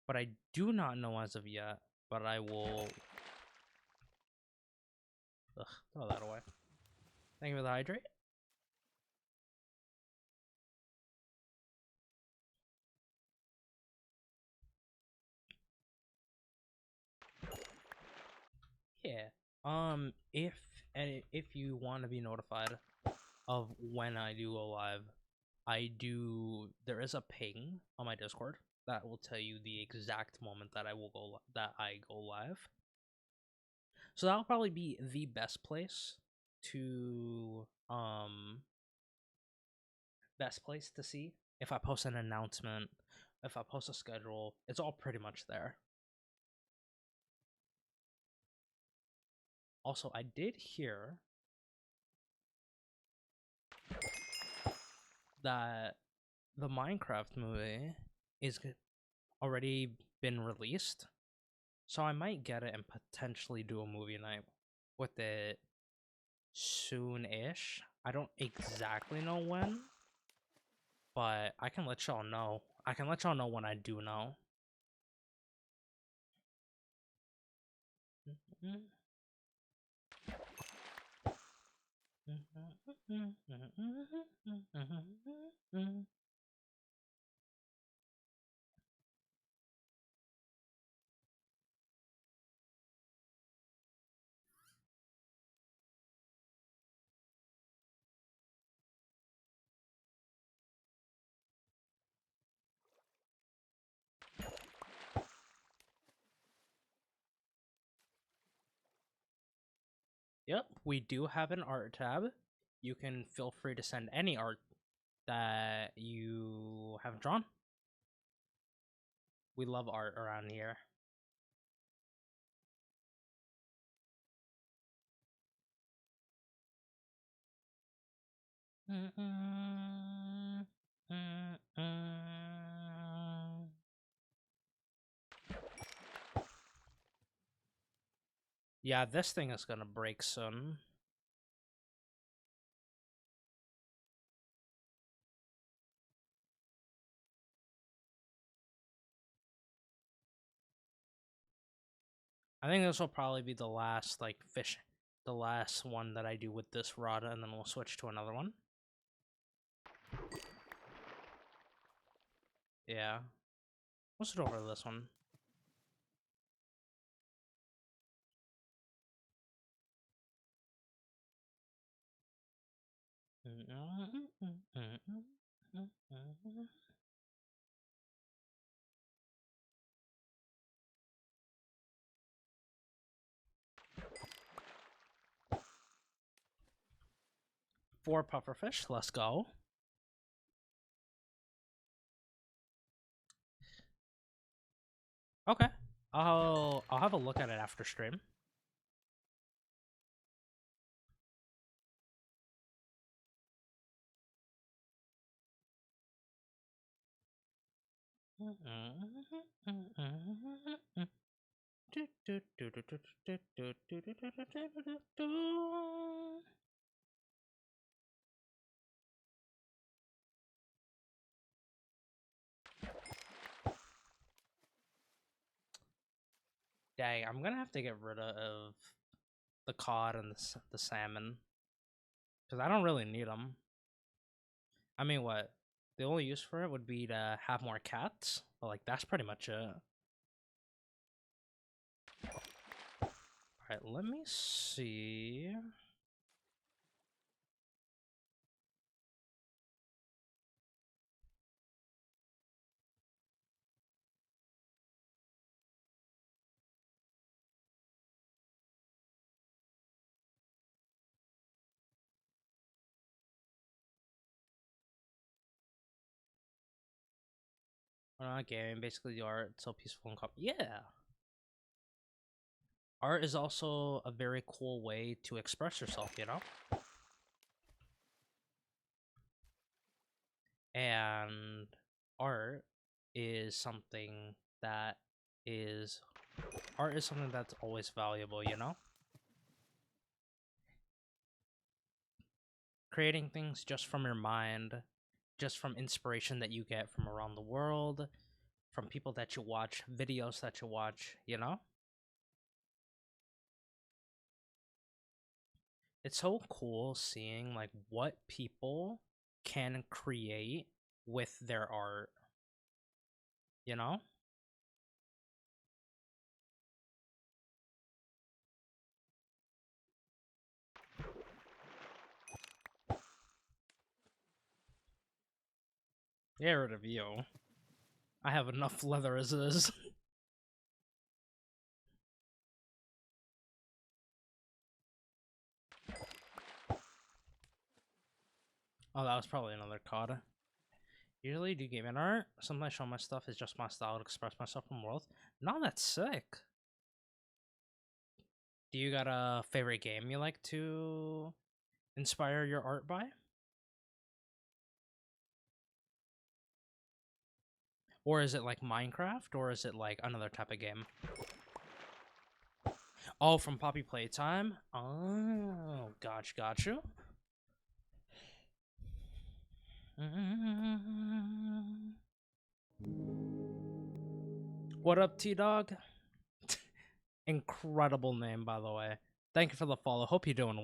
But I do not know as of yet. But I will... Ugh, throw that away. Thank you for the hydrate. Yeah. If you want to be notified of when I do go live, there is a ping on my Discord that will tell you the exact moment that I go live. So that'll probably be the best place to see if I post an announcement, if I post a schedule, it's all pretty much there. Also, I did hear that the Minecraft movie is already been released, so I might get it and potentially do a movie night with it soon-ish. I don't exactly know when, but I can let y'all know. I can let y'all know when I do know. Yep, we do have an art tab. You can feel free to send any art that you have drawn. We love art around here. Yeah, this thing is gonna break soon. I think this will probably be the last, like, the last one that I do with this rod, and then we'll switch to another one. Yeah. Let's do over this one. Four pufferfish, let's go. Okay. I'll have a look at it after stream. Dang, I'm gonna have to get rid of the cod and the salmon because I don't really need them. I mean, what? The only use for it would be to have more cats, but like that's pretty much it. Alright, let me see. Gaming, basically the art, so peaceful and calm. Yeah! Art is also a very cool way to express yourself, you know? And art is something that is art is something that's always valuable, you know? Creating things just from your mind, just from inspiration that you get from around the world, from people that you watch, videos that you watch, you know? It's so cool seeing like what people can create with their art, you know? Get rid of you. I have enough leather as is. Oh, that was probably another cod. Usually do gaming art. Sometimes show my stuff is just my style to express myself in the world. No, that's sick. Do you got a favorite game you like to inspire your art by? Or is it like Minecraft, or is it like another type of game? Oh, from Poppy Playtime? Oh, got you. What up, T-Dog? Incredible name, by the way. Thank you for the follow. Hope you're doing well.